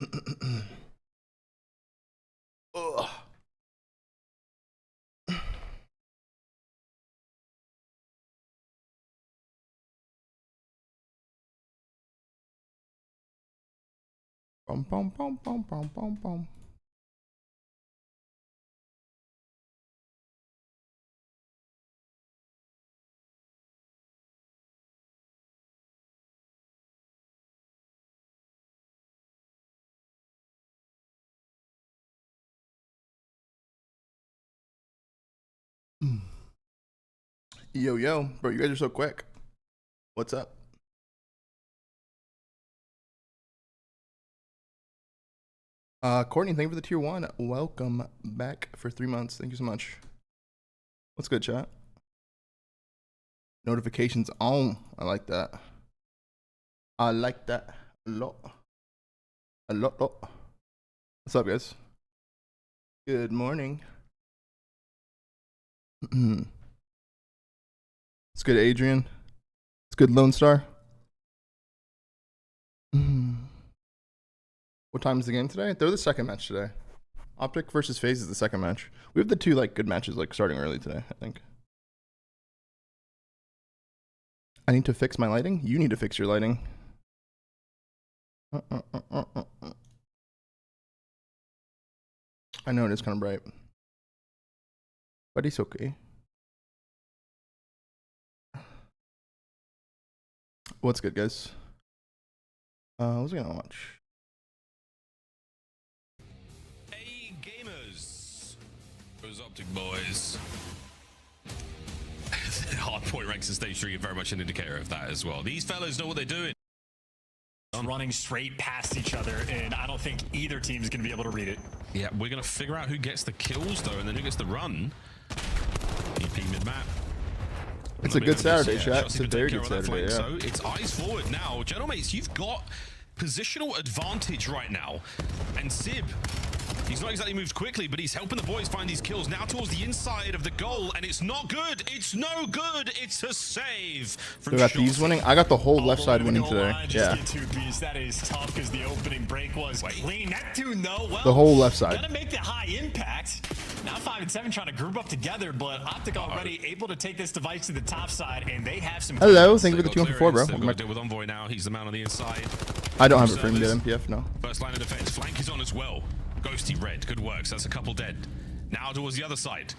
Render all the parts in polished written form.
Ugh. Bum, bum, bum, bum, bum, bum, bum. Yo, yo, bro, you guys are so quick. What's up? Courtney, thank you for the tier 1. Welcome back for 3 months. Thank you so much. What's good, chat? Notifications on. I like that. I like that a lot. A lot. What's up, guys? Good morning. It's good, Adrian. It's good, Lone Star. What time is the game today? They're the second match today. OpTic versus FaZe is the second match. We have the two like good matches like starting early today, I think. I need to fix my lighting. You need to fix your lighting. I know it is kind of bright, but it's okay. What's good, guys? What was I gonna watch? Hey, gamers! Those OpTic boys. Hard point ranks in stage 3 are very much an indicator of that as well. These fellas know what they're doing. Running straight past each other, and I don't think either team is going to be able to read it. Yeah, we're going to figure out who gets the kills, though, and then who gets the run. EP mid-map. It's a good Saturday, chat. It's a very good Saturday, yeah. So it's eyes forward now. Gentlemen, you've got positional advantage right now. And Sib, he's not exactly moved quickly, but he's helping the boys find these kills now towards the inside of the goal, and it's not good. It's no good. It's a save. We got these winning. I got the whole left side winning today. Yeah. That is tough because the opening break was clean. Neptune, though, well, the whole left side. Gonna make the high impact. Now 5 and 7 trying to group up together, but OpTic already able to take this device to the top side, and they have some. Hello, thank you for the 2 for 4, bro. They've got to deal with Envoy now. He's the man on the inside. I don't have a frame yet, MPF, no. First line of defense. Flank is on as well. Ghosty red. Good work. So that's a couple dead. Now towards the other side.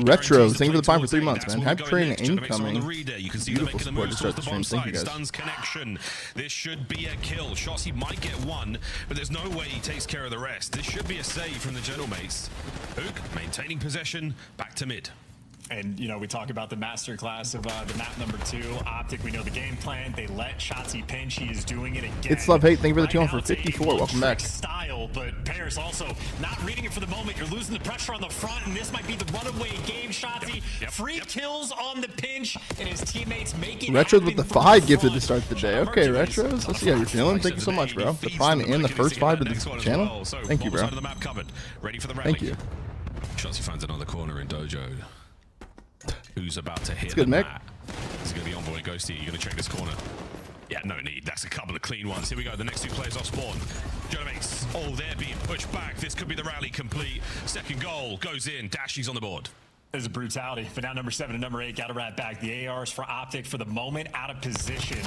Retro, thank you for the prime for 3 months, man. Have training incoming. You can see them making the move towards the bomb side. Stuns connection. This should be a kill. Shotzi might get one, but there's no way he takes care of the rest. This should be a save from the Gentlemates. Ook maintaining possession. Back to mid. And, you know, we talk about the master class of the map number 2. OpTic, we know the game plan. They let Shotzi pinch. He is doing it again. It's Love Hate. Thank you for the 2 for 54. Welcome back. Style, but Paris also not reading it for the moment. You're losing the pressure on the front, and this might be the runaway game. Shotzi, free kills on the pinch, and his teammates making Retros with the 5 gifted to start the day. Okay, Retros. Let's see how you're feeling. Thank you so much, bro. The prime and the first 5 to this channel. Thank you, bro. Thank you. Shotzi finds another corner in Dojo. Who's about to hit? It's good, Mick. It's going to be Envoy Ghosty. You're going to check this corner. Yeah, no need. That's a couple of clean ones. Here we go. The next 2 players off spawn. Gentlemates. Oh, they're being pushed back. This could be the rally complete. Second goal goes in. Dashy's on the board. There's a brutality. But now number 7 and number 8 got to wrap back. The ARs for OpTic for the moment out of position.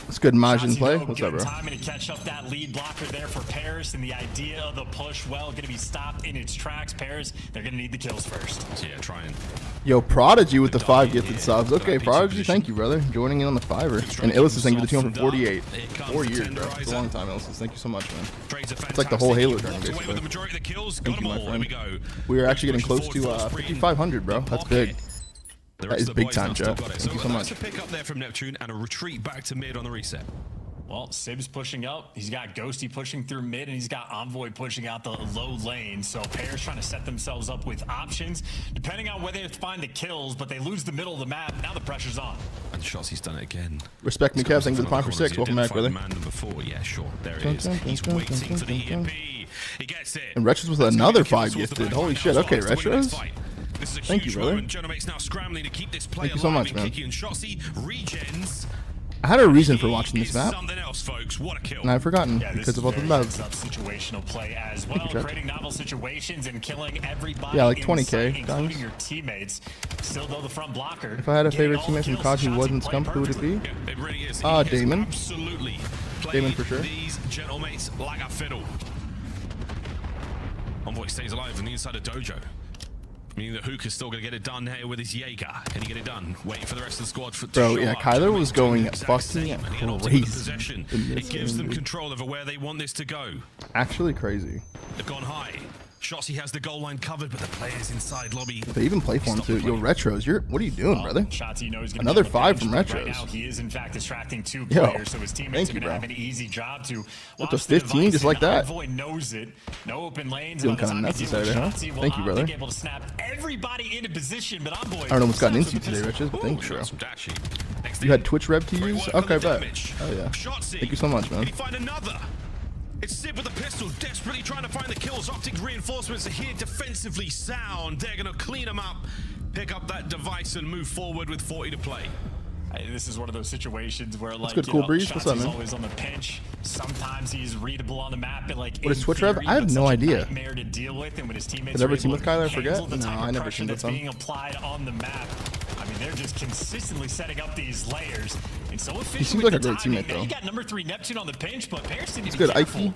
It's good Majin play. What's up, bro? Time to catch up that lead blocker there for Paris, and the idea of the push, well, going to be stopped in its tracks. Paris, they're going to need the kills first. So yeah, try and... Yo, Prodigy with the 5 gifted subs. Okay, Prodigy, thank you, brother. Joining in on the 5er. And Illicus, thank you for the 2 for 48. 4 years, bro. It's a long time, Illicus. Thank you so much, man. It's like the whole Halo journey, basically. Thank you, my friend. We are actually getting close to 5,500, bro. That's big. That is big time, Joe. Thank you so much. A pick up there from Neptune and a retreat back to mid on the reset. Well, Sib's pushing up. He's got Ghosty pushing through mid, and he's got Envoy pushing out the low lane. So pairs trying to set themselves up with options, depending on whether they find the kills, but they lose the middle of the map. Now the pressure's on. And Shotzi's done it again. Respect me, Kev. Thank you for the prime for 6. Welcome back, brother. Man number 4. Yeah, sure. There it is. He's waiting for the EMP. He gets it. And Retros with another 5 gifted. Holy shit. Okay, Retros. Thank you, brother. Gentlemates now scrambling to keep this play Thank you so much, man. Shotzi regens. I had a reason for watching this map, Something else, folks. What a kill. and I've forgotten Yeah, because of all the very bugs. situational play as well, creating novel situations and killing everybody. Yeah, like in 20K sight, including times. your teammates. Still though, the front blocker. If I had a getting favorite all teammate from kills, COD who shots wasn't play Scump, who would it be? Yeah, it really is. Damon. Absolutely. Damon for sure. These gentlemates like a fiddle. Envoy stays alive on the inside of Dojo. Meaning that Hook is still going to get it done here with his Jaeger. Can he get it done? Waiting for the rest of the squad to Bro, show yeah, up. Kyler was going Exact fucking same, and he got opted with the crazy possession. in this It gives them game, dude. control over where they want this to go. Actually crazy. They've gone high. Shotzi has the goal line covered, but the players inside lobby. They even play for him too. Yo, Retros, what are you doing, brother? Shotzi knows he's gonna Another be on the 5 bench, from but Retros. Right now, he is in fact distracting 2 Yo, players, so his teammates thank are you, going to bro. have an easy job to Up to watch the 15 device, just like and that. Envoy knows it. No open lanes. Feeling By the kinda time you deal necessary, with huh? Shotzi, Thank you, brother. OpTic able to snap everybody into position, but Envoy. I don't know what's gotten snaps into you with the today, pistol. Riches, but thank you, bro. Shots from Dashi. Next You had in. Twitch Rev to Great use? work on Okay, the bet. damage. Oh yeah. Shotzi. Thank you so much, man. Can he find another? It's Sib with the pistol, desperately trying to find the kills. OpTic reinforcements are here, defensively sound. They're going to clean them up, pick up that device, and move forward with 40 to play. This is one of those situations where, like, good, Cool Breeze. What's up, Shotzi's man? always on the pinch. Sometimes he's readable on the map, but like, What is in Twitch Rev? theory, I have but no such a idea. nightmare to deal with, and when his teammates Did I ever are team able with to Kyler? I handle forget? the No, type I of never pressure teamed with that's him. being applied on the map. I mean, they're just consistently setting up these layers, and so efficient. seems with like the a great timing. teammate, Now, though. you got number 3 Neptune on the pinch, but Paris needs to It's be good, careful. Ike.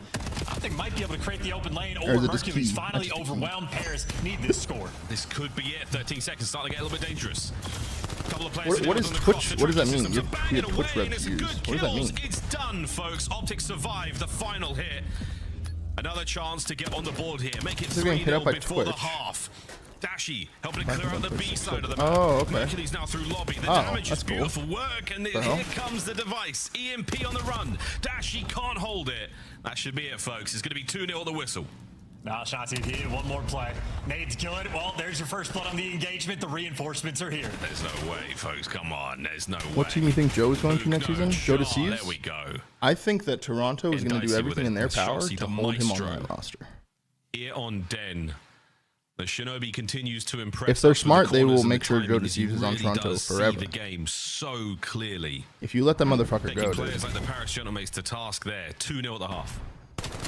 I think might be able to create the open lane, Or or is it just Mercury's key? finally That's key. overwhelmed. Paris need this score. This could be it. 13 seconds, starting to get a little bit dangerous. Couple of players What is on the Twitch? clock. The What does that tracking mean? systems are You have banging Twitch away, Rev and to it's use. good What does that kills. mean? It's done, folks. OpTic survived the final hit. Another chance to get on the board here. Make it They're getting hit 3-0 up by before the Twitch. half. Dashi helping to clear out the B side of the map. Oh, okay. Mercury's now through lobby. The Oh, damage that's is cool. beautiful work, and hell? here comes the device. EMP on the run. Dashi can't hold it. That should be it, folks. It's going to be 2-0 at the whistle. Now, Shotzi, he did one more play. Nades good. Well, there's your first blood on the engagement. The reinforcements are here. There's no way, folks. Come on. There's no way. What team you think Joe is going to next No season? Joe to shot. Seize? There we go. I think that Toronto is And going to do Dicey everything with in their it. power Shotzi, to the hold him on maestro. that roster. Here on Den. The Shinobi continues to impress. If they're us with the smart, they will corners and make the sure Joe timing, as he Deceives is on really Toronto does see forever. the game so clearly. If you let that motherfucker Taking go, players dude. like the Paris Gentlemates to task there. 2-0 at the half.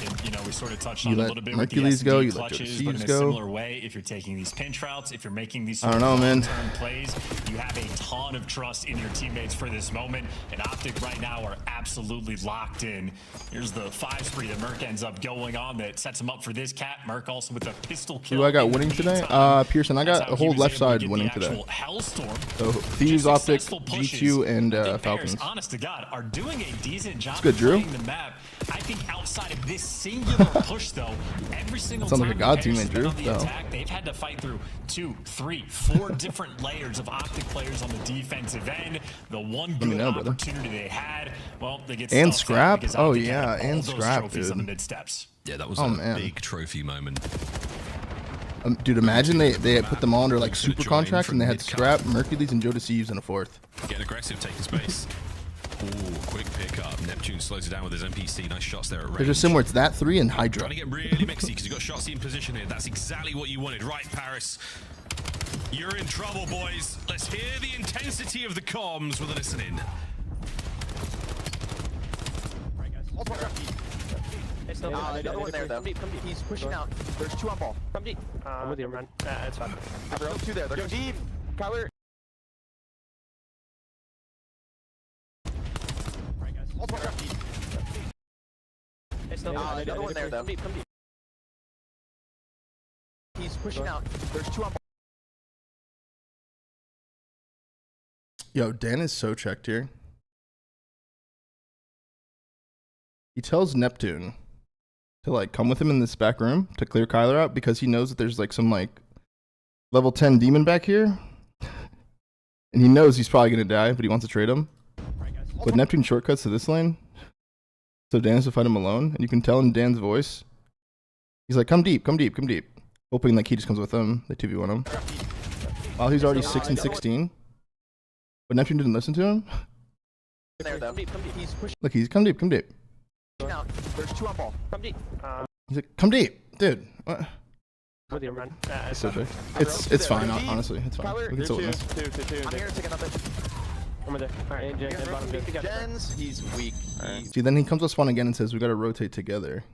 And, you know, we sort of touched You on a let little bit Mercules with the go, SMD you let Joe clutches, but in Deceives a go. similar way, if you're taking these pinch routes, if you're making these I don't know, man. long-term plays, you have a ton of trust in your teammates for this moment, and OpTic right now are absolutely locked in. Here's the 5 spree that Merc ends up going on that sets him up for this cat. Merc also with a pistol kill. Who I got in the winning today? meantime. Pearson. I That's got how the he whole was left able to side get winning the today. actual Hellstorm. So Thieves, Just OpTic, successful pushes. G2, and I think Falcons. Paris, honest to God, are doing a decent job good, Drew. playing the map. I think outside of this singular push, though, every single Sounds time like a god Paris has teammate, been Drew. on the So. attack, they've had to fight through 2, 3, 4 different layers of OpTic players on the defensive end. The one good know, brother. opportunity they had, well, they get And stuffed out Scrap? because Oh, OpTic yeah, had all and those Scrap, trophies on the dude. mid steps. Yeah, that was Oh, a man. big trophy moment. Dude, imagine they had put them all under like super contracts and they had Scrap, Mercules, and Joe Deceives in a 4th. Getting aggressive, taking space. Ooh, quick pickup. Neptune slows it down with his NPC. Nice shots there at range. There's a sim where it's that 3 and Hydra. Trying to get really mixy because you've got Shotzi in position here. That's exactly what you wanted. Right, Paris. You're in trouble, boys. Let's hear the intensity of the comms with a listen in. The other one there, though. He's pushing out. There's 2 on ball. Come deep. I'm with you, man. It's fine. There's still 2 there. They're going deep. Kyler. The other one there, though. He's pushing out. There's 2 on ball. Yo, Dan is so checked here. He tells Neptune to like come with him in this back room to clear Kyler out because he knows that there's like some like level 10 demon back here. And he knows he's probably gonna die, but he wants to trade him. But Neptune shortcuts to this lane. So Dan has to fight him alone, and you can tell in Dan's voice. He's like, come deep, come deep, come deep. Hoping like he just comes with him. They 2v1 him. While he's already 6 and 16. But Neptune didn't listen to him. There, though. He's pushing Look, he's come deep, come deep. out. There's 2 on ball. Come deep. He's like, come deep, dude. What? With you, man. It's fine, honestly. It's fine. Kyler, We can still win this. I'm here to take another. I'm there. Alright, and bottom good. You got it. Gens, he's weak. See, then he comes to spawn again and says we gotta rotate together.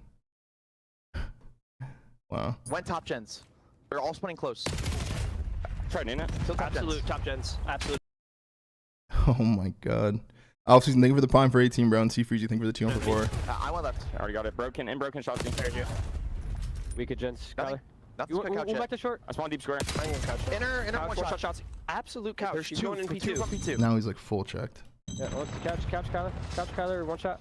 Wow. Went top gens. They're all spawning close. Try to it. Still top Absolute gens. top gens. Absolute. Oh my god. Alpha, thank you for the prime for 18, bro. And C-Freezy, thank you for the 2 for 4. I went left. I already got it. Broken shots. There's you. We could gens. Nothing. Kyler. Nothing's quick couch We'll back yet. to short. I spawned deep square. I'm gonna couch. Inner Couch, one shot. shot. Absolute couch. There's She's two going in from P2. P2. Now he's like full checked. Yeah, couch Kyler. Couch Kyler, one shot.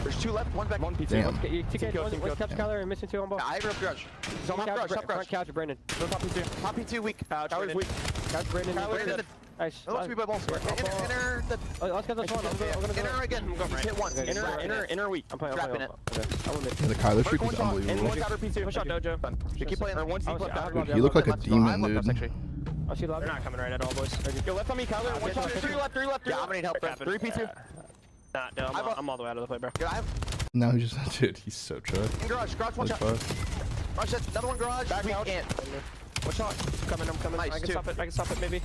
There's 2 left, 1 back. One P2. Damn. You take it, Team one kill. couch Kyler and missing 2 on ball. I agree up garage. He's on top garage, top garage. Front couch, Brandon. No top P2. Top P2 weak. Couch, Tyler's Brandon. weak. Couch, Brandon. Brandon. Nice. No, let's be by balls. Inner the. Let's get this one. I'm gonna go. Inner again. He's hit one. Inner weak. I'm playing. Trapping it. Okay. I'm gonna Yeah, the Kyler streak is And unbelievable. one outer P2. push out Dojo. You keep playing. Or one C left outer. Dude, he looked like a demon, dude. I see love. They're not coming right at all, boys. Yo, left on me, Kyler. One shot. 3 left. Yeah, I'm gonna need help, bro. 3 P2. Nah, no, I'm all the way out of the play, bro. Yeah, I have Now he's just, dude, he's so chucked. in garage. Garage one That's shot. fine. Garage set. Another one garage. Back Weak out. ant. One shot. I'm coming. Nice, I can two. stop it. I can stop it, maybe.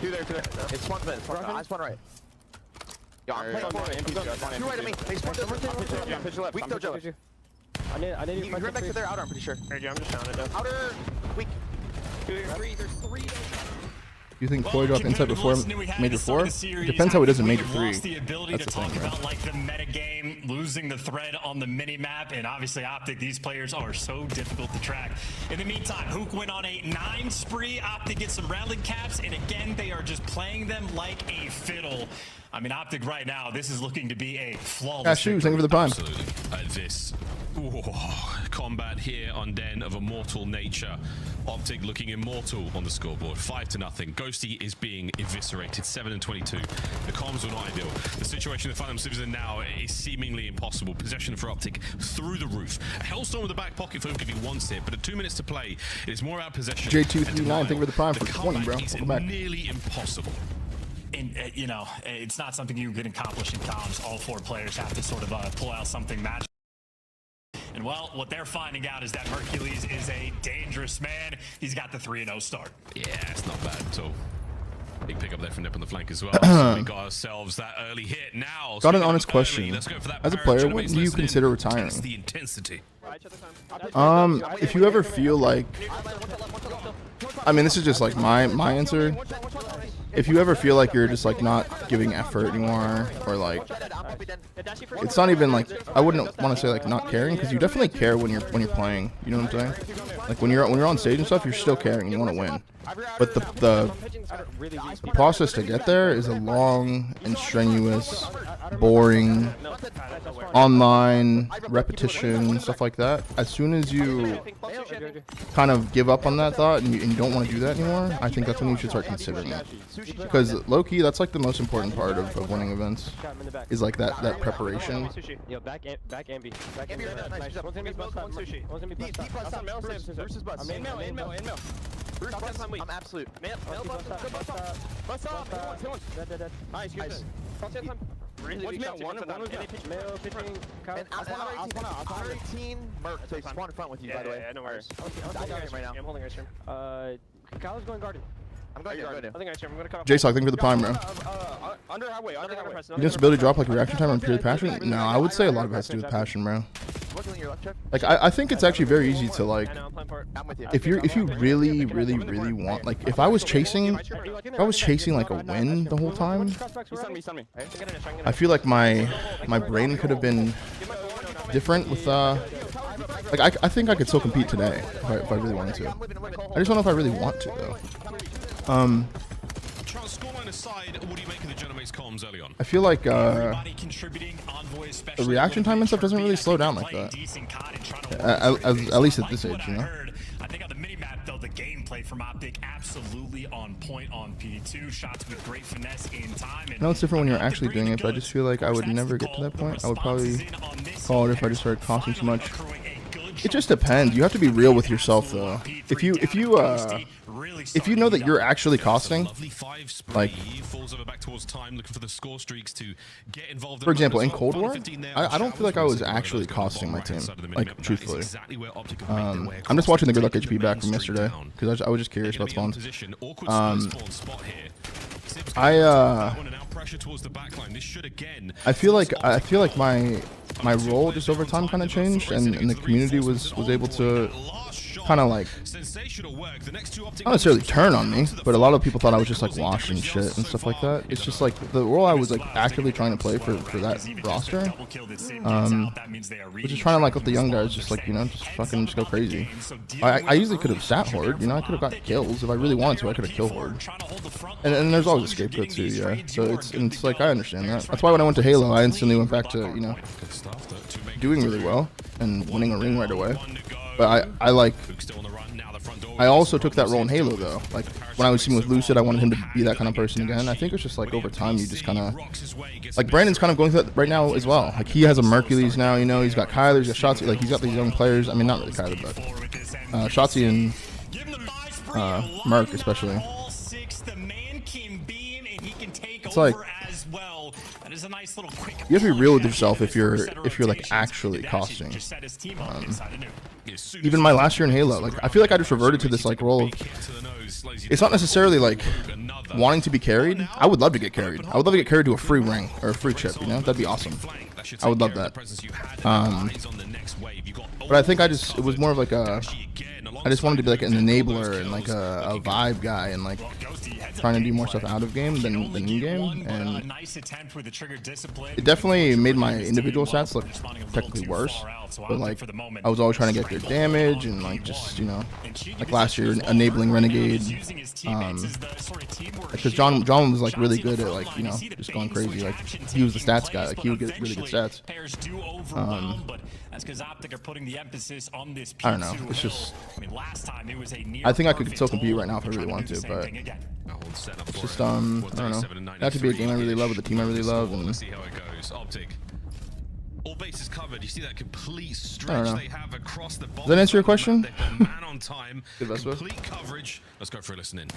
2 there. It's spawn mid. I spawn right. Yo, I'm playing forward. Two right at me. They spawned Yeah, pitch left. Weak Dojo. I need He ran back to their outer, I'm pretty sure. I'm just showing it though. Outer. Weak. 2 3. There's 3. You think Chloe dropped inside before Major 4? Depends how he does in Major 3. Lost the ability That's to the talk thing, right? about like the meta game, losing the thread on the mini map, and obviously OpTic. These players are so difficult to track. In the meantime, Hook went on a 9 spree. OpTic gets some rally caps, and again they are just playing them like a fiddle. I mean, OpTic right now, this is looking to be a flawless. Cashews, thank you for the prime. Absolutely. This combat here on Den of immortal nature. OpTic looking immortal on the scoreboard. 5-0. Ghosty is being eviscerated. 7-22. The comms were not ideal. The situation the Phantom Civs in now is seemingly impossible. Possession for OpTic through the roof. A Hellstorm with the back pocket for Hook if he wants it, but at 2 minutes to play, it is more about possession. J239, thank you for the prime for 20, comeback bro. is Welcome back. nearly impossible. And you know, it's not something you can accomplish in comms. All 4 players have to sort of pull out something magic. And well, what they're finding out is that Hercules is a dangerous man. He's got the 3-0 start. Yeah, it's not bad at all. Big pick up there from Nip on the flank as well. So we got ourselves that early hit now. Got an speaking of honest early, question. let's go for that As a power. player, Gentlemen, when do you listening. consider retiring? Test the intensity. If you ever feel like, I mean, this is just like my answer. If you ever feel like you're just like not giving effort anymore, or like, it's not even like, I wouldn't want to say like not caring, because you definitely care when you're playing. You know what I'm saying? Like when you're on stage and stuff, you're still caring. You want to win. But the process to get there is a long and strenuous, boring, online repetition, stuff like that. As soon as you kind of give up on that thought and you don't want to do that anymore, I think that's when you should start considering it. Because low-key, that's like the most important part of winning events, is like that preparation. Yo, back ambi. Back ambi. Nice. One's gonna be bust up. One's gonna be bust up. Bruce is bust. I'm in mail. Bruce bust. I'm absolute. Mail bust up. Dead. Nice. Really weak shot. One was mail pitching. And outer 18 Merc. So he's spawned in front with you, by the way. Yeah, no worries. I got him right now. I'm holding ice cream. Kyle's going garden. I'm going to I think ice cream. I'm gonna cut off. J-Sock, thank you for the prime, bro. Under highway. You just ability drop like reaction time and pure passion? No, I would say a lot of it has to do with passion, bro. What's in your left check? Like I think it's actually very easy to like, I know, I'm playing part. I'm with you. if you really want, like if I was chasing like a win the whole time, He stunned me. I feel like my brain could have been different with like I think I could still compete today if I really wanted to. I just don't know if I really want to though. Scoreline aside, what do you make of the Genomate's comms early on? I feel like The the reaction time and stuff doesn't really slow down like that. At least at this age, you know. I think on the mini map though, the gameplay from OpTic absolutely on point on P2. Shots with great finesse in time. I know it's different when you're actually doing it, but I just feel like I would never get to that point. I would probably call it if I just started costing too much. It just depends. You have to be real with yourself though. If you know that you're actually costing, like, for example, in Cold War, I don't feel like I was actually costing my team, like, truthfully. I'm just watching the good luck HP back from yesterday, because I was just curious about spawns. I feel like my role just over time kind of changed, and the community was able to kind of like not necessarily turn on me, but a lot of people thought I was just like washing shit and stuff like that. It's just like the role I was like actively trying to play for that roster, was just trying to like let the young guys just like, you know, just fucking just go crazy. I easily could have sat horde, you know, I could have got kills if I really wanted to. I could have killed horde, and there's always a scapegoat too, yeah. So it's like I understand that. That's why when I went to Halo, I instantly went back to, you know, doing really well and winning a ring right away. But I also took that role in Halo though. Like when I was teaming with Lucid, I wanted him to be that kind of person again. I think it's just like over time you just kind of like Brandon's kind of going through that right now as well. Like he has a Mercules now, you know. He's got Kyler, he's got Shotzi. Like he's got these young players. I mean, not really Kyler, but Shotzi and Merc especially. It's like you have to be real with yourself if you're like actually costing. Even my last year in Halo, like I feel like I just reverted to this like role of, it's not necessarily like wanting to be carried. I would love to get carried. I would love to get carried to a free ring or a free chip, you know. That'd be awesome. I would love that. But I think it was more of like I just wanted to be like an enabler and like a vibe guy and like trying to do more stuff out of game than in game, and it definitely made my individual stats look technically worse. But like I was always trying to get good damage and like just, you know, like last year enabling Renegade, because John was like really good at like, you know, just going crazy. Like he was the stats guy. Like he would get really good stats. I don't know. It's just I think I could still compete right now if I really want to, but it's just I don't know. That could be a game I really love with a team I really love, and see how it goes. OpTic. All bases covered. You see that complete stretch they have across the ball. Does that answer your question? Man on time. Good, complete coverage. Let's go for a listen in.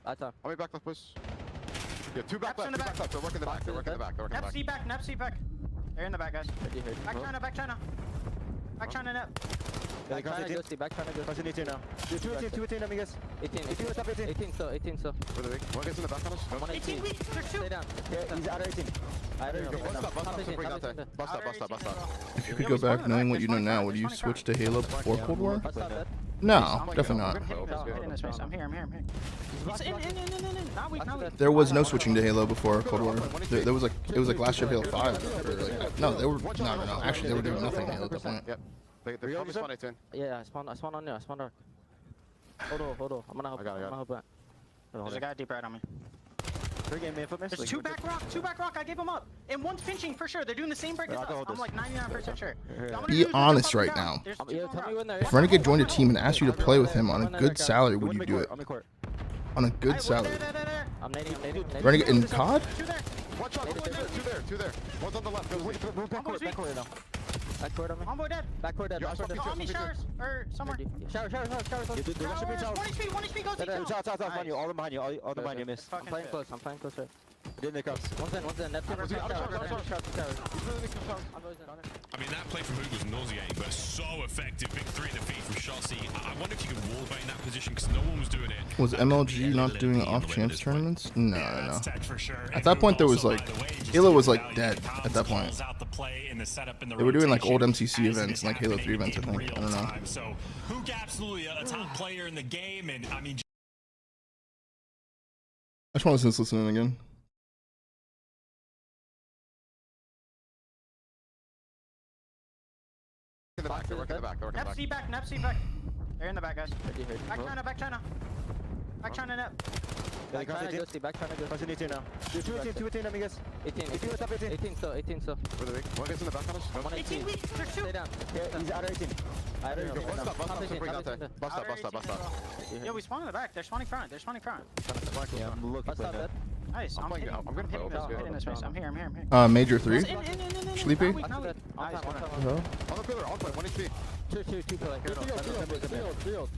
I'll be back left, push. Yeah, two back left, They're working the back. They're working the back. Nep C back, Nep C back. They're in the back, guys. Back China, back China. Back China, Nep. Back China, ghosty, back China, ghosty. Passing 18 now. 218, amigos. 18 what's up, 18 still. Where are they? One gets in the back on us. 18 weak, there's two. Stay down. Yeah, he's out of 18. Bust up. if you could go back knowing what you know now, would you switch to Halo before Cold War? No, definitely not. I'm here. Not weak. There was no switching to Halo before Cold War. There was like, it was like last year Halo 5. Or like, no, they were no. Actually, they were doing nothing in Halo at that point. Yep. They probably spawn 18. Yeah, I spawn on you. I spawn dark. Hold on. I'm gonna help. I got it. I'm gonna help back. There's a guy deep right on me. There's two back rock. I gave him up. And one's pinching for sure. They're doing the same break as us. I'm like 99% sure. Be honest right now. If Renegade joined a team and asked you to play with him on a good salary, would you do it? On a good salary. I'm nading. Renegade in COD? Watch out, two there. One's on the left. Backcourt now. Backcourt on me. Envoy dead. Backcourt dead. On me, showers. Or somewhere. Shower. One HP goes in. Shots behind you. All them behind you. All them behind you miss. I'm playing close right. Then they comes. One's in. Neptune. I mean, that play from Moog was nauseating, but so effective. Big 3 in the feed from Shotzi. I wonder if you can wallbang that position because no one was doing it. Was MLG not doing off-champs tournaments? No. At that point, there was like, Halo was like dead at that point. They were doing like old MCC events and like Halo 3 events, I think. I don't know. So, Hoog absolutely a top player in the game, and I mean, I just want to listen in again. In the back. They're working the back. Nep C back. They're in the back, guys. Back China. Back China, Nep. Back China, ghosty. Passing 18 now. 218, amigos. 18 still. Where are they? One gets in the back on us. 18 weak, there's two. Stay down. Yeah, he's out of 18. Bust up. Yo, we spawn in the back. They're spawning front. Yeah, I'm looking for that. Nice. I'm hitting this race. I'm here. Major 3? In. Sleepy? On time. On the pillar, on point, 1 HP. Two pillar.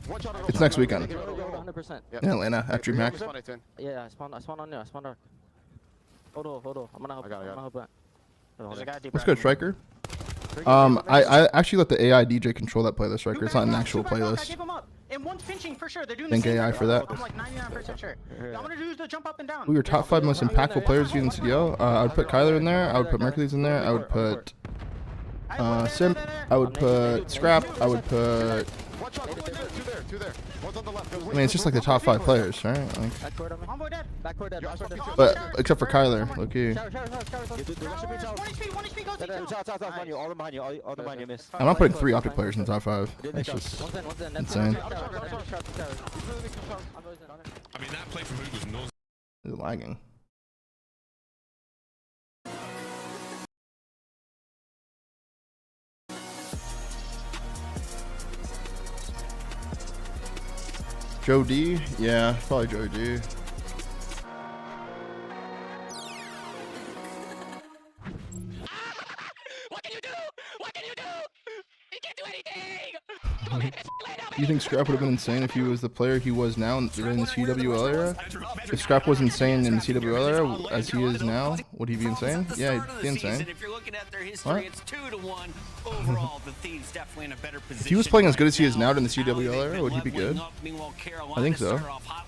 One shot on It's next weekend. 100%. In Atlanta, at DreamHack. Yeah, I spawn on you. I spawn dark. Hold on. I'm gonna help back. There's a guy deep Let's go, Striker. I actually let the AI DJ control that playlist, Striker. It's not an actual playlist. And one's pinching for sure. They're doing Think the same AI thing. for that. I'm like 99% sure. I'm gonna do is the jump up and down. Who are your top 5 most impactful players using CDL? I would put Kyler in there. I would put Mercules in there. I would put Simp. I would put Scrap. I would put. Watch out. Two there. One's on the left. I mean, it's just like the top 5 players, right? Like, Backcourt on me. Envoy dead. Backcourt dead. Backcourt dead. but except for Kyler, okay. Shower. One HP goes to South behind you, all the behind you, all the behind you miss. I'm not putting 3 OpTic players in the top 5. That's just One's in. insane. I mean, that play from Mood was nauseous. It's lagging. Joe D? Yeah, probably Joe D. What can you do? What can you do? He can't do anything! Do you think Scrap would have been insane if he was the player he was now during the CWL era? If Scrap was insane in the CWL era as he is now, would he be insane? Yeah, he'd be insane. If you're looking at their history, What? it's 2-1 overall. The Thieves definitely in a better position. If he was playing as good as he is now in the CWL era, would he be good? I think so.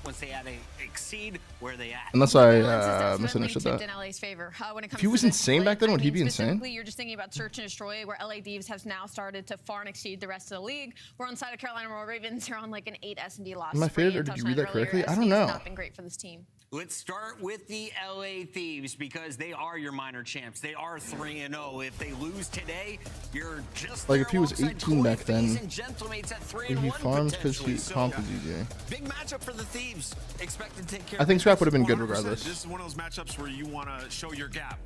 Once they had to exceed where they at. Unless I misunderstood that. In LA's favor. When it comes If he was to this insane play, back then, would he be insane? specifically, you're just thinking about search and destroy, where LA Thieves has now started to far and exceed the rest of the league. We're on the side of Carolina Royal Ravens. They're on like an 8 S&D loss. Am I spree, faded, or and did you touched read on that it correctly? earlier. I don't SD has know. not been great for this team. Let's start with the LA Thieves because they are your minor champs. They are 3-0. If they lose today, you're just Like, if he was there 18 back alongside then, Coy, FaZe, and Gentlemates at 3-1 he farms because he potentially. comp is easier. Big matchup for the Thieves. Expected to take care I think of Scrap would have been good 100%. regardless. This is one of those matchups where you want to show your gap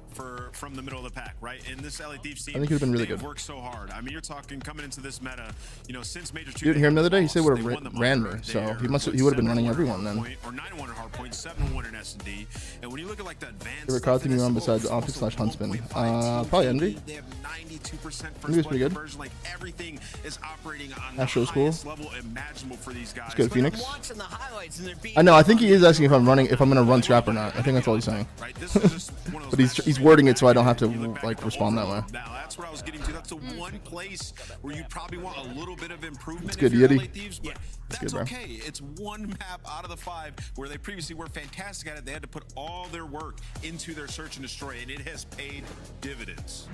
from the middle of the pack, right? And this LA Thieves team, I think he would have been really they've good. worked so hard. I mean, you're talking coming into this meta, you know, since Major 2. You didn't hear him the other day? He said they would have won the ran Minor. me, so They're he would have been running 7-1 everyone then. Or 9-1 at hardpoint, 7-1 in S&D. And when you look at like the advanced Favorite COD team you're on besides OpTic / Huntsman? Probably Envy. They have 92% Envy was pretty good. conversion. Like everything is operating on the Astro's cool. highest level imaginable for these guys. Let's go to Phoenix. Watching the highlights and they're being I know. I think he is asking if I'm gonna run Scrap or not. I think that's all he's saying. Right? This is just one of those But he's matches wording where it so I don't have to you look back like at respond that way. overall. Now that's where I was getting to. That's the one place where you probably want a little bit of improvement. It's good, if you're Yeti. LA Thieves, but that's good, bro. okay. It's one map out of the 5 where they previously were fantastic at it. They had to put all their work into their search and destroy, and it has paid dividends.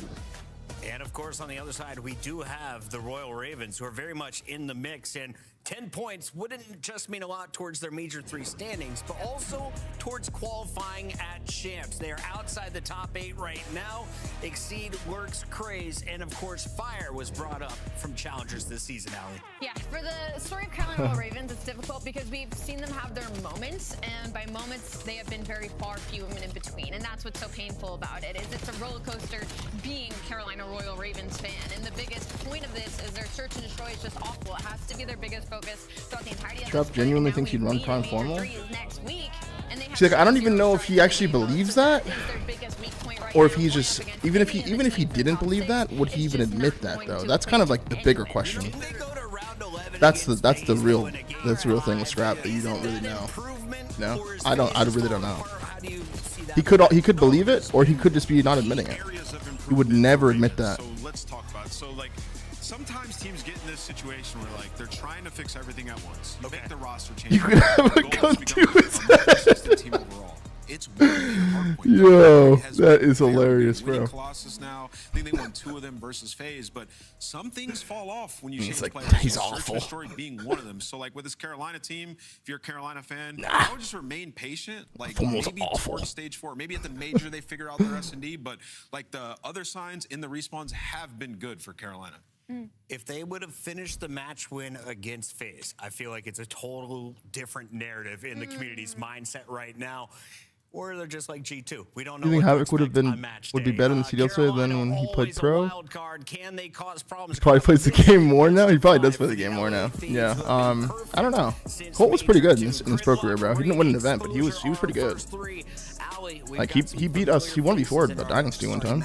And of course, on the other side, we do have the Royal Ravens, who are very much in the mix. And 10 points wouldn't just mean a lot towards their Major 3 standings, but also towards qualifying at champs. They are outside the top 8 right now. Exceed, Lurks, Craze, and of course, Fire was brought up from challengers this season, Allie. Yeah, for the story of Carolina Royal Ravens, it's difficult because we've seen them have their moments, and by moments, they have been very far few and in between, and that's what's so painful about it, is it's a roller coaster being Carolina Royal Ravens fan, and the biggest point of this is their search and destroy is just awful. It has to be their biggest focus throughout the entirety of Scrap this genuinely play. thinks he'd Now run we Prime lead Formal? Major 3 is next week, and they have See, like, I don't even 0 know if he actually believes that, is their biggest weak point right or if now, he's going just up against even if Philly he in the didn't top believe 6. that, would he It's even just admit not that going though? to That's kind of like the bigger anywhere. question. Didn't they go to round 11 That's the against FaZe, real though, in a game thing with Scrap that you don't really Is that know. improvement, No, or is I FaZe really don't know. falling apart? How do you see that? He could believe it, or he could just be not admitting it. Areas of He would improvement never for admit Ravens. that. So let's talk about it. So like sometimes teams get in this situation where like they're trying to fix everything at once. You make the roster change. You could have a gun to his a more consistent team overall. It's working hard point. Yo, It has that been is very hilarious, good. Winning bro. Colossus now. I think they won 2 of them versus FaZe, but some things fall off when you He's change like, players. he's So Search and awful. Destroy being one of them. So like with this Carolina team, if you're a Carolina fan, I would just remain patient. Like Almost maybe awful. towards stage 4, maybe at the major they figure out their S&D, but like the other signs in the respawns have been good for Carolina. If they would have finished the match win against FaZe, I feel like it's a total different narrative in the community's mindset right now. Or they're just like G2. We don't know. You think what to Havoc would have expect been on match would be day. better in the CDL today than when he played Carolina, pro? always a wild card. Can they cause problems? He probably plays the game more now. He probably does play the game more now. Yeah. I don't know. Colt was pretty good in his pro career, bro. He didn't win an event, but he was pretty good. Like he beat us. He won before the Dynasty one time.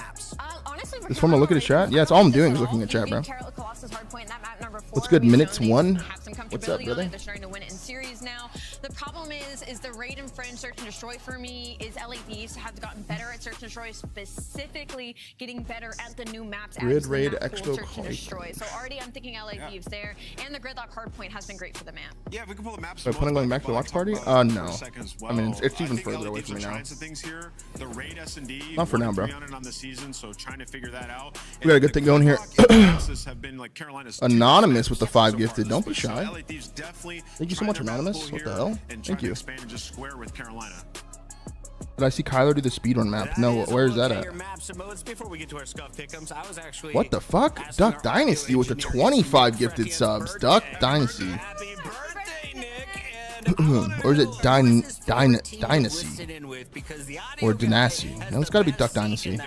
This form, look at his chat. Yeah, it's all I'm doing is looking at chat, bro. What's What's good? Minutes 1. What's up, brother? They're starting to win it in series now. The problem is the raid and friend search and destroy for me is LA Thieves have gotten better at search and destroy, specifically getting better at the new maps. Grid raid map expo pool search and destroy. So already I'm thinking LA Thieves there, and the Gridlock hardpoint has been great for the map. Yeah, we can pull the maps. So plan on going back to the watch party? No. I mean, it's even further away from me now. The raid S&D, not for now, bro. On the season, so trying to figure that out. We got a good thing going here. Have been like Anonymous with the 5 gifted. Don't be shy. LA Thieves definitely Thank you so much, Anonymous. What the hell? Thank you. Expand just square with Carolina. Did I see Kyler do the speedrun map? No, where is that at? What the fuck? Duck Dynasty with the 25 gifted subs. Duck Dynasty. Or is it Dynasty? Or Dynasty? No, it's gotta be Duck Dynasty.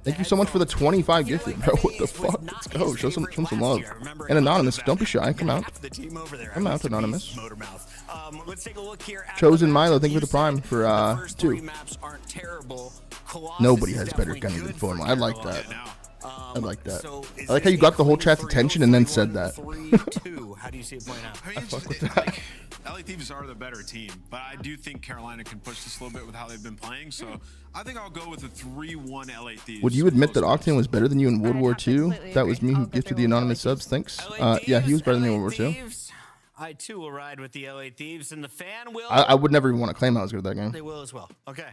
Thank you so much for the 25 gifted, bro. What the fuck? Let's go. Show some love. And Anonymous, don't be shy. Come out. Come out, Anonymous. Chosen Milo, thank you for the prime for 2. Nobody has better gunning than Formal. I like that. I like that. I like how you got the whole chat's attention and then said that. How do you see it playing out? I fuck with that. LA Thieves are the better team, but I do think Carolina can push this a little bit with how they've been playing. So I think I'll go with a 3-1 LA Thieves. Would you admit that Octane was better than you in World War II? That was me who gifted the anonymous subs. Thanks. Yeah, he was better than me in World War II. I too will ride with the LA Thieves, and the fan will. I would never even want to claim I was good at that game. They will as well. Okay.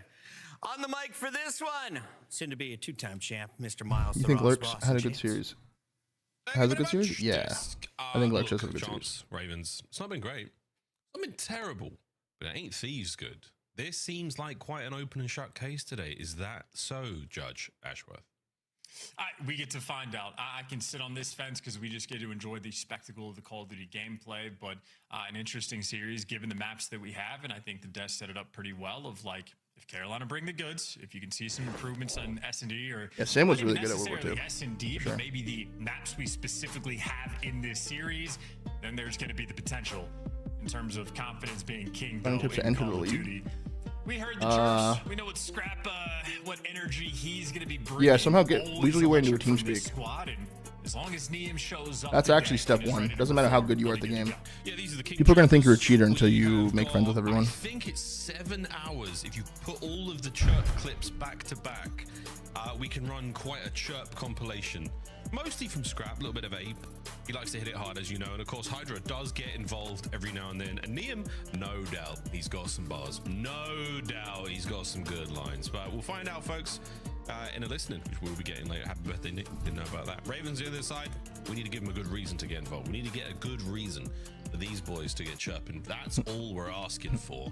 On the mic for this one, soon to be a 2-time champ, Mr. Miles. You think Lurks had a good series? Has a good series? Yeah. I think Lurks has a good series. Ravens. It's not been great. It's not been terrible, but it ain't Thieves good. This seems like quite an open and shut case today. Is that so, Judge Ashworth? We get to find out. I can sit on this fence because we just get to enjoy the spectacle of the Call of Duty gameplay, but an interesting series given the maps that we have, and I think the devs set it up pretty well of like, if Carolina bring the goods, if you can see some improvements on S&D or Sam was really good at World War II. S&D, but maybe the maps we specifically have in this series, then there's going to be the potential in terms of confidence being king. Tips to enter the league. We heard the church. We know what Scrap, what energy he's going to be bringing. Yeah, somehow get leisurely way into a team speak. As long as Neum shows up, that's actually step 1. Doesn't matter how good you are at the game. People are going to think you're a cheater until you make friends with everyone. I think it's 7 hours. If you put all of the chirp clips back to back, we can run quite a chirp compilation. Mostly from Scrap, a little bit of Ape. He likes to hit it hard, as you know. And of course, Hydra does get involved every now and then. And Neum, no doubt, he's got some bars. No doubt he's got some good lines. But we'll find out, folks, in a listening, which we'll be getting later. Happy birthday, Nick. Didn't know about that. Ravens, the other side, we need to give him a good reason to get involved. We need to get a good reason for these boys to get chirping. That's all we're asking for.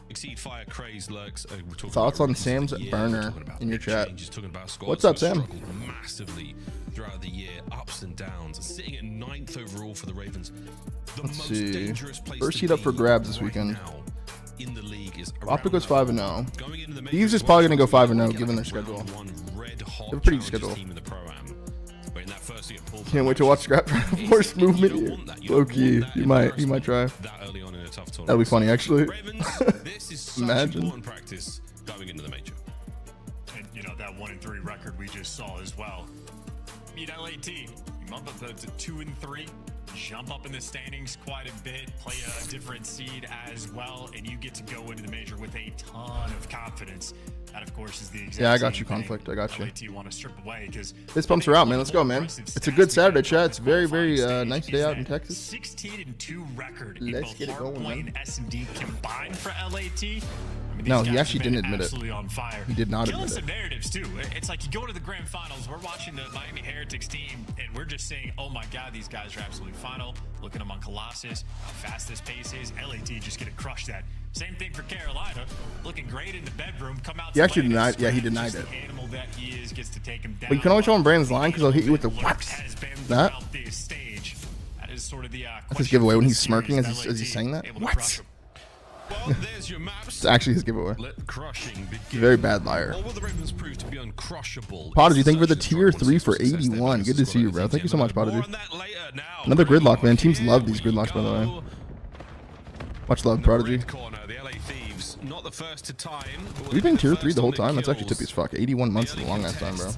Exceed Fire, Craze, Lurks. Thoughts on Sam's burner in your chat? What's up, Sam? Massively throughout the year, ups and downs, sitting at 9th overall for the Ravens. Let's see. First heat up for grabs this weekend. In the league is OpTic goes 5-0. Thieves is probably going to go 5-0 given their schedule. They have a pretty good schedule. Can't wait to watch Scrap Force movement. Low key, you might try. That'll be funny, actually. Imagine. Practice going into the major. And you know that 1-3 record we just saw as well. Meet LAT. You bump up to 2-3. Jump up in the standings quite a bit, play a different seed as well, and you get to go into the major with a ton of confidence. That, of course, is the exact I got you, Conflict. I got you. LAT want to strip away because this pumps are out, man. Let's go, man. It's a good Saturday, chat. It's very, very nice day out in Texas. 16-2 record. Let's get it going, man. S&D combined for LAT. I mean, no, he actually didn't admit it. On fire. He did not admit it. Some narratives too. It's like you go to the grand finals. We're watching the Miami Heretics team, and we're just saying, "Oh my God, these guys are absolutely final." Looking at them on Colossus, how fast this pace is. LAT just gonna crush that. Same thing for Carolina, looking great in the bedroom. Come out. He actually denied. Yeah, he denied it. Animal that he is gets to take him down. But you can only show him Brandon's line because he'll hit you with the what? That. That is sort of the. That's his giveaway when he's smirking as he's saying that. What? Well, there's your maps. It's actually his giveaway. He's a very bad liar. Or will the Ravens prove to be uncrushable? Prodigy, thank you for the tier 3 for 81. Good to see you, bro. Thank you so much, Prodigy. Another gridlock, man. Teams love these gridlocks, by the way. Much love, Prodigy. We've been tier 3 the whole time. That's actually tippy as fuck. 81 months is a long ass time, bro.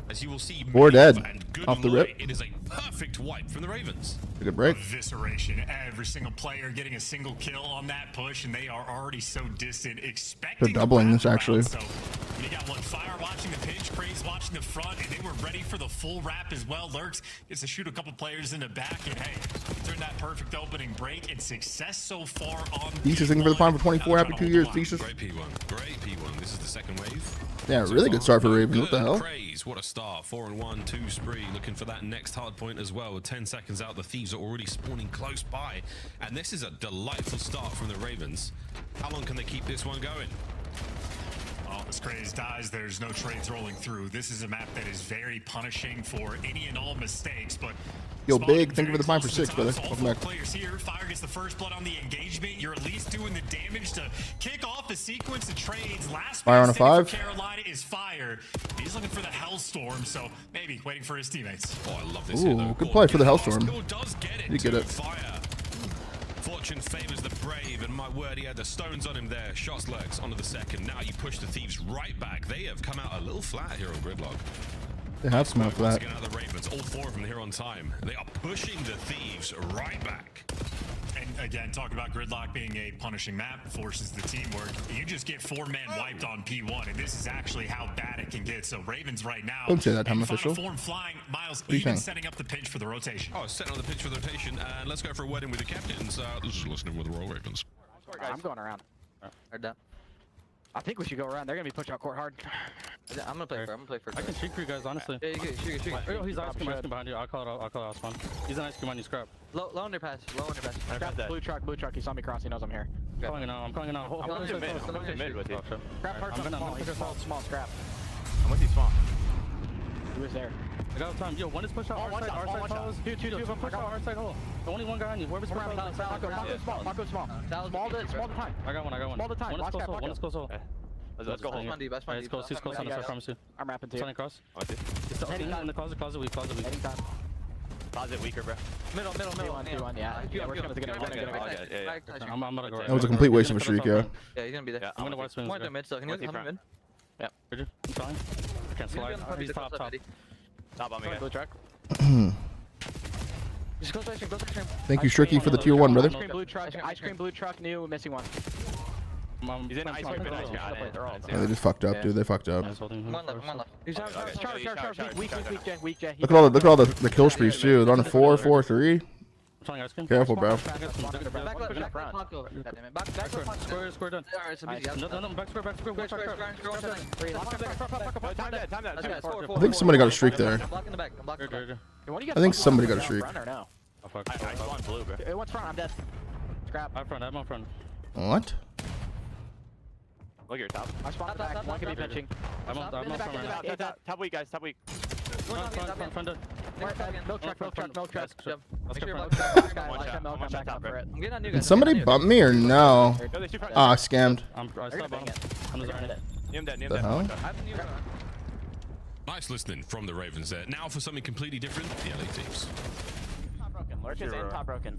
As you will see, Four dead and good off the light, rip. It is a perfect wipe from the Ravens. Good break. Evisceration. Every single player getting a single kill on that push, and they are already so distant. Expecting They're doubling this, actually. So you got one Fire watching the pinch, Craze watching the front, and they were ready for the full wrap as well. Lurks gets to shoot a couple players in the back, and hey, turn that perfect opening break and success so far on. Thesis thinking for the prime for 24. Happy 2 years, Thesis. Great P1. Great P1. This is the second wave. Yeah, really good start for Ravens. What the hell? Craze, what a start. 4-1, 2 spree. Looking for that next hard point as well. With 10 seconds out, the Thieves are already spawning close by. And this is a delightful start from the Ravens. How long can they keep this one going? Oh, as Craze dies, there's no trades rolling through. This is a map that is very punishing for any and all mistakes, but Yo, Big, thank you for the prime for 6, brother. Welcome back. Players here. Fire gets the first blood on the engagement. You're at least doing the damage to kick off the sequence of trades. Last Fire on a man standing 5. for Carolina is Fire. He's looking for the Hellstorm, so maybe waiting for his teammates. Oh, I love this. Ooh, good play for the Hellstorm. Does get it. You get it. Fire. Fortune favors the brave, and my word, he had the stones on him there. Shots lurks onto the second. Now you push the Thieves right back. They have come out a little flat here on Gridlock. They have smoked Once that. again, out of the Ravens, all 4 of them here on time. They are pushing the Thieves right back. And again, talk about Gridlock being a punishing map, forces the teamwork. You just get 4 men wiped on P1, and this is actually how bad it can get. So Ravens right now. Don't say that, time in final official. form flying, Miles you even saying? setting up the pinch for the rotation. Oh, setting on the pitch for the rotation, and let's go for a word in with the captains. This is listening with the Royal Ravens. I'm going around. They're down. I think we should go around. They're gonna be pushing out court hard. I'm gonna play for. I'm gonna play for. I can shoot for you guys, honestly. Yeah, you can shoot. Oh, he's ice cream behind you. I'll call it spawn. He's an ice cream on you, scrap. Low underpass. Low underpass. Scrap blue truck. He saw me cross. He knows I'm here. I'm calling it out. I'm calling it out. I'm going going to mid with you. Scrap parked on small. He's small. Scrap. I'm with you, small. He was there. I got time. Yo, one is push out our side. Our side follows. Two, push out our side hole. The only one guy on you. Whoever's push out. Marco small. Small to time. I got one. Small to time. One is close hole. One is close hole. Let's go home. He's close. He's close on us. I promise you. I'm rapping too. Turning across. He's still in the closet weak. Heading time. Closet weaker, bro. Middle. 2-1. Yeah. We're gonna get it. I'm gonna go right. That was a complete waste of a streak, yeah. Yeah, he's gonna be there. I'm gonna watch swings. Point to mid, so can you come mid? Yeah. I'm trying. I can't slide. He's top. Top on me, guys. Blue truck. Just go station. Thank you, Shricky, for the tier 1, brother. Ice cream blue truck. New missing one. He's in ice cream. Yeah, they just fucked up, dude. They fucked up. One left. He's Weak, Weak, Jay. Look at all the kill streaks, too. They're on a 4-4-3. I'm ice cream. Careful, bro. Square Square done. No, back square. Time that. I think somebody got a streak there. I'm blocking the back. I think somebody got a streak. Oh, fuck. I spawned blue, bro. What's front? I'm dead. Scrap. I'm on front. What? Look at your top. I spawned back. One could be pitching. I'm on front right now. Top weak, guys. Top weak. Front dead. Milk truck. Let's go front. I'm getting on you Did guys. somebody bump me or no? Go, there's 2 front. Ah, scammed. I still bottom. I'm just running it. Near him dead. The hell? Nice listening from the Ravens there. Now for something completely different, the LA Thieves. Top broken. Lurk is in. Top broken.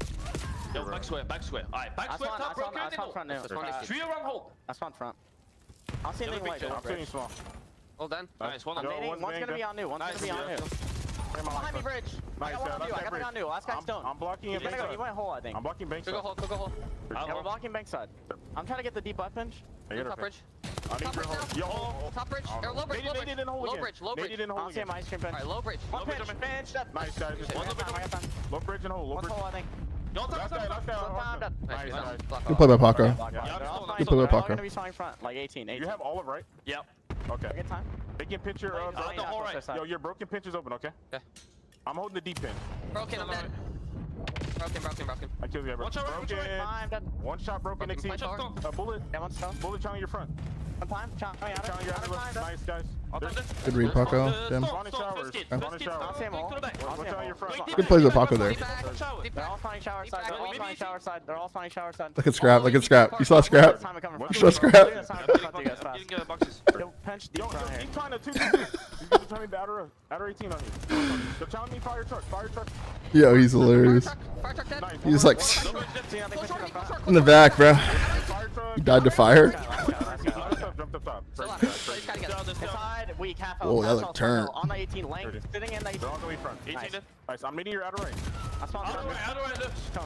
Yo, back square. Alright, back square, top broken. I spawned front now. Trio around hold. I spawned front. I'll see anything white. I'm shooting small. Hold on. Nice, one I'm nading. One's gonna be on new. One's gonna be on new. Behind me, bridge. I got one on new. I got one on new. Last guy's stone. I'm blocking it. You went hole, I think. I'm blocking bank Go side. hole. Yeah, we're blocking bank side. I'm trying to get the deep left pinch. Top bridge. I need your hole. Yo, Top bridge. Or low bridge. They didn't hold again. Low bridge. They didn't hold I'll see again. him ice cream pinch. Alright, low bridge. One pinch. Nice, guys. Just I got time. low bridge and hole. Low One bridge. hole, I think. Last guy. Nice. Good play by Paco. Good play by They're all Paco. gonna be spawning front, like 18. You have all of right? Yep. Okay. Good time. Taking picture of the hole right. Yo, your broken pinch is open, okay? Okay. I'm holding the deep pin. Broken, I'm dead. Broken. I killed the guy. Watch out, Broken. I'm dead. One shot broken. Broken, Exceed. punch out. Bullet. Yeah, one stone. Bullet challenge your front. One time. Challenge your outer. Nice, guys. Good read, Paco. Damn. Spawning showers. Spawning showers. I'll see him all. Watch out your front. Good plays by Paco there. They're all spawning shower side. They're all spawning shower side. Look at Scrap. You saw Scrap? You saw Scrap? Didn't get the boxes. Pinch Yo, deep front here. keep trying to 2-2-2. You guys are trying to outer 18 on you. They're telling me fire truck. Yo, he's hilarious. Fire truck dead. Nice. He's like Go shorty. in the back, bro. Fire truck. He died to fire. Jumped up top. Still left. He's gotta get it. Inside, weak, half Oh, that half looked health, turned. on the 18 lane, sitting in the 18. They're all the way front. 18 dead. Nice. I'm meeting your outer right. I spawned Outer right, left.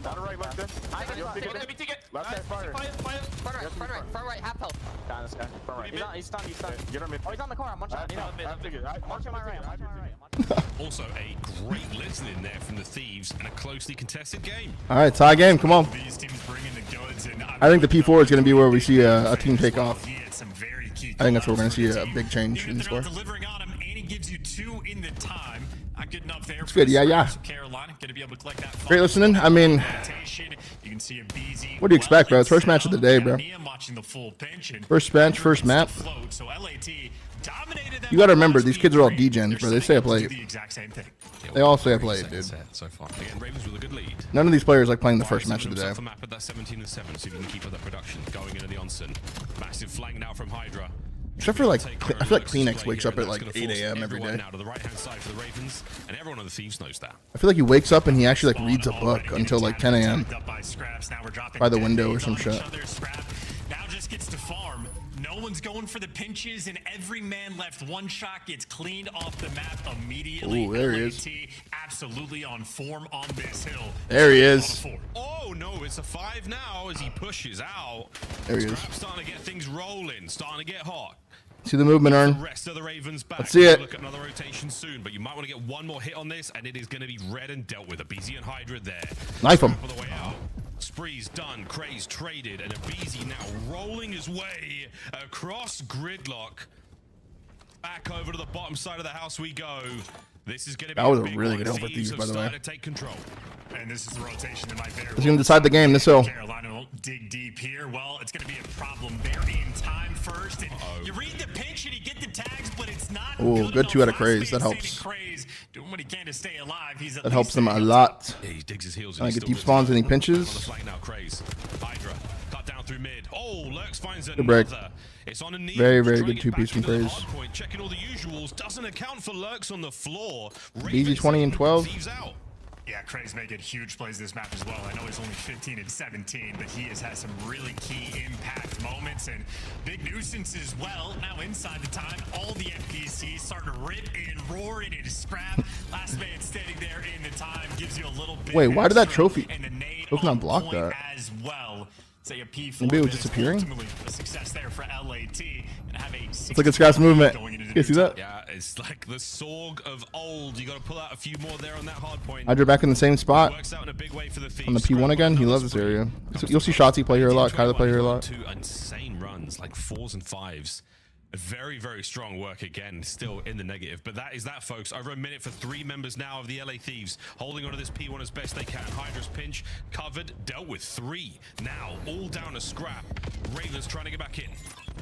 Outer right, left dead. I got You'll shot. take Let it. me take it. Left side fire. Front right, half health. Got this guy. Front right. He's stunned, he's stunned. Get him mid. Oh, he's on the corner, I'm one shot. I have to get. March on my right, march on my right. Also, a great listen in there from the Thieves and a closely contested game. All right, tie game. Come on. These teams bringing the goods, and I think the P4 is going to be where we see a team take off. He had some very key I think that's where we're going to callouts see for a the big change team. in the Even if score. they're not delivering on him, and he gives you 2 in the time. Not good enough there. It's good, yeah, yeah. Carolina going to be able to collect that. Great listening. I mean, You can see a BZ what do you expect, bro? It's first match of the day, bro. watching the full pinch and First bench, first map. float. So LAT dominated them. You got to remember, these kids are all degens, bro. They stay up late. The exact same thing. They all stay up late, dude. So far. Again, Ravens with a good lead. None of these players like playing the first match of the day. The map at that 17 and 7, so you can keep up that production going into the onsen. Massive flank now from Hydra. Except for like, I feel like Kleenex wakes up at like 8 a.m. every day. Now to the right-hand side for the Ravens, and everyone on the Thieves knows that. I feel like he wakes up and he actually like reads a book until like 10 a.m. by the window or some shit. Now just gets to farm. No one's going for the pinches, and every man left. One shot gets cleaned off the map immediately. Ooh, there he is. Absolutely on form on this hill. There he is. Oh no, it's a 5 now as he pushes out. There he is. Scrap's starting to get things rolling, starting to get hot. See the movement, Ern. The rest of the Ravens back. Let's see it. Look at another rotation soon, but you might want to get one more hit on this, and it is going to be red and dealt with. A BZ and Hydra there. Knife him. On the way out. Spree's done. Craze traded, and a BZ now rolling his way across gridlock. Back over to the bottom side of the house we go. This is going to be That was a big really one. good hill for Thieves, by the way. To take control. And this is the rotation that might very It's going to decide the game, this hill. Carolina won't dig deep here. Well, it's going to be a problem. They're in time first. And you read the pinch and you get the tags, but it's not Good 2 out of Craze. That helps. Doing what he can to stay alive. He's That helps them a lot. Yeah, he digs his heels. And I get deep spawns and he pinches. On the flank now, Craze. Hydra cut down through mid. Oh, Lurks finds Good break. another. It's on a knee. Very, very Trying good to get 2-piece from back into the Craze. hard point, checking all the usuals. Doesn't account for Lurks on the floor. BZ 20 and 12. Thieves out. Yeah, Craze making huge plays this map as well. I know he's only 15 and 17, but he has had some really key impact moments and big nuisance as well. Now inside the time, all the FPCs starting to rip and roar into scrap. Last man standing there in the time gives you a little bit. Wait, why did that trophy? And the nade Hope not on block point that. as well. Say a P4 Maybe it was that is disappearing? ultimately a success there for LAT and have a It's like a Scratch movement. You see that? Yeah, it's like the Sorg of old. You got to pull out a few more there on that hard point. Hydra back in the same spot. Works out in a big way for the Thieves. On the P1 again. He loves this area. You'll see Shotzi play here a lot. Kyler play here a lot. 2 insane runs, like 4s and 5s. Very, very strong work again, still in the negative. But that is that, folks. Over a minute for 3 members now of the LA Thieves, holding onto this P1 as best they can. Hydra's pinch, covered, dealt with 3. Now, all down a scrap. Ravens trying to get back in.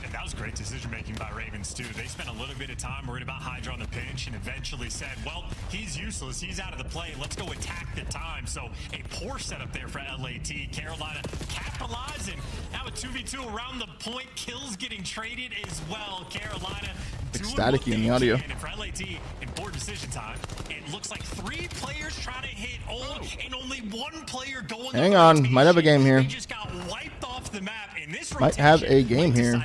And that was great decision making by Ravens too. They spent a little bit of time worried about Hydra on the pinch and eventually said, well, he's useless. He's out of the play. Let's go attack the time. So a poor setup there for LAT. Carolina capitalizing. Now a 2v2 around the point. Kills getting traded as well. Carolina Ecstatic in the audio. And for LAT, important decision time. It looks like 3 players trying to hit old and only 1 player going. Hang on. Might have a game here. They just got wiped off the map in this Might have a game here.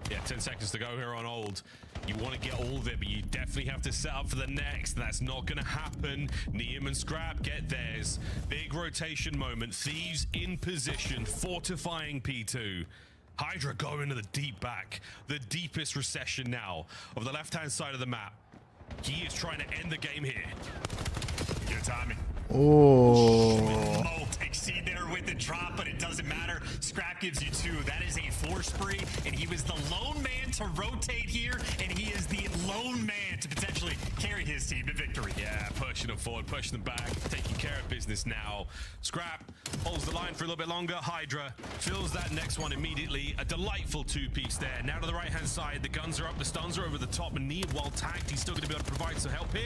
Yeah, 10 seconds to go here on old. You want to get all of it, but you definitely have to set up for the next. That's not going to happen. Neum and Scrap get theirs. Big rotation moment. Thieves in position, fortifying P2. Hydra go into the deep back. The deepest recession now of the left-hand side of the map. He is trying to end the game here. Good timing. Oh. Exceed there with the drop, but it doesn't matter. Scrap gives you 2. That is a 4 spree, and he was the lone man to rotate here, and he is the lone man to potentially carry his team to victory. Yeah, pushing them forward, pushing them back, taking care of business now. Scrap holds the line for a little bit longer. Hydra fills that next one immediately. A delightful 2-piece there. Now to the right-hand side, the guns are up, the stuns are over the top, and Neum, while tagged, he's still going to be able to provide some help here.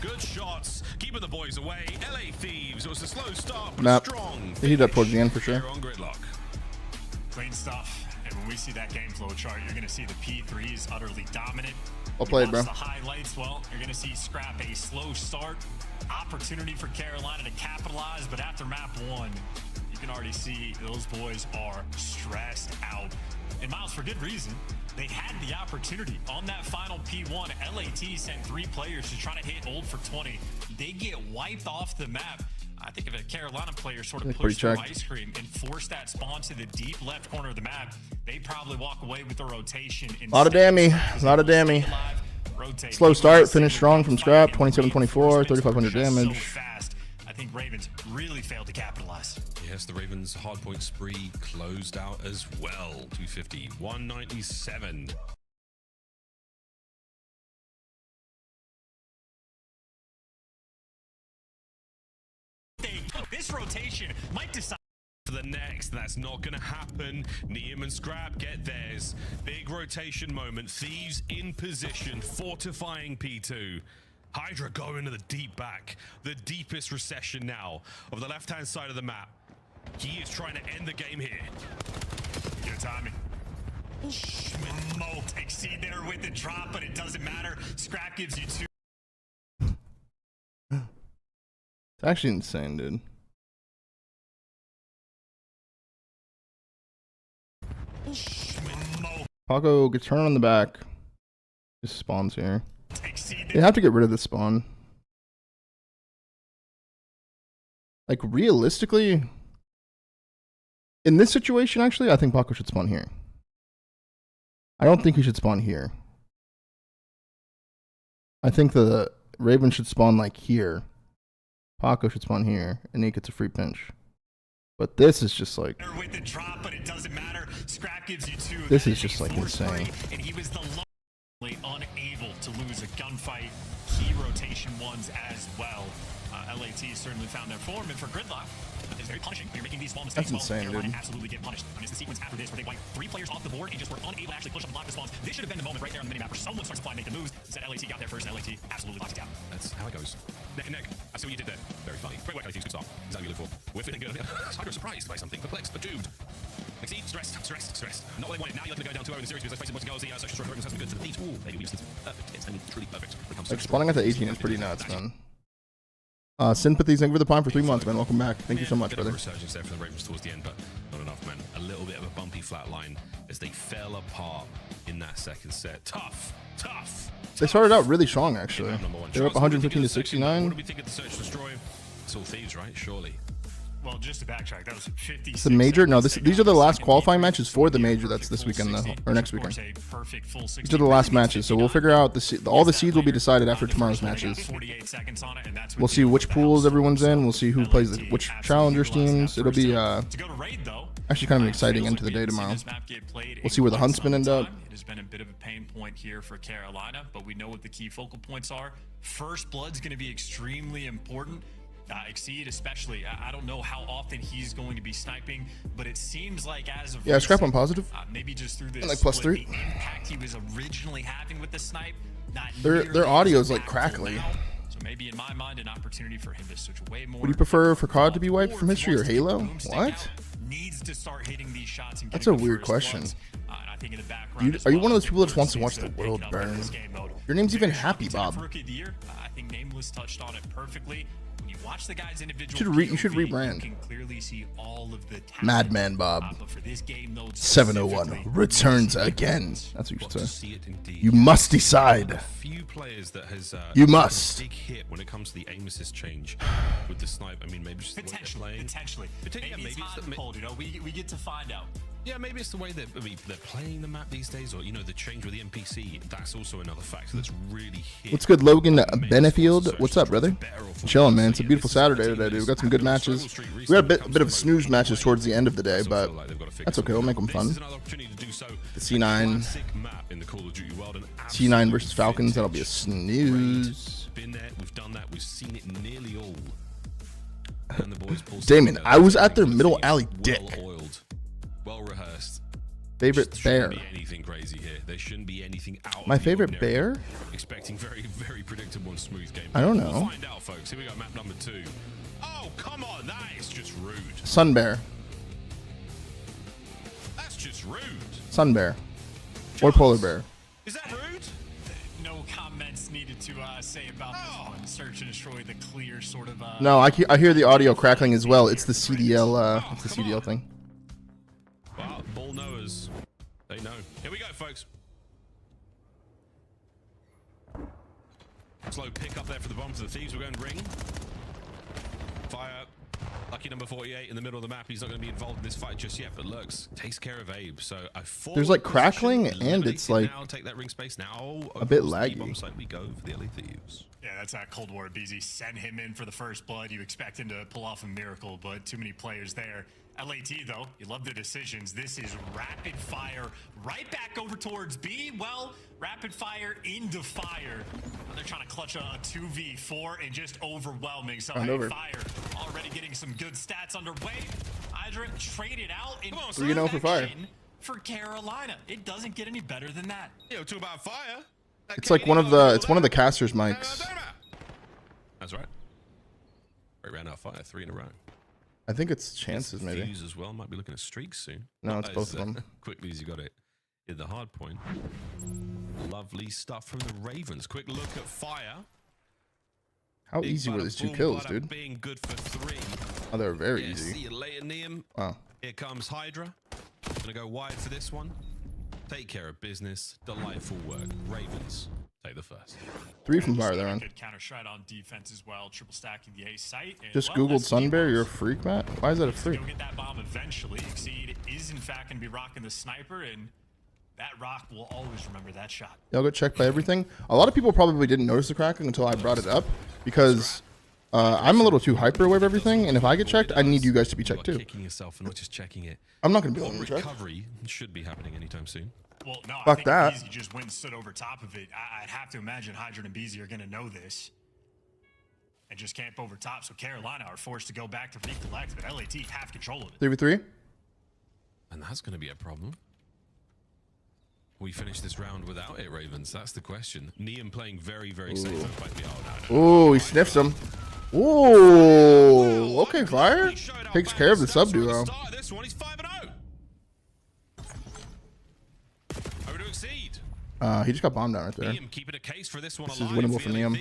Good shots, keeping the boys away. LA Thieves, it was a slow start, but strong. They heat up towards the end for sure. On gridlock. Clean stuff. And when we see that game flow chart, you're going to see the P3s utterly dominant. Well played, bro. The highlights, well, you're going to see Scrap a slow start. Opportunity for Carolina to capitalize, but after map 1, you can already see those boys are stressed out. And Miles, for good reason. They had the opportunity on that final P1. LAT sent 3 players to try to hit old for 20. They get wiped off the map. I think if a Carolina player sort of pushed through ice cream and forced that spawn to the deep left corner of the map, they probably walk away with the rotation. A lot of dammy. A lot of dammy. Slow start, finish strong from scrap. 27-24, 3,500 damage. So fast. I think Ravens really failed to capitalize. Yes, the Ravens' hardpoint spree closed out as well. 250, 197. This rotation might decide For the next, that's not going to happen. Neum and Scrap get theirs. Big rotation moment. Thieves in position, fortifying P2. Hydra go into the deep back, the deepest recession now of the left-hand side of the map. He is trying to end the game here. Good timing. Schmolt exceed there with the drop, but it doesn't matter. Scrap gives you 2. It's actually insane, dude. Paco gets turned on the back. Just spawns here. They have to get rid of this spawn. Like, realistically, in this situation, actually, I think Paco should spawn here. I don't think he should spawn here. I think the Raven should spawn, like, here. Paco should spawn here, and he gets a free pinch. But this is just like... With the drop, but it doesn't matter. Scrap gives you 2. This is just, like, insane. And he was the unable to lose a gunfight. Key rotation ones as well. LAT certainly found their form, and for Gridlock, it's very punishing. You're making these small mistakes. That's insane, dude. Absolutely get punished. I mean, it's the sequence after this where they wipe 3 players off the board and just were unable to actually push up and lock the spawns. This should have been the moment right there on the minimap where someone starts to fly and make the moves. Instead, LAT got there first, and LAT absolutely locked it down. That's how it goes. Nick, I see what you did there. Very funny. Great work, LAT. Good start. Exactly what you look for. We're feeling good. I'm surprised by something. Perplexed, but doomed. Exceed, stressed. Not what they wanted. Now you're looking to go down 2-0 in the series because they're facing boys and girls. The social progress has been good to the Thieves. Ooh, maybe Williamson's perfect. It's truly perfect. Like, spawning at the 18 is pretty nuts, man. Sympathies, thank you for the prime for 3 months, man. Welcome back. Thank you so much, brother. Resurgence there for the Ravens towards the end, but not enough, man. A little bit of a bumpy flat line as they fell apart in that second set. Tough. They started out really strong, actually. They were up 115 to 69. What do we think of the search and destroy? It's all Thieves, right? Surely. Well, just to backtrack, that was 50. It's the major? No, these are the last qualifying matches for the major that's this weekend, or next weekend. These are the last matches, so we'll figure out all the seeds will be decided after tomorrow's matches. We'll see which pools everyone's in. We'll see who plays which challengers teams. It'll be actually kind of an exciting end to the day tomorrow. We'll see where the Huntsmen end up. It has been a bit of a pain point here for Carolina, but we know what the key focal points are. First blood's going to be extremely important. Exceed especially. I don't know how often he's going to be sniping, but it seems like as of Scrap on positive. Maybe just through this like +3. impact he was originally having with the snipe. Their audio is like crackly. So maybe in my mind an opportunity for him to switch away more. Would you prefer for COD to be wiped from history or Halo? What? Needs to start hitting these shots and that's a weird question. Are you one of those people that just wants to watch the world burn? Your name's even Happy Bob. I think Nameless touched on it perfectly. Watch the guys individual. You should rebrand. You can clearly see all of the Madman Bob. But for this game, though, 701 returns again. That's what you should say. You must decide. Few players that has you must. Big hit when it comes to the aim assist change with the snipe. I mean, maybe just potentially. Maybe it's the cold, you know. We get to find out. Yeah, maybe it's the way that they're playing the map these days, or the change with the NPC. That's also another factor that's really hit. What's good, Logan Benefield? What's up, brother? Chilling, man. It's a beautiful Saturday today, dude. We got some good matches. We got a bit of snooze matches towards the end of the day, but that's okay. We'll make them fun. The C9, C9 versus Falcons. That'll be a snooze. Been there, we've done that. We've seen it nearly all. And the boys pull Damon, I was at their middle alley dick. Well rehearsed. Favorite bear. Be anything crazy here. There shouldn't be anything out. My favorite bear? Expecting very predictable and smooth game. I don't know. We'll find out, folks. Here we go, map number 2. Oh, come on, that is just rude. Sun bear. That's just rude. Sun bear. Or polar bear. Is that rude? No comments needed to say about this one. Search and destroy, the clear sort of. No, I hear the audio crackling as well. It's the CDL. It's the CDL thing. Wow, ball knowers. They know. Here we go, folks. Slow pick up there for the bomb for the Thieves. We're going ring. Fire. Lucky number 48 in the middle of the map. He's not going to be involved in this fight just yet, but lurks. Takes care of Abe. So there's like crackling and it's like now, take that ring space now. A bit laggy. Bomb site we go for the LA Thieves. Yeah, that's that Cold War BZ. Send him in for the first blood. You expect him to pull off a miracle, but too many players there. LAT, though, you love the decisions. This is rapid fire right back over towards B. Well, rapid fire into fire. They're trying to clutch a 2v4 and just overwhelming. So, hey, Fire already getting some good stats underway. Hydra traded out in 3-0 for Fire. For Carolina. It doesn't get any better than that. You know, talk about Fire. It's like one of the casters' mics. That's right. Right round out Fire, 3 in a row. I think it's chances maybe. Fuse as well. Might be looking at streaks soon. No, it's both of them. Quickly as you got it in the hard point. Lovely stuff from the Ravens. Quick look at Fire. How easy were these 2 kills, dude? Being good for 3. Oh, they were very See easy. you later, Liam. Wow. Here comes Hydra. Gonna go wide for this one. Take care of business. Delightful work. Ravens take the first. 3 from Fire there on. Good counter shot on defense as well. Triple stacking the A site. And, Just well, Googled Sunbear. You're a freak, Matt. Why is that a freak? Go get that bomb eventually. Exceed is in fact going to be rocking the sniper, and that rock will always remember that shot. Y'all go check by everything. A lot of people probably didn't notice the cracking until I brought it up because I'm a little too hyper aware of everything, and if I get checked, I need you guys to be checked too. Kicking yourself and not just checking it. I'm not gonna be able to check. Recovery should be happening anytime soon. Well, no, Fuck I think that. Beezy just went and stood over top of it. I'd have to imagine Hydra and Beezy are going to know this and just camp over top. So Carolina are forced to go back to recollect, but LAT have control of it. 3v3. And that's going to be a problem. We finish this round without it, Ravens. That's the question. Neum playing very, very safe. Oh, he sniffs him. Oh, okay, Fire takes care of the sub duo. This one, he's 5-0. Over to Exceed. He just got bombed down right there. Neum keeping a case for this one. This is winnable for Neum.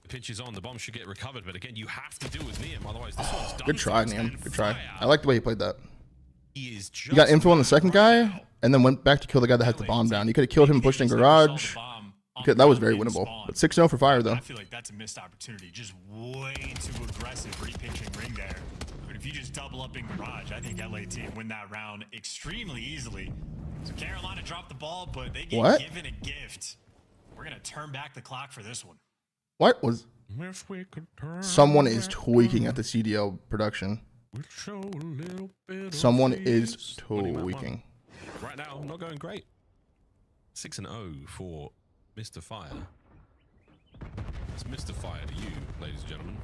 The pinch is on. The bomb should get recovered, but again, you have to do with Neum. Otherwise, this one's done. Good try, Neum. Good try. I like the way he played that. He is just You got info on the second guy, and then went back to kill the guy that had the bomb down. You could have killed him, pushed in garage. That was very winnable. But 6-0 for Fire, though. I feel like that's a missed opportunity. Just way too aggressive re-pinching ring there. But if you just double up in garage, I think LAT win that round extremely easily. So Carolina dropped the ball, but they get given a gift. We're going to turn back the clock for this one. What was... Someone is tweaking at the CDL production. Someone is tweaking. Right now, not going great. 6-0 for Mr. Fire. It's Mr. Fire to you, ladies and gentlemen.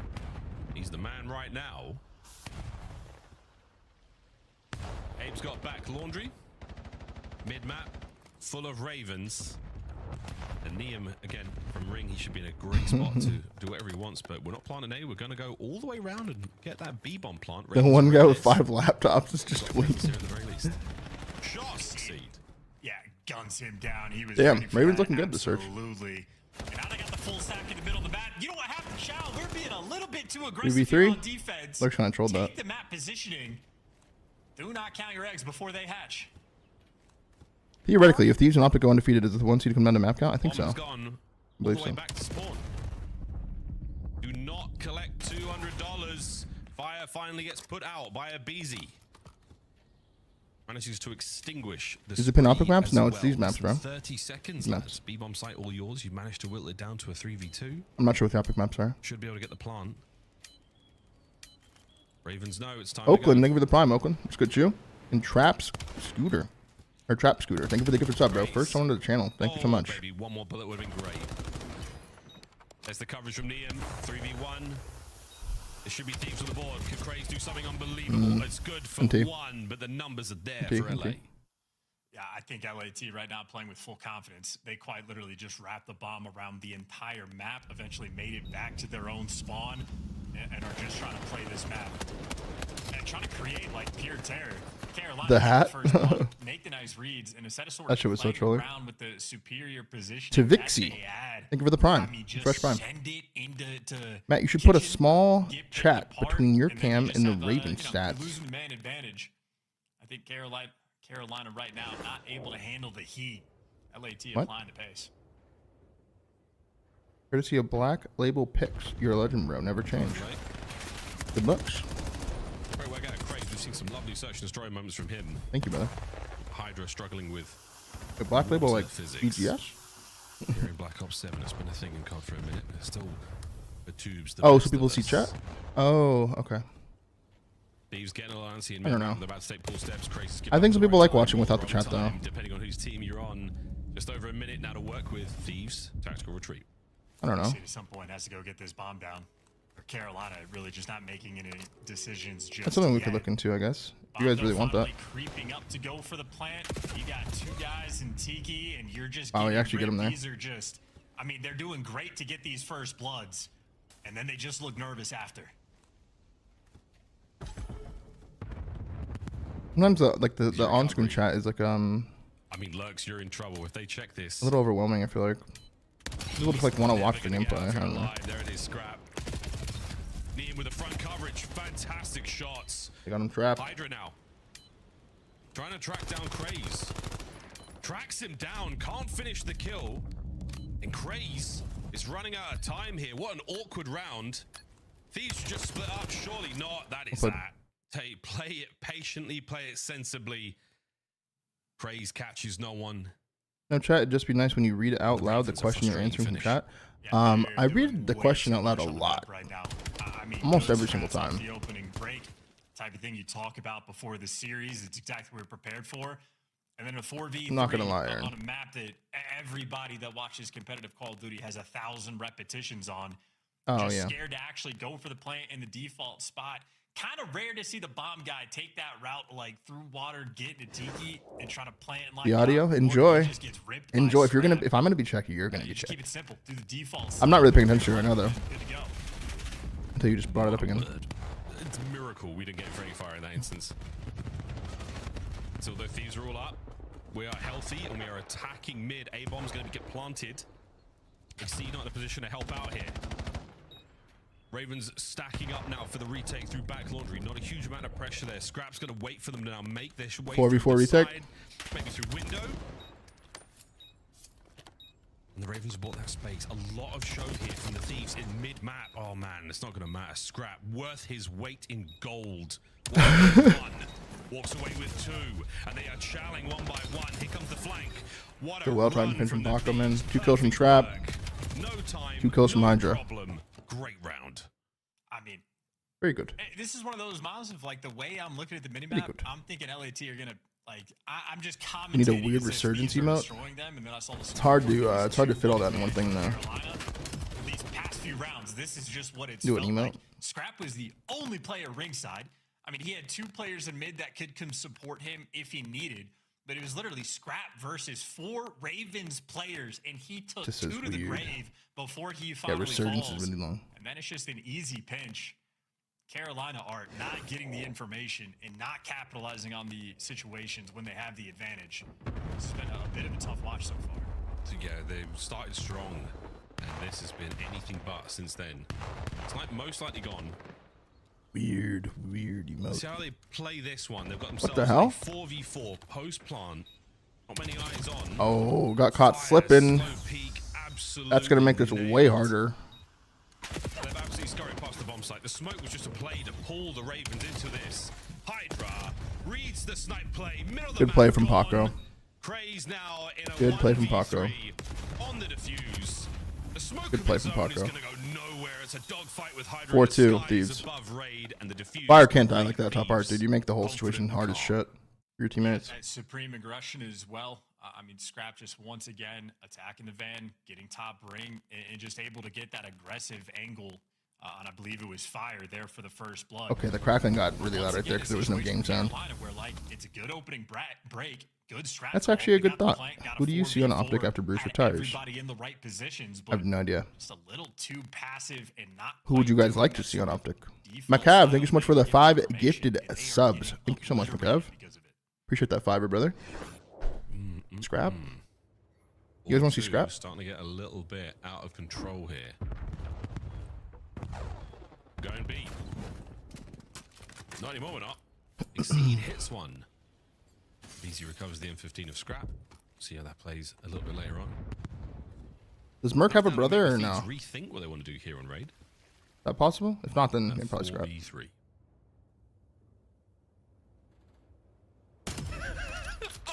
He's the man right now. Abe's got back laundry. Mid-map, full of Ravens. And Neum, again, from Ring, he should be in a great spot to do whatever he wants, but we're not planting A. We're going to go all the way around and get that B-bomb plant. The one guy with 5 laptops is just tweaking. At the very least. Succeed. Yeah, guns him down. He was damn, Raven's looking good, the search. Absolutely. And now they got the full stack in the middle of the map. You know what happened, Chow? We're being a little bit too aggressive 3v3? on defense. Lurk's trying to troll that. Take the map positioning. Do not count your eggs before they hatch. Theoretically, if Thieves and OpTic go undefeated, does the 1 seed come down to map count? I think so. Gone I believe all the way so. back to spawn. Do not collect $200. Fire finally gets put out by a BZ. Manages to extinguish the Is it pin OpTic maps? as No, it's well. these maps, bro. 30 seconds. Maps. B-bomb site all yours. You managed to whittle it down to a 3v2. I'm not sure what the OpTic maps are. Should be able to get the plant. Ravens know it's time Oakland, to go. thank you for the prime, Oakland. It's good to you. And Traps Scooter. Or Trap Scooter. Thank you for the gift sub, bro. First one to the channel. Thank you so much. Baby, one more bullet would have been great. There's the coverage from Neum. 3v1. It should be Thieves on the board. Could Craze do something unbelievable? It's good for one, but the numbers are there for LA. Yeah, I think LAT right now playing with full confidence. They quite literally just wrapped the bomb around the entire map, eventually made it back to their own spawn, and are just trying to play this map. And trying to create, like, pure terror. Carolina The hat? first blood, make the nice reads, and instead of sort of That shit was so playing trolly. around with the superior position To that Vixie. they had, Thank you for the prime. I mean, just Fresh prime. send it into Matt, you should put a kitchen, small get picked chat apart, between your and then cam you just and the have, Raven you know, stats. losing the man advantage. I think Carolina right now not able to handle the heat. LAT What? applying the pace. Courtesy of Black Label Picks. You're a legend, bro. Never change. Good looks. Great work out of Craig. We've seen some lovely search and destroy moments from him. Thank you, brother. Hydra struggling with The Black Label, like physics. BGS? Here in Black Ops 7, it's been a thing in COD for a minute. There's still the tubes. The Oh, best so people of see us. chat? Oh, okay. They've getting alliance in I don't know. They're about to take pull steps. Craig's I think some people like watching without the chat, though. Depending on whose team you're on. Just over a minute now to work with Thieves. Tactical retreat. I don't know. At some point has to go get this bomb down. For Carolina, really just not making any decisions. Just That's something we yet. could look into, I guess. If you guys really want that. Creeping up to go for the plant. You got two guys in Tiki, and you're just. Oh, you getting actually get ripped. them there. These are just. I mean, they're doing great to get these first bloods, and then they just look nervous after. Sometimes the on-screen chat is like I mean, Lurks, you're in trouble if they check this. a little overwhelming. I feel like people just like want to watch the gameplay. I don't know. There it is, Scrap. Neem with the front coverage. Fantastic shots. They got him trapped. Hydra now. Trying to track down Craze. Tracks him down. Can't finish the kill. And Craze is running out of time here. What an awkward round. Thieves should just split up. Surely not. That is that. Play it patiently. Play it sensibly. Craze catches no one. No, chat, it'd just be nice when you read out loud the question you're answering from chat. I read the question out loud a lot. Almost every single time. The opening break type of thing you talk about before the series. It's exactly what we're prepared for. And then a 4v3 I'm not gonna lie, Aaron. on a map that everybody that watches competitive Call of Duty has 1,000 repetitions on. Oh, Just yeah. scared to actually go for the plant in the default spot. Kind of rare to see the bomb guy take that route, like through water, get into Tiki, and try to plant like The audio, that, or enjoy. he just gets ripped by Enjoy. If Scrap. I'm gonna be checking, you're gonna be Just keep checking. it simple. Do the default. I'm not really paying attention right now though. Good to go. Until you just brought it up again. It's a miracle we didn't get very far in that instance. So the Thieves are all up. We are healthy and we are attacking mid. A-bomb's going to get planted. Exceed not in a position to help out here. Ravens stacking up now for the retake through back laundry. Not a huge amount of pressure there. Scrap's going to wait for them to now make their way 4v4 through the retake. side, maybe through window. And the Ravens bought that space. A lot of show here from the Thieves in mid-map. Oh man, it's not going to matter. Scrap worth his weight in gold. One walks away with two, and they are chowing one by one. Here comes the flank. What Good a well tried run to finish from the Baco, man. Thieves. 2 kills from Perfect Trap. work. No time. 2 kills from no Hydra. problem. Great round. I mean, Very good. this is one of those miles of like the way I'm looking at the Pretty minimap. good. I'm thinking LAT are gonna like. I'm just commenting. You need a weird resurgence emote. It's hard to fit all that in one thing though. These past few rounds, this is just what it's Do an felt emote. like. Scrap was the only player ringside. I mean, he had 2 players in mid that could come support him if he needed, but it was literally Scrap versus 4 Ravens players, and he took This 2 is to the weird. grave before he Yeah, finally resurgence falls. is really long. And then it's just an easy pinch. Carolina are not getting the information and not capitalizing on the situations when they have the advantage. This has been a bit of a tough watch so far. So yeah, they've started strong, and this has been anything but since then. It's like most likely gone. Weird emote. See how they play this one. They've got What themselves the hell? a 4v4 post plant. Not many eyes on. Oh, got caught Fire, slipping. slow peek, absolutely That's gonna make this nailed. way harder. They've absolutely scurried past the bomb site. The smoke was just a play to pull the Ravens into this. Hydra reads the snipe play. Middle of the Good play map from gone. Paco. Craze now in a Good play from 1v3 on the defuse. The smoke Good play from zone is Paco. gonna go nowhere. It's a dogfight with Hydra. 4-2 in the skies Thieves. above Raid, and the defuse Fire can't die like that top art, Thieves. dude. You make the whole situation hard as shit for your teammates. That supreme aggression as well. I mean, Scrap just once again attacking the van, getting top ring, and just able to get that aggressive angle. And I believe it was Fire there for the first blood. Okay, the crackling got really loud right there because there was no game sound. Where, like, it's a good opening break, good strat. That's actually a good Got the thought. flank, got a Who do you see on 4v4, OpTic after Bruce had retires? Everybody in the right positions, I have but no idea. just a little too passive and not. Who would you quite guys like doing to that see on sort of OpTic? default Macav, style thank you so much for of the 5 information gifted and able to subs. get Thank you so much, obliterated Macav. because of it. Appreciate that fiber, brother. Scrap. You guys want to see scrap? Starting to get a little bit out of control here. Going B. Not anymore, we're not. Exceed hits one. Easy recovers the M15 of scrap. See how that plays a little bit later on. Does Merc have a brother or no? Rethink what they want to do here on raid. Is that possible? If not, then they probably scrap. B3.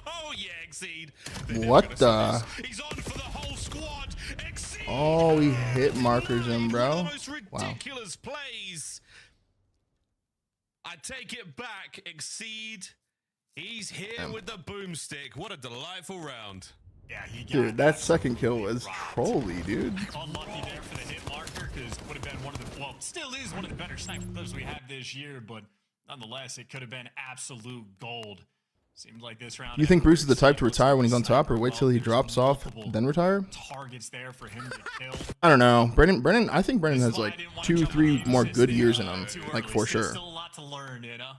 Oh yeah, Exceed. What the? He's on for the whole squad. Exceed. Oh, he hit markers him, bro. Most ridiculous plays. I take it back. Exceed. He's here with the boomstick. What a delightful round. Yeah, he got Dude, that second kill was holy, dude. Unlucky there for the hit marker because it would have been one of the, well, still is one of the better snipers we have this year, but nonetheless, it could have been absolute gold. Seemed like this round. You think Bruce is the type to retire when he's on top, or wait till he drops off then retire? Targets there for him to kill. I don't know. Brennan. I think Brennan has like 2-3 more good years in him, like for sure. Still a lot to learn, you know.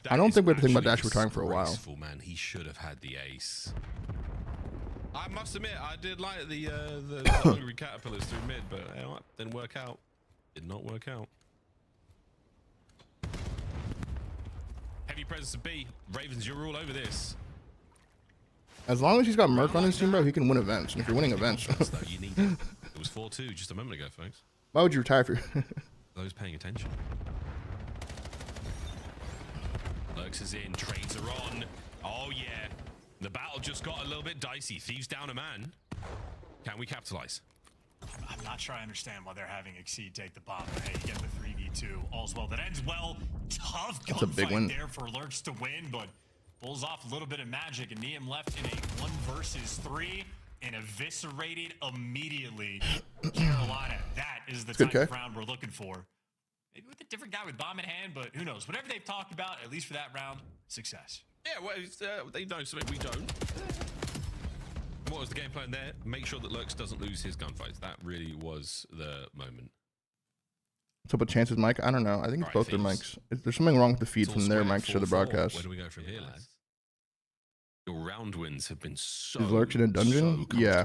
I don't think we have to think about Dash retiring for a while. Man, he should have had the ace. I must admit, I did like the hungry caterpillars through mid, but you know what? Didn't work out. Did not work out. Heavy presence of B. Ravens, you're all over this. As long as he's got Merc on his team, bro, he can win events. And if you're winning events, you need it. It was 4-2 just a moment ago, folks. Why would you retire for? Those paying attention. Lurks is in, trades are on. Oh yeah, the battle just got a little bit dicey. Thieves down a man. Can we capitalize? I'm not sure I understand why they're having Exceed take the bomb. Hey, you get the 3v2. All's well that ends well. Tough gunfight there for Lurks to win, but pulls off a little bit of magic, and Neum left in a 1 versus 3 and eviscerated immediately. Carolina, that is the type of round we're looking for. Maybe with a different guy with bomb in hand, but who knows? Whatever they've talked about, at least for that round, success. Yeah, well, they know something we don't. What was the game plan there? Make sure that Lurks doesn't lose his gunfights. That really was the moment. What's up with Chance's mic? I don't know. I think it's both their mics. There's something wrong with the feed from their mics to the broadcast. Where do we go from here, lads? Your round wins have been so. Is Lurks in a dungeon? Yeah.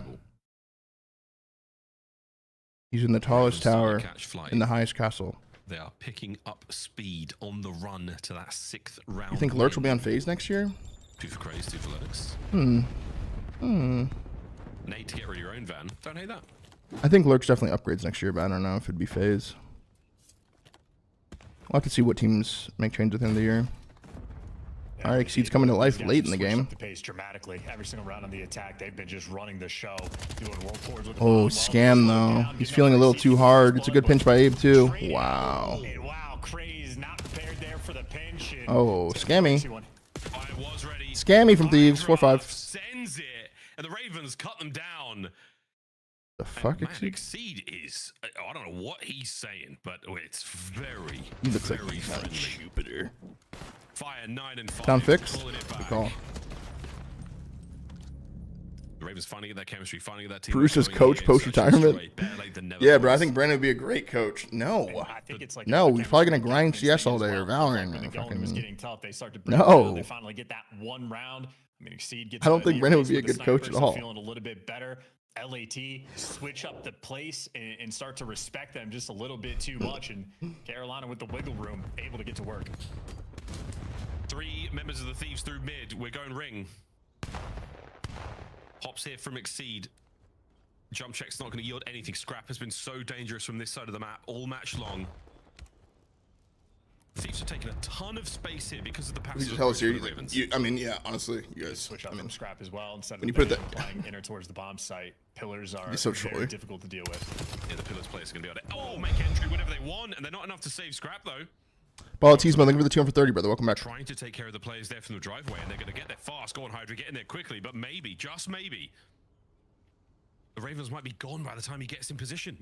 He's in the tallest tower in the highest castle. They are picking up speed on the run to that 6th round. You think Lurks will be on FaZe next year? 2 for Craze, 2 for Lurks. Nate, to get rid of your own van. Don't hate that. I think Lurks definitely upgrades next year, but I don't know if it'd be FaZe. We'll have to see what teams make changes at the end of the year. All right, Exceed's coming to life late in the game. The pace dramatically. Every single round on the attack, they've been just running the show, doing world tours with Oh, scam though. He's feeling a little too hard. It's a good pinch by Abe too. Wow. Wow, Craze not prepared there for the pinch. Oh, scammy. I was ready. Scammy from Thieves. 4-5. Sends it, and the Ravens cut them down. The fuck, Exceed is, I don't know what he's saying, but it's very, he looks very like friendly. Jupiter. Fire 9 and 5. Down fixed. Good call. The Ravens finally get that chemistry, finally get that team. Bruce's coach post-retirement? Yeah, bro, I think Brennan would be a great coach. No. I think it's like no, he's probably going to grind CS all day or Valorant. Was getting tough. They start to no. They finally get that 1 round. I mean, Exceed gets I don't think Brennan would be a good coach at all. Feeling a little bit better. LAT switch up the place and start to respect them just a little bit too much. And Carolina with the wiggle room, able to get to work. 3 members of the Thieves through mid. We're going ring. Hops here from Exceed. Jump check's not going to yield anything. Scrap has been so dangerous from this side of the map all match long. Thieves are taking a ton of space here because of the passive. I mean, yeah, honestly, you guys. Switch up from Scrap as well. Instead when of you put that flying inner towards the bomb site, pillars are so very difficult to deal with. Yeah, the pillars players are going to be able to make entry whenever they want, and they're not enough to save Scrap though. Ball T's, man. Thank you for the 2 for 30, brother. Welcome back. Trying to take care of the players there from the driveway, and they're going to get there fast. Go on, Hydra, get in there quickly, but maybe, just maybe, the Ravens might be gone by the time he gets in position.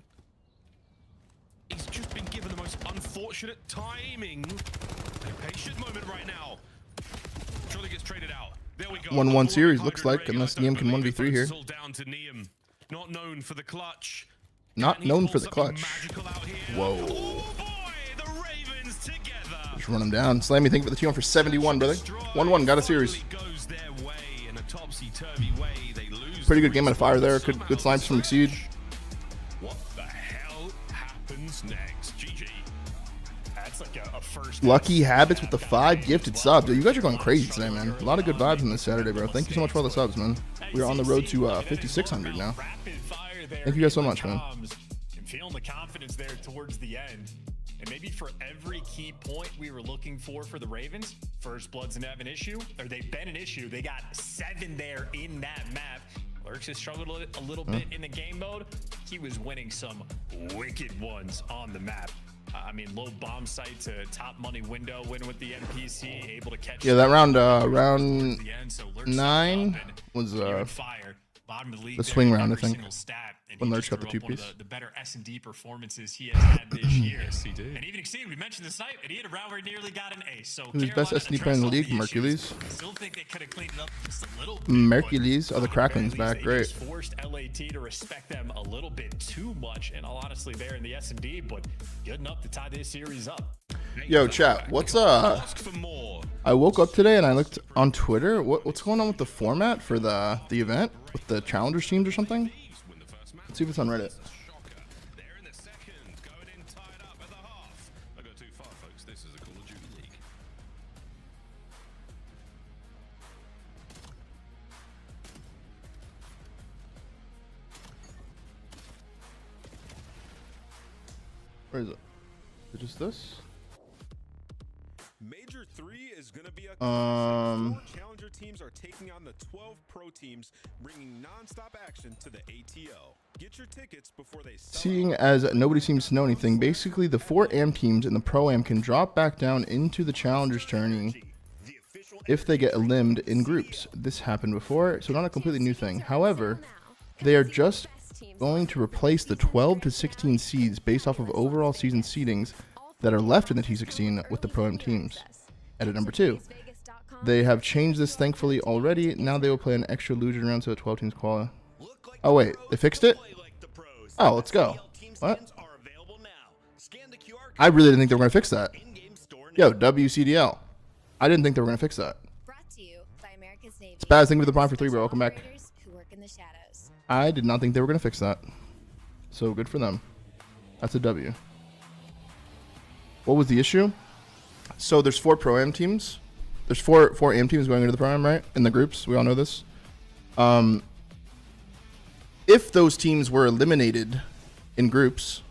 He's just been given the most unfortunate timing. A patient moment right now. Surely gets traded out. There we go. 1-1 series looks like, unless Neum can 1v3 here. All down to Neum. Not known for the clutch. Not known for the clutch. Whoa. Oh boy, the Ravens together. Just run him down. Slammy, thank you for the T1 for 71, brother. 1-1, got a series. Pretty good game out of fire there. Good slimes from Exceed. What the hell happens next? GG. That's like a first. Lucky Habits with the 5 gifted subs. You guys are going crazy today, man. A lot of good vibes on this Saturday, bro. Thank you so much for all the subs, man. We're on the road to 5,600 now. Thank you guys so much, man. And feeling the confidence there towards the end. And maybe for every key point we were looking for the Ravens, First Blood's never an issue, or they've been an issue. They got 7 there in that map. Lurks has struggled a little bit in the game mode. He was winning some wicked ones on the map. I mean, low bomb site to top money window, win with the NPC, able to catch. Yeah, that round 9 was fire. Bottom of the league, the swing round, I think. When Lurch got the 2-piece. The better S&D performances he has had this year. Yes, he did. And even Exceed, we mentioned this night, and he had a round where he nearly got an ace. So who's best S&D player in the league? Mercules. Still think they could have cleaned it up just a little bit. Mercules. Oh, the Crackling's back. They Great. just forced LAT to respect them a little bit too much, and honestly, there in the S&D, but good enough to tie this series up. Yo, chat. What's I woke up today and I looked on Twitter. What's going on with the format for the event with the challengers teams or something? Let's see if it's on Reddit. Where is it? Is it just this? Major 3 is going to be a 4 challenger teams are taking on the 12 pro teams, bringing non-stop action to the ATO. Get your tickets before they sell. Seeing as nobody seems to know anything, basically the 4 AM teams in the pro am can drop back down into the challengers tourney if they get eliminated in groups. This happened before, so not a completely new thing. However, they are just going to replace the 12 to 16 seeds based off of overall season seedings that are left in the T16 with the Pro Am teams. Edit number 2. They have changed this thankfully already. Now they will play an extra losing round so that 12 teams qualify. Oh wait, they fixed it? Oh, let's go. What? I really didn't think they were going to fix that. Yo, WCDL. I didn't think they were going to fix that. Spaz, thank you for the prime for 3, bro. Welcome back. I did not think they were going to fix that. So good for them. That's a W. What was the issue? So there's 4 Pro Am teams. There's four AM teams going into the Pro Am, right? In the groups. We all know this. If those teams were eliminated in groups,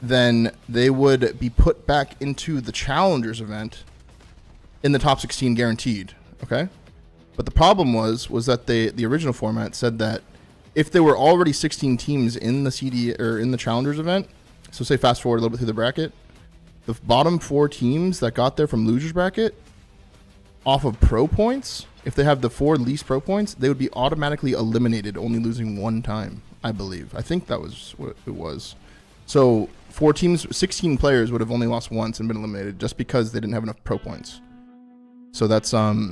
then they would be put back into the Challengers event in the top 16 guaranteed. Okay? But the problem was that the original format said that if there were already 16 teams in the CD or in the Challengers event, so say fast forward a little bit through the bracket, the bottom 4 teams that got there from losers bracket off of pro points, if they have the 4 least pro points, they would be automatically eliminated, only losing 1 time, I believe. I think that was what it was. So 4 teams, 16 players would have only lost once and been eliminated just because they didn't have enough pro points. So that's a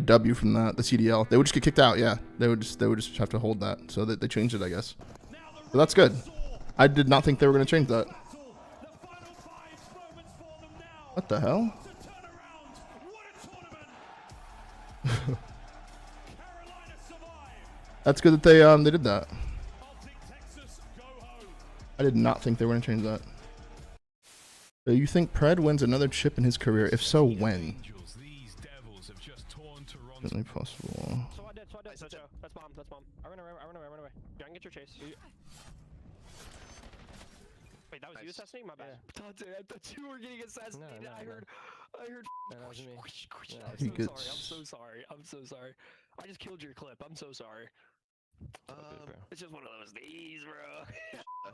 W from the CDL. They would just get kicked out. Yeah, they would just have to hold that. So they changed it, I guess. But that's good. I did not think they were going to change that. What the hell? That's good that they did that. I did not think they were going to change that. So you think Pred wins another chip in his career? If so, when? Certainly possible. That's bomb. I run away. Go and get your chase. Wait, that was you assassinating? My bad. Dante, I thought you were getting assassinated. I heard. That was me. I'm so sorry. I just killed your clip. I'm so sorry. It's just one of those days, bro.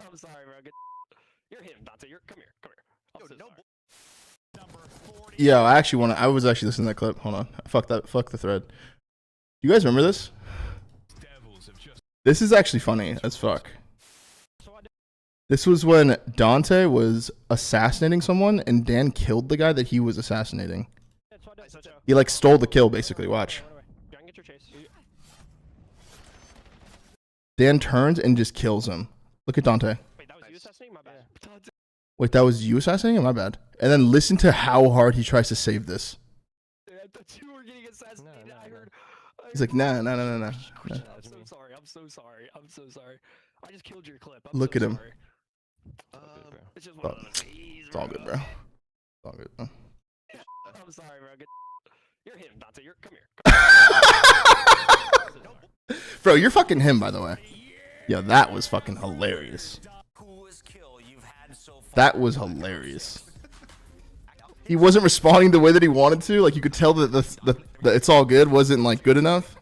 I'm sorry, bro. You're him, Dante. Come here. I'm so sorry. Yeah, I was actually listening to that clip. Hold on. Fuck the thread. You guys remember this? This is actually funny as fuck. This was when Dante was assassinating someone and Dan killed the guy that he was assassinating. He like stole the kill basically. Watch. Dan turns and just kills him. Look at Dante. Wait, that was you assassinating him? My bad. And then listen to how hard he tries to save this. I thought you were getting assassinated. I heard. He's like, nah. I'm so sorry. I'm so sorry. I'm so sorry. I just killed your clip. I'm Look so at him. sorry. It's just one of those days, It's all good, bro. It's all good, bro. I'm sorry, bro. You're him, Dante. Come here. Bro, you're fucking him, by the way. Yo, that was fucking hilarious. That was hilarious. He wasn't responding the way that he wanted to. Like, you could tell that the it's all good wasn't, like, good enough.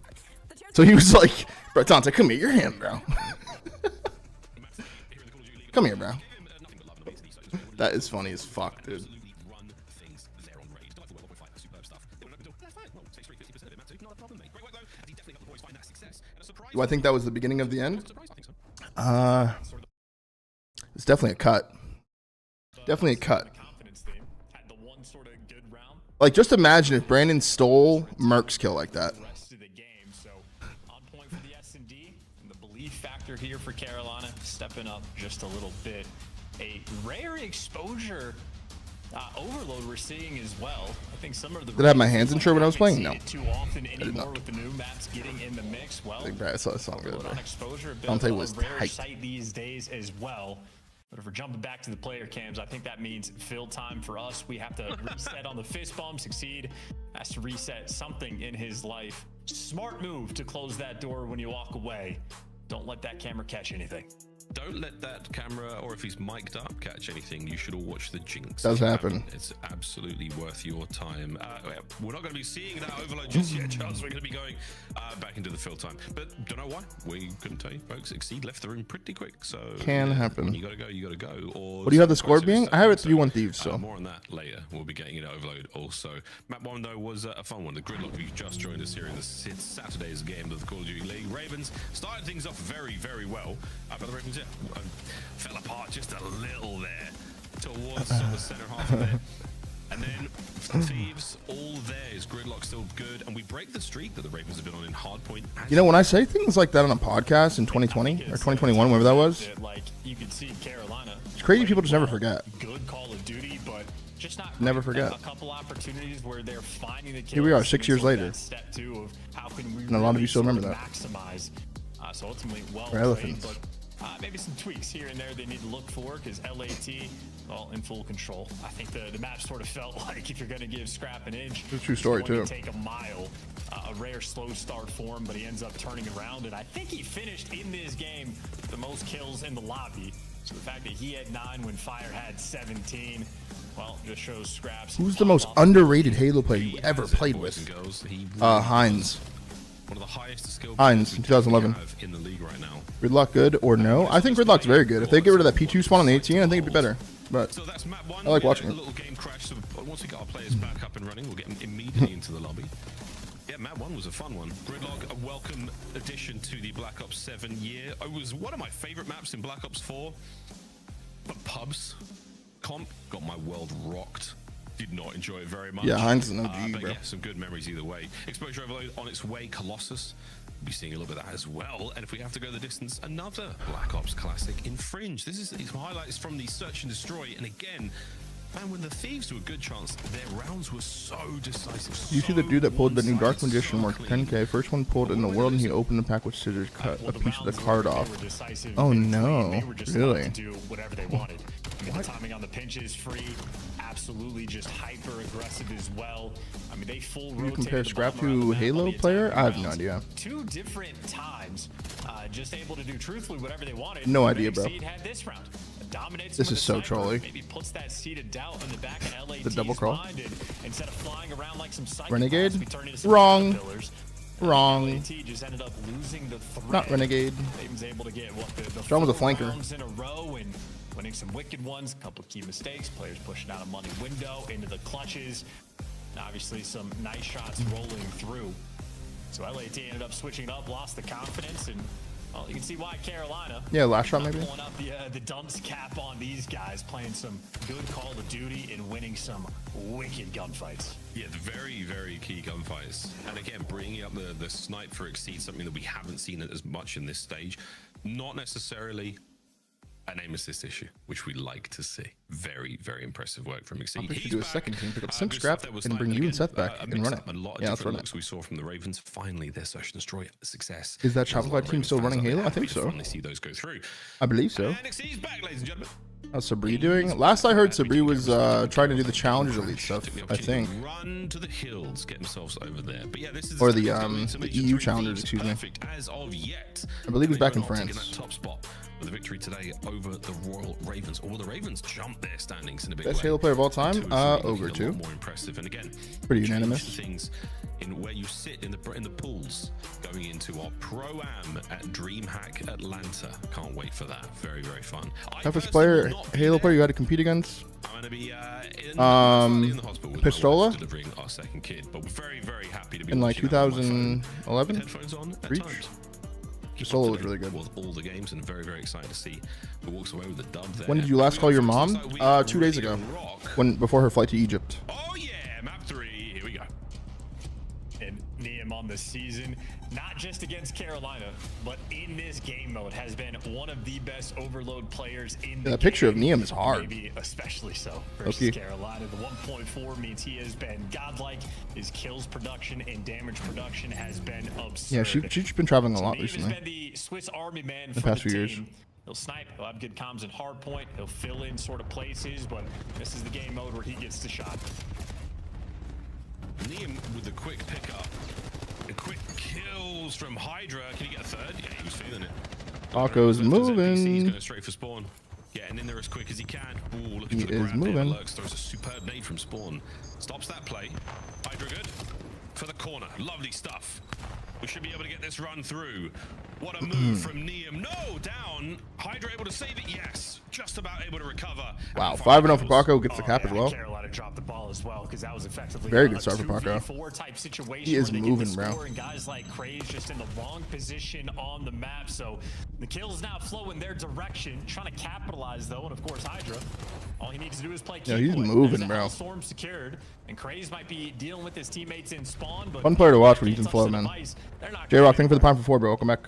So he was like, bro, Dante, come here. You're him, bro. Come here, bro. That is funny as fuck, dude. Do I think that was the beginning of the end? It's definitely a cut. Definitely a cut. Like, just imagine if Brandon stole Merc's kill like that. The belief factor here for Carolina stepping up just a little bit. A rare exposure overload we're seeing as well. I think some of the Did I have my hands in shirt when I was playing? No. Too often anymore with the new maps getting in the mix. Well, I think Brad saw this song good, bro. Exposure, a bit Dante of was a rare tight. sight these days as well. But if we're jumping back to the player cams, I think that means fill time for us. We have to reset on the fist bump. Succeed has to reset something in his life. Smart move to close that door when you walk away. Don't let that camera catch anything. Don't let that camera, or if he's mic'd up, catch anything. You should all watch the Jinx. Does happen. It's absolutely worth your time. We're not going to be seeing that overload just yet, Charles. We're going to be going back into the fill time. But don't know why. We couldn't tell you, folks. Exceed left the room pretty quick. So can happen. You got to go. You got to go. Or what do you have the score being? I have it 3-1 Thieves. So more on that later. We'll be getting into overload also. Map 1 though was a fun one. The Gridlock, if you just joined us here in Saturday's game of the Call of Duty League, Ravens started things off very, very well. But the Ravens fell apart just a little there towards the center half of it. And then Thieves, all theirs. Gridlock still good. And we break the streak that the Ravens have been on in hardpoint. You know, when I say things like that on a podcast in 2020 or 2021, whenever that was, like you can see Carolina. It's crazy people just never forget. Good Call of Duty, but just not never forget. A couple opportunities where they're finding the kills. Here we are, 6 years later. Step 2 of how can we and a lot of you still remember that. Maximize. So ultimately, well played, but maybe some tweaks here and there they need to look for, because LAT, well, in full control. I think the map sort of felt like if you're going to give Scrap an inch, it's a true story too. Take a mile, a rare slow start for him, but he ends up turning around, and I think he finished in this game the most kills in the lobby. So the fact that he had 9 when Fire had 17, well, just shows Scraps. Who's the most underrated Halo player you ever played with? Hines. One of the highest skill Hines in 2011. In the league right now. Gridlock good or no? I think Gridlock's very good. If they get rid of that P2 spawn on the 18, I think it'd be better. But so that's map 1. I like watching a it. little game crash. So once we got our players back up and running, we'll get them immediately into the lobby. Yeah, map 1 was a fun one. Gridlock, a welcome addition to the Black Ops 7 year. It was one of my favorite maps in Black Ops 4. But pubs comp got my world rocked. Did not enjoy it very much. Yeah, Hines is an OG, but bro. Yeah, some good memories either way. Exposure overload on its way. Colossus. We'll be seeing a little bit of that as well. And if we have to go the distance, another Black Ops classic, Infringe. This is some highlights from the Search and Destroy. And again, man, when the Thieves do a good chance, their rounds were so decisive. You see the dude that pulled the new Dark Magician work 10k. First one pulled in the world, and he opened the pack with scissors, cut a piece of the card off. Oh no, really? Do whatever they wanted. I mean, the timing on the pinch is free. Absolutely just hyper aggressive as well. I mean, they full rotate. You compare Scrap to Halo player? I have no idea. 2 different times, just able to do truthfully whatever they wanted. No idea, bro. Had this round. Dominates this is so trolly. Maybe puts that seed of doubt in the back of LAT's the double crawl. Mind, and instead of flying around like some Renegade? Wrong. Wrong. LAT just ended up losing the thread. Not Renegade. He was able to get what the John was a flanker. In a row and winning some wicked ones, a couple of key mistakes, players pushing out a money window into the clutches. And obviously some nice shots rolling through. So LAT ended up switching up, lost the confidence, and well, you can see why Carolina. Yeah, last shot maybe. Pulling up the dunce cap on these guys, playing some good Call of Duty and winning some wicked gunfights. Yeah, the very, very key gunfights. And again, bringing up the snipe for Exceed, something that we haven't seen as much in this stage. Not necessarily an aim assist issue, which we like to see. Very, very impressive work from Exceed. He should do a second team, pick up some scrap, and bring you and Seth back and run it. Yeah, let's run it. We saw from the Ravens. Finally, their search and destroy success. Is that Shopify team still running Halo? I think so. See those go through. I believe so. And Exceed's back, ladies and gentlemen. How's Sabri doing? Last I heard, Sabri was trying to do the Challengers Elite stuff, I think. Run to the hills, get themselves over there. But yeah, this is or the EU Challengers, excuse me. As of yet, I believe he's back in in that France. top spot with a victory today over the Royal Ravens. Or the Ravens jump their standings in a big Best way. Halo player of all time? Ogre too. More impressive, and again, Pretty unanimous. Things in where you sit in the pools going into our Pro-Am at DreamHack Atlanta. Can't wait for that. Very, very fun. Toughest player, Halo player you had to compete against? I'm going to be in the hospital with Pistola? delivering our second kid, but we're very, very happy to be in like watching that on my phone 2011? with headphones on at Reach? times. Pistola was really good. With all the games, and very, very excited to see who walks away with the dub there. When did you last call your mom? 2 days ago. Before her flight to Egypt. Oh yeah, map 3. Here we go. And Neum on the season, not just against Carolina, but in this game mode, has been one of the best overload players in the That picture of Neum is hard. Maybe especially so versus Carolina. The 1.4 means he has been godlike. His kills production and damage production has been absurd. Yeah, she's been traveling a lot Neum recently. has been the Swiss Army man the for past the few team. years. He'll snipe, he'll have good comms and hard point, he'll fill in sort of places, but this is the game mode where he gets the shot. Neum with a quick pickup. A quick kills from Hydra. Can he get a third? Yeah, he was feeling it. Paco's He's moving. going straight for spawn. Getting in there as quick as he can. Ooh, looking He for the is grab there. moving. Lurks throws a superb nade from spawn. Stops that play. Hydra good. For the corner. Lovely stuff. We should be able to get this run through. What a move from Neum. No, down. Hydra able to save it. Yes. Just about able to recover. Wow, 5-0 for Paco, gets the cap as well. Carolina dropped the ball as well because that was effectively Very good start for Paco. type situation. He is moving, bro. And guys like Craze just in the wrong position on the map, so the kills now flow in their direction. Trying to capitalize though, and of course Hydra. All he needs to do is play. Yeah, he's moving, bro. Storm secured, and Craze might be dealing with his teammates in spawn. But Fun player to watch when he's in flow, man. J-Rock, thank you for the prime for 4, bro. Welcome back.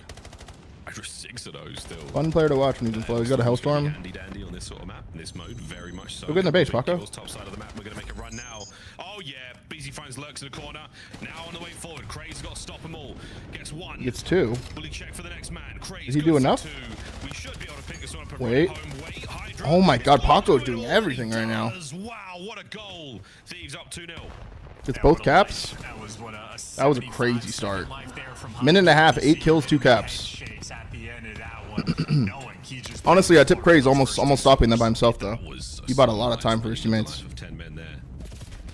Hydra 6 of those still. Fun player to watch when he's in flow. He's got a Hellstorm. Handy dandy on this sort of map, in this mode, very much so. Go get in the base, Paco. Top side of the map, we're going to make a run now. Oh yeah, BZ finds Lurks in the corner. Now on the way forward, Craze got to stop them all. Gets 1. Gets 2. Will he check for the next man? Craze Does he do enough? 2. We should be able to pick this one up. Wait. Hydra. Oh my god, Paco's doing everything right now. Wow, what a goal. Thieves up 2-0. Gets both caps. That was a crazy start. Minute and a half, 8 kills, 2 caps. Honestly, I tip Craze almost stopping that by himself though. He bought a lot of time for his teammates. 10 men there,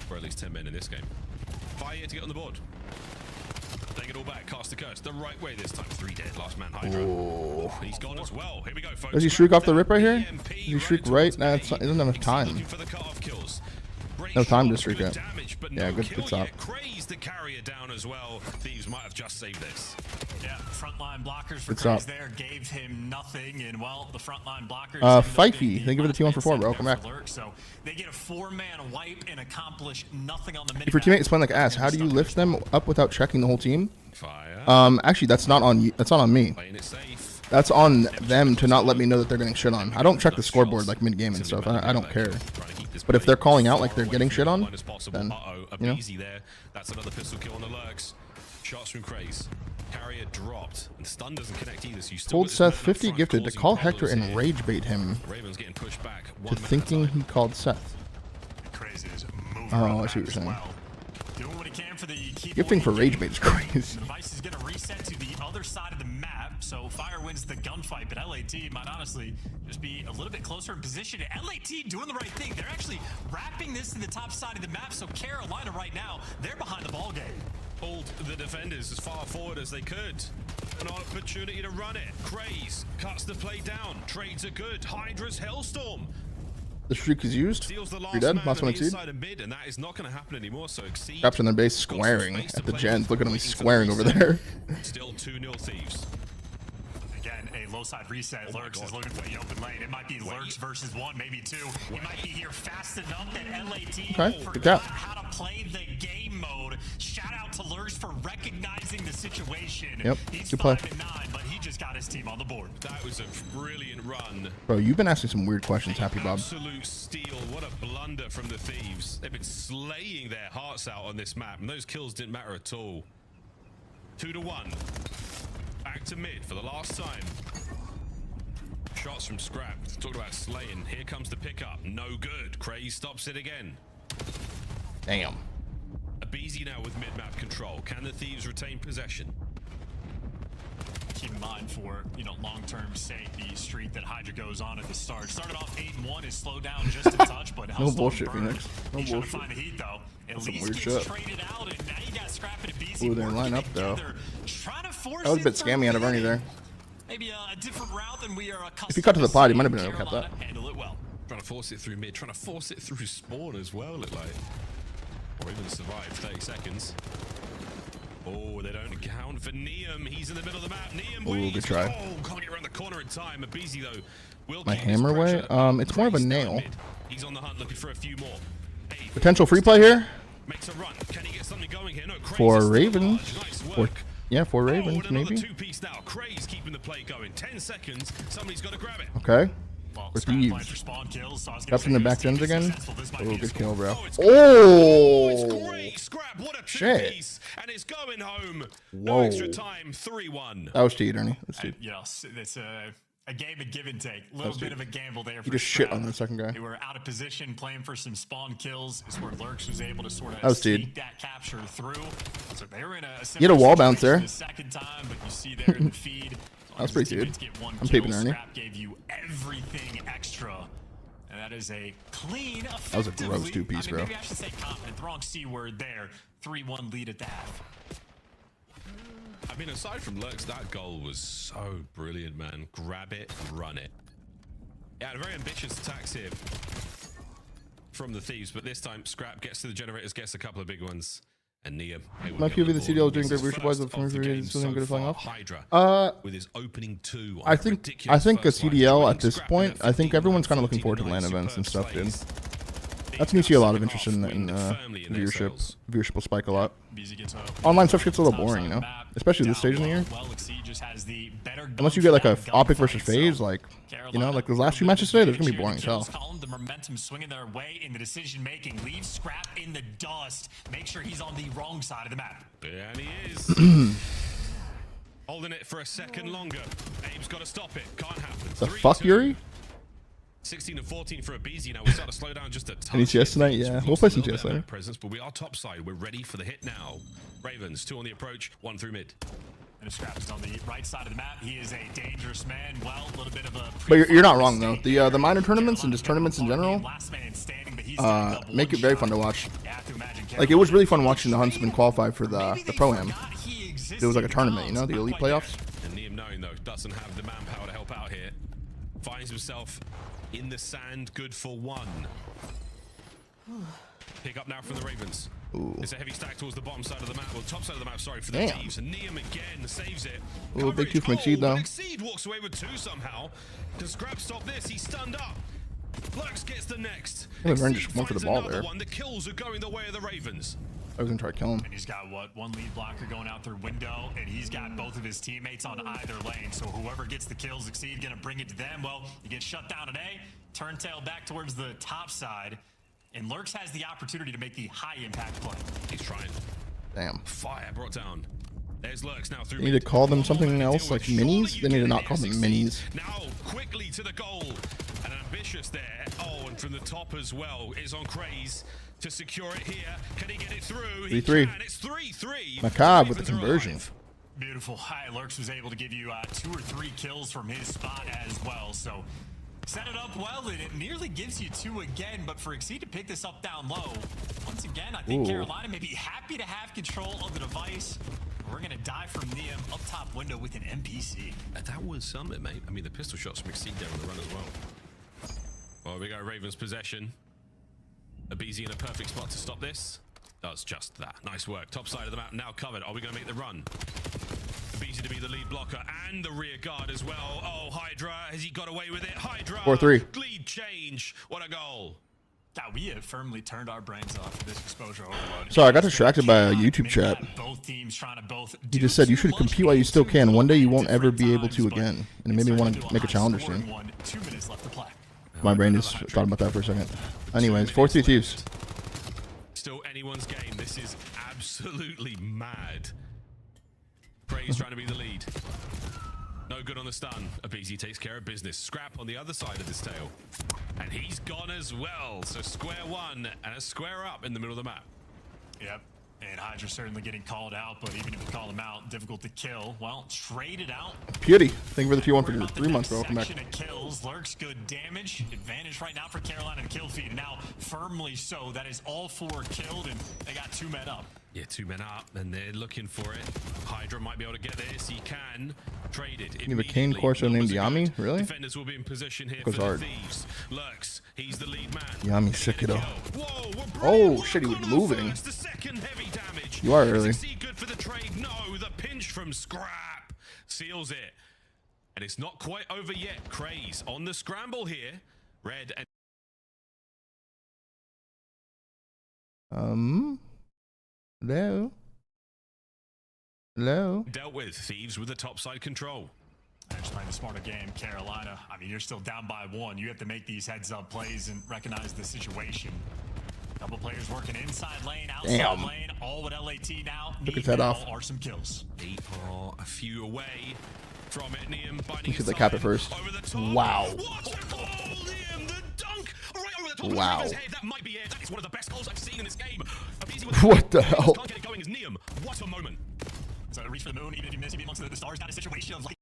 or at least 10 men in this game. Fire here to get on the board. Take it all back, cast the curse the right way this time. 3 dead, last man Hydra. Oh. He's gone as well. Here we go, folks. Does he shriek off the rip right here? Does he shriek right? Nah, it doesn't have enough time. No time to shriek it. Yeah, good stop. Craze the carrier down as well. Thieves might have just saved this. Yeah, frontline blockers for Good Craze stop. there gave him nothing, and well, the frontline blockers. Fifey, thank you for the T1 for 4, bro. Come back. So they get a 4-man wipe and accomplish nothing on the minute. If your teammate is playing like ass, how do you lift them up without checking the whole team? Fire. Actually, that's not on you. That's not on me. Playing it safe. That's on them to not let me know that they're getting shit on. I don't check the scoreboard like mid-game and stuff. I don't care. But if they're calling out like they're getting shit on, then, you know. There. That's another pistol kill on the Lurks. Shots from Craze. Carrier dropped. And stun doesn't connect either, so you still Told Seth 50 gifted to call Hector and rage bait him Ravens getting pushed back. to thinking he called Seth. Craze is moving Oh, I see what you're saying. well. Doing what he can for the Gifting for rage bait is crazy. The device is going to reset to the other side of the map, so Fire wins the gunfight, but LAT might honestly just be a little bit closer in position. LAT doing the right thing. They're actually wrapping this to the top side of the map, so Carolina right now, they're behind the ball game. Pulled the defenders as far forward as they could. An opportunity to run it. Craze cuts the play down. Trades are good. Hydra's Hellstorm. The streak is used. Steals the You're dead. Last one exceed. inside and mid, and that is not going to happen anymore. So Exceed. Traps in their base squaring at the gens. Look at him, he's squaring over there. Still 2-0 Thieves. Again, a low side reset. Lurks is looking for the open lane. It might be Lurks versus 1, maybe 2. He might be here fast enough that LAT forgot how to play the game mode. Shout out to Lurks for recognizing the situation. Yep, He's good play. 5-9, but he just got his team on the board. That was a brilliant run. Bro, you've been asking some weird questions, Happy Bob. Absolute steal. What a blunder from the Thieves. They've been slaying their hearts out on this map, and those kills didn't matter at all. 2-1. Back to mid for the last time. Shots from Scrap. Talked about slaying. Here comes the pickup. No good. Craze stops it again. Damn. Abizi now with mid-map control. Can the Thieves retain possession? Keep in mind for, you know, long-term sake, the streak that Hydra goes on at the start. Started off 8-1, is slowed down just a touch, but no bullshit, Phoenix. No He's bullshit. trying to find the heat, though. At That's some least weird gets shit. traded out, and now you got Scrap and Abizi. Ooh, they're in line up, though. Trying to force That was a bit scammy out of Ernie there. Maybe a different route than we are accustomed. If he cut to the pod, he might have been able to kept that. Handle it well. Trying to force it through mid. Trying to force it through spawn as well, look like. Or even survive 30 seconds. Oh, they don't count for Neum. He's in the middle of the map. Neum Ooh, good try. Oh, can't get around the corner in time. Abizi, though, will My keep his hammer way? pressure. It's more of a Craze nail. down mid. He's on the hunt looking for a few more. Hey, Potential free play here makes a run. Can he get something going here? No, Craze for is still Ravens. large. Nice For, work. yeah, for Oh, Ravens, and another maybe. two-piece now. Craze keeping the play going. 10 seconds. Somebody's got to grab it. Okay. Well, For Scrap Thieves. playing for spawn kills, so I was gonna Up say in the if back his team ends is again. successful, this might Oh, be a good score. kill, bro. It's Oh! great. Scrap, what a Shit. two-piece. And it's going home. No Whoa. extra time. 3-1. That was cheated, Ernie. That's cheated. You know, it's a game of give and take. A little bit of a gamble there. He For just shit Scrap. on the second guy. They were out of position, playing for some spawn kills. Is where Lurks was able to sort That of was sneak sneak. that capture through. So they were in a He had a wall bounce situation there. the second time, but you see there in the feed. That was pretty good. I'm Keeping peeping Ernie. Scrap gave you everything extra. And that is a clean, That was a gross two-piece, bro. Maybe I should say confident. The wrong C word there. 3-1 lead at the half. I mean, aside from Lurks, that goal was so brilliant, man. Grab it, run it. Yeah, a very ambitious attacks here from the Thieves, but this time Scrap gets to the generators, gets a couple of big ones. And Neum. My POV, the CDL is doing great viewership wise, from something good to flying off. Hydra with his opening 2. I think a CDL at this point, I think everyone's kind of looking forward to LAN events and stuff, dude. That's when you see a lot of interest in viewership. Viewership will spike a lot. Online stuff gets a little boring, you know, especially this stage in the year. Unless you get like a OpTic versus FaZe, like, you know, like the last few matches today, they're gonna be boring as hell. The momentum swinging their way in the decision making. Leave Scrap in the dust. Make sure he's on the wrong side of the map. Yeah, and he is. Holding it for a second longer. Abe's got to stop it. Can't happen. The fuck, Yuri? 16 and 14 for Abizi now. We start to slow down just a touch. Any CS tonight? Yeah, we'll play some CS later. Presence, but we are top side. We're ready for the hit now. Ravens, 2 on the approach, 1 through mid. And Scrap is on the right side of the map. He is a dangerous man. Well, a little bit of a. But you're not wrong though. The minor tournaments and just tournaments in general make it very fun to watch. Like it was really fun watching the Huntsman qualify for the Pro-Am. It was like a tournament, you know, the elite playoffs. And Neum knowing though doesn't have the manpower to help out here. Finds himself in the sand, good for 1. Pick up now from the Ravens. Ooh. It's a heavy stack towards the bottom side of the map, well, top side of the map, sorry, for the Damn. Thieves. And Neum again saves it. Ooh, big 2 from Exceed though. Exceed walks away with 2 somehow. Does Scrap stop this? He's stunned up. Lurks gets the next. Yeah, Vern just went for the Finds ball another there. one. The kills are going the way of the Ravens. I was gonna try to kill him. And he's got what, 1 lead blocker going out through window, and he's got both of his teammates on either lane. So whoever gets the kills, Exceed gonna bring it to them. Well, you get shut down today, turn tail back towards the top side, and Lurks has the opportunity to make the high impact play. He's trying. Damn. Fire brought down. There's Lurks now through. They need to call them something else, like minis. They need to not call them minis. Now quickly to the goal, and ambitious there. Oh, and from the top as well is on Craze to secure it here. Can he get it through? 3-3. It's 3-3. Macabre with the conversion. Beautiful. Lurks was able to give you 2 or 3 kills from his spot as well. So set it up well, and it nearly gives you 2 again. But for Exceed to pick this up down low, once again, I think Carolina may be happy to have control of the device. We're going to die from Neum up top window with an MPC. That was something, mate. I mean, the pistol shots from Exceed there on the run as well. Well, we go Ravens possession. Abizi in a perfect spot to stop this. Does just that. Nice work. Top side of the map now covered. Are we going to make the run? Abizi to be the lead blocker and the rear guard as well. Oh, Hydra. Has he got away with it? Hydra. 4-3. Lead change. What a goal. God, we have firmly turned our brains off to this exposure overload. Sorry, I got distracted by a YouTube chat. Both teams trying to both. He just said you should compete while you still can. One day you won't ever be able to again. And it made me want to make a challenger stream. 2 minutes left to play. My brain just thought about that for a second. Anyways, 4-3 Thieves. Still anyone's game. This is absolutely mad. FaZe trying to be the lead. No good on the stun. aBeZy takes care of business. Scrap on the other side of this tail. And he's gone as well. So square one and a square up in the middle of the map. Yep. And Hydra certainly getting called out, but even if we call him out, difficult to kill. Well, traded out. Beauty. Thank you for the T1 for 3 months, bro. Welcome back. Section of kills. Lurks good damage. Advantage right now for Carolina to kill feed. Now, firmly so. That is all 4 killed, and they got 2 men up. Yeah, 2 men up, and they're looking for it. Hydra might be able to get this. He can. Trade it. You have a Kane Corso named Yami? Really? Defenders will be in position here Goes for hard. the Thieves. Lurks. He's the lead man. Yami sick it up. Whoa, Oh, shit, he was moving. The second heavy damage. You are early. Is he good for the trade? No, the pinch from Scrap seals it. And it's not quite over yet. Craze on the scramble here. Red and Hello? Hello? dealt with. Thieves with the topside control. They're just playing the smarter game. Carolina, I mean, you're still down by 1. You have to make these heads-up plays and recognize the situation. Couple players working inside lane, outside lane, all with LAT now. Took his head off. Are some kills. They are a few away from it. Niam binding You should like cap it first. Wow. What a goal, Niam! The dunk right over the top Wow. of his head. That might be it. That is one of the best goals I've seen in this game. What the hell? Can't get it going as Niam. What a moment. So reach for the moon, even if you miss, you be amongst the stars. Not a situation of like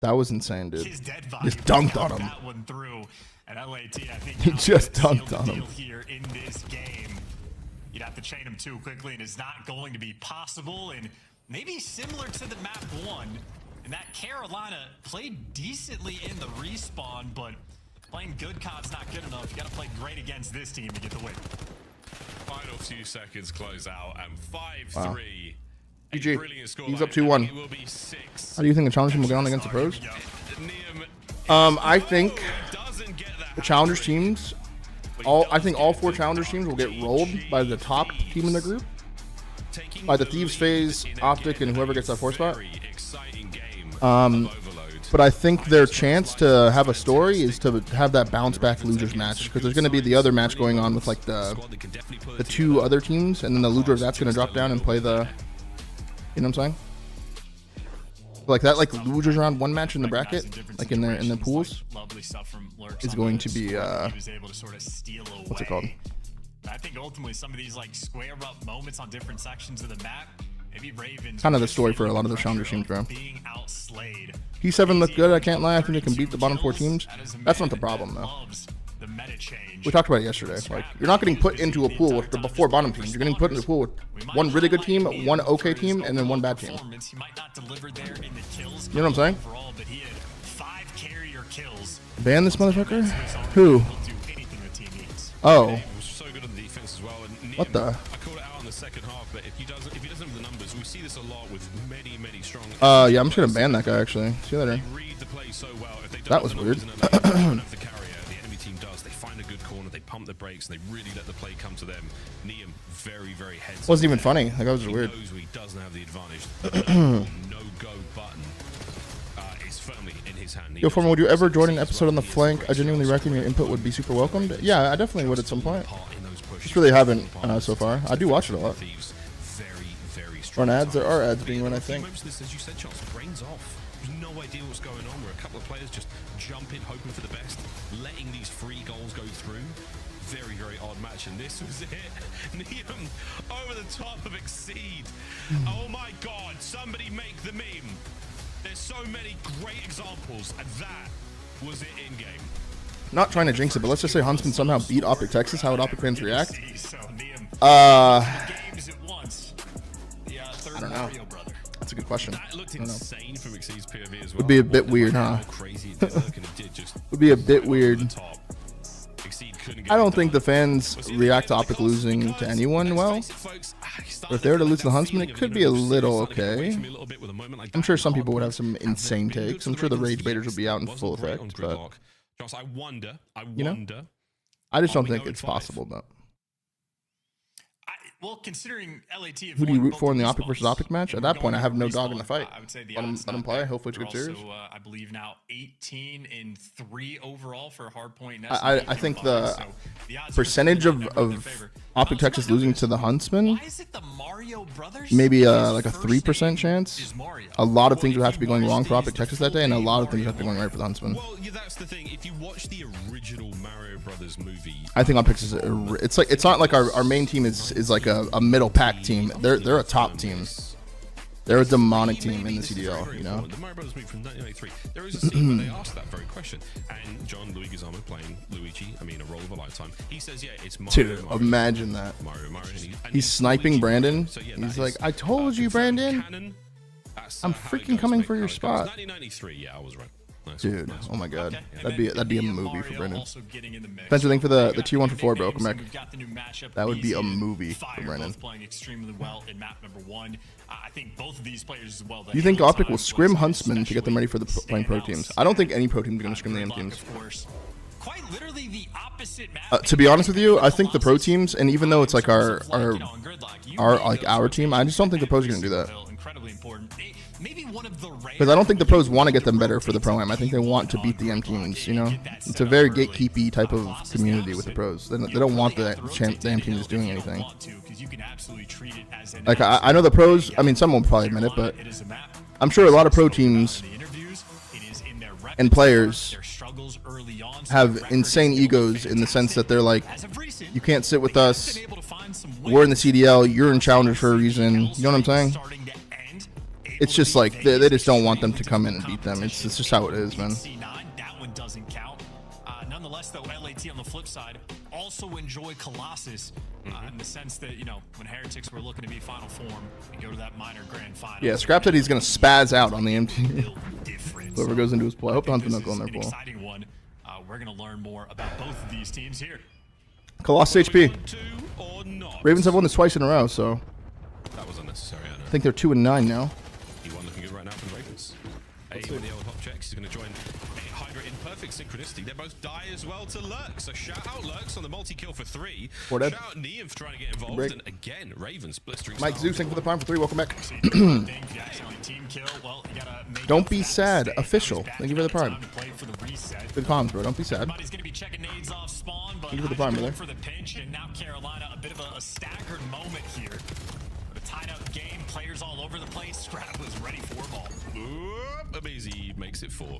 That was insane, dude. his dead Just dunked on him. That one through. And LAT, I think He just dunked on him. Here in this game, you'd have to chain him too quickly, and it's not going to be possible. And maybe similar to the map 1, and that Carolina played decently in the respawn, but playing good COD's not good enough. You got to play great against this team to get the win. Final few seconds close out, and 5-3. GG. Brilliant score. He's up 2-1. It will be 6. How do you think the challenge team will get on against the pros? Niam I think doesn't get that. the challengers teams, I think all 4 challengers teams will get rolled by the top team in the group, by the Thieves, FaZe, OpTic, and whoever gets that 4 spot. But I think their chance to have a story is to have that bounce back losers match, because there's going to be the other match going on with like the 2 other teams, and then the loser of that's going to drop down and play the, you know what I'm saying? Like that, like losers round 1 match in the bracket, like in the pools, is going to be what's it called? I think ultimately some of these like square up moments on different sections of the map, maybe Ravens Kind of the story for a lot of the challenger teams, bro. being outslayed. P7 looked good, I can't lie. I think they can beat the bottom 4 teams. That's not the problem, though. The meta change. We talked about it yesterday. Like, you're not getting put into a pool with the 4 bottom teams. You're getting put into a pool with 1 really good team, 1 okay team, and then 1 bad team. He might not deliver there in the kills. You know what I'm saying? Overall, but he had 5 carrier kills. Ban this motherfucker? Who? Oh. So good on the defense as well. And What the? I called it out in the second half, but if he doesn't have the numbers, we see this a lot with many strong. Yeah, I'm just gonna ban that guy actually. See you later. They read the play so well. If they don't That have was the weird. numbers and they don't have the carrier, the enemy team does. They find a good corner, they pump the brakes, and they really let the play come to them. Niam very heads. Wasn't even funny. Like, that was weird. He knows he doesn't have the advantage. The no-go button is firmly in his hand. Yo, Foreman, would you ever join an episode on the flank? I genuinely reckon your input would be super welcomed. Yeah, I definitely would at some point. Just really haven't so far. I do watch it a lot. Run ads? There are ads being run, I think. As you said, Charles, brains off. There's no idea what's going on. Where a couple of players just jump in, hoping for the best, letting these free goals go through. Very odd match, and this was it. Niam over the top of Exceed. Oh my God! Somebody make the meme. There's so many great examples, and that was it in game. Not trying to jinx it, but let's just say Huntsman somehow beat OpTic Texas. How would OpTic fans react? I don't know. That's a good question. That looked insane from Exceed's POV as well. Would be a bit weird, huh? Would be a bit weird. I don't think the fans react to OpTic losing to anyone well. But if they were to lose to the Huntsman, it could be a little okay. I'm sure some people would have some insane takes. I'm sure the rage baiters would be out in full effect. But Josh, I wonder you know? I just don't think it's possible, though. Well, considering LAT, Who do you root for in the OpTic versus OpTic match? At that point, I have no dog in the fight. I would say Let them play. Hopefully, it's a good series. I believe now 18-3 overall for Hardpoint. I think the percentage of OpTic Texas losing to the Huntsman, maybe like a 3% chance. A lot of things would have to be going wrong for OpTic Texas that day, and a lot of things would have to be going right for the Huntsman. Well, yeah, that's the thing. If you watch the original Mario Brothers movie, I think OpTic is it's not like our main team is like a middle pack team. They're a top team. They're a demonic team in the CDL, you know. The Mario Brothers movie from 1993. There is a scene where they asked that very question, and John Leguizamo playing Luigi, I mean, a role of a lifetime. He says, "Yeah, it's Mario." Dude, imagine that. Mario. He's sniping Brandon. He's like, "I told you, Brandon. I'm freaking coming for your spot." 1993. Yeah, I was right. Nice. Dude, oh my god, that'd be a movie for Brendan. Spencer, think for the tier 1 for 4, bro. Come back. That would be a movie for Brendan. Playing extremely well in map number 1. I think both of these players as well. You think OpTic will scrim Huntsman to get them ready for the playing pro teams? I don't think any pro team is going to scrim the M teams. Quite literally the opposite map. To be honest with you, I think the pro teams, and even though it's like our team, I just don't think the pros are going to do that. Incredibly important. Because I don't think the pros want to get them better for the pro-am. I think they want to beat the M teams, you know? It's a very gatekeepy type of community with the pros. They don't want the M teams doing anything. Like, I know the pros, I mean, some won't probably admit it, but I'm sure a lot of pro teams and players have insane egos in the sense that they're like, you can't sit with us, we're in the CDL, you're in Challengers for a reason, you know what I'm saying? It's just like they just don't want them to come in and beat them. It's just how it is, man. That one doesn't count. Nonetheless, though, LAT on the flip side also enjoy Colossus in the sense that, you know, when Heretics were looking to be final form and go to that minor grand final. Yeah, Scrap said he's gonna spaz out on the MT. Whoever goes into his pool. I hope the Huntsman don't go in their pool. Exciting one. We're gonna learn more about both of these teams here. Colossus HP. Ravens have won this twice in a row, so that was unnecessary. I think they're 2-9 now. Looking good right now from the Ravens. With the old hop checks, he's going to join Hydra in perfect synchronicity. They both die as well to Lurk. So shout out Lurks on the multi-kill for 3. Shout out Neum for trying to get involved. And again, Ravens blistering. Mike Zeus, thank you for the prime for 3. Welcome back. Don't be sad. Official. Thank you for the prime. Good comms, bro. Don't be sad. Thank you for the prime, brother. For the pinch, and now Carolina, a bit of a staggered moment here. Tied up game, players all over the place. Scrap was ready for ball. Amazing makes it 4.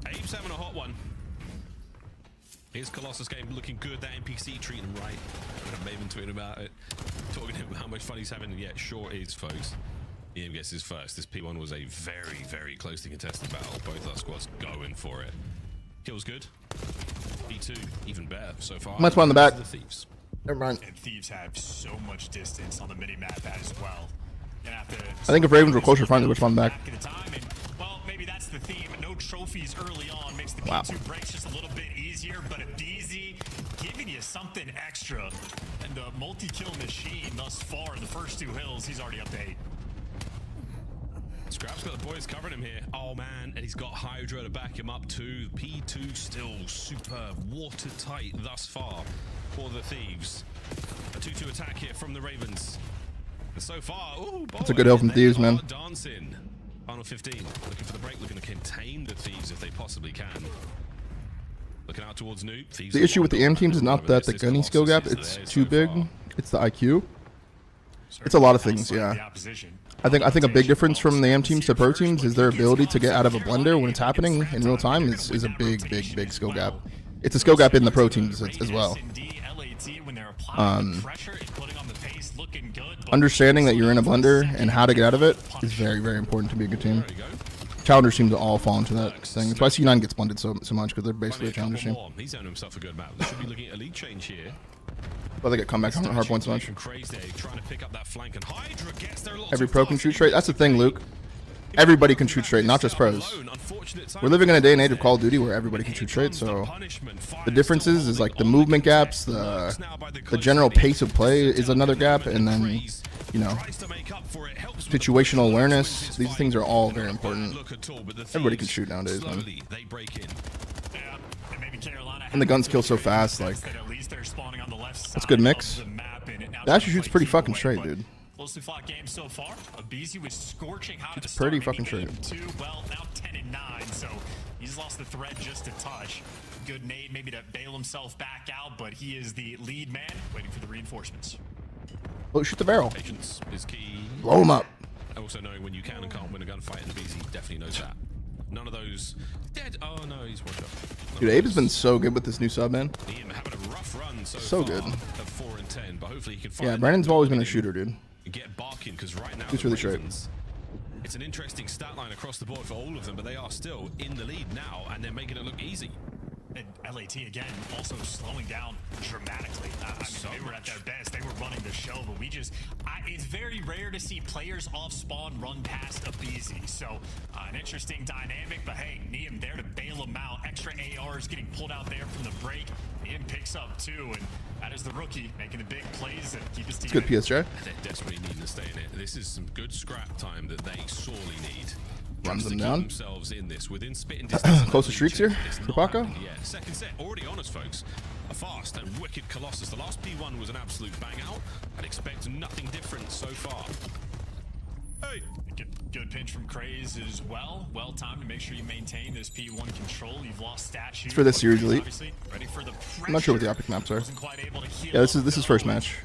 Abe's having a hot one. Here's Colossus game looking good. That NPC treating him right. Maven tweeting about it, talking to him how much fun he's having. And yeah, sure is, folks. Ian gets his first. This P1 was a very, very closely contested battle. Both our squads going for it. Kills good. P2 even better so far. Much fun on the back. The Thieves. Never mind. And Thieves have so much distance on the mini-map as well. I think if Ravens were closer, finally would spawn back. Well, maybe that's the theme. No trophies early on makes the P2 breaks just a little bit easier, but a DZ giving you something extra. And the multi-kill machine thus far in the first 2 hills, he's already up to 8. Scrap's got the boys covering him here. Oh man, and he's got Hydra to back him up too. P2 still super watertight thus far for the Thieves. A 2-2 attack here from the Ravens. And so far, that's a good help from Thieves, man. Dancing. Final 15. Looking for the break, looking to contain the Thieves if they possibly can. Looking out towards Noob. Thieves the issue with the AM teams is not that the gunny skill gap, it's too big. It's the IQ. It's a lot of things, yeah. I think a big difference from the AM teams to pro teams is their ability to get out of a blender when it's happening in real time is a big skill gap. It's a skill gap in the pro teams as well. Understanding that you're in a blender and how to get out of it is very, very important to be a good team. Challengers seem to all fall into that thing. That's why C9 gets blended so much, because they're basically a challenger team. He's earned himself a good map. They should be looking at a lead change here. But they get comeback on hard points so much. Trying to pick up that flank, and Hydra gets there. Every pro can shoot straight. That's the thing, Luke. Everybody can shoot straight, not just pros. We're living in a day and age of Call of Duty where everybody can shoot straight, so the difference is like the movement gaps, the general pace of play is another gap, and then, you know, situational awareness. These things are all very important. Everybody can shoot nowadays, man. Yeah, and maybe Carolina And the guns kill so fast, like. At least they're spawning on the left side. That's good mix. Of the map, and now That actually shoots pretty fucking straight, dude. Closely fought game so far. Abizi was scorching hot. It's pretty fucking straight. Well, now 10-9, so he's lost the thread just a touch. Good nade, maybe to bail himself back out, but he is the lead man, waiting for the reinforcements. Oh, shoot the barrel. Patience is key. Blow him up. Also knowing when you can and can't win a gunfight, and BZ definitely knows that. None of those dead. Oh no, he's one shot. Dude, Abe has been so good with this new sub, man. Liam having a rough run so So far good. Of 4 and 10, but hopefully he can find. Yeah, Brandon's always been a shooter, dude. Get barking because right now He's really straight. It's an interesting stat line across the board for all of them, but they are still in the lead now, and they're making it look easy. And LAT again also slowing down dramatically. I mean, they were at their best. They were running the show, but it's very rare to see players off spawn run past Abizi. So an interesting dynamic, but hey, Niam there to bail him out. Extra ARs getting pulled out there from the break. Niam picks up 2, and that is the rookie making the big plays and keep his team. It's good PSJ. They're desperately needing to stay in it. This is some good scrap time that they sorely need. Runs them down. Themselves in this within spitting distance. Close to streaks here for Paco. Yeah, second set already on us, folks. A fast and wicked Colossus. The last P1 was an absolute bang out. I'd expect nothing different so far. Hey. Good pinch from Craze as well. Well timed to make sure you maintain this P1 control. You've lost statue. It's for this series elite. Ready for the I'm not sure what the OpTic maps are. Yeah, this is first match.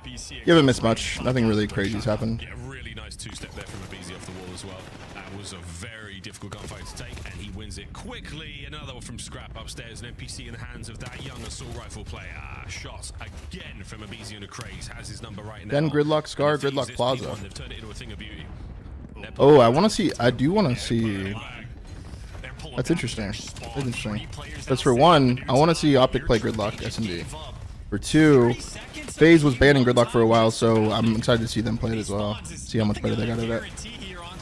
You haven't missed much. Nothing really crazy's happened. Yeah, really nice 2-step there from Abizi off the wall as well. That was a very difficult gunfight to take, and he wins it quickly. Another one from Scrap upstairs, an NPC in the hands of that young assault rifle player. Shots again from Abizi and a Craze. Has his number right now. Then Gridlock Scar, Gridlock Plaza. They've turned it into a thing of beauty. Oh, I do want to see. That's interesting. That's interesting. That's for one, I want to see OpTic play Gridlock S&D. For two, FaZe was banning Gridlock for a while, so I'm excited to see them play it as well. See how much better they got at it.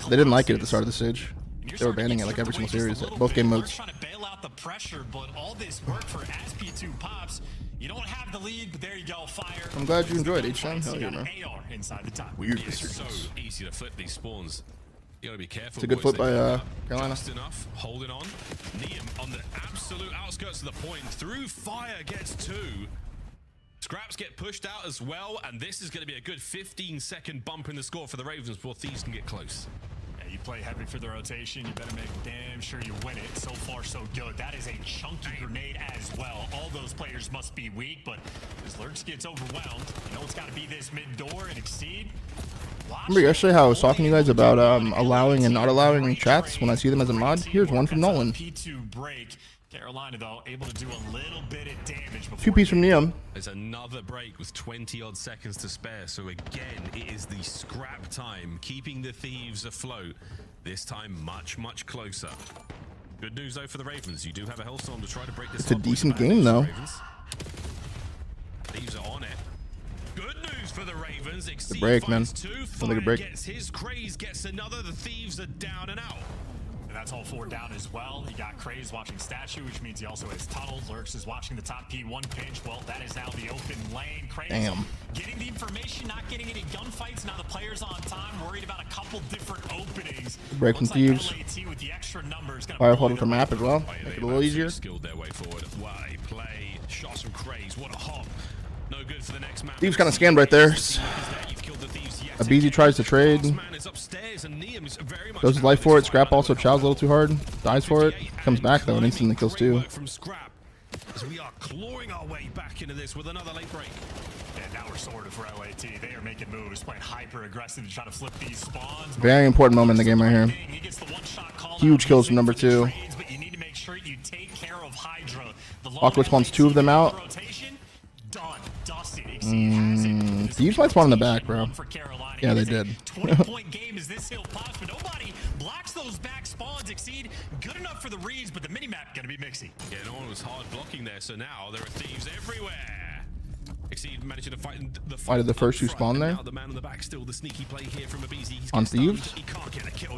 They didn't like it at the start of the stage. They were banning it like every single series, both game modes. Trying to bail out the pressure, but all this work for as P2 pops. You don't have the lead, but there you go, fire. I'm glad you enjoyed H-Time. Hell yeah, man. Inside the top. Weird. It's so easy to flip these spawns. You gotta be careful. It's a good flip by Carolina. Just enough, holding on. Niam on the absolute outskirts of the point. Through fire gets 2. Scraps get pushed out as well, and this is going to be a good 15-second bump in the score for the Ravens before Thieves can get close. Yeah, you play heavy for the rotation. You better make damn sure you win it. So far, so good. That is a chunky grenade as well. All those players must be weak, but as Lurks gets overwhelmed, you know it's got to be this mid-door and exceed. Remember yesterday how I was talking to you guys about allowing and not allowing chats when I see them as a mod? Here's one from Nolan. P2 break. Carolina, though, able to do a little bit of damage. 2-piece from Niam. There's another break with 20-odd seconds to spare. So again, it is the scrap time, keeping the Thieves afloat. This time, much, much closer. Good news, though, for the Ravens. You do have a Hellstorm to try to break this. It's a decent game, though. Thieves are on it. Good news for the Ravens. The break, man. Fire like gets his, Craze gets another. The Thieves are down and out. And that's all 4 down as well. He got Craze watching Statue, which means he also has Tunnel. Lurks is watching the top P1 pinch. Well, that is now the open lane. Craze getting the information, not getting any gunfights. Now the player's on time, worried about a couple different openings. Break from Thieves. With the extra numbers, Firefighter for map as well. Make it a little easier. Skilled their way forward. Why play? Shots from Craze. What a hop. No good for the next map. Thieves kind of scammed right there. Abizi tries to trade. Goes his life for it. Scrap also chows a little too hard. Dies for it. Comes back though and instantly kills 2. From Scrap, as we are clawing our way back into this with another late break. And now we're sorted for LAT. They are making moves, playing hyper aggressive to try to flip these spawns. Very important moment in the game right here. Huge kills from number 2. But you need to make sure you take care of Hydra. Aqua spawns 2 of them out. Done. Dusted. Thieves might spawn in the back, bro. Yeah, they did. 20-point game as this hill pops, but nobody blocks those back spawns. Exceed good enough for the reads, but the minimap gonna be mixy. Yeah, no one was hard blocking there, so now there are Thieves everywhere. Exceed managing to fight the Why did the first 2 spawn there? The man on the back still the sneaky play here from Abizi. On Thieves?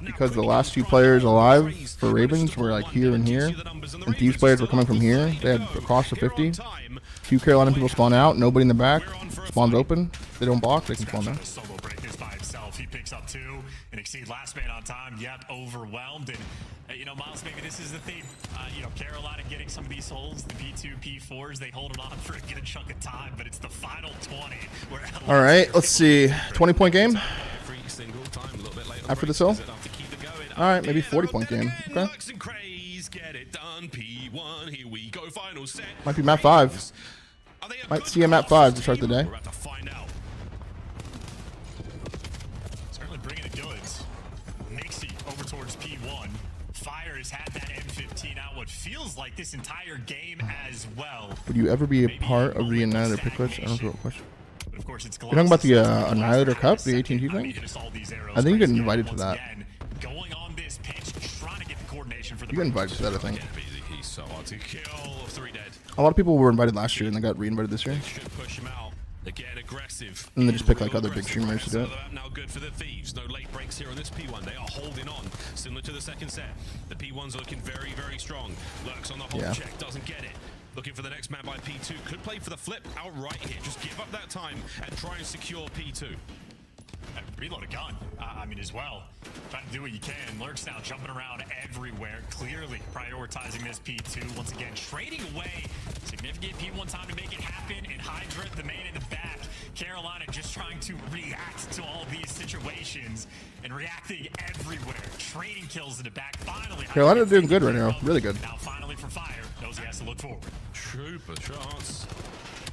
Because the last 2 players alive for Ravens were like here and here, and Thieves players were coming from here. They had across the 50. Few Carolina people spawn out, nobody in the back. Spawns open. They don't block, they can spawn there. Solo break this by himself. He picks up 2. and Exceed last man on time. Yep, overwhelmed. And, you know, Miles, maybe this is the theme. You know, Carolina getting some of these holes, the P2, P4s, they hold it on for a good chunk of time, but it's the final 20. Where all right, let's see. 20-point game after this hill. All right, maybe 40-point game. Okay. Might be map 5. Might see a map 5 to start the day. Certainly bringing the goods. Nixie over towards P1. Fire has had that M15 out what feels like this entire game as well. Would you ever be a part of the Annihilator pick list? I don't know what question. But of course, it's You're talking about the Annihilator Cup, the 18 thing? I think you get invited to that. Going on this pitch, trying to get the coordination for the you get invited to that, I think. He's so hard to kill. 3 dead. A lot of people were invited last year and they got re-invited this year. Should push him out. Again, aggressive. And they just pick like other big streamers to do it. Now good for the Thieves. No late breaks here on this P1. They are holding on, similar to the second set. The P1s are looking very, very strong. Lurks on the hold check, doesn't get it. Looking for the next man by P2. Could play for the flip outright here. Just give up that time and try and secure P2. Reload a gun, I mean, as well. Trying to do what you can. Lurks now jumping around everywhere, clearly prioritizing this P2. Once again, trading away significant P1 time to make it happen. And Hydra, the man in the back. Carolina just trying to react to all these situations and reacting everywhere. Trading kills in the back. Finally, Carolina doing good right now. Really good. Now finally for Fire. Knows he has to look forward. Trooper shots.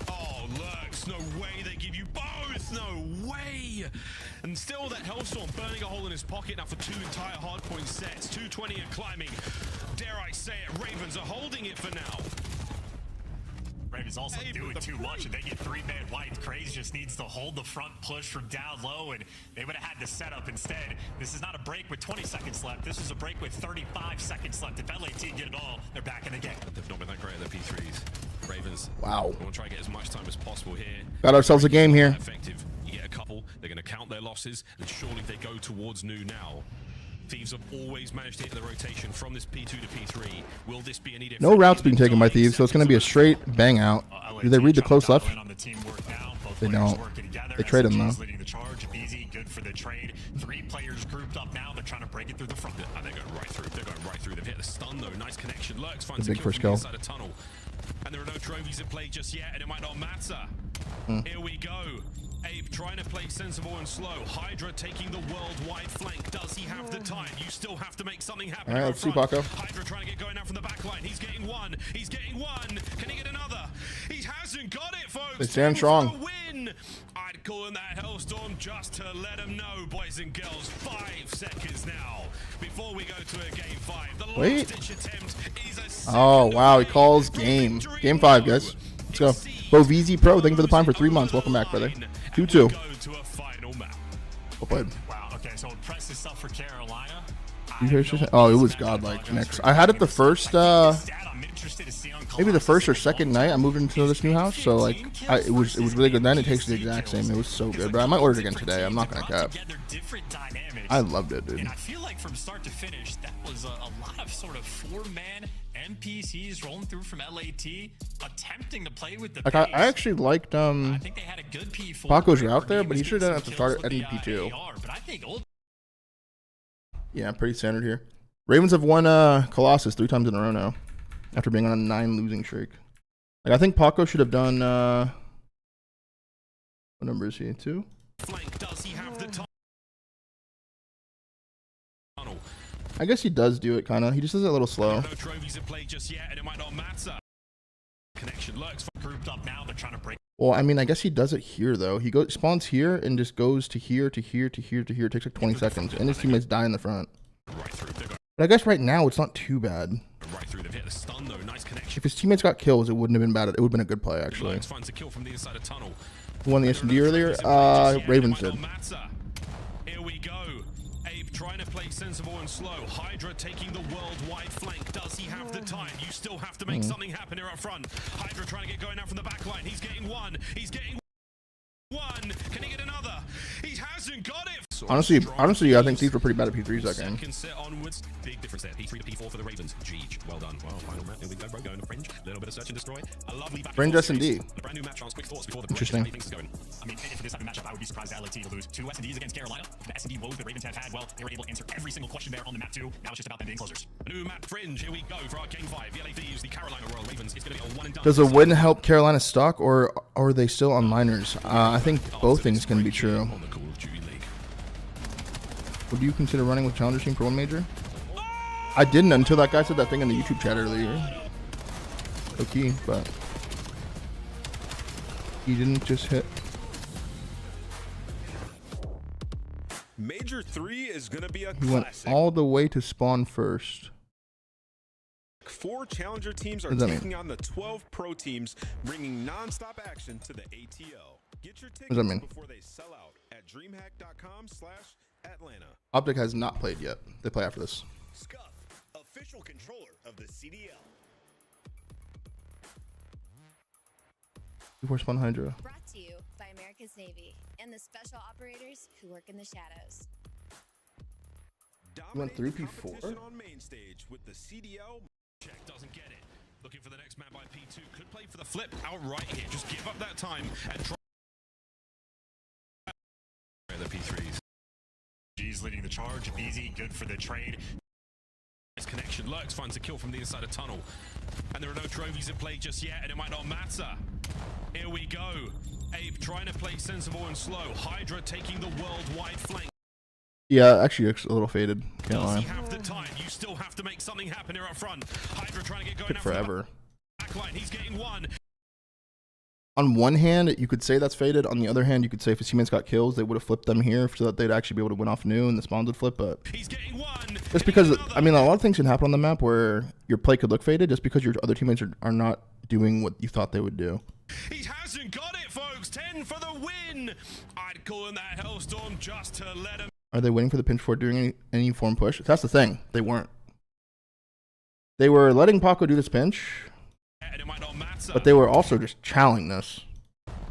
Oh, Lurks, no way they give you both. No way. And still that Hellstorm burning a hole in his pocket now for 2 entire hardpoint sets. 220 and climbing. Dare I say it, Ravens are holding it for now. Ravens also doing too much, and they get 3-man wiped. Craze just needs to hold the front push from down low, and they would have had the setup instead. This is not a break with 20 seconds left. This is a break with 35 seconds left. If LAT get it all, they're back in the game. They've not been that great at the P3s. Ravens. Wow. We'll try to get as much time as possible here. Got ourselves a game here. Effective. You get a couple. They're going to count their losses, and surely they go towards new now. Thieves have always managed to hit the rotation from this P2 to P3. Will this be any different? No routes being taken by Thieves, so it's going to be a straight bang out. Do they read the close left? They don't. They trade him though. Leading the charge. Easy, good for the trade. 3 players grouped up now. They're trying to break it through the front. And they're going right through. They're going right through. They've hit the stun though. Nice connection. Lurks finds a big first kill. Inside a tunnel. And there are no trophies in play just yet, and it might not matter. Here we go. Ape trying to play sensible and slow. Hydra taking the worldwide flank. Does he have the time? You still have to make something happen. All right, let's see Paco. Hydra trying to get going out from the back line. He's getting one. He's getting one. Can he get another? He hasn't got it, folks. They stand strong. Win. I'd call in that Hellstorm just to let them know, boys and girls. 5 seconds now before we go to a game 5. The last ditch attempt is a oh wow, he calls game. Game 5, guys. Let's go. Bovizi Pro, thank you for the prime for 3 months. Welcome back, brother. 2-2. Well played. Wow, okay, so impressive stuff for Carolina. Oh, it was godlike mix. I had it the first, maybe the first or second night I moved into this new house, so like, it was really good. Then it takes the exact same. It was so good, but I might order it again today. I'm not gonna cap. I loved it, dude. And I feel like from start to finish, that was a lot of sort of 4-man NPCs rolling through from LAT, attempting to play with the like I actually liked I think they had a good P4. Paco's route there, but he should have have to start at NP2. Yeah, pretty standard here. Ravens have won Colossus 3 times in a row now, after being on a 9 losing streak. Like I think Paco should have done what number is he? 2? Does he have the I guess he does do it kind of. He just does it a little slow. No trophies in play just yet, and it might not matter. Connection Lurks grouped up now. They're trying to break. Well, I mean, I guess he does it here though. He spawns here and just goes to here to here to here to here. It takes like 20 seconds, and his teammates die in the front. Right through. But I guess right now it's not too bad. Right through. They've hit the stun though. Nice connection. If his teammates got kills, it wouldn't have been bad. It would have been a good play actually. Lurks finds a kill from the inside of tunnel. Who won the S&D earlier? Ravens did. Here we go. Ape trying to play sensible and slow. Hydra taking the worldwide flank. Does he have the time? You still have to make something happen here up front. Hydra trying to get going out from the back line. He's getting one. He's getting one. Can he get another? He hasn't got it. Honestly, I think these were pretty bad at P3s that game. Second set onwards, big difference there. P3 to P4 for the Ravens. Jeej, well done. Well, final map. Here we go, bro. Going to Fringe. A little bit of search and destroy. A lovely back. Fringe S&D. A brand new match chance. Quick thoughts before the Interesting. I mean, if this type of matchup, I would be surprised that LAT to lose 2 S&Ds against Carolina. The S&D woes the Ravens have had, well, they were able to answer every single question there on the map too. Now it's just about them being closers. A new map, Fringe. Here we go for our game 5. The LA Thieves, the Carolina Royal Ravens. It's going to be a one and done. Does a win help Carolina's stock, or are they still on liners? I think both things can be true. On the Call of Duty League. Would you consider running with Challenger Team for one major? I didn't until that guy said that thing in the YouTube chat earlier. Okay, but he didn't just hit. Major 3 is going to be a He went classic. all the way to spawn first. 4 challenger teams are What does that taking on the 12 pro teams, bringing non-stop action to the ATO. Get your What does that tickets mean? before they sell out at dreamhack.com/Atlanta. OpTic has not played yet. They play after this. Scuff, official controller of the CDL. Before spawn Hydra. Brought to you by America's Navy and the special operators who work in the shadows. You went 3P4? Competition on main stage with the CDL. Check, doesn't get it. Looking for the next man by P2. Could play for the flip outright here. Just give up that time and try. The P3s. G's leading the charge. Easy, good for the trade. Nice connection. Lurks finds a kill from the inside of tunnel. And there are no trophies in play just yet, and it might not matter. Here we go. Ape trying to play sensible and slow. Hydra taking the worldwide flank. Yeah, actually looks a little faded. Can't Does lie. he have the time? You still have to make something happen here up front. Hydra trying to get going Took now forever. from the backline. He's getting one. On one hand, you could say that's faded. On the other hand, you could say if his teammates got kills, they would have flipped them here so that they'd actually be able to win off new and the spawns would flip. But He's getting one. just because, I mean, a lot of things can happen on the map where your play could look faded just because your other teammates are not doing what you thought they would do. He hasn't got it, folks. 10 for the win. I'd call in that Hellstorm just to let him. Are they waiting for the pinch for doing any form push? That's the thing. They weren't. They were letting Paco do this pinch, And it might not matter. but they were also just challenging this.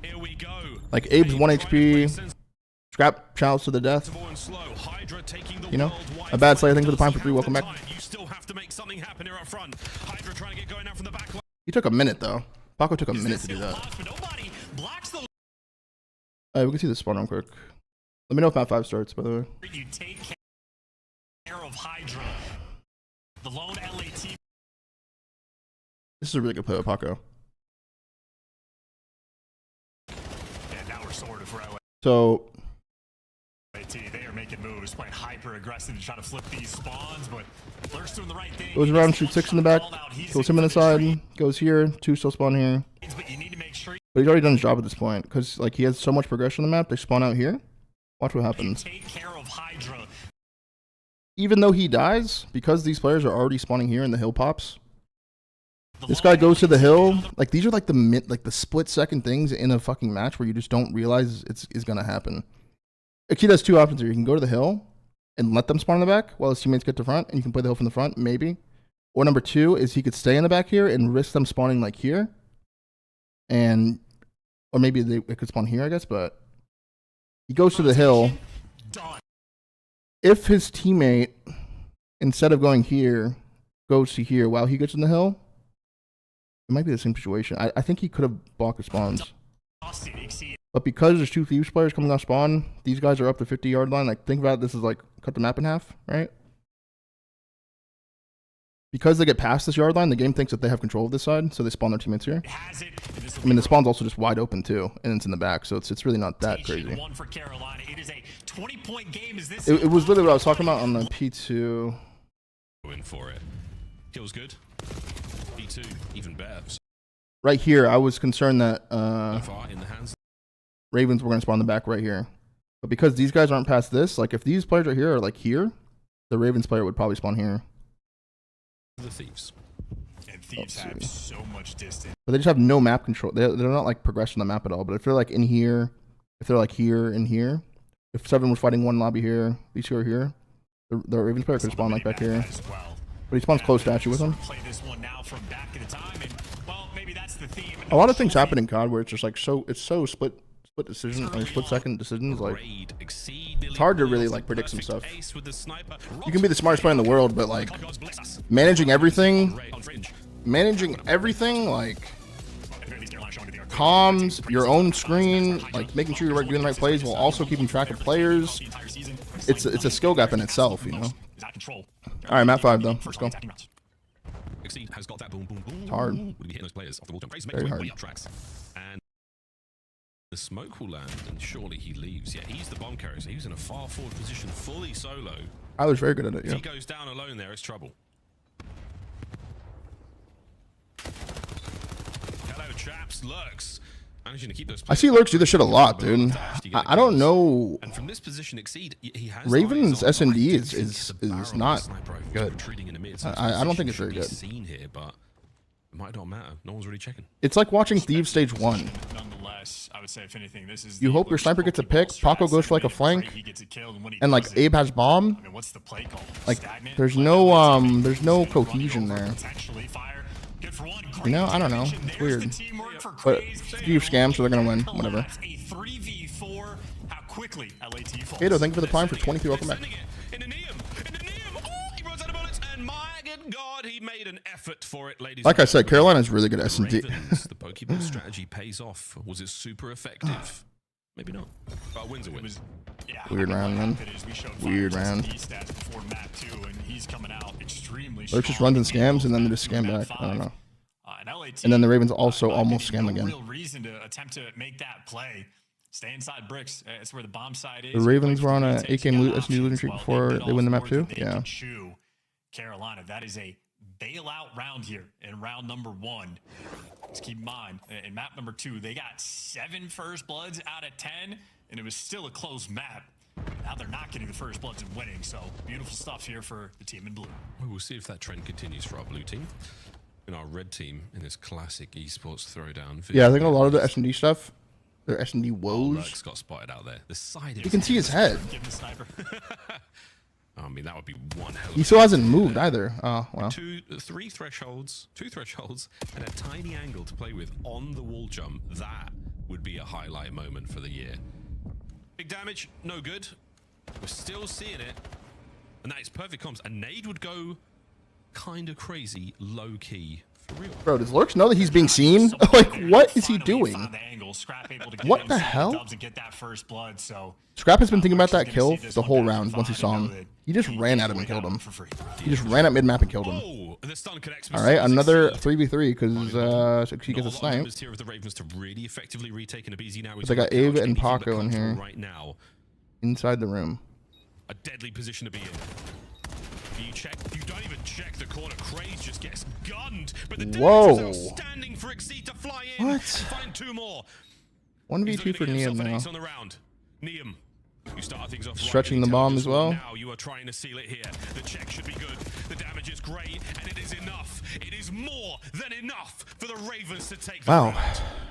Here we go. Like Abe's 1 HP, scrap challenge to the death. Hydra taking the You know, worldwide a bad slay. Thank you for the Does pine he for 3. have Welcome the back. time? You still have to make something happen here up front. Hydra trying to get going now from the back line. He took a minute though. Paco took a minute to do that. We can see the spawn real quick. Let me know if map 5 starts, by the way. You take care of Hydra. The lone LAT. This is a really good play with Paco. And now we're sorted for LAT. So They are making moves, playing hyper aggressive to try to flip these spawns, but Lurk's doing the right thing. goes around, shoots 6 in the back, goes him in the side, goes here, 2 still spawn here. But you need to make sure But he's already done his job at this point because like he has so much progression on the map. They spawn out here. Watch what happens. take care of Hydra. Even though he dies, because these players are already spawning here in the hill pops. This guy goes to the hill. Like these are like the split second things in a fucking match where you just don't realize is gonna happen. He has 2 options here. You can go to the hill and let them spawn in the back while his teammates get to front, and you can play the hill from the front, maybe. Or number 2 is he could stay in the back here and risk them spawning like here. And or maybe they could spawn here, I guess, but he goes to the hill. If his teammate, instead of going here, goes to here while he gets in the hill, it might be the same situation. I think he could have blocked the spawns. But because there's 2 Thieves players coming off spawn, these guys are up the 50-yard line. Like, think about it, this is like cut the map in half, right? Because they get past this yard line, the game thinks that they have control of this side, so they spawn their teammates here. I mean, the spawn's also just wide open too, and it's in the back, so it's really not that crazy. One for Carolina. It is a 20-point game. Is this? It was literally what I was talking about on the P2. Going for it. Feels good. P2 even better. Right here, I was concerned that So far in the hands. Ravens were going to spawn in the back right here. But because these guys aren't past this, like if these players are here or like here, the Ravens player would probably spawn here. The Thieves. And Thieves have so much distance. But they just have no map control. They're not like progressing the map at all. But if they're like in here, if they're like here and here, if 7 was fighting one lobby here, these 2 are here, the Ravens player could spawn like back here. But he spawns close to you with him. Play this one now from back at a time, and well, maybe that's the theme. A lot of things happen in COD where it's just like it's so split split decision, or split second decisions. Like, it's hard to really like predict some stuff. You can be the smartest player in the world, but like managing everything, like comms, your own screen, like making sure you're doing the right plays while also keeping track of players. It's a skill gap in itself, you know. All right, map 5 though. Let's go. Has got that boom, boom, boom. It's hard. Would be hitting those players off the wall jump. Very hard. And the smoke will land, and surely he leaves. Yeah, he's the bomb carrier, so he's in a far forward position, fully solo. I was very good at it. If Yeah. he goes down alone, there is trouble. Hello, chaps. Lurks. Managing to keep those. I see Lurks do this shit a lot, dude. I don't know. And from this position, Exceed, he has Raven's S&D is not good. I don't think it's very good. Seen here, but it might not matter. No one's really checking. It's like watching Thieves Stage 1. Nonetheless, I would say if anything, this is You hope your sniper gets a pick, Paco goes for like a flank, and like Abe has bomb. what's the play call? Like there's no cohesion there. You know, I don't know. It's weird. But few scams, so they're gonna win. Whatever. Kato, thank you for the prime for 23. Welcome back. God, he made an effort for it, ladies. Like I said, Carolina's really good at S&D. The Pokemon strategy pays off. Was it super effective? Maybe not. But wins a win. Weird round, man. Weird round. Lurks just runs and scams, and then they just scam back. I don't know. And then the Ravens also almost scam again. Real reason to attempt to make that play. Stay inside bricks. It's where the bomb side is. The Ravens were on a 8-game S&D losing streak before they win the map too. Yeah. Carolina, that is a bailout round here in round number 1. Just keep in mind, in map number 2, they got 7 first bloods out of 10, and it was still a close map. Now they're not getting the first bloods and winning, so beautiful stuff here for the team in blue. We'll see if that trend continues for our blue team. In our red team, in this classic esports throwdown. Yeah, I think a lot of the S&D stuff, their S&D woes. Lurks got spotted out there. The side. You can see his head. I mean, that would be one hell of He still hasn't moved either. Oh, well. 2 thresholds, and a tiny angle to play with on the wall jump. That would be a highlight moment for the year. Big damage, no good. We're still seeing it. And that is perfect comms. A nade would go kind of crazy, low key. For real. Bro, does Lurks know that he's being seen? Like, what is he doing? What the hell? Scrap has been thinking about that kill the whole round once he saw him. He just ran at him and killed him. He just ran at mid-map and killed him. Alright, another 3v3 because he gets a snipe. But they got Ava and Paco in here. Inside the room. A deadly position to be in. You don't even check the corner. Craze just gets gunned. But the Whoa. is outstanding for Exceed to fly in What? and find 2 more. 1v2 for Neum now. On the round. Neum, you start things off Stretching the bomb as well. Now you are trying to seal it here. The check should be good. The damage is great, and it is enough. It is more than enough for the Ravens to take the round.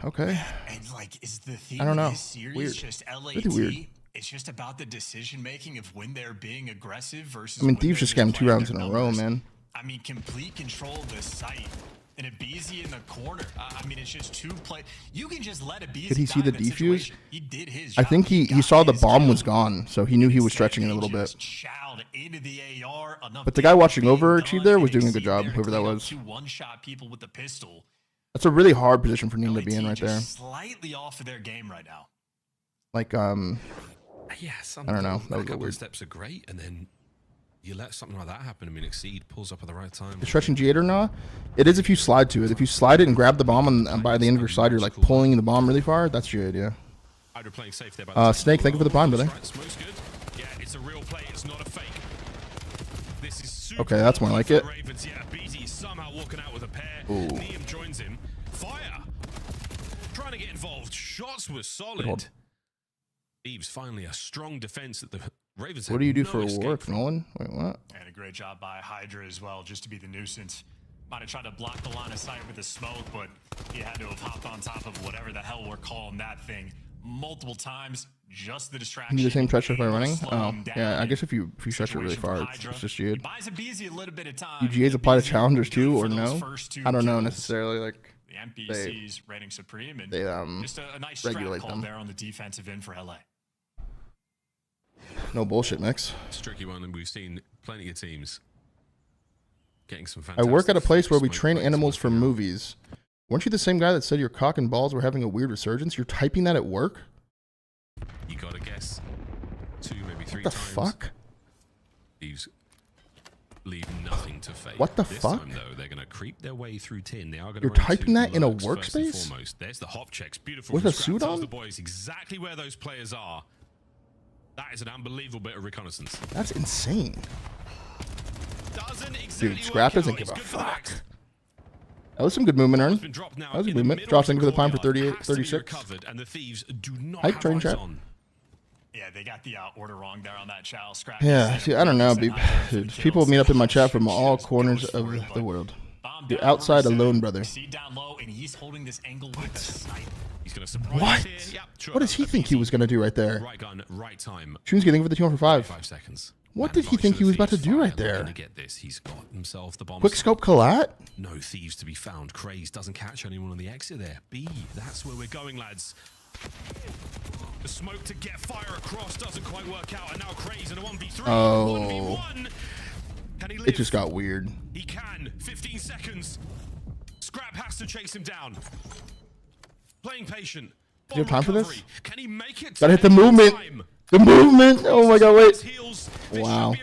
Okay. And like, is the theme I don't know. of this series Weird. just LAT? Really weird. It's just about the decision making of when they're being aggressive versus. I mean, when Thieves they're just scammed 2 playing rounds their in a row, numbers. man. I mean, complete control of the site. And a Beezy in the corner. I mean, it's just 2 play. You can just let a Beezy. Did he see the die in that defuse? situation. He did his I job. think he saw the bomb was gone, so he knew he was stretching it a little bit. Into the AR, But the guy watching over Cheat there was doing a good job, whoever that was. 2 one-shot people with the pistol. That's a really hard position for Neum to be in right there. Slightly off of their game right now. Like, Yeah, I don't know. That was a a couple weird. of steps are great, and then you let something like that happen. I mean, Exceed pulls up at the right time. Is stretching G8 or not? It is if you slide to it. If you slide it and grab the bomb, and by the end of your slide, you're like pulling the bomb really far. That's G8, yeah. Hydra playing safe there. By the Snake, thank you for the prime, brother. Smoke's good. Yeah, it's a real play. It's not a fake. This is super Okay, that's more like it. Ravens. Yeah, BZ somehow walking out with a pair. Ooh. Neum joins him. Fire. Trying to get involved. Shots were solid. Hold. Thieves finally a strong defense that the Ravens. What do you do no for escape work, from. Nolan? Wait, what? And a great job by Hydra as well, just to be the nuisance. Might have tried to block the line of sight with the smoke, but he had to have hopped on top of whatever the hell we're calling that thing multiple times. Just the distraction. You do the same stretch by running? Slow Oh, him down. yeah. I guess if you stretch it really Situation far, for it's Hydra. just He G8. buys a Beezy a little bit of time. Do GAs apply to challengers too, or for those no? first 2 I don't know kills. necessarily. Like, The NPCs reigning supreme, and they just a nice regulate strat call them there on the defensive end for LA. No bullshit, Mix. It's a tricky one, and we've seen plenty of teams getting some I fantastic. work at a place where we smoke train breaks animals for working out. movies. Weren't you the same guy that said your cock and balls were having a weird resurgence? You're typing that at work? You gotta guess 2, maybe 3 What the times. fuck? Thieves leave nothing to fate. What the this fuck? Time, though, they're gonna creep their way through tin. They are gonna You're rotate typing that in a lurks first and workspace? foremost. There's the hop checks. Beautiful. With from a Scrap suit tells on? the boys exactly where those players are. That is an unbelievable bit of reconnaissance. That's insane. Doesn't exactly Dude, Scrap work doesn't out. give It's a good for the fuck. next. That was some good movement, Ern. Been dropped now That was a in the movement. middle Drops of into the pine for courtyard. 38, Has to be 36. recovered, and the Thieves do not Hype have train eyes chat. on. Yeah, they got the order wrong there on that child. Scrap. Yeah, see, I don't know, dude. People meet up in my chat from all corners of the world. You're outside alone, brother. See down low, and he's holding this angle with the snipe. He's gonna surprise What? here. Yep, sure. What does he think he was going to do right there? Right gun, right time. Shun's getting for the 2 for 5. 5 seconds. What did he think he was about to do right there? Gonna get this. He's got himself the bomb. Quick scope collat? No thieves to be found. Craze doesn't catch anyone on the exit there. B, that's where we're going, lads. The smoke to get fire across doesn't quite work out, and now Craze in a 1v3. Oh. 1v1. Can he live? It just got weird. He can. 15 seconds. Scrap has to chase him down. Playing patient. Do you have time for this? Recovery. Can he make it? Gotta hit the movement. The movement. Oh my god, wait. Wow.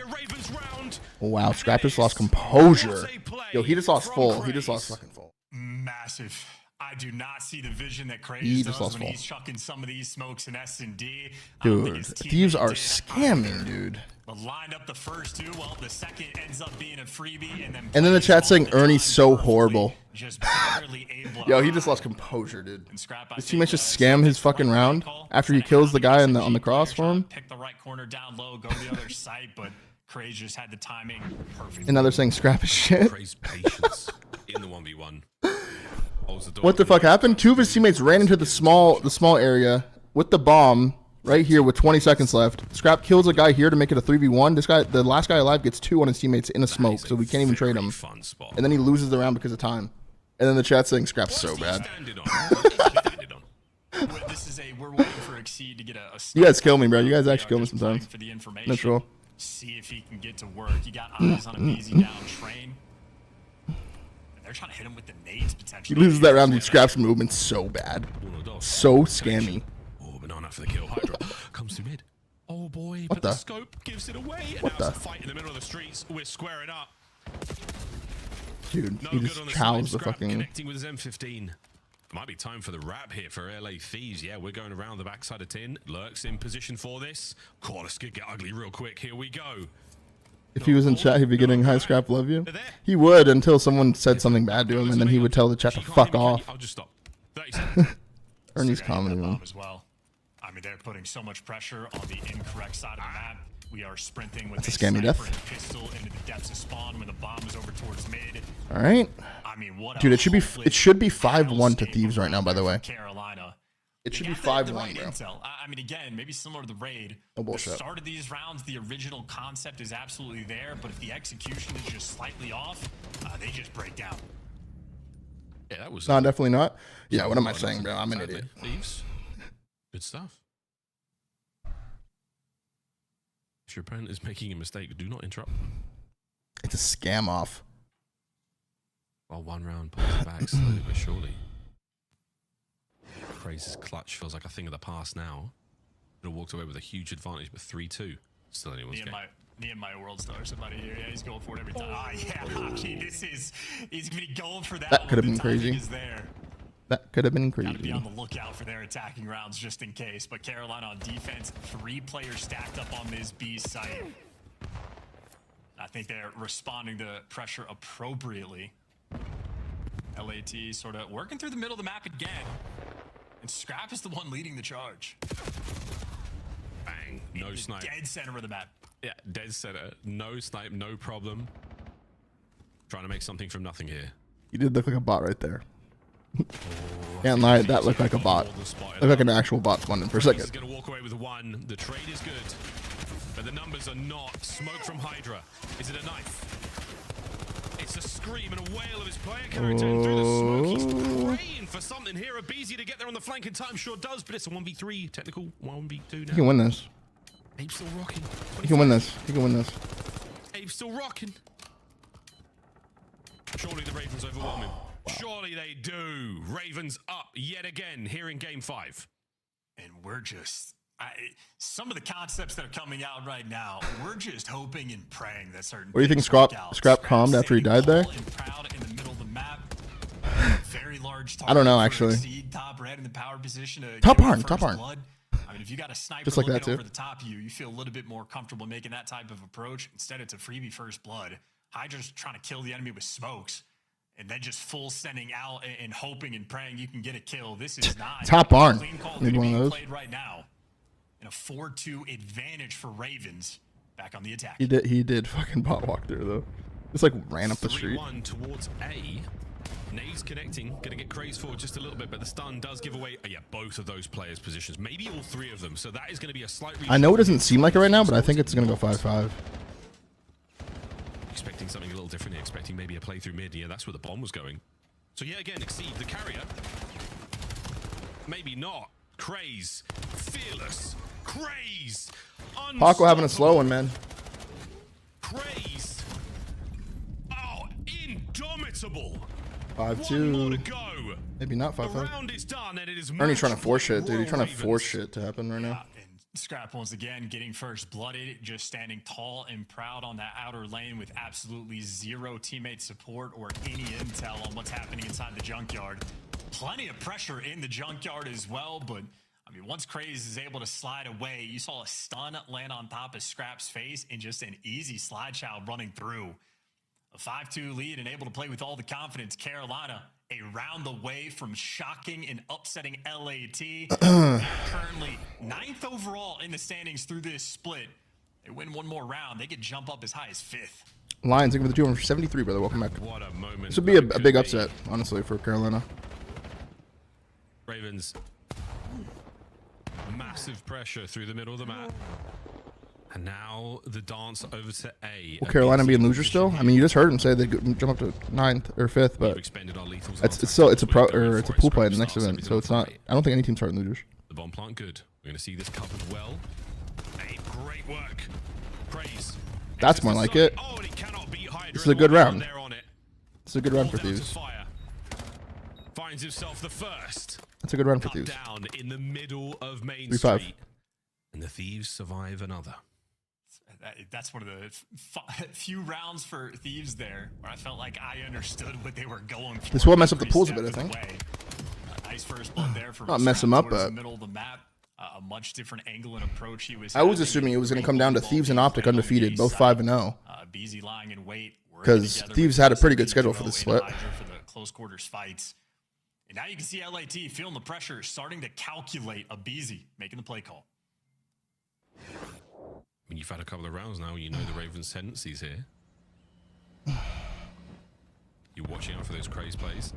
Wow, Scrap just lost composure. Yo, he just lost full. He just lost fucking full. Massive. I do not see the vision that Craze He does just lost when full. he's chucking some of these smokes in S&D. Dude, thieves are scamming, dude. But lined up the first 2, well, the second ends up being a freebie, and And then the chat saying Ernie's so horrible. just barely able. Yo, he just lost composure, dude. Scrap, His teammates just scam his fucking round after he kills the guy on the cross for him. Pick the right corner down low, go to the other side, but Craze just had the timing perfect. And now they're saying Scrap is shit. Craze patience in the 1v1. What the fuck happened? 2 of his teammates ran into the small area with the bomb right here with 20 seconds left. Scrap kills a guy here to make it a 3v1. This guy, the last guy alive, gets 2 on his teammates in a smoke, so we can't even trade him. And then he loses the round because of time. And then the chat saying Scrap's so bad. This is we're waiting for Exceed to get a You guys kill me, bro. You guys actually kill me sometimes. for the information. That's real. See if he can get to work. You got eyes on a easy down train. And they're trying to hit him with the nades He potentially. loses that round. He Scrap's movement so bad. So scammy. Oh, banana for the kill. Hydra comes to mid. Oh boy, What but the the? scope gives it away. And What now it's the? a fight in the middle of the streets. We're squaring up. Dude, No he good just on the chows side. the Scrap fucking... connecting with his M15. Might be time for the wrap here for LA Thieves. Yeah, we're going around the backside of tin. Lurks in position for this. Corliss could get ugly real quick. Here we go. If he was in chat, he'd be getting high Scrap love you. He would until someone said something bad to him, and then he would tell the chat to fuck off. I'll just stop. 30 seconds. Ernie's comedy, man. As well. I mean, they're putting so much pressure on the incorrect side of the map. We are sprinting with That's a scammy sniper death. and pistol into the depths of spawn when the bomb is over towards mid. All right. I mean, what Dude, a it should be 5-1 to Thieves right now, by the way. Carolina. It should They be got the 5-1, right bro. intel. I mean, again, maybe similar to the raid. No The bullshit. start of these rounds, the original concept is absolutely there, but if the execution is just slightly off, they just break down. Yeah, that was... No, definitely not. Yeah, what am I saying, bro? I'm an idiot. Thieves. Good stuff. If your opponent is making a mistake, do not interrupt them. It's a scam off. While one round pulls it back slowly but surely. Craze's clutch feels like a thing of the past now. Could have walked away with a huge advantage, but 3-2. Still anyone's game. Nehemiah World Star, somebody here. Yeah, he's going for it every time. Ah, yeah, Hockey, he's going to be going for that. That could have been The timing crazy. is there. That could have been Got to be crazy. on the lookout for their attacking rounds just in case. But Carolina on defense, 3 players stacked up on this B site. I think they're responding to pressure appropriately. LAT sort of working through the middle of the map again. And Scrap is the one leading the charge. Bang. No snipe. Dead center of the map. Yeah, dead center. No snipe, no problem. Trying to make something from nothing here. You did look like a bot right there. Can't lie, that looked like a bot. Looked like an actual bot spawned in for a He's second. going to walk away with 1. The trade is good, but the numbers are not. Smoke from Hydra. Is it a knife? It's It's a scream and a wail of his player character and through the smoke. He's praying for something here. Abizi to get there on the flank in time. Sure does, but it's a 1v3. Technical 1v2 now. He can win this. Abe's still rocking. He can win this. He can win this. Abe's still rocking. Surely the Ravens overwhelm him. Surely they do. Ravens up yet again here in game 5. And we're just... some of the concepts that are coming out right now, we're just hoping and praying that certain. What do you think? Scrap calmed after he died there? Proud in the middle of the map. Very large. I don't know actually. Top red in the power position. Top barn. I mean, if you got a sniper just like that too. Over the top of you, you feel a little bit more comfortable making that type of approach. Instead, it's a freebie first blood. Hydra's trying to kill the enemy with smokes, and then just full sending out and hoping and praying you can get a kill. This is not top barn. Clean call Need one of those. Played right now. And a 4-2 advantage for Ravens back on the attack. He did fucking bot walk there though. Just like ran up the street. 3-1 towards A. Nays connecting, gonna get crazed forward just a little bit, but the stun does give away both of those players' positions, maybe all 3 of them. So that is gonna be a slight. I know it doesn't seem like it right now, but I think it's gonna go 5-5. Expecting something a little different here, expecting maybe a play through mid. Yeah, that's where the bomb was going. So yeah, again, Exceed the carrier. Maybe not. Craze, fearless, Craze, Paco having a slow one, man. Craze, oh, indomitable. 5-2. Maybe not 5-5. Ernie's trying to force shit, dude. He's trying to force shit to happen right now. And Scrap once again getting first blooded, just standing tall and proud on that outer lane with absolutely zero teammate support or any intel on what's happening inside the junkyard. Plenty of pressure in the junkyard as well, but I mean, once Craze is able to slide away, you saw a stun land on top of Scrap's face and just an easy slide child running through. A 5-2 lead and able to play with all the confidence. Carolina, a round away from shocking and upsetting LAT. Currently 9th overall in the standings through this split. They win one more round, they could jump up as high as 5th. Lions looking for the 2 for 73, brother. Welcome back. What a moment. This would be a big upset, honestly, for Carolina. Ravens. Massive pressure through the middle of the map. And now the dance over to A. Will Carolina be in loser still? I mean, you just heard him say they jump up to 9th or 5th, but it's a pool play in the next event, so it's not. I don't think any team's starting losers. The bomb plant good. We're going to see this covered well. A great work. Praise. That's more like it. Oh, and he cannot beat Hydra. This is a good round. It's a good round for Thieves. Finds himself the first. That's a good round for Thieves. Down in the middle of Main 3-5. Street. And the Thieves survive another. That's one of the few rounds for Thieves there where I felt like I understood what they were going for. This will mess up the pools a bit, I think. Nice first blood there from not mess them up, but the middle of the map. A much different angle and approach he was. I was assuming it was going to come down to Thieves and OpTic undefeated, both 5-0. BZ lying in wait because Thieves had a pretty good schedule for this split. For the close quarters fights. And now you can see LAT feeling the pressure, starting to calculate a BZ, making the play call. I mean, you've had a couple of rounds now. You know the Ravens' tendencies here. You're watching out for those crazy plays.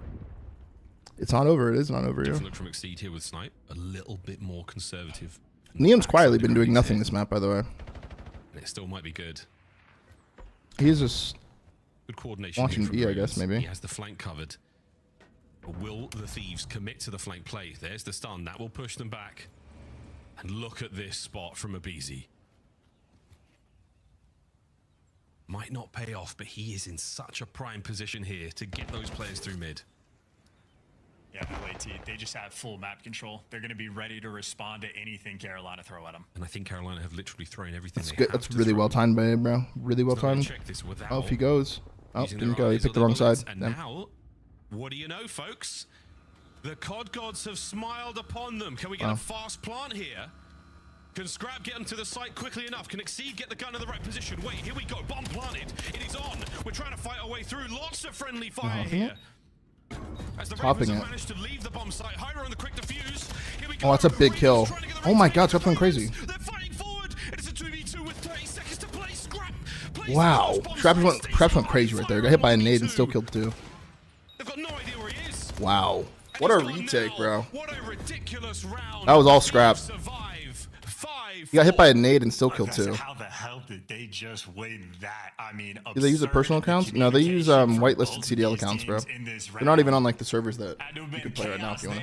It's not over. It is not over. Different look from Exceed here with Snipe. A little bit more conservative. Neum's quietly been doing nothing this map, by the way. And it still might be good. He's just good coordination. Watching B, I guess, maybe. He has the flank covered. But will the Thieves commit to the flank play? There's the stun. That will push them back. And look at this spot from Abizi. Might not pay off, but he is in such a prime position here to get those players through mid. Yeah, LAT, they just have full map control. They're going to be ready to respond to anything Carolina throw at them. And I think Carolina have literally thrown everything. That's good. That's really well timed by him, bro. Really well timed. Oh, if he goes. Oh, didn't go. He picked the wrong side. And now, what do you know, folks? The COD gods have smiled upon them. Can we get a fast plant here? Can Scrap get onto the site quickly enough? Can Exceed get the gun in the right position? Wait, here we go. Bomb planted. It is on. We're trying to fight our way through. Lots of friendly fire here. As the Ravens have managed to leave the bomb site. Hydra on the quick defuse. Here we go. Oh, that's a big kill. Oh my God, Scrap's going crazy. They're fighting forward. It's a 2v2 with 30 seconds to play. Scrap. Wow. Scrap went crazy right there. Got hit by a nade and still killed 2. They've got no idea where he is. Wow. What a retake, bro. What a ridiculous round. That was all Scrap. Survive 5 He got hit by a nade and still killed 2. How the hell did they just win that? I mean, Do they use their personal accounts? No, they use whitelisted CDL accounts, bro. They're not even on like the servers that you can play right now if you want.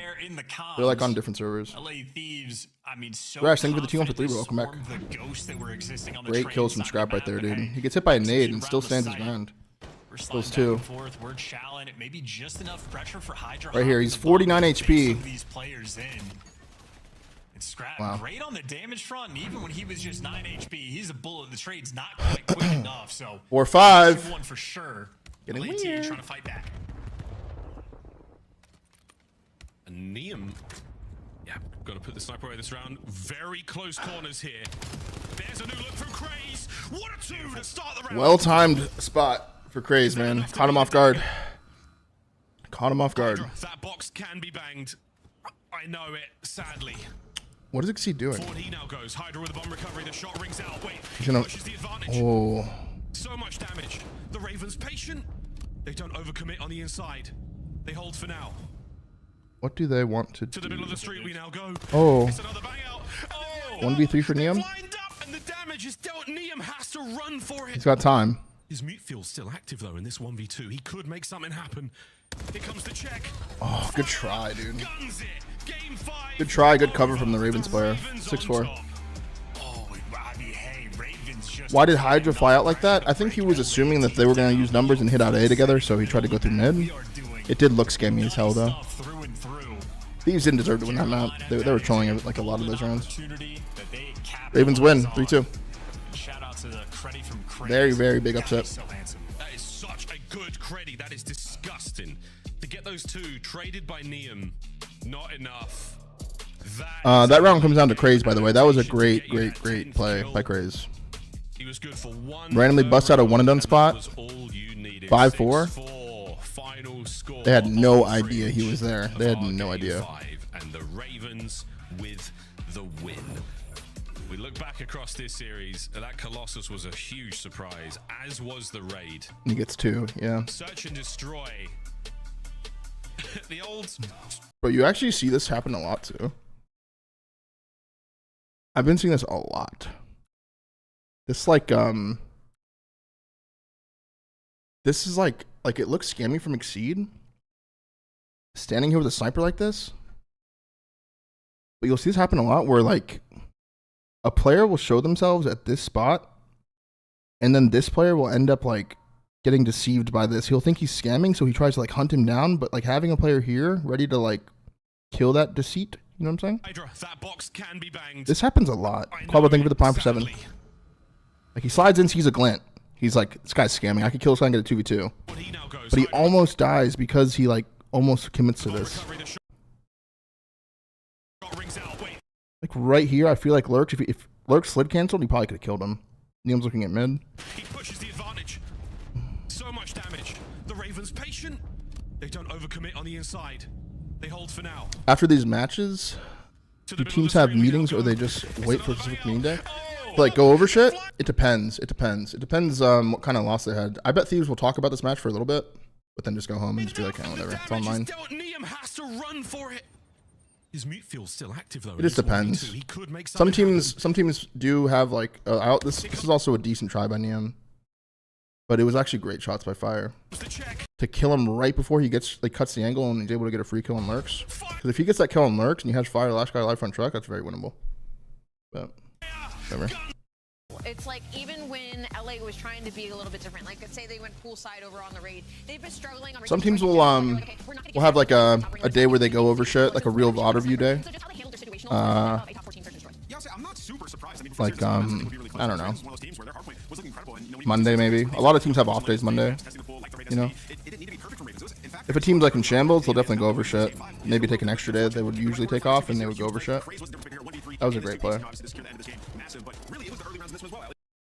They're like on different servers. LA Thieves, I mean, so Rash, thank you for the 2 for 3, bro. Welcome back. Great kills from Scrap right there, dude. He gets hit by a nade and still stands his ground. Those 2. We're challenging. It may be just enough pressure for Hydra. Right here, he's 49 HP. These players in. And Scrap, Wow. great on the damage front, and even when he was just 9 HP, he's a bullet. The trade's not quite quick enough, so 4-5. 2-1 for sure. Getting LAT weird. trying to fight back. And Neum, yeah, got to put the sniper away this round. Very close corners here. There's a new look from Craze. What a 2 to start the round. Well-timed spot for Craze, man. Caught him off guard. Caught him off guard. That box can be banged. I know it, sadly. What is Exceed doing? Forward he now goes. Hydra with a bomb recovery. The shot rings out. Wait, He's gonna... pushes the advantage. Oh. So much damage. The Ravens patient. They don't overcommit on the inside. They hold for now. What do they want to do? To the middle of the street we now go. Oh. It's another bang out. Oh. 1v3 for Neum? Lined up and the damage is dealt. Neum has to run for it. He's got time. His mute field's still active though in this 1v2. He could make something happen. Here comes the check. Oh, good try, dude. Guns it. Game 5. Good try, good cover from the Ravens player. 6-4. Oh, I mean, hey, Ravens just... Why did Hydra fly out like that? I think he was assuming that they were going to use numbers and hit out A together, so he tried to go through mid. It did look scammy as hell, though. Thieves didn't deserve to win that map. They were trolling it like a lot of those rounds. Ravens win, 3-2. Very, very big upset. That is such a good credit. That is disgusting. To get those 2 traded by Neum, not enough. That round comes down to Craze, by the way. That was a great, great, great play by Craze. He was good for 1. Randomly bust out a one and done spot. 5-4. They had no idea he was there. They had no idea. And the Ravens with the win. We look back across this series, that Colossus was a huge surprise, as was the raid. He gets 2, yeah. Search and destroy. The old... But you actually see this happen a lot, too. I've been seeing this a lot. This, like, this is like it looks scammy from Exceed. Standing here with a sniper like this. But you'll see this happen a lot where, like, a player will show themselves at this spot, and then this player will end up, like, getting deceived by this. He'll think he's scamming, so he tries to, like, hunt him down, but, like, having a player here ready to, like, kill that deceit, you know what I'm saying? Hydra, that box can be banged. This happens a lot. Quabba, thank you for the prime for 7. Like, he slides in, sees a glint. He's like, this guy's scamming. I could kill this guy and get a 2v2. But he almost dies because he, like, almost commits to this. Like, right here, I feel like Lurks, if Lurks slid canceled, he probably could have killed him. Neum's looking at mid. He pushes the advantage. So much damage. The Ravens patient. They don't overcommit on the inside. They hold for now. After these matches, do teams have meetings or they just wait for a specific meeting day? To, like, go over shit? It depends. It depends. It depends what kind of loss they had. I bet Thieves will talk about this match for a little bit, but then just go home and just be like, oh, whatever. It's on mine. Neum has to run for it. His mute field's still active though. It just depends. Some teams do have, like, this is also a decent try by Neum. But it was actually great shots by Fire. To kill him right before he gets, like, cuts the angle and he's able to get a free kill on Lurks. Because if he gets that kill on Lurks and he has Fire, last guy alive front truck, that's very winnable. But, whatever. It's like, even when LA was trying to be a little bit different, like, say they went poolside over on the raid, they've been struggling on... Some teams will have, like, a day where they go over shit, like a real VOD review day. Like, I don't know. Monday, maybe. A lot of teams have off days Monday, you know? If a team's, like, in shambles, they'll definitely go over shit. Maybe take an extra day that they would usually take off, and they would go over shit. That was a great play.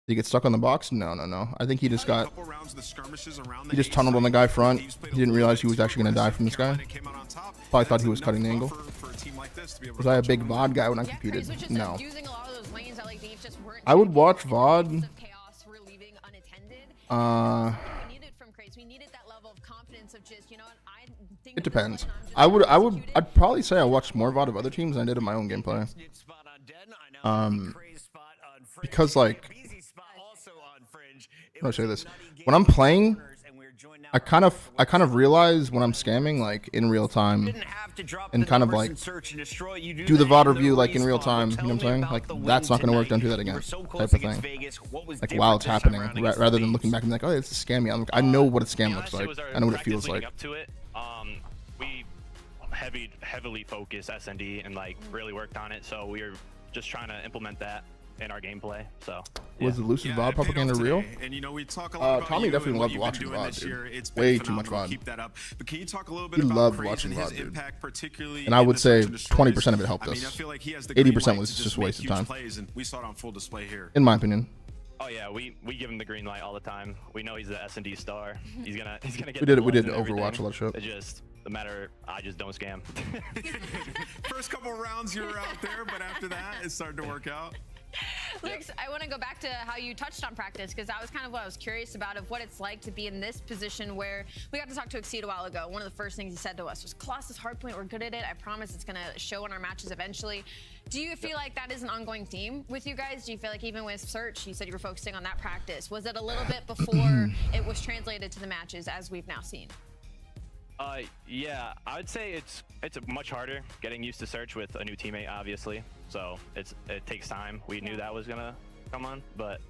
Did he get stuck on the box? No, no, no. I think he just got... He just tunneled on the guy front. He didn't realize he was actually going to die from this guy. Probably thought he was cutting the angle. Was I a big VOD guy when I competed? No. I would watch VOD. It depends. I'd probably say I watched more VOD of other teams than I did of my own gameplay. Because like, how do I say this? When I'm playing, I kind of realize when I'm scamming like in real time, and kind of like do the VOD review like in real time. You know what I'm saying? Like that's not gonna work. Don't do that again. Type of thing. Like while it's happening, rather than looking back and be like, oh, it's a scammy. I know what a scam looks like. I know what it feels like. Up to it, we heavily focused S&D and like really worked on it. So we were just trying to implement that in our gameplay. So was the Lucid VOD propaganda real? And you know, we talk a lot about Tommy you definitely and loved what you've watching been doing VOD, this year. dude. It's Way been too much phenomenal. VOD. Keep that up. But can you talk a little bit He about loved Craze watching and his VOD, dude. impact, particularly And I in would the say search and destroys? 20% of it helped I mean, us. I feel like he has the 80% green was light to just make wasted huge time. plays, and we saw it on full display here. In my opinion. Oh yeah, we give him the green light all the time. We know he's the S&D star. He's gonna get. We did the Overwatch a lot of shit. It's just the matter. I just don't scam. First couple of rounds you were out there, but after that it started to work out. Lux, I want to go back to how you touched on practice, because that was kind of what I was curious about, of what it's like to be in this position where we got to talk to Exceed a while ago. One of the first things he said to us was, Colossus hardpoint, we're good at it. I promise it's going to show in our matches eventually. Do you feel like that is an ongoing theme with you guys? Do you feel like even with Search, you said you were focusing on that practice. Was it a little bit before it was translated to the matches, as we've now seen? Yeah, I would say it's much harder getting used to Search with a new teammate, obviously. So it takes time. We knew that was gonna come on, but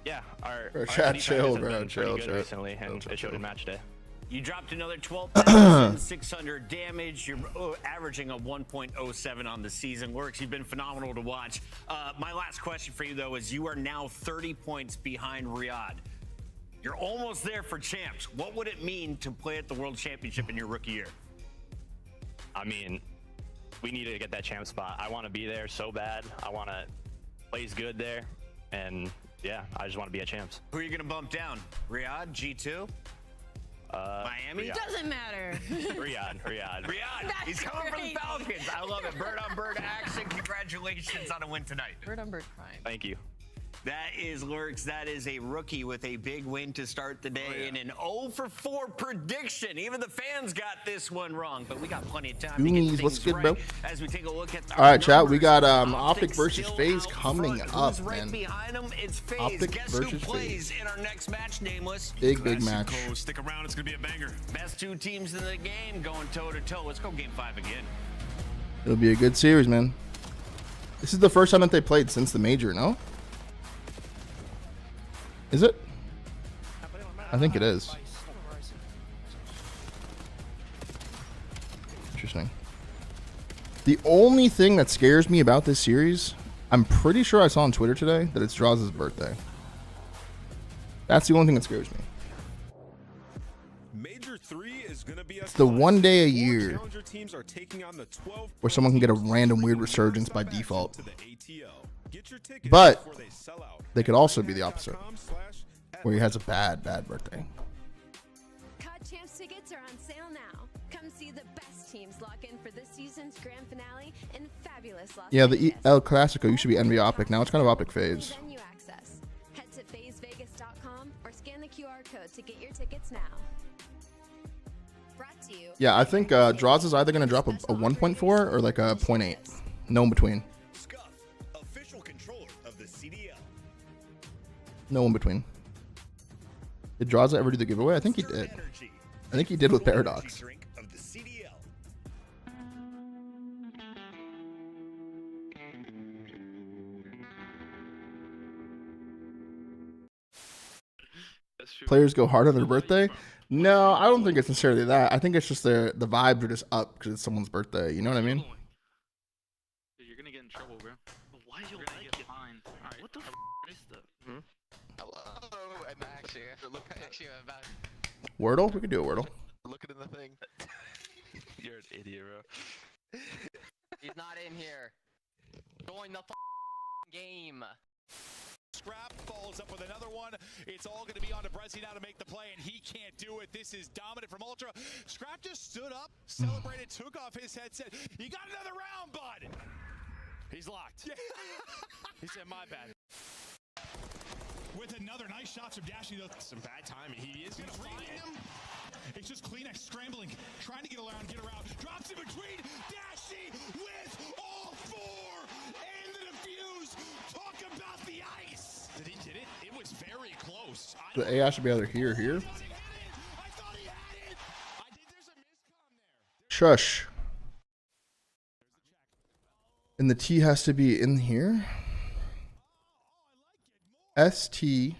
yeah, our chat chill, bro. Bro, chill, good recently, and it showed in match day. You dropped another 12,600 damage. You're averaging a 1.07 on the season. Lurks, you've been phenomenal to watch. My last question for you, though, is you are now 30 points behind Riyadh. You're almost there for champs. What would it mean to play at the World Championship in your rookie year? I mean, we need to get that champ spot. I want to be there so bad. I want to plays good there, and yeah, I just want to be at champs. Who are you going to bump down? Riyadh, G2? Miami? Riyadh. Doesn't matter. Riyadh. He's coming from the Falcons. I love it. Bird on bird action. Congratulations on a win tonight. Bird on bird crime. Thank you. That is Lurks. That is a rookie with a big win to start the day and an 0-for-4 prediction. Even the fans got this one wrong, but we got plenty of time to get things good, right bro? as we take a look at All right, chat. We got OpTic OpTic versus still FaZe out coming front. up, Who's right man. behind them? It's FaZe. OpTic Guess who versus plays in our next match, Nameless? Big match. Stick around. It's gonna be a banger. Best two teams in the game going toe to toe. Let's go game 5 again. It'll be a good series, man. This is the first time that they played since the major, no? Is it? I think it is. Interesting. The only thing that scares me about this series, I'm pretty sure I saw on Twitter today that it's Draws' birthday. That's the only thing that scares me. Major 3 is going to be It's the one day a year challenger teams are taking on the 12 where someone can get a random weird resurgence by default. to the ATL. Get your tickets But before they sell out. they could also be the opposite, where he has a bad birthday. COD Champs tickets are on sale now. Come see the best teams lock in for this season's grand finale in fabulous Las Yeah, Vegas. the El Clasico used to be Envy OpTic. Now it's kind of OpTic FaZe. Venue access. Head to FaZeVegas.com or scan the QR code to get your tickets now. Brought to you. Yeah, I think Draws is either going to drop a 1.4 or like a 0.8. No in between. Official controller of the CDL. No in between. Did Draws ever do the giveaway? I think he did. I think he did with Paradox. Drink of the CDL. Players go hard on their birthday? No, I don't think it's necessarily that. I think it's just the vibes are just up because it's someone's birthday. You know what I mean? Dude, you're gonna get in trouble, bro. Why you like it? Fine. Alright, what the f is that? Hello, I'm actually about Wordle? We could do a Wordle. looking in the thing. You're an idiot, bro. He's not in here. Join the game. Scrap follows up with another one. It's all going to be on to Brezzy now to make the play, and he can't do it. This is dominant from Ultra. Scrap just stood up, celebrated, took off his headset. You got another round, bud. He's locked. He said, my bad. With another nice shot from Dashy, though. Some bad timing. He is going to find him. It's just Kleenex scrambling, trying to get around, Drops in between. Dashy with all four. And the defeat The AI should be either here or here. Shush. And the T has to be in here. ST.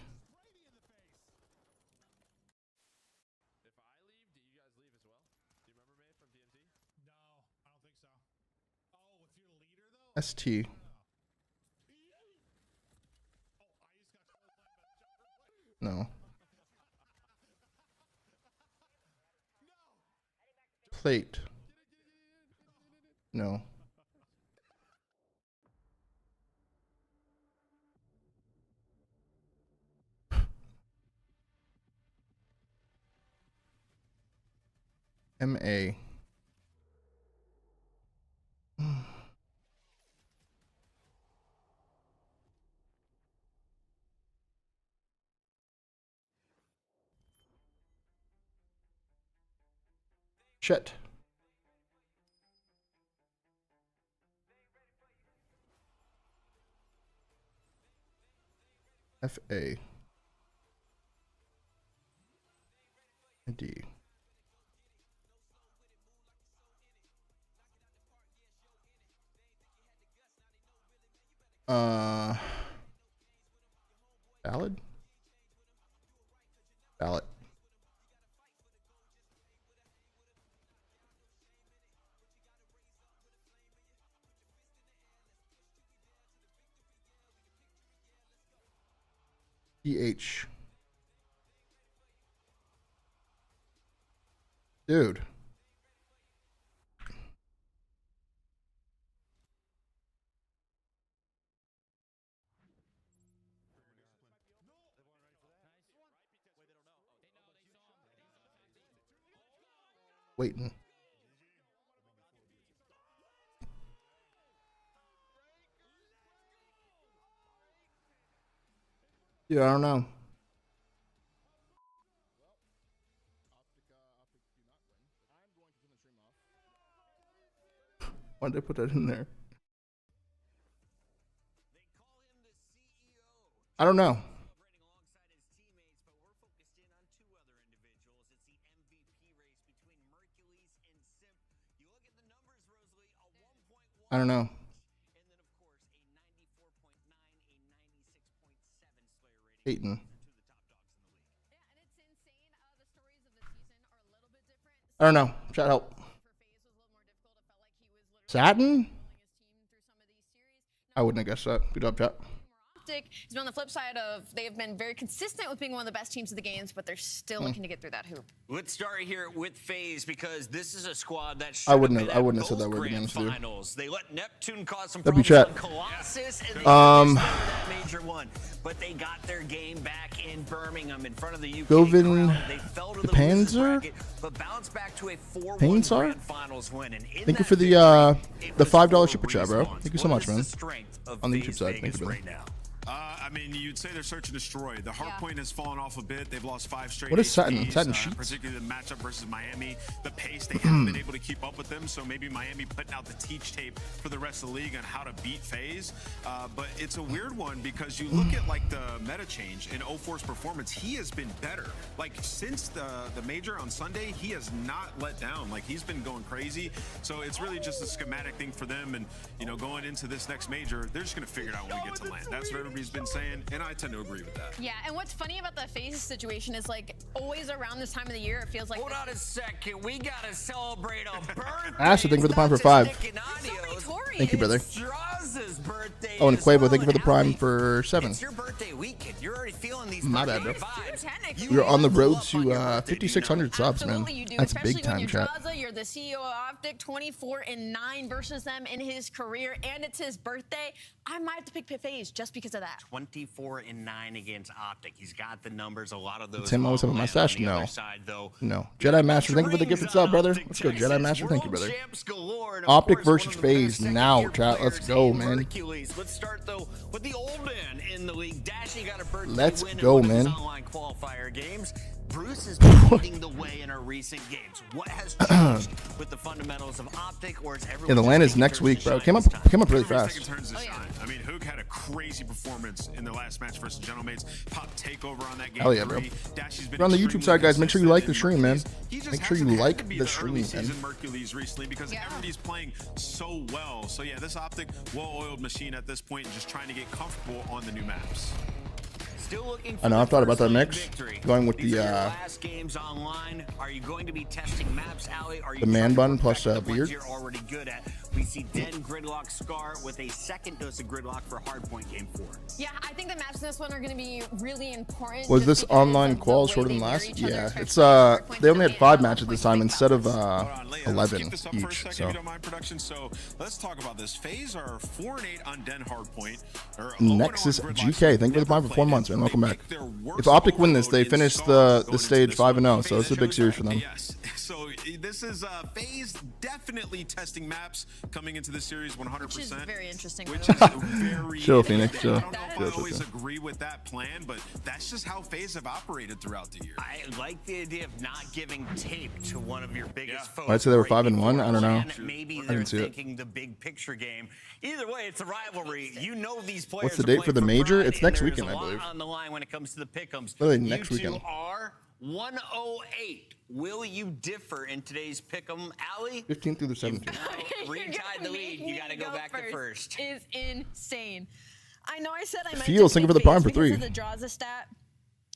ST. No. Plate. No. MA. Shit. FA. D. Ballad? Ballot. DH. Dude. Waiting. Yeah, I don't know. Why did I put that in there? I don't know. I don't know. Peyton. I don't know. Chat help. Satin? I wouldn't have guessed that. Good job, chat. OpTic has been on the flip side of they have been very consistent with being one of the best teams of the games, but they're still looking to get through that hoop. Let's start here with FaZe because this is a squad that I wouldn't have said that word again. Finals. They let Neptune cause some W problems chat. on Colossus and they that major one, but they got their game back in Birmingham in front of the UK crowd. They fell to the losers bracket, but bounced back to a 4-1 grand finals win. And thank you for the $5 super chat, bro. Thank you so much, man. On the YouTube side, thank you, brother. I mean, you'd say they're search and destroy. The hard point has fallen off a bit. They've lost 5 straight. What is Satin? HPs, Satin sheets? Particularly the matchup versus Miami. The pace, they haven't been able to keep up with them. So maybe Miami putting out the teach tape for the rest of the league on how to beat FaZe. But it's a weird one because you look at like the meta change in 04's performance. He has been better. Like since the major on Sunday, he has not let down. Like he's been going crazy. So it's really just a schematic thing for them. And you know, going into this next major, they're just gonna figure it out when we get to land. That's what everybody's been saying. And I tend to agree with that. Yeah, and what's funny about the FaZe situation is like always around this time of the year, it feels like. Hold on a second, we gotta celebrate a birthday. Ashley, thank you for the prime for 5. Thank you, brother. Oh, and Quavo, thank you for the prime for 7. It's your birthday weekend. You're already feeling these. My bad, bro. vibes. We're on the road to 5,600 subs, man. That's Especially big time, when chat. Draza, you're the CEO of OpTic, 24-9 versus them in his career, and it's his birthday. I might have to pick FaZe just because of that. 24-9 against OpTic. He's got the numbers. A lot of those. Tim always have a mustache. No. Side, though. No. Jedi Master, thank you for the gifted sub, brother. Let's go, Jedi Master. Thank you, brother. OpTic versus FaZe now, chat. Let's go, man. Let's start though with the old man in the league. Dashy got a birthday Let's win go, in one of his man. online qualifier games. Bruce has been leading the way in our recent games. What has changed with the fundamentals of OpTic, or is everyone? Yeah, the land is next week, bro. Came up really fast. I mean, Hook had a crazy performance in the last match versus Gentlemates. Pop takeover on that game. Hell yeah, bro. Dashy's been We're on the YouTube side, guys. Make sure you like the stream, man. He just Make sure you hasn't had like to be the stream, early man. season Mercules recently because everybody's playing so well. So yeah, this OpTic well-oiled machine at this point, and just trying to get comfortable on the new maps. Still looking for I know. I've thought about that mix. victory. Going with These the are your last games online. Are you going to be testing maps, Ali? Are you the man trying to bun plus perfect the ones beard. you're already good at? We see Den Gridlock Scar with a second dose of Gridlock for Hardpoint Game 4. Yeah, I think the maps in this one are going to be really important. Was just this because online of the qual way shorter they than mirror last? each other, Yeah, especially it's on hardpoints they only and had 5 on matches this time instead of Let's 11 keep this up for a each. second, So if you don't mind, production. So let's talk about this. FaZe are 4-8 on Den Hardpoint. Nexus GK, thank you for the prime for 4 months, man. Welcome back. If OpTic win this, they finish the stage 5-0, so it's a big series for them. Yes. So this is FaZe definitely testing maps coming into this series 100%. Which is very interesting. Which is very Chill, Phoenix, chill. I don't know if I always agree with that plan, but that's just how FaZe have operated throughout the year. I like the idea of not giving tape to one of your biggest foes. I'd say they were right 5-1. before I don't know. Maybe I they're didn't see it. thinking the big picture game. Either way, it's a rivalry. You know these players. What's the are date for playing the major? pride, It's and next there's weekend, a I lot believe. on the line when it comes to the pick'ems. Literally You next two weekend. are 108. Will you differ in today's pick'em, Ali? 15th through the 17th. Retied the lead. You got to go back to first. Is insane. I know I said I might Feels, thank you for the prime for because 3. of the draws a stat.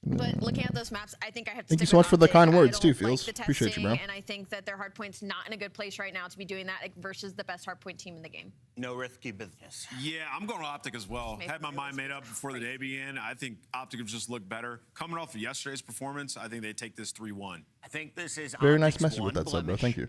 But looking at those maps, I think I have to Thank you stick so with much for the OpTic. kind I words, don't too, Feels. like the Appreciate you, bro. testing, And I think that their hardpoint's not in a good place right now to be doing that versus the best hardpoint team in the game. No risky business. Yeah, I'm going to OpTic as well. Had my mind made up before the day began. I think OpTic have just looked better. Coming off of yesterday's performance, I think they take this 3-1. I think this is Very nice OpTic's message one with that sub, bro. blemish. Thank you.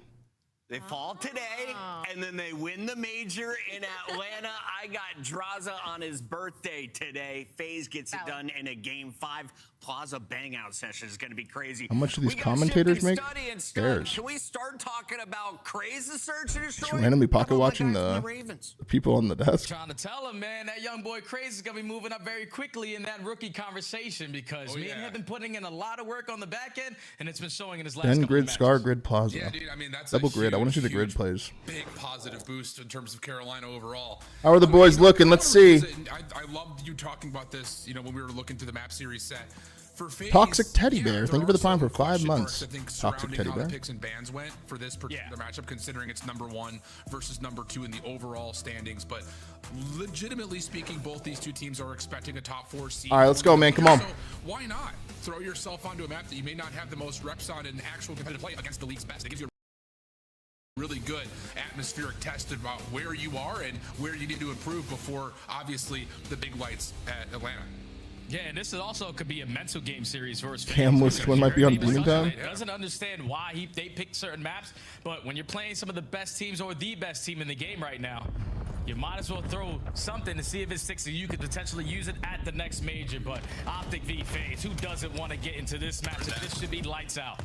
They fall today, and then they win the major in Atlanta. I got Draza on his birthday today. FaZe gets it done in a Game 5. Plaza bang-out session is going to be crazy. How much do these We got commentators Shifty make? Study and Scud. Theirs. Can we start talking about crazy search and Just destroy? randomly pocket watching guys from the Ravens? people on the desk. Trying to tell him, man, that young boy Crazy is going to be moving up very quickly in that rookie conversation because me and him have been putting in a lot of work on the back end, and it's been showing in his last Den couple grid, of Scar matches. grid, Plaza. Yeah, dude, I mean, that's Double a grid. I want to see the huge, grid plays. Big positive boost in terms of Carolina overall. How are the boys looking? Let's see. I loved you talking about this, when we were looking through the map series set. For FaZe, Toxic Teddy Bear. Thank you for the prime for 5 question months. marks, I think, Toxic surrounding Teddy how Bear. the picks and bans went for this particular matchup, considering it's number 1 versus number 2 in the overall standings. But legitimately speaking, both these two teams are expecting a top 4 seed. All right, let's go, man. Come on. So why not throw yourself onto a map that you may not have the most reps on in actual competitive play against the league's best? It gives you a really good atmospheric test about where you are and where you need to improve before, obviously, the big lights at Atlanta. Yeah, and this is also could be a mental game series for his fans. Cam Lewis because Twin might be on everybody Demon Town. doesn't understand why they picked certain maps, but when you're playing some of the best teams or the best team in the game right now, you might as well throw something to see if it sticks, and you could potentially use it at the next major. But OpTic v FaZe, who doesn't want to get into this matchup? This should be lights out.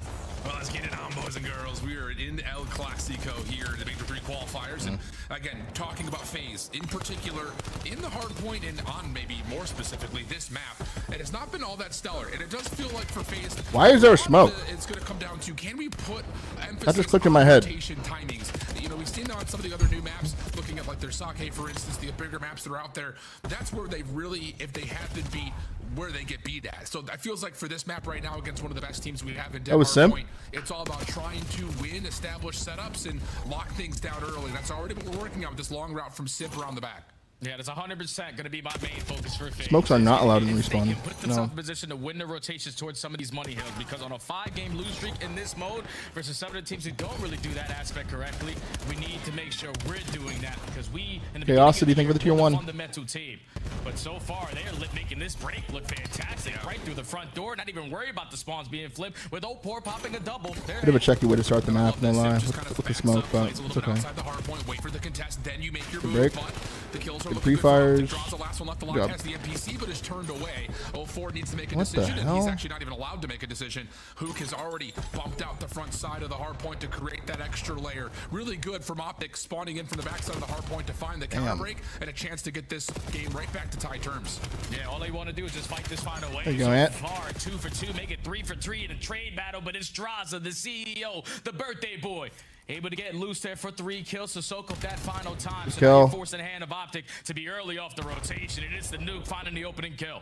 Well, let's get it on, boys and girls. We are in El Clasico here, the Major 3 qualifiers. And again, talking about FaZe, in particular, in the hard point and on maybe more specifically this map, it has not been all that stellar. And it does feel like for FaZe, Why is there smoke? It's going to come down to, can we put emphasis That just clicked in my head. rotation timings? We've seen on some of the other new maps, looking at like their Sake, for instance, the bigger maps that are out there, that's where they really, if they have been beat, where they get beat at. So that feels like for this map right now against one of the best teams we have in That was Denver Sim? Point, it's all about trying to win, establish setups, and lock things down early. That's already what we're working on with this long route from Sip around the back. Yeah, that's 100% going to be my main focus for FaZe. Smokes are not allowed in respawn. Put themselves in position to win the rotations towards some of these money hills, because on a 5-game lose streak in this mode versus some of the teams who don't really do that aspect correctly, we need to make sure we're doing that, because we in the Chaosity, thank you for the tier 1. fundamental team. But so far, they are making this break look fantastic. Right through the front door, not even worried about the spawns being flipped, with Opor popping a double. Bit of a checky way to start the map, no lie, with the smoke, but it's okay. Outside the hard point, wait for the contest, then you make your Good move. break. But the kills are Good looking good. pre-fires. Draws the last one left. The Good lock job. has the NPC, but is turned away. 04 needs to make a What the decision, and he's hell? actually not even allowed to make a decision. Hook has already bumped out the front side of the hard point to create that extra layer. Really good from OpTic, spawning in from the backside of the hard point to find the counter break and a chance to get this game right back to tie terms. Yeah, all they want to do is just fight this final way. There you go, Ant. So far, 2 for 2, make it 3 for 3 in a trade battle, but it's Draza, the CEO, the birthday boy. Able to get loose there for 3 kills to soak up that final time. So Kill. now you're forcing the hand of OpTic to be early off the rotation. It is the nuke finding the opening kill.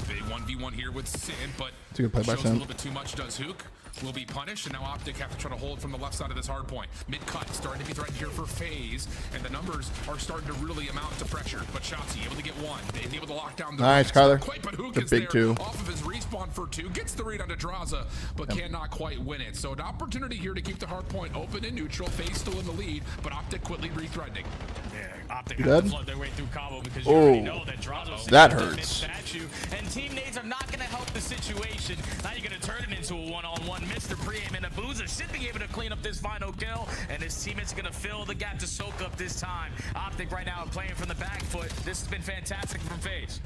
Big 1v1 here with Sid, but It's a good play by shows a Sid. little bit too much. Does Hook will be punished, and now OpTic have to try to hold from the left side of this hard point. Mid cut starting to be threatened here for FaZe, and the numbers are starting to really amount to pressure. But Shotzi able to get 1, they able to lock down the Nice, right. Kyler. Quite, but Hook The is big there 2. off of his respawn for 2, gets the read onto Draza, but cannot quite win it. So an opportunity here to keep the hard point open and neutral. FaZe still in the lead, but OpTic quickly re-threatening. Yeah, OpTic You have to dead? flood their way through combo because you already know that Drazo's that hurts. and team nades are not going to help the situation. Now you're going to turn it into a one-on-one. Mr. Preaim and Abuza should be able to clean up this final kill, and his teammates are going to fill the gap to soak up this time. OpTic right now playing from the back foot. This has been fantastic from FaZe.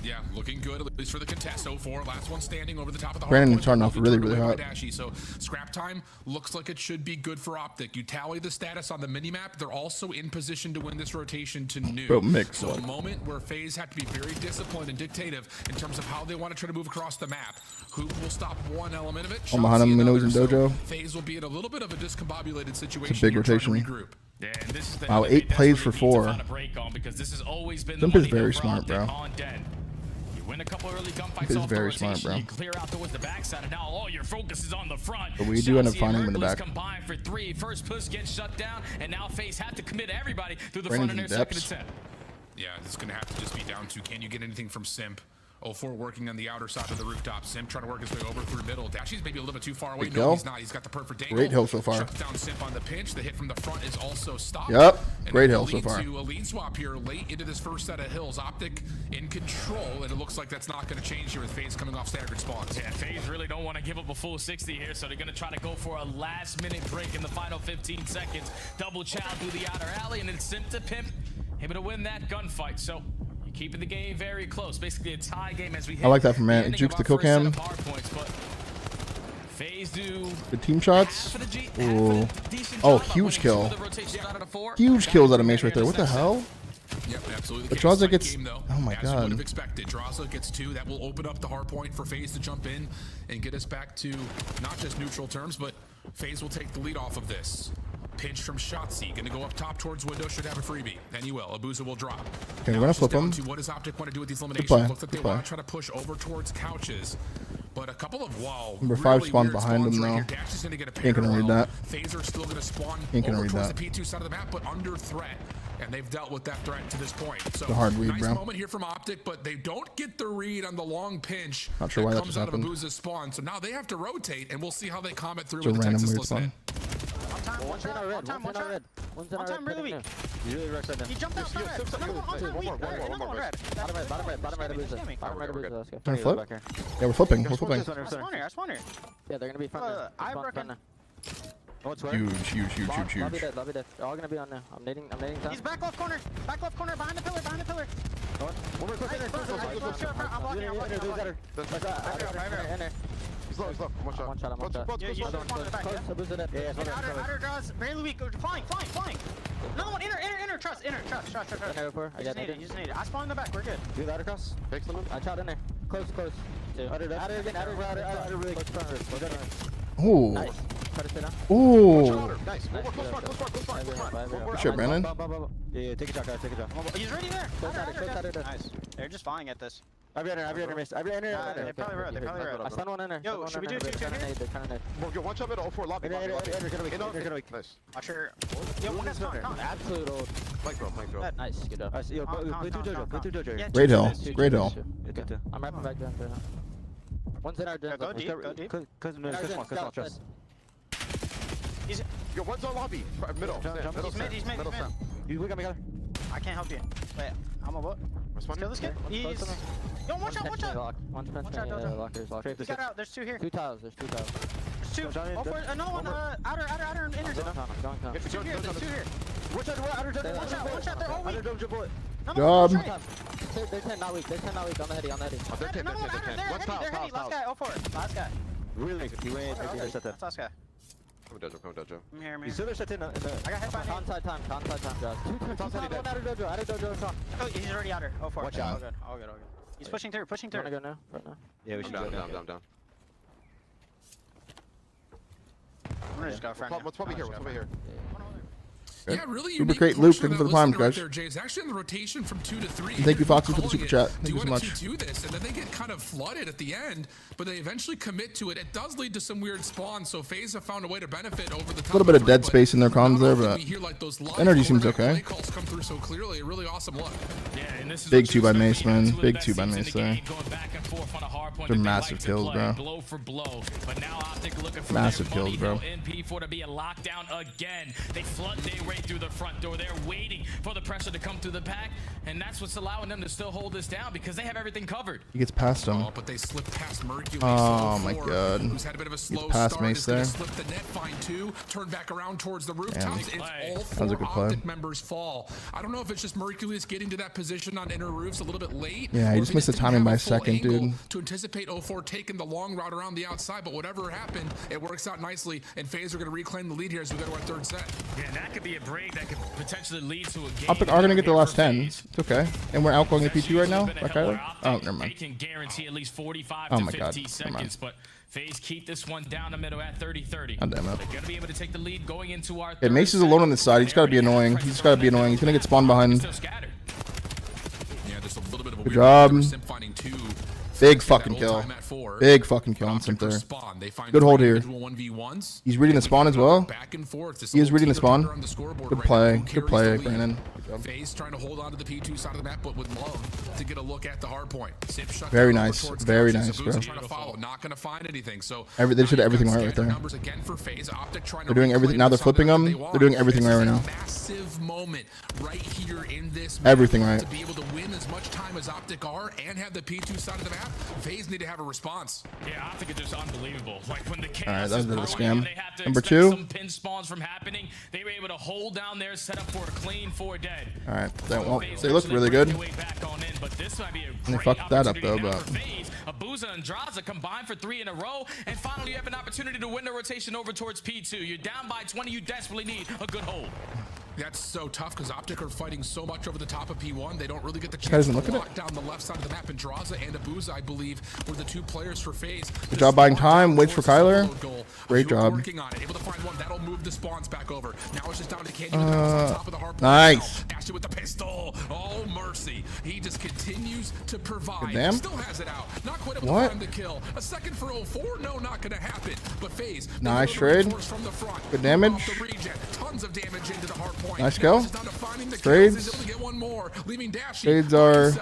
Yeah, looking good, at least for the contest. 0-4, last one standing over the top of the Brandon hard point. starting off really, really Away by hot. Dashy. So scrap time looks like it should be good for OpTic. You tally the status on the minimap. They're also in position to win this rotation to new. Bro, mix so one. a moment where FaZe have to be very disciplined and dictative in terms of how they want to try to move across the map. Hoop will stop one element of it. I'm behind him. We know he's in Another. dojo. So FaZe will be in a little bit of a discombobulated situation. It's a big here trying to rotation. regroup. Yeah, and this is the Wow, hill that they 8 plays for desperately need to 4. find a break on because this has always been Simp the is money very for smart, OpTic bro. on Den. You win a couple early gunfights is off the very rotation, smart, bro. you clear out towards the backside, and now all your focus is on the front. But we do end up Shotzi finding him and in the Hercules back. combined for 3. First push gets shut down, and now FaZe have to commit everybody through the Brandon's front in in their second depths. attempt. Yeah, this is going to have to just be down to, can you get anything from Simp? 0-4 working on the outer side of the rooftop. Simp trying to work his way over through middle. Dashy's maybe a little bit too far away. Big No, kill. he's not. He's got the perfect angle. Great hill so far. Shuts down Simp on the pinch. The hit from the front is also stopped. Yep. And Great it hill will so lead far. to a lead swap here late into this first set of hills. OpTic in control, and it looks like that's not going to change here with FaZe coming off staggered spawns. Yeah, FaZe really don't want to give up a full 60 here, so they're going to try to go for a last-minute break in the final 15 seconds. Double chow through the outer alley, and it's Simp to Pimp able to win that gunfight. So you're keeping the game very close. Basically a tie game as we hit I like that from Matt. It ending jukes of the our kill first set cam. of hard points, but FaZe do Good team shots. Ooh. decent Oh, job of huge winning kill. 2 of the rotations out of the 4. Huge kills out of Mace right there. What the hell? Yep, absolutely. But the case. Draza Tight gets- game, though, oh my as you would God. have expected. Draza gets 2. That will open up the hard point for FaZe to jump in and get us back to not just neutral terms, but FaZe will take the lead off of this. Pinch from Shotzi, gonna go up top towards window, should have a freebie. And he will. Abuza will drop. Okay, we're Now gonna it's just flip him. down to what does OpTic want to do with these eliminations? play, Looks like they good play. want to try to push over towards couches. But a couple of Number 5 really spawned weird behind spawns him, right though. here. Dash is gonna get a Ain't gonna read parallel. that. FaZe are still gonna spawn Ain't gonna over read towards that. the P2 side of the map, but under threat. And they've dealt with that threat to this point. So The hard read, nice bro. moment here from OpTic, but they don't get the read on the long pinch Not sure why that comes just out of happened. Abuza's spawn. So now they have to rotate, and we'll see how they comment through It's a with the random Texas weird listening. spawn. One shot, one time, one shot. One's in On our time, red, really putting weak. He's really rushed right now. He jumped out, red. Another one, on time, weak. Another one, red. Bottom right, bottom right, bottom right of Just Booza. scamming. Bottom right of Booza, let's go. Gonna flip? Back here. Yeah, we're flipping. We're flipping. I spawn here, I spawn here. Yeah, they're gonna be front now. I Spawn broke front in. now. Oh, it's where? Huge, huge, huge, Lobby huge, huge. dead, lobby dead. They're all gonna be on now. I'm nading top. He's back left corner, behind the pillar, behind the pillar. One more close in there, close in there. I'm blocking, I'm blocking. In there. He's low, he's low. One shot. One shot, I'm one shot. Yeah, you should spawn in the back, Close, yeah. Booza dead. Yeah, Outer draws, barely weak, flying. Another one, inner, trust. Inner over. I You got just need it, you just need it. I spawned in the back, we're good. Do that across. Fix them. I shot in there. Close. Two. Outer again, outer really close front roof. We're good. Ooh. Nice. Try to stay down. Ooh. Nice. One more. Good shit, Brandon. Yeah, take a shot, guys. Take a shot. He's already there. Close outer. Nice. They're just flying at this. I've enter, missed. I've enter. They probably wrote. I stun one in there. Yo, should we do two They're here? trying to nade. Yo, one shot middle, 04 lobby. Enter, get away. Nice. Not sure. Yo, one is con. Absolute old. Mic drop. Nice, good job. Yo, play two Jojo. Yeah, Great hill. Two, Great two, hill. two. Good. I'm wrapping back down there now. One's in our den. Go deep. Trust. Yo, one's on lobby. Middle. He's mid. You look at me, Kyler. I can't help you. Wait, I'm a what? Kill this kid. He's... Yo, one shot. One's One shot, Dojo. lockers. He got out. There's 2 here. Two tiles. There's 2 tiles. There's 2. Another one. Outer, inner. Going. There's 2 here. One shot. They're all weak. Job. They're 10, not weak. They're 10, not weak. On the heady. Another one outer. They're heady. Last guy. 04. Last guy. Really? He went. That's last guy. Come dojo. I'm here. He's still set in the. I got hit by Onside time, Josh. Two tiles. One outer dojo. Shot. Oh, he's already outer. 04. Watch out. All good. He's pushing through. Wanna go now? Right now. Yeah, we should down. gonna just go front. What's what we here? What's what we here? Yeah, really Super unique great loop. culture Thank you for the that prime, listed right guys. there, Jay. It's actually in the rotation from 2 to 3. And thank you, Foxy, for the Calling super it, chat. Thank do you so you want much. to do this? And then they get kind of flooded at the end, but they eventually commit to it. It does lead to some weird spawns, so FaZe have found a way to benefit over the top. A little bit of dead space in their comms there, but we hear like those live energy seems quarterback okay. play calls come through so clearly. A really awesome look. Yeah, and this is Big what 2 you by expect Mace, when you have man. two of the Big best 2 by teams in Mace the there. game going back and forth on a hard point They're that they massive like to kills, play, bro. blow for blow. But now OpTic looking for Massive their money, kills, bro. though. NP4 to be a lockdown again. They flood their way through the front door. They're waiting for the pressure to come through the pack, and that's what's allowing them to still hold this down because they have everything covered. He gets past him. Oh, but they slipped past Mercury. Oh my god. Who's had a bit of a slow past start, Mace is gonna there. slip the net fine too, turn back around towards the rooftops. Damn. It's all That was a 4 good play. OpTic members fall. I don't know if it's just Mercury is getting to that position on inner roofs a little bit late. Yeah, he or just if missed the didn't timing have by a a full second, angle dude. To anticipate 04 taking the long route around the outside, but whatever happened, it works out nicely, and FaZe are going to reclaim the lead here as we go to our 3rd set. Yeah, that could be a break that could potentially lead to a game. OpTic are gonna get the last 10. It's okay. And we're outgoing the P2 right now. By Kyler? Oh, never They mind. can guarantee at least 45 Oh to my 50 God. Never seconds, mind. but FaZe keep this one down the middle at 30-30. God damn it. They're gonna be able to take the lead going into our Yeah, Mace is alone on this side. He's gotta be annoying. He's gotta be annoying. He's gonna get spawned behind. Yeah, just a little bit of a Good weird job. Simp finding 2. Big fucking kill. Big fucking kill on Simp there. Good hold here. He's reading the spawn as well. He is reading the spawn. Good play. Good play, Brandon. FaZe trying to hold on to the P2 side of the map, but would love to get a look at the hard point. Very nice. Very nice, bro. Trying to follow, not going to find anything. So They did everything right there. numbers again for FaZe. OpTic trying to They're doing everything. Now they're flipping them. They're doing everything right now. Massive moment right here in this map Everything right. to be able to win as much time as OpTic are and have the P2 side of the map. FaZe need to have a response. Yeah, OpTic is just unbelievable. Like when the chaos All right, that was a bit of a brewing, scam. they have to Number expect 2. some pin spawns from happening. They were able to hold down their setup for a clean 4 dead. All right. They look really good. And they fucked that up though, but. Abuza and Draza combined for 3 in a row, and finally you have an opportunity to win the rotation over towards P2. You're down by 20. You desperately need a good hold. That's so tough because OpTic are fighting so much over the top of P1. They don't really get the guy chance doesn't to look at lock down the left side of the map. And Draza and Abuza, I believe, were the 2 players for FaZe. Good job buying time. Waits for Kyler. Great You're job. working on it. Able to find one. That'll move the spawns back over. Now it's just down to Candy with the on top of the hard Nice. Ashley with the pistol. Oh, mercy. He just continues to provide. Damn. Still has it out. Not quite able to What? find the kill. A second for 04? No, not going to happen. But FaZe. Nice trade. From the front. Good damage. The regen. Tons of damage into the hard point. Nice kill. Trades. Trades are.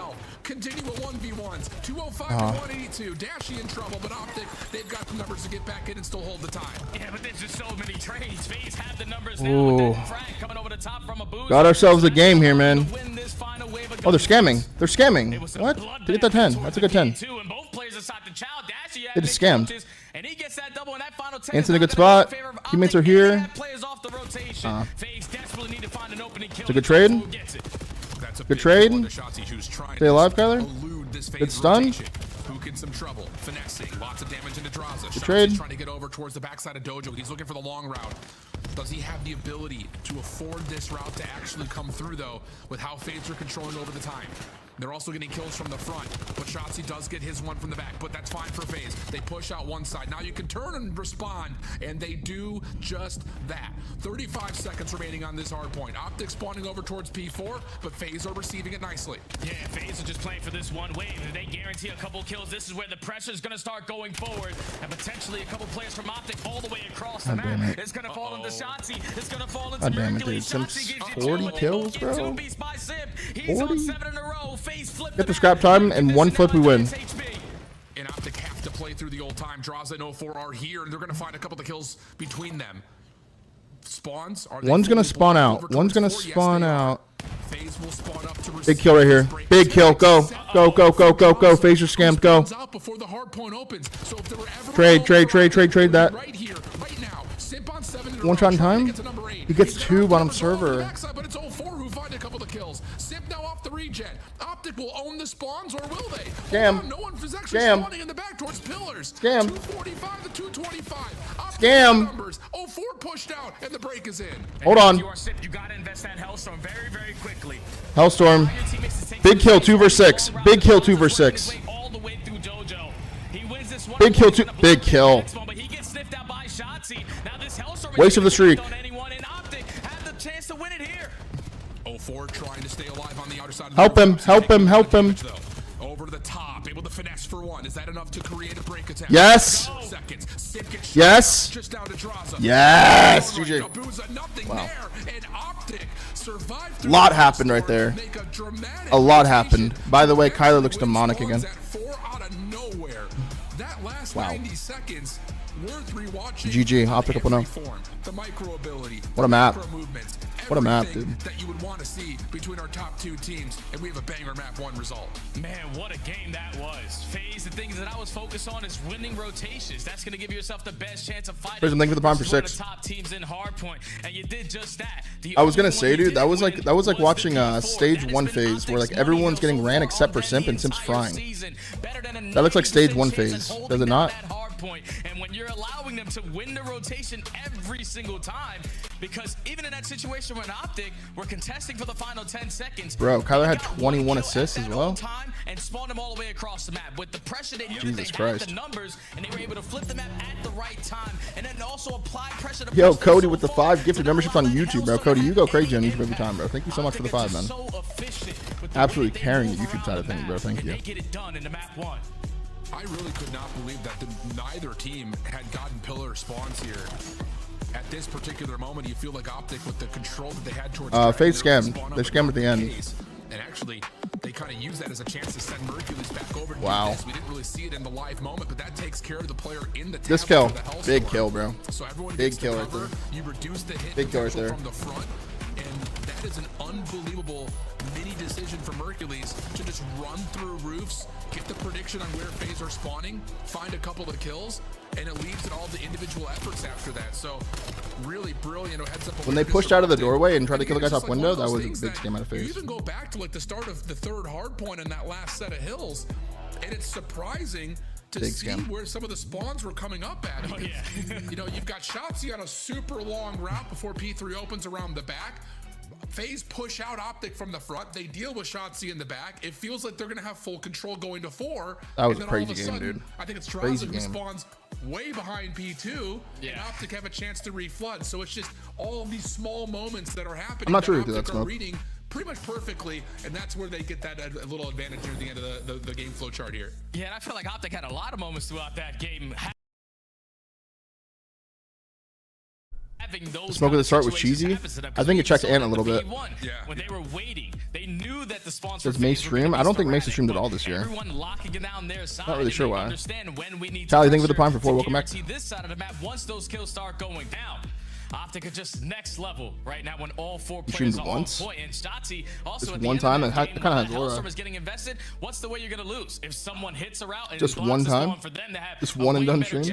Continue a 1v1s. 205 to 182. Dashy in trouble, but OpTic, they've got the numbers to get back in and still hold the time. Yeah, but there's just so many trades. FaZe have the numbers now. With that frag coming over the top from Abuza. Got ourselves a game here, man. Oh, they're scamming. They're scamming. What? They get that 10. That's a good 10. They just scammed. And he gets that double in that final 10. Ant's in a good spot. Teammates are here. It's a good trade. Good trade. Stay alive, Kyler. Good stun. Who gets some trouble? Finessing. Lots of damage into Draza. Good trade. Trying to get over towards the backside of Dojo. He's looking for the long route. Does he have the ability to afford this route to actually come through, though, with how FaZe are controlling over the time? They're also getting kills from the front, but Shotzi does get his one from the back, but that's fine for FaZe. They push out one side. Now you can turn and respond, and they do just that. 35 seconds remaining on this hard point. OpTic spawning over towards P4, but FaZe are receiving it nicely. Yeah, FaZe are just playing for this one wave. If they guarantee a couple kills, this is where the pressure is going to start going forward, and potentially a couple players from OpTic all the way across the map. It's going to fall into Shotzi. It's going to fall into Mercury. Simp's 40 kills, bro. 40? He's on 7 in a row. Get the scrap time, and 1 flip we win. And OpTic have to play through the old time. Draza and 04 are here, and they're going to find a couple of kills between them. Spawns. One's going to spawn out. One's going to spawn out. FaZe will spawn up to Big kill right here. Big kill. Go. Go, go, go, go, go. FaZe are scammed. Go. Before the hard point opens. So if there were ever Trade that. Right here, right now. Simp on 7 in a One shot in row, time. He gets 2 bottom server. But it's 04 who find a couple of kills. Simp now off the regen. OpTic will own the spawns, or will they? Scam. No one is actually Scam. spawning in the back towards pillars. Scam. 245 to 225. Scam. Numbers. 04 pushed out, and the break is in. Hold on. You got to invest that Hellstorm very, very quickly. Hellstorm. Big kill 2 versus 6. Big kill 2 versus 6. Big kill 2. Big kill. But he gets sniffed out by Shotzi. Now this Hellstorm Waste of the streak. Chance to win it here. 04 trying to stay alive on the outer side. Help him, help him, help him. Over to the top, able to finesse for one. Is that enough to create a break attack? Yes. Yes. Just down to Draza. Yes. GG. Wow. A lot happened right there. A lot happened. By the way, Kyler looks demonic again. Wow. GG. OpTic up 1-0. What a map. What a map, dude. That you would want to see between our top two teams, and we have a banger map 1 result. Man, what a game that was. FaZe, the things that I was focused on is winning rotations. That's going to give yourself the best chance of fighting. Thank you for the prime for 6. Top teams in hardpoint, and you did just that. I was gonna say, dude, that was like watching stage 1 phase where like everyone's getting ran except for Simp, and Simp's frying. That looks like stage 1 phase, does it not? And when you're allowing them to win the rotation every single time, because even in that situation with OpTic, we're contesting for the final 10 seconds. Bro, Kyler had 21 assists as well. And spawned them all the way across the map with the pressure they knew Jesus they Christ. had the numbers, and they were able to flip the map at the right time, and then also apply pressure to Yo, Cody with the 5 gifted memberships on YouTube, bro. Cody, you go crazy on YouTube every time, bro. Thank you so much for the 5, man. Absolutely carrying the YouTube side of things, bro. Thank you. Get it done in the map 1. I really could not believe that neither team had gotten pillar spawns here. At this particular moment, you feel like OpTic with the control that they had towards FaZe scammed. They scammed at the end. And actually, they kind of use that as a chance to send Mercules back over to wow. this. We didn't really see it in the live moment, but that takes care of the player in the this kill. Big kill, bro. So big kill right there. You reduce the hit big kill right there. From the front, and that is an unbelievable mini decision for Mercules to just run through roofs, get the prediction on where FaZe are spawning, find a couple of kills, and it leaves it all to individual efforts after that. So really brilliant. Heads up when they pushed out of the doorway and tried to kill the guy top window, that was a big scam out of FaZe. You even go back to like the start of the 3rd hard point in that last set of hills, and it's surprising to see where some of the spawns were coming up at. Oh, yeah. You know, you've got Shotzzy on a super long route before P3 opens around the back. FaZe push out OpTic from the front. They deal with Shotzzy in the back. It feels like they're going to have full control going to 4. That was a crazy game, dude. I think it's Draza who spawns way behind P2, and OpTic have a chance to reflood. So it's just all of these small moments that are happening. I'm not sure who that that smoke. reading pretty much perfectly, and that's where they get that a little advantage near the end of the game flow chart here. Yeah, and I feel like OpTic had a lot of moments throughout that game. Smoke at the start with Cheesy. I think it checked Ant a little bit. When they were waiting, they knew that the sponsors. Does Mace stream? I don't think Mace streamed at all this year. Not really sure why. Tally, thank you for the prime for 4. Welcome back. This side of the map, once those kills start going down, OpTic are just next level right now when all 4 players are on point. And Shotzzy also just one time, and kind of has aura. Is getting invested. What's the way you're gonna lose if someone hits a route and just one time? For them to have just one and done stream.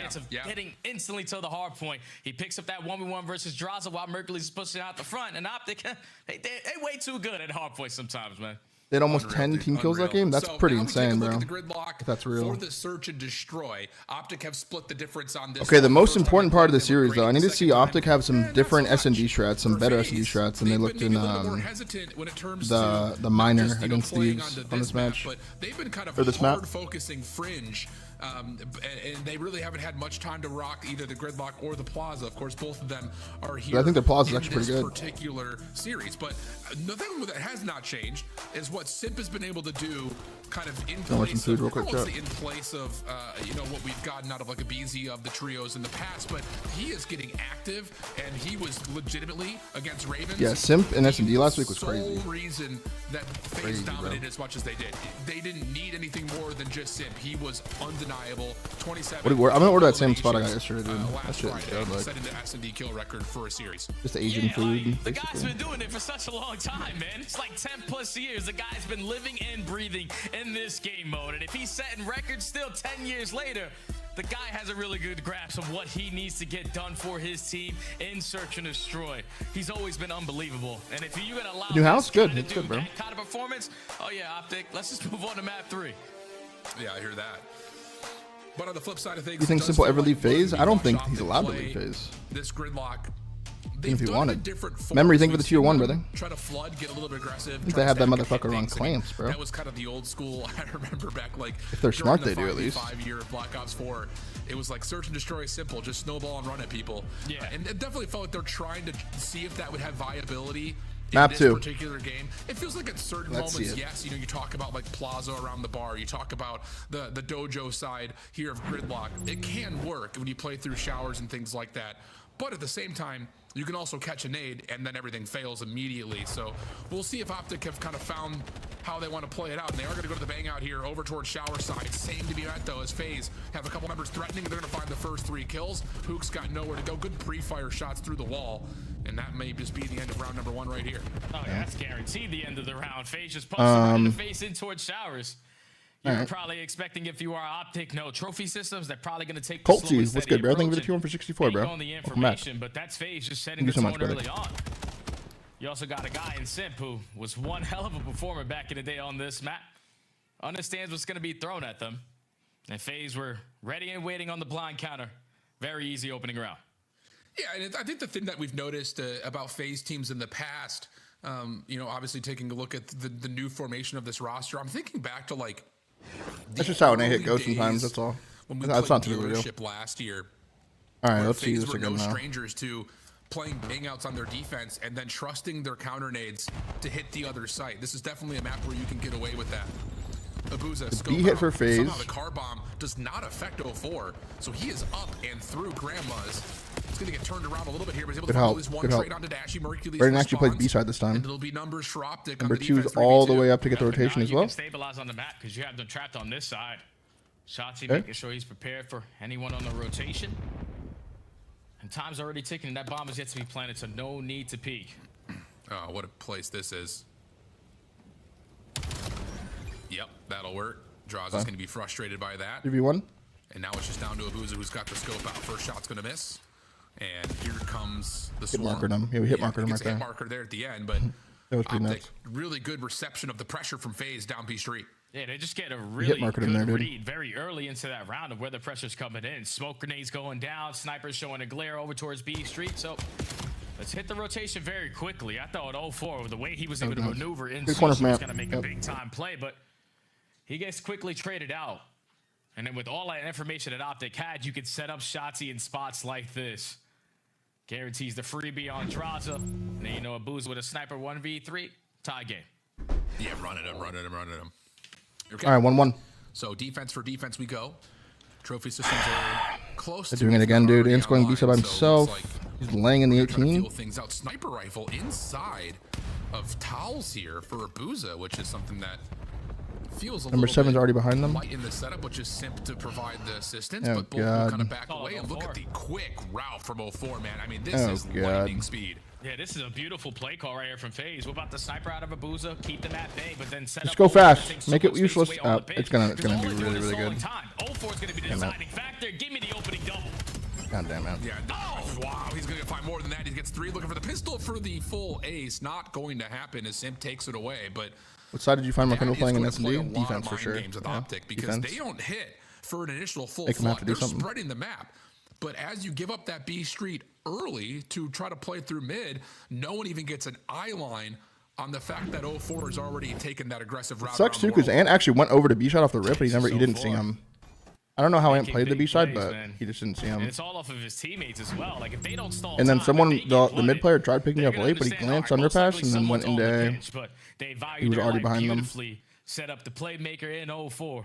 Hitting instantly to the hard point. He picks up that 1v1 versus Draza while Mercules is pushing out the front, and OpTic they way too good at hard point sometimes, man. They had almost 10 team kills that game. That's pretty insane, bro. If that's real. For the search and destroy, OpTic have split the difference on this. Okay, the most important part of the series, though, I need to see OpTic have some different S&D strats, some better S&D strats than they looked in the minor against Thieves on this match. But they've been kind of hard focusing Fringe. And they really haven't had much time to rock either the Gridlock or the Plaza. Of course, both of them are here. But I think the Plaza is actually pretty good. Particular series, but the thing that has not changed is what Simp has been able to do, kind of in place of, in place of you know, what we've gotten out of like a BZ of the trios in the past. But he is getting active, and he was legitimately against Ravens. Yeah, Simp and S&D last week was crazy. The sole reason that FaZe dominated as much as they did. They didn't need anything more than just Simp. He was undeniable. 27. I'm gonna order that same spot I got yesterday, dude. That shit is good. Like, setting the S&D kill record for a series. Just Asian food. The guy's been doing it for such a long time, man. It's like 10+ years. The guy's been living and breathing in this game mode, and if he's setting records still 10 years later, the guy has a really good grasp of what he needs to get done for his team in Search and Destroy. He's always been unbelievable, and if you're gonna allow new house, good. It's good, bro. That kind of performance, oh yeah, OpTic. Let's just move on to map 3. Yeah, I hear that. But on the flip side of things, you think Simple ever leave FaZe? I don't think he's allowed to leave FaZe. This Gridlock if you done wanted. it different Memory, forms. think for the We've tier seen 1, them brother. Try to flood, get a little bit aggressive. I think try they have to that stack motherfucker on things. clamps, bro. That was kind of the old school. I remember back like If they're during smart, the they do at least. 5v5 year of Black Ops 4. It was like search and destroy simple, just snowball and run at people. Yeah. And it definitely felt like they're trying to see if that would have viability in Map this 2. particular game. It feels like at certain Let's see moments, it. yes, you know, you talk about like Plaza around the bar, you talk about the dojo side here of Gridlock. It can work when you play through showers and things like that. But at the same time, you can also catch a nade and then everything fails immediately. So we'll see if OpTic have kind of found how they want to play it out. And they are going to go to the bang out here over towards shower side. Same to be met though as FaZe have a couple members threatening. They're going to find the first 3 kills. Hook's got nowhere to go. Good pre-fire shots through the wall. And that may just be the end of round number 1 right here. Oh, yeah, that's guaranteed the end of the round. FaZe just posted right in the face in towards showers. You're probably expecting, if you are OpTic, no trophy systems. They're probably going to take the slow and Coltsy, what's steady good, bro? Thank you for the approach tier 1 for 64, bro. on the Welcome back. information, but that's FaZe just setting Thank the you so tone much, brother. early on. You also got a guy in Simp who was one hell of a performer back in the day on this map. Understands what's going to be thrown at them. And FaZe were ready and waiting on the blind counter. Very easy opening round. Yeah, and I think the thing that we've noticed about FaZe teams in the past, you know, obviously taking a look at the new formation of this roster, I'm thinking back to like That's just how they hit early go sometimes, days that's all. When we That's played not too big a deal. dealership last year. All right, where let's see FaZe this were again no now. strangers to playing bang-outs on their defense and then trusting their counter nades to hit the other site. This is definitely a map where you can get away with that. Abuza, The B hit for FaZe. Somehow the car bomb does not affect 04, so he is up and through Grandma's. He's going to get turned around a little bit here, but he's able Good to help, follow his one good help. trade onto Dashy. Mercury's Brayden actually played response, B-side this time. and it'll be numbers for OpTic Number on the 2 is defense, all the 3v2. way up to get the rotation Now as you well. can stabilize on the map because you have them trapped on this side. Shotzi Okay. making sure he's prepared for anyone on the rotation. And time's already ticking, and that bomb is yet to be planted, so no need to peek. Oh, what a place this is. Yep, that'll work. Draws is going to be frustrated by that. 2v1. And now it's just down to Abuza, who's got the scope out. First shot's going to miss. And here comes the Hit swarm. markered him. Yeah, we hit markered him he right gets a hit there. marker there at the end, but That was pretty OpTic, nuts. really good reception of the pressure from FaZe down B Street. Yeah, they just get a really markered good him there, dude. read very early into that round of where the pressure's coming in. Smoke grenades going down, snipers showing a glare over towards B Street. So let's hit the rotation very quickly. I thought 04, the way he was able to maneuver in Good corner was from going Matt. to make Yep. a big time play, but he gets quickly traded out. And then with all that information that OpTic had, you could set up Shotzi in spots like this. Guarantees the freebie on Draza. And then, you know, Abuza with a sniper 1v3, tie game. Yeah, running him. Okay. All right, 1-1. So defense for defense we go. Trophy systems are close They're to doing it again, dude. already Ian's going B-side by online, so himself. it's like He's laying in the they're trying to 18. feel things out. Sniper rifle inside of towels here for Abuza, which is something that feels a Number little 7's bit already behind them. light in the setup, which is Simp to provide the assistance, Oh, but both will God. kind of back Oh, away. And look 04. at the quick route from 04, man. I mean, this Oh, is God. lightning speed. Yeah, this is a beautiful play call right here from FaZe. We're about the sniper out of Abuza, keep them at bay, but then set Just up go 04 to fast. take so Make it much space useless. away on the It's pitch. gonna Because all be they're doing really, is really slowing good. time. 04 is going to be the Damn it. deciding factor. Give me the opening double. God damn it. Yeah. Oh, wow. He's going to find more than that. He gets 3 looking for the pistol for the full ace. Not going to happen as Simp takes it away, but What side did you find that Marcano is playing in going to play a S&D? lot Defense of for mind sure. games with Yeah, OpTic because defense. they don't hit for an initial full Make 'em have flood. to do They're something. spreading the map. But as you give up that B Street early to try to play through mid, no one even gets an eye line on the fact that 04 has already taken that aggressive route. Sucks too around the because world. Ant actually went over to B-side off the rip, but he didn't see far. him. I don't know how Ant Making played the big B-side, plays, but man. he just didn't see And him. it's all off of his teammates as well. Like, if they don't stall And then time, someone, if they get the mid player tried picking me they're up gonna late, but he understand, glanced all right, most underpass likely and then went someone's on the into. pinch, but they value He was their already life behind them. beautifully. Set up the playmaker in 04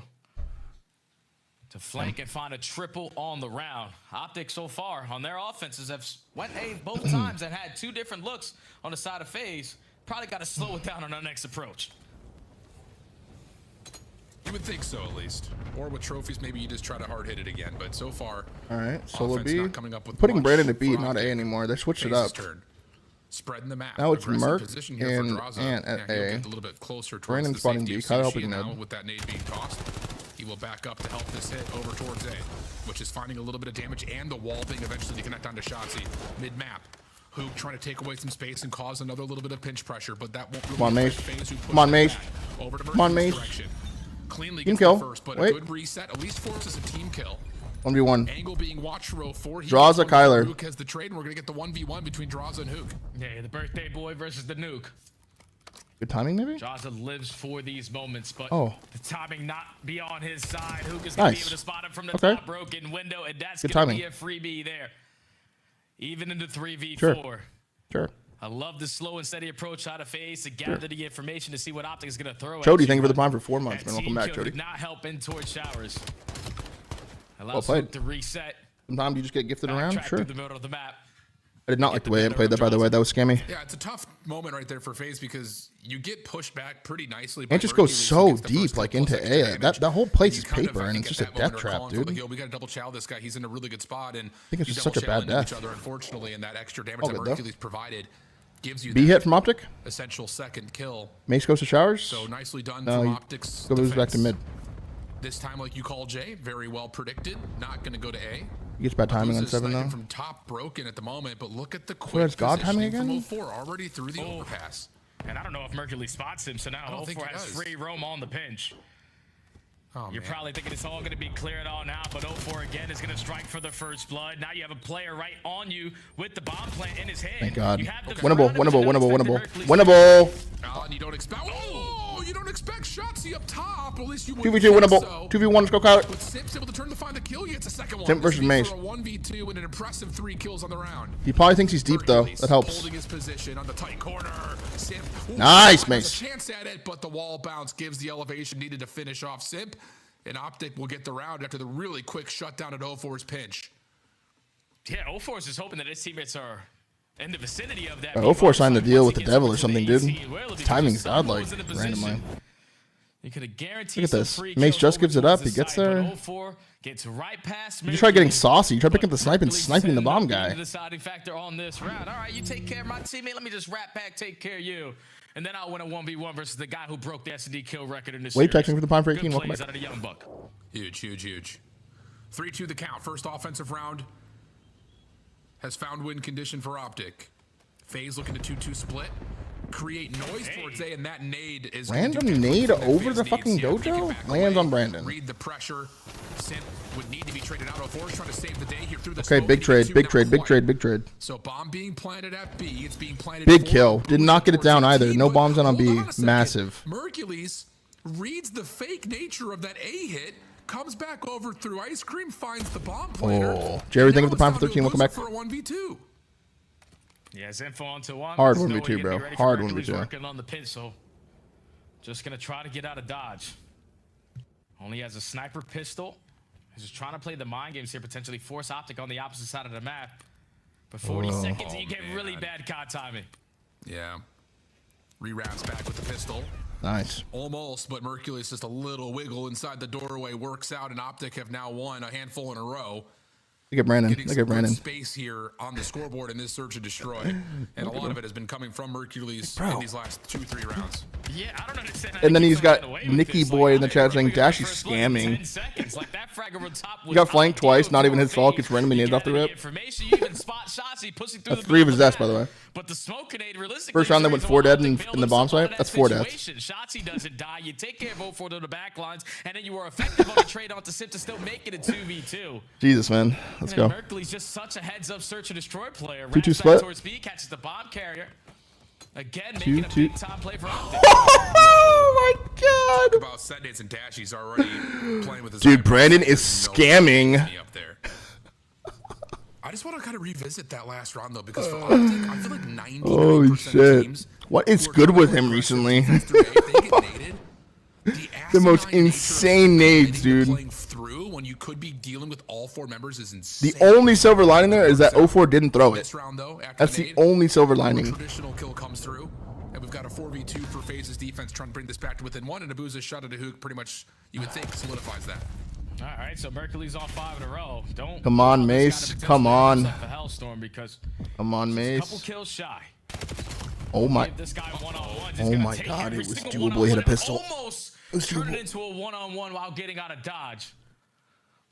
to flank and find a triple on the round. OpTic so far on their offenses have went A both times and had 2 different looks on the side of FaZe. Probably got to slow it down on our next approach. You would think so, at least. Or with trophies, maybe you just try to hard hit it again. But so far, All right, solo offense B. not coming up with Putting much Brandon at B, for not A OpTic. anymore. They switched it FaZe's up. turn. Spreading the map. Now it's Aggressive Merc position here for and Draza. Ant at Yeah, he'll A. get a little bit closer towards Brandon the spotting safety B. of Kyle Sushi helping now mid. with that nade being tossed. He will back up to help this hit over towards A, which is finding a little bit of damage and the wall being eventually to connect onto Shotzi mid-map. Hook trying to take away some space and cause another little bit of pinch pressure, but that won't really Come on, affect Mace. FaZe, who Come pushes on, it Mace. back over to Come on, Mercury's Mace. direction. Cleanly Team gets kill. the first, but Wait. a good reset at least forces a team kill. 1v1. Angle being watched for 04. Draws a Kyler. Hook has the trade, and we're going to get the 1v1 between Draza and Hook. Yeah, the birthday boy versus the nuke. Good timing, maybe? Draza lives for these moments, but Oh. the timing not be on his side. Hook is going to be able to spot him from the top broken window, and that's going to be a freebie there. Even into 3v4. Sure. I love the slow and steady approach out of FaZe to gather the information to see what OpTic is going to throw Chody, at thank you for the but prime for 4 months, man. Welcome back, Chody. Chody. Not helping towards showers. Well Allows played. Hook to reset. Sometimes you just get gifted around. Sure. Through the middle of the map. I did not like the way I played that, by the way. That was scammy. Yeah, it's a tough moment right there for FaZe because you get pushed back pretty nicely. And it just goes so deep, like into A. That whole place is paper, and it's just a death trap, dude. We got to double chow this guy. He's in a really good spot, and I think it's just such a bad death. Each other, unfortunately, and that extra damage that Mercury's provided gives you B hit from OpTic. Essential second kill. Mace goes to showers. So nicely done No, from OpTic's go moves back to mid. This time, like you call Jay, very well predicted. Not going to go to A. He gets bad timing on 7 though. From top broken at the moment, but look at the quick. So it's God timing again? From 04 already through the overpass. And I don't know if Mercury spots him, so now 04 has free roam on the pinch. Oh, You're probably thinking it's all going to be cleared all now, but 04 again is going to strike for the first blood. Now you have a player right on you with the bomb plant in his hand. Thank God. Okay. Winnable. And you don't expect. Oh, you don't expect Shotzi up top. At least you 2v2 winnable. So. 2v1. Let's go, Kyler. But Simp's able to turn to find the kill. He gets a second one. Simp versus Mace. For a 1v2 and an impressive 3 kills on the round. He probably thinks he's deep though. That helps. Holding his position on the tight corner. Simp. Nice, Mace. A chance at it, but the wall bounce gives the elevation needed to finish off Simp. And OpTic will get the round after the really quick shutdown at 04's pinch. Yeah, 04 is just hoping that his teammates are in the vicinity of that. 04 signed the deal with the devil or something, dude. His timing's godlike, randomly. You could have guaranteed. Look at this. Mace just gives it up. He gets there. 04 gets right past. You try getting saucy. You try picking up the snipe and sniping the bomb guy. The deciding factor on this round. All right, you take care of my teammate. Let me just wrap back, take care of you. And then I'll win a 1v1 versus the guy who broke the S&D kill record in this series. Wait, texting for the prime for 18. Welcome back. Out of the young buck. Huge, huge, huge. 3-2 the count. First offensive round has found win condition for OpTic. FaZe looking to 2-2 split. Create noise towards A, and that nade is random nade over the fucking dojo. Lands on Brandon. Read the pressure. Simp would need to be traded out. 04 is trying to save the day here through the Okay, big trade, big trade, big trade, big trade. So bomb being planted at B. It's being planted. Big kill. Did not get it down either. No bombs on B. Massive. Mercules reads the fake nature of that A hit. Comes back over through ice cream. Finds the bomb planter. Oh, Jerry, thank you for the prime for 13. Welcome back. For a 1v2. Yeah, it's info onto one. Hard 1v2, bro. Hard 1v2. Working on the pin, so just gonna try to get out of dodge. Only has a sniper pistol. He's just trying to play the mind games here, potentially force OpTic on the opposite side of the map. But 40 seconds, and you get really bad COD timing. Yeah. Re-wraps back with the pistol. Nice. Almost, but Mercules just a little wiggle inside the doorway. Works out, and OpTic have now won a handful in a row. Look at Brandon. Look at Brandon. Space here on the scoreboard in this search and destroy, and a lot of it has been coming from Mercules in these last 2-3 rounds. Yeah, I don't understand. And then he's got Nicky Boy in the chat saying Dashy's scamming. He got flanked twice. Not even his fault. Gets randomly naded off the rip. That's 3 of his deaths, by the way. But the smoke grenade, realistically, first round they went 4 dead in the bomb swipe. That's 4 deaths. Shotzi doesn't die. You take care of 04 to the back lines, and then you are effective on the trade onto Simp to still make it a 2v2. Jesus, man. Let's go. Mercury's just such a heads-up search and destroy player. 2-2 split. Towards B, catches the bomb carrier. Again, making a big time play for OpTic. Oh my God! Talk about Sundays and Dashy's already playing with his. Dude, Brandon is scamming. Up there. I just want to kind of revisit that last round though, because for OpTic, I feel like 90% holy shit! Teams what is good with him recently? The most insane nades, dude. Playing through when you could be dealing with all 4 members is insane. The only silver lining there is that 04 didn't throw it. That's the only silver lining. Traditional kill comes through, and we've got a 4v2 for FaZe's defense trying to bring this back to within 1, and Abuza's shot at a hook pretty much, you would think, solidifies that. All right, so Mercury's on 5 in a row. Don't come on, Mace. Come on. Come on, Mace. Couple kills shy. Oh my. This guy one-on-one. Oh my God, it was doable. He hit a pistol. Almost turned it into a one-on-one while getting out of dodge.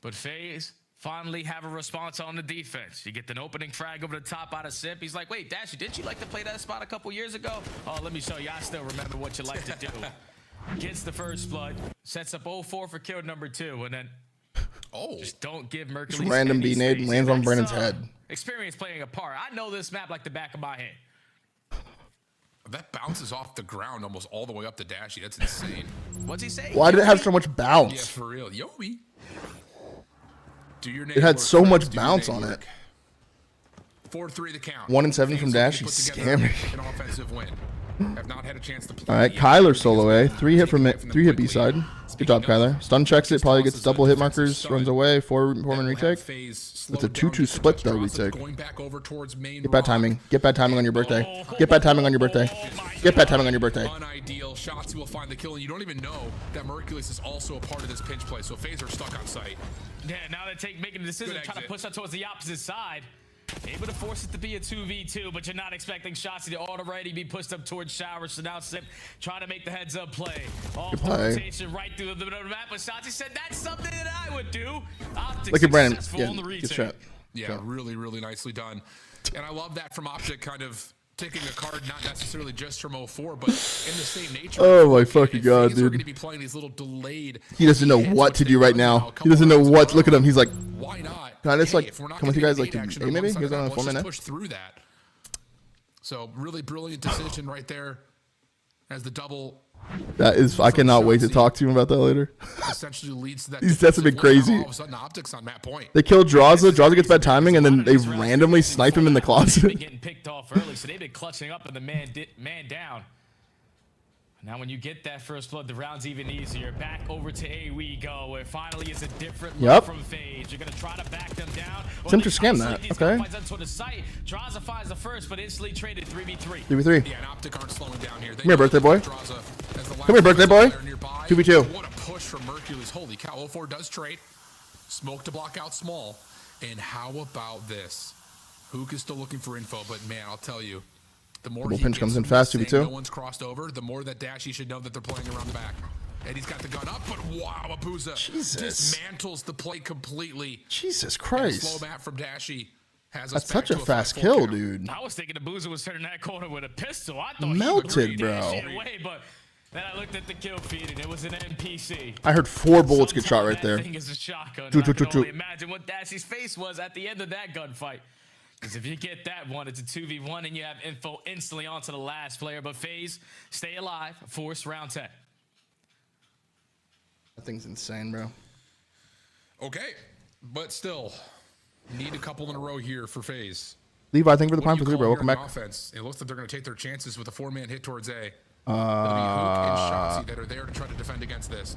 But FaZe finally have a response on the defense. You get an opening frag over the top out of Simp. He's like, wait, Dashy, didn't you like to play that spot a couple years ago? Oh, let me show you. I still remember what you like to do. Gets the first blood. Sets up 04 for kill number 2. And then Oh. Just don't give Just Mercury random B nade lands on Brandon's head. Experience playing a part. I know this map like the back of my hand. That bounces off the ground almost all the way up to Dashy. That's insane. What's he say? Why did it have so much Yeah, bounce? for real. Yobi. Do your It had so much bounce on it. 4-3 the count. 1 and 7 from FaZe Dash. put He's together scamming. An offensive win. Have not had a chance to play. All right, Kyler solo A. 3 hit from it. 3 hit B side. Good job, Kyler. Stun checks it. Probably gets double hit markers. Runs away. 4-man retake. It's a 2-2 split though. Retake. Get bad timing. Get bad timing on your birthday. Get bad timing on your birthday. Get bad timing on your birthday. Unideal. Shots will find the kill, and you don't even know that Mercules is also a part of this pinch play. So FaZe are stuck on site. Yeah, now they're making a decision, trying to push that towards the opposite side. Able to force it to be a 2v2, but you're not expecting Shotzzy to already be pushed up towards Showers. So now Sip trying to make the heads-up play. Off the rotation right through the middle of the map, but Shotzzy said that's something that I would do. OpTic Look at Brandon. successful on the retake. Good shot. Yeah, really, really nicely done. And I love that from OpTic, kind of taking a card not necessarily just from 04, but in the same nature. Oh my fucking god, They're going to dude. be playing these little delayed. He doesn't know what to do right now. He doesn't know what. Look at him. He's like, why not? can I just Hey, like if we're not come with you gonna guys get like eight to action A on maybe? one You guys side, on a let's 4 minute? push through that. So really brilliant decision right there as the double That is, I cannot wait to talk to him about that later. essentially leads to that. These sets have been defensive win. crazy. All of a sudden, OpTic's on that point. They kill Draza. Draza gets bad timing, and then they randomly snipe him in the They've closet. been getting picked off early, so they've been clutching up and the man down. Now, when you get that first blood, the round's even easier. Back over to A we go, where finally is a different look from FaZe. You're going to try to back them down. Seem to scam that. Okay. Draza finds the first, but instantly traded 3v3. 3v3. Yeah, and OpTic aren't slowing down here. Come here, birthday boy. Come here, birthday boy. 2v2. What a push from Mercules. Holy cow, 04 does trade. Smoke to block out small. And how about this? Hook is still looking for info, but man, I'll tell you, the more Double he pinch gets comes in from fast, saying 2v2. no one's crossed over, the more that Dashy should know that they're playing around the back. And he's got the gun up, but wow, Abuza dismantles the play completely. Jesus Christ. And slow map from Dashy has us That's back such a to fast 5-4 kill, count. dude. I was thinking Abuza was turning that corner with a pistol. I thought Melted, he bro. shit away, but then I looked at the kill feed and it was an NPC. I heard 4 bullets get shot right there. That thing is a shotgun. I can only imagine what Dashy's face was at the end of that gunfight. Because if you get that one, it's a 2v1 and you have info instantly onto the last player. But FaZe, stay alive, force round 10. That thing's insane, bro. Okay, but still, need a couple in a row here for FaZe. Levi, thank you for the What prime do for you 3, bro. call Welcome here back. on the offense? It looks like they're going to take their chances with a 4-man hit towards A. It'll be Hook and Shotzzy that are there to try to defend against this.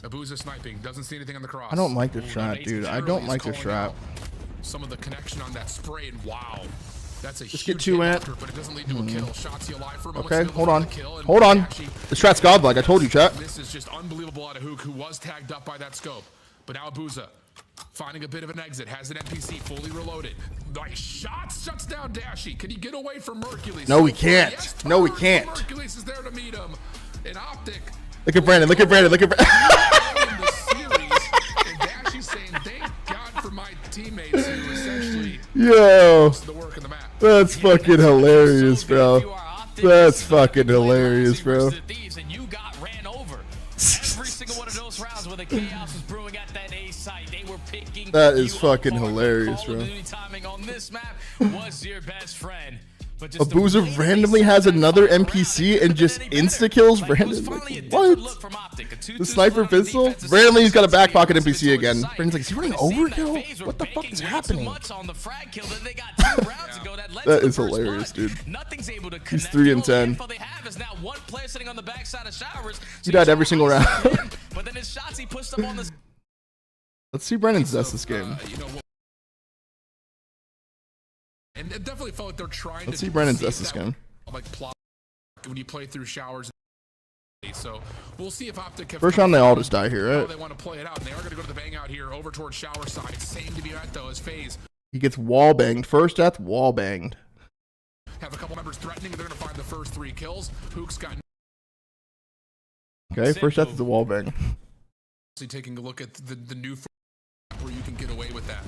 Abuza sniping, doesn't see anything on the cross. I don't like this strat, dude. I don't like this strat. Some of the connection on that spray, and wow, that's a Just huge get 2 hit ant. after, but it doesn't lead to a kill. Shotzzy alive for a moment. Okay, still hold to on. find the kill, and Hold on. Dashy- The strat's godlike. I told you, chat. This is just unbelievable out of Hook, who was tagged up by that scope. But now Abuza finding a bit of an exit, has an NPC fully reloaded. Nice shots, shuts down Dashy. Can he get away from Mercules? No, we can't. Yes, No, we turns, can't. Mercules is there to meet him. And OpTic. Look at Brandon. Look at Brandon. Look at Brandon. In the series, and Dashy saying, "Thank God for my teammates who essentially Yo. the work in the map." That's fucking hilarious, bro. That's fucking hilarious, bro. Every single one of those rounds where the chaos was brewing at that A site, they were picking. That is fucking hilarious, Call of bro. Duty timing on this map was your best friend. But just Abuza randomly has another NPC and just insta kills Brandon. Like, what? The sniper pistol? Randomly, he's got a back pocket NPC again. Brandon's like, is he running overkill? What the fuck is happening? That is hilarious, dude. He's 3 and 10. He died every single round. But then his shots he pushed up on the. Let's see Brandon zest this game. And it definitely felt like they're trying Let's to see Brandon's deceive zest this that, game. like plot when you play through showers. So we'll see if OpTic have First round, they all just die here, how right? they want to play it out. And they are going to go to the bang out here over towards shower side. Same to be at though as FaZe. He gets wall banged. First death, wall banged. Have a couple members threatening. They're going to find the first 3 kills. Hook's got. Okay, first death is a wall bang. Taking a look at the new where you can get away with that.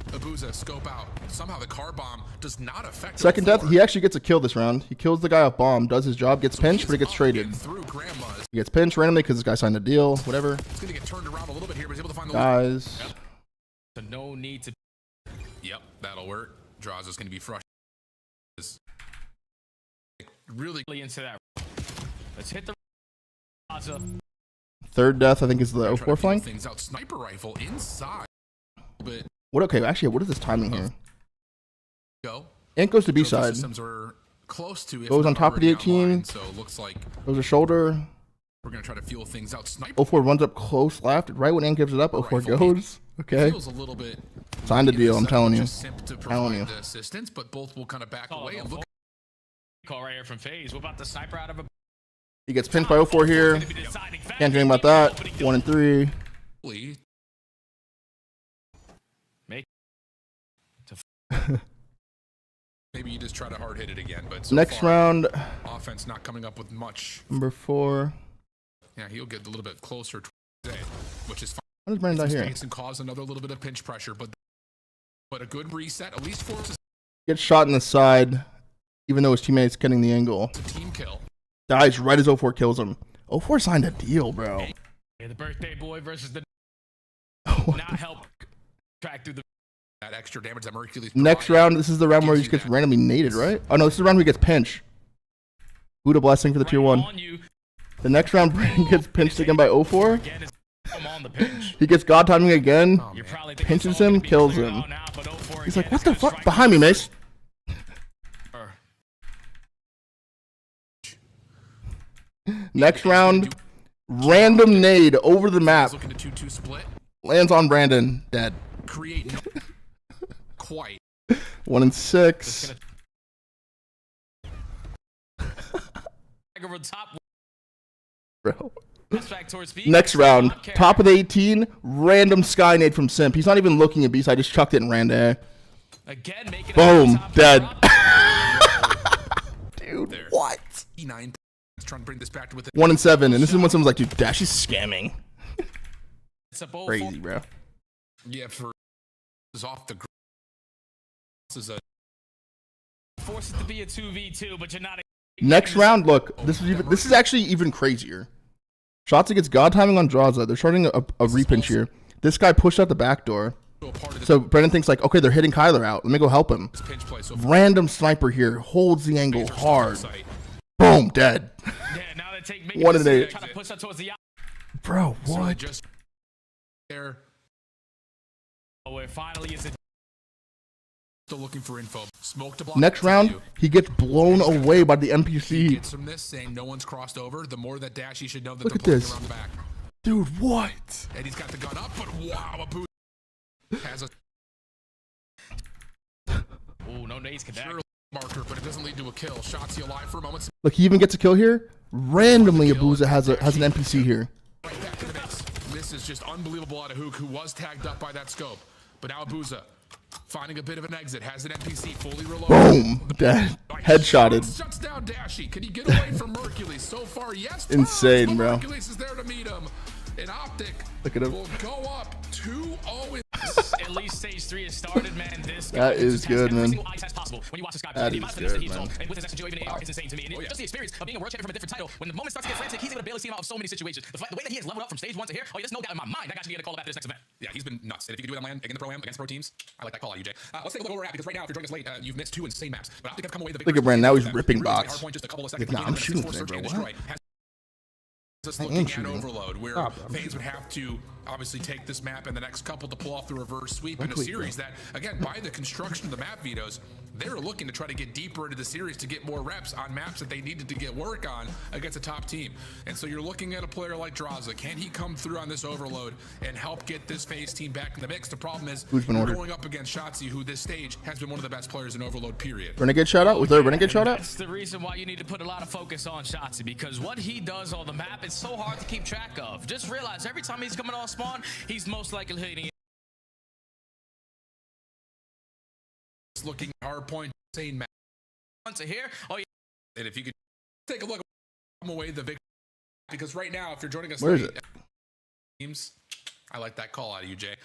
Abuza, scope out. Somehow the car bomb does not affect. Second death, he actually gets a kill this round. He kills the guy off bomb, does his job, gets pinched, but he gets traded. He gets pinched randomly because this guy signed a deal, whatever. It's going to get turned around a little bit here, but he's able to find find the guys. Yep. So no need to. Yep, that'll work. Draws is going to be frustrated. Really into that. Let's hit the. Third death, I think, is the 04 flank. Things out. Sniper rifle inside. But What? Okay, actually, what is this timing here? go. Ant goes to B side. Systems are close to. Goes on top of the 18. Online, so it looks like goes to shoulder. we're gonna try to feel things out. Sniper 04 runs up close left. Right when Ant gives it up, 04 goes. Okay. feels a little bit. Signed the deal. I'm telling you. Just simp to provide the assistance, but both will kind of back away and look. Call right here from FaZe. What about the sniper out of a? He gets pinched by 04 here. Can't dream about that. 1 and 3. Make. Maybe you just try to hard hit it again, but so Next far, round. offense not coming up with much. Number 4. Yeah, he'll get a little bit closer today, which is fine. How does Brandon die here? And cause another little bit of pinch pressure, but a good reset at least forces. Gets shot in the side, even though his teammate's getting the angle. It's a team kill. Dies right as 04 kills him. 04 signed a deal, bro. Yeah, the birthday boy versus the. Not help track through the. That extra damage that Mercury's Next round, this is the round where he just gets randomly naded, right? Oh no, this is the round where he gets pinched. Buddha blessing for the tier 1. The next round, Brandon gets pinched again by 04. He gets god timing again. Pinches him, kills him. He's like, what the fuck? Behind me, Mace. Next round, random nade over the map. Lands on Brandon, dead. Create quite 1 and 6. Bro. Next round, top of the 18, random sky nade from Simp. He's not even looking at B side, just chucked it in ran A. Boom, dead. Dude, what? 9 trying to bring this back to with 1 and 7, and this is when someone's like, dude, Dash is scamming. Crazy, bro. Yeah, for is off the. This is a. Force it to be a 2v2, but you're not. Next round, look, this is actually even crazier. Shots against god timing on Draza. They're starting a repinch here. This guy pushed out the back door. So Brennan thinks like, okay, they're hitting Kyler out. Let me go help him. Random sniper here holds the angle hard. Boom, dead. 1 and 8. Bro, what? Just there. Oh, it finally is. Still looking for info. Smoke to block. Next round, he gets blown away by the NPC. He gets from this saying no one's crossed over. The more that Dashy should know that Look they're at this. around the back. Dude, what? And he's got the gun up, but wow, a boot has a. Oh, no nades connect. Sure marker, but it doesn't lead to a kill. Shots you alive for a moment. Look, he even gets a kill here. Randomly, Abuza has an NPC here. Right back to the mix. This is just unbelievable out of Hook, who was tagged up by that scope. But now Abuza finding a bit of an exit, has an NPC fully reloaded. Boom, dead. Headshotted. Shuts down Dashy. Can he get away from Mercules? So far, yes. Insane, bro. Mercules is there to meet him. And OpTic Look at him. will go up 2-0. At least stage 3 has started, man. This That is good, man. When you watch this guy, That is good, man. And with his SMG even AR, it's insane to me. And just the experience of being a world champion from a different title. When the moment starts to get frantic, he's able to barely see him out of so many situations. The way that he has leveled up from stage 1 to here, oh, there's no doubt in my mind that guy should get a call up after this next event. Yeah, he's been nuts. And if you can do it on land against the pro-am, against pro teams, I like that call out, UJ. Let's take a look where we're at, because right now, if you're joining us late, you've missed 2 insane maps. But OpTic have come away the Look at Brandon, now he's ripping really box. just a couple of Like, seconds nah, I'm shooting today, bro. What? Just I am looking at shooting. Overload, where FaZe would have to obviously take this map and the next couple to pull off the reverse sweep in a series that, again, by the construction of the map vetoes, they were looking to try to get deeper into the series to get more reps on maps that they needed to get work on against a top team. And so you're looking at a player like Draza. Can he come through on this Overload and help get this FaZe team back in the mix? The problem is Who's been ordered? going up against Shotzi, who this stage has been one of the best players in Overload, period. Renegade shout out? Was there a Renegade shout out? That's the reason why you need to put a lot of focus on Shotzi, because what he does on the map is so hard to keep track of. Just realize every time he's coming on spawn, he's most likely hitting it. Looking at hard point, insane map. To here, oh yeah. And if you could take a look, come away the victory, because right now, if you're joining us, Where is late, it? Teams, I like that call out of you, Jay.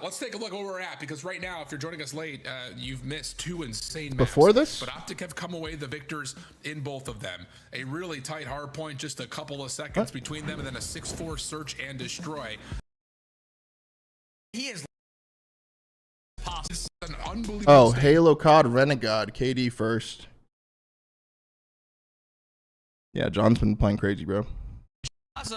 Let's take a look where we're at, because right now, if you're joining us late, you've missed 2 insane maps. Before this? But OpTic have come away the victors in both of them. A really tight hard point, just a couple of seconds between them, and then a 6-4 search and destroy. he is an unbelievable. Oh, Halo COD Renegade KD first. Yeah, John's been playing crazy, bro.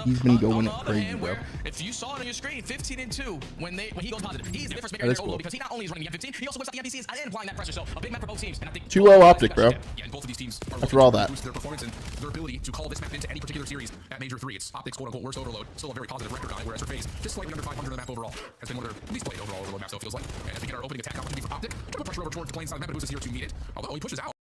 He's been going it crazy, bro. If you saw it on your screen, 15-2 when he goes positive. He's the difference maker That is in cool. because he not only is running the M15, he also whips out the NPCs and applying that pressure. So a big map for both teams. And I think 2-0 OpTic, bro. Yeah, and both of these teams are After all looking to that. boost their performance and their ability to call this map into any particular series at Major 3. It's OpTic's quote-unquote worst overload. Still a very positive record on it, whereas for FaZe, just slightly under 500 on the map overall. Has been one of their least played overall overload maps, so it feels like. And as we get our opening attack opportunity for OpTic, to put pressure over towards the plane side of the map, and who's here to meet it. Although he pushes out.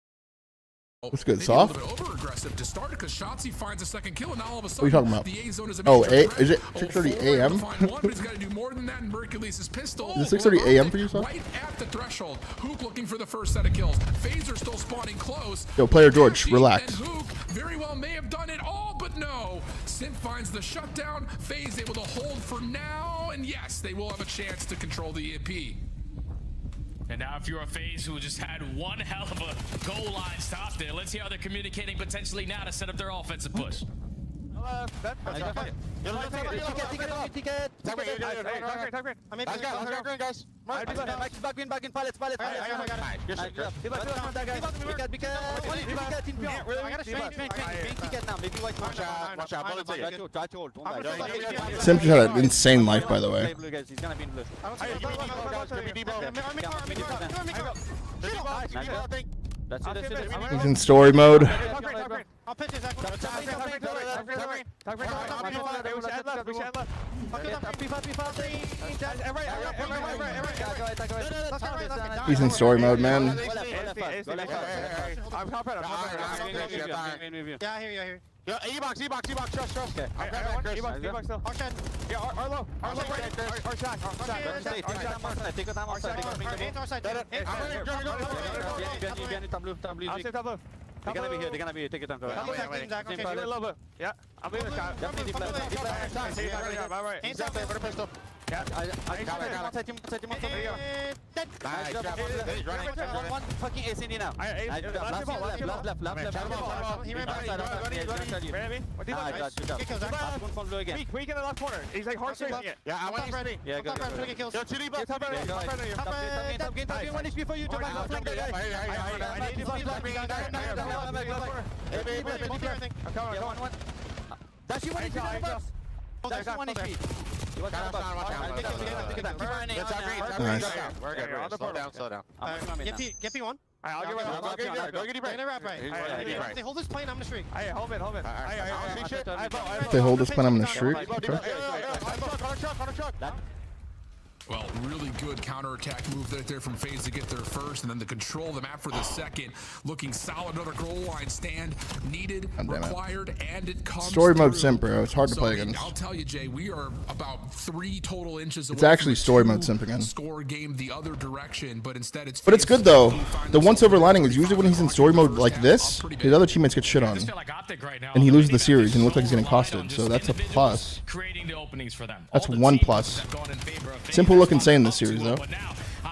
What's good, Maybe soft? a little bit over-aggressive to start because Shotzi finds a second kill, and now all of a What are you sudden, talking about? the A zone is a Oh, major is it threat. 6:30 0-4 a.m.? to find one, but he's got to do more than that, and Mercules' pistol. Is it 6:30 a.m. for you, soft? Right at the threshold. Hook looking for the first set of kills. FaZe are still spawning close. Yo, player George, relax. And Hook very well may have done it all, but no. Simp finds the shutdown. FaZe able to hold for now, and yes, they will have a chance to control the EMP. And now if you're a FaZe who just had one hell of a goal line stop there, let's hear how they're communicating potentially now to set up their offensive push. Simp just had an insane life, by the way. He's in story mode. He's in story mode, man. Yeah, I hear you. Yeah, E-box, trust. Okay. E-box still. Yeah, Arlo, our shot. They're gonna be take it down. Yeah, I'm leaving the shot. Definitely pistol. Yeah, one fucking ACD now. Left. Weak in the left corner. He's like hard shooting it. Yeah, I want ready. Yeah, go. Yo, 2D buff. Top game 1 HP for you. Jump back left. I need That's you 1 HP. That's 1 HP. Nice. Slow down. Get P1. I'll get right. Go get right. They hold this plane, I'm gonna streak. Hey, hold it. If they hold this plan, I'm gonna streak. Okay. On a truck. Well, really good counterattack move there from FaZe to get there first, and then the control of the map for the second. Looking solid, another goal line stand needed, required, and it comes Story mode through. simp, bro. It's hard to play against. I'll tell you, Jay, we are about 3 total inches away. It's actually from story mode simp again. Score game the other direction, but instead it's. But it's good though. The one silver lining is usually when he's in story mode like this, his other teammates get shit on, and he loses the series and looks like he's getting costed. So that's a plus. Creating the openings for them. That's one plus. Simple look insane this series though.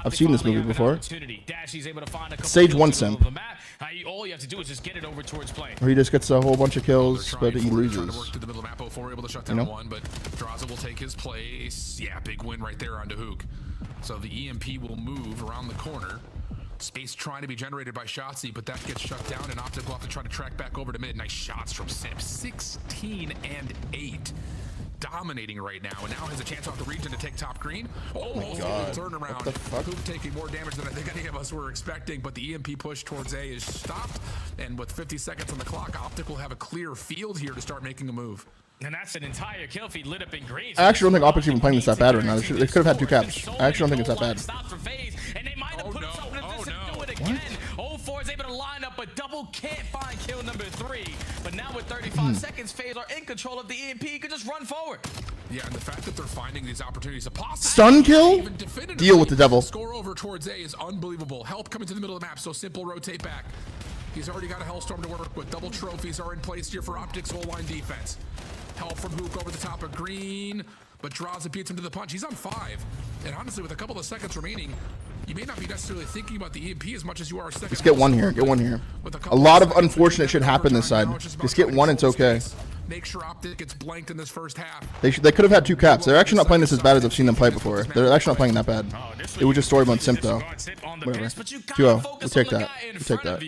I've seen this movie before. Stage 1 simp. All you have to do is just get it over towards play. Or he just gets a whole bunch of kills, but he loses. Able to shut down one, but Draza will take his place. Yeah, big win right there onto Hook. So the EMP will move around the corner. Space trying to be generated by Shotzi, but that gets shut down, and OpTic will have to try to track back over to mid. Nice shots from Simp. 16 and 8. Dominating right now, and now has a chance off the region to take top green. Oh my God. Turnaround. What the fuck? Hoop taking more damage than I think any of us were expecting, but the EMP push towards A is stopped, and with 50 seconds on the clock, OpTic will have a clear field here to start making a move. And that's an entire kill feed lit up in green. I actually don't think OpTic's even playing this that bad right now. They could have had 2 caps. I actually don't think it's that bad. And they might have put something to do it again. 0-4 is able to line up, but double can't find kill number 3. But now with 35 seconds, FaZe are in control of the EMP. Could just run forward. Yeah, and the fact that they're finding these opportunities to possibly stun kill? Deal with the devil. Score over towards A is unbelievable. Help coming to the middle of the map, so Simple rotate back. He's already got a Hellstorm to work with. Double trophies are in place here for OpTic's whole line defense. Help from Hook over the top of green, but Draza beats him to the punch. He's on 5. And honestly, with a couple of seconds remaining, you may not be necessarily thinking about the EMP as much as you are second. Just get one here. Get one here. A lot of unfortunate shit happened this side. Just get one. It's okay. make sure OpTic gets blanked in this first half. They could have had 2 caps. They're actually not playing this as bad as I've seen them play before. They're actually not playing that bad. It was just story mode simp though. Whatever. 2-0. We'll take that. We'll take that.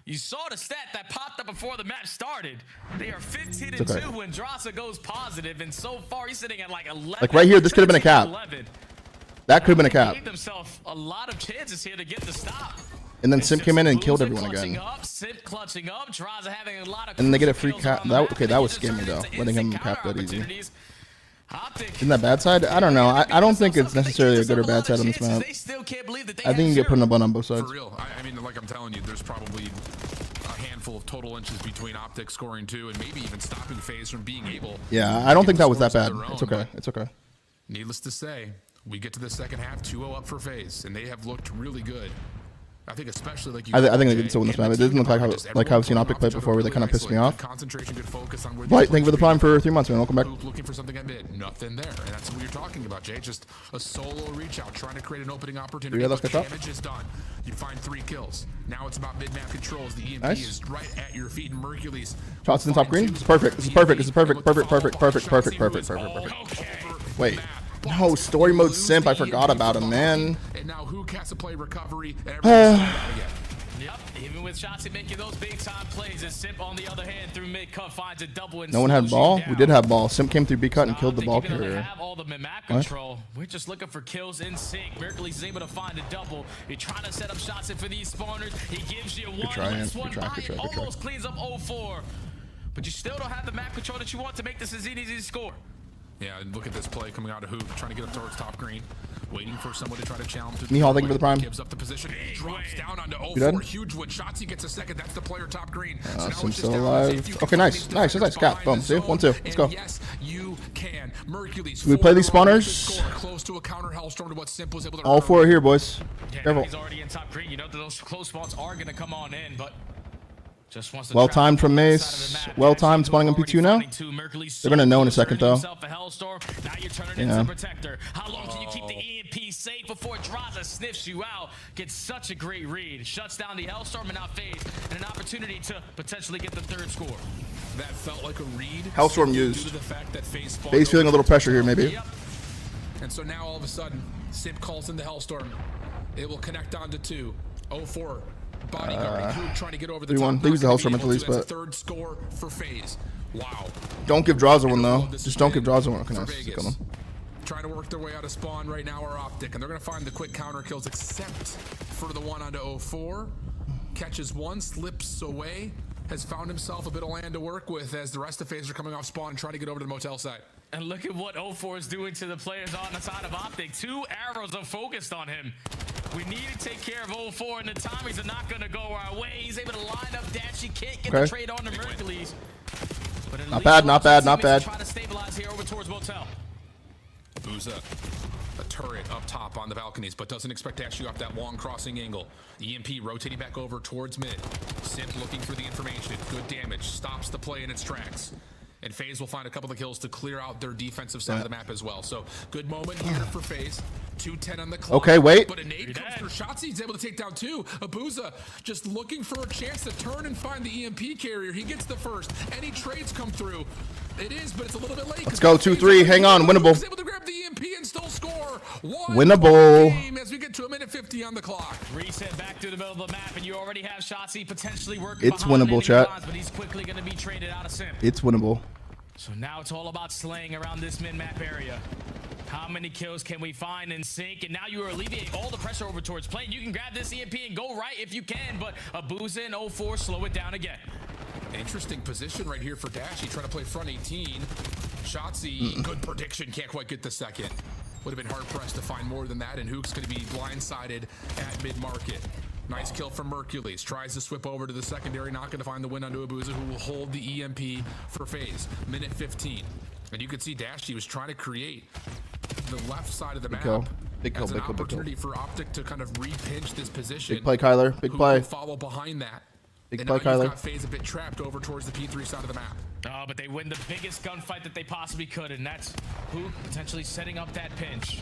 You saw the stat that popped up before the match started. They are 15-2 when Drasa goes positive, and so far he's sitting at like 11. Like right here, this could have been a cap. That could have been a cap. He gave himself a lot of chances here to get the stop. And then Simp came in and killed everyone again. Simp clutching up, Drasa having a lot of. And they get a free cap. That was scammy though, letting him cap that easy. Isn't that bad side? I don't know. I don't think it's necessarily a good or bad side on this map. I think you get put in a bun on both sides. For real. I mean, like I'm telling you, there's probably a handful of total inches between OpTic scoring 2 and maybe even stopping FaZe from being able. Yeah, I don't think that was that bad. It's okay. It's okay. Needless to say, we get to the second half, 2-0 up for FaZe, and they have looked really good. I think especially like I think they did so in this map. It doesn't look like how I've seen OpTic play before, where they kind of pissed me off. Concentration, good focus on where Right, thank you for the prime for 3 months, man. Welcome back. Looking for something at mid, nothing there, and that's what you're talking about, Jay. Just a solo reach out, trying to create an opening opportunity. Yeah, that's good shot. Damage is done. You find 3 kills. Now it's about mid-map controls. The EMP is right at your feet, and Mercules. Shots in the top green. This is perfect. This is perfect. This is perfect. Perfect. Wait. No, story mode simp. I forgot about him, man. And now Hook has to play recovery, and everything's out again. Yep, even with Shotzi making those big time plays, and Simp on the other hand through mid cut finds a double. And no one had ball. We did have ball. Simp came through B cut and killed the ball carrier. Have all the map control. We're just looking for kills in sync. Mercules is able to find a double. You're trying to set up shots in for these spawners. He gives you one. Good try. Almost cleans up 0-4, but you still don't have the map control that you want to make this as easy to score. Yeah, and look at this play coming out of Hoop, trying to get up towards top green, waiting for someone to try to challenge. Mihal, thank you for the prime. Gives up the position, drops down onto 0-4. Huge wood. Shotzi gets a second. That's the player top green. Sim's still alive. Okay, nice. Nice. Cap. Boom. See? 1-2. Let's go. Yes, you can. Mercules. Do we play these spawners? Close to a counter hellstorm to what Simp was able to. All 4 are here, boys. Careful. He's already in top green. You know that those close spawns are going to come on in, but. Well timed from Mace. Well timed spawning on P2 now. They're gonna know in a second though. Yeah. How long can you keep the EMP safe before Drasa sniffs you out? Gets such a great read. Shuts down the Hellstorm and now FaZe, and an opportunity to potentially get the 3rd score. That felt like a read. Hellstorm used. FaZe feeling a little pressure here, maybe. Yep. And so now all of a sudden, Simp calls in the Hellstorm. It will connect on to 2. 0-4. Bodyguarding, trying to get over the 3-1. They use the Hellstorm at least, but 3rd score for FaZe. Wow. Don't give Drasa one though. Just don't give Drasa one. Okay, nice. Kill him. Trying to work their way out of spawn right now are OpTic, and they're gonna find the quick counter kills except for the one onto 0-4. Catches one, slips away, has found himself a bit of land to work with as the rest of FaZe are coming off spawn and trying to get over to the motel site. And look at what 0-4 is doing to the players on the side of OpTic. 2 arrows are focused on him. We need to take care of 0-4, and the Tommies are not going to go our way. He's able to line up dash. He can't get the trade on to Mercules. Not bad, not bad, not bad. Trying to stabilize here over towards motel. Booza, a turret up top on the balconies, but doesn't expect to actually off that long crossing angle. EMP rotating back over towards mid. Simp looking for the information. Good damage. Stops the play in its tracks. And FaZe will find a couple of kills to clear out their defensive side of the map as well. So good moment here for FaZe. 2-10 on the clock. Okay, wait. But a nade comes through. Shotzi, he's able to take down 2. Abuza just looking for a chance to turn and find the EMP carrier. He gets the first. Any trades come through. It is, but it's a little bit late. Let's go 2-3. Hang on, winnable. Able to grab the EMP and still score. Winnable. As we get to 1:50 on the clock. Reset back to the middle of the map, and you already have Shotzi potentially working. It's winnable, chat. Lines, but he's quickly going to be traded out of Simp. It's winnable. So now it's all about slaying around this mid-map area. How many kills can we find in sync? And now you are alleviating all the pressure over towards plane. You can grab this EMP and go right if you can, but Abuza and 0-4 slow it down again. Interesting position right here for Dashy. Trying to play front 18. Shotzi, good prediction. Can't quite get the second. Would have been hard-pressed to find more than that, and Hook's going to be blindsided at mid-market. Nice kill from Mercules. Tries to swip over to the secondary. Not going to find the win onto Abuza, who will hold the EMP for FaZe. Minute 15. And you can see Dashy was trying to create the left side of the map. Big kill, as an opportunity for OpTic to kind of re-pinch this position. Big play, Kyler. Big play. Follow behind that. Big play, Kyler. Got FaZe a bit trapped over towards the P3 side of the map. Oh, but they win the biggest gunfight that they possibly could, and that's who potentially setting up that pinch.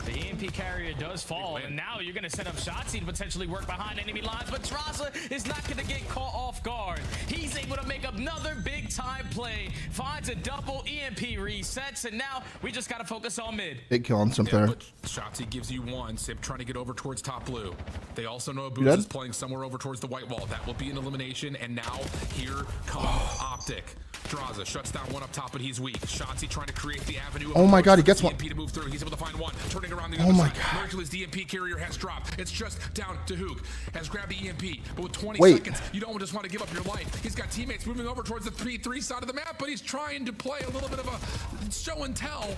The EMP carrier does fall, and now you're going to set up Shotzi to potentially work behind enemy lines, but Traza is not going to get caught off guard. He's able to make another big-time play, finds a double EMP resets, and now we just got to focus on mid. Big kill on Simp there. Shotzi gives you one. Simp trying to get over towards top blue. They also know Booz is playing somewhere over towards the white wall. That will be an elimination, and now here comes OpTic. Draza shuts down one up top, but he's weak. Shotzi trying to create the avenue. Oh my god, he gets one. DMP to move through. He's able to find one. Turning around the other side. Mercury's DMP carrier has dropped. It's just down to Hook. Has grabbed the EMP, but with 20 seconds, you don't just want to give up your life. He's got teammates moving over towards the P3 side of the map, but he's trying to play a little bit of a show and tell.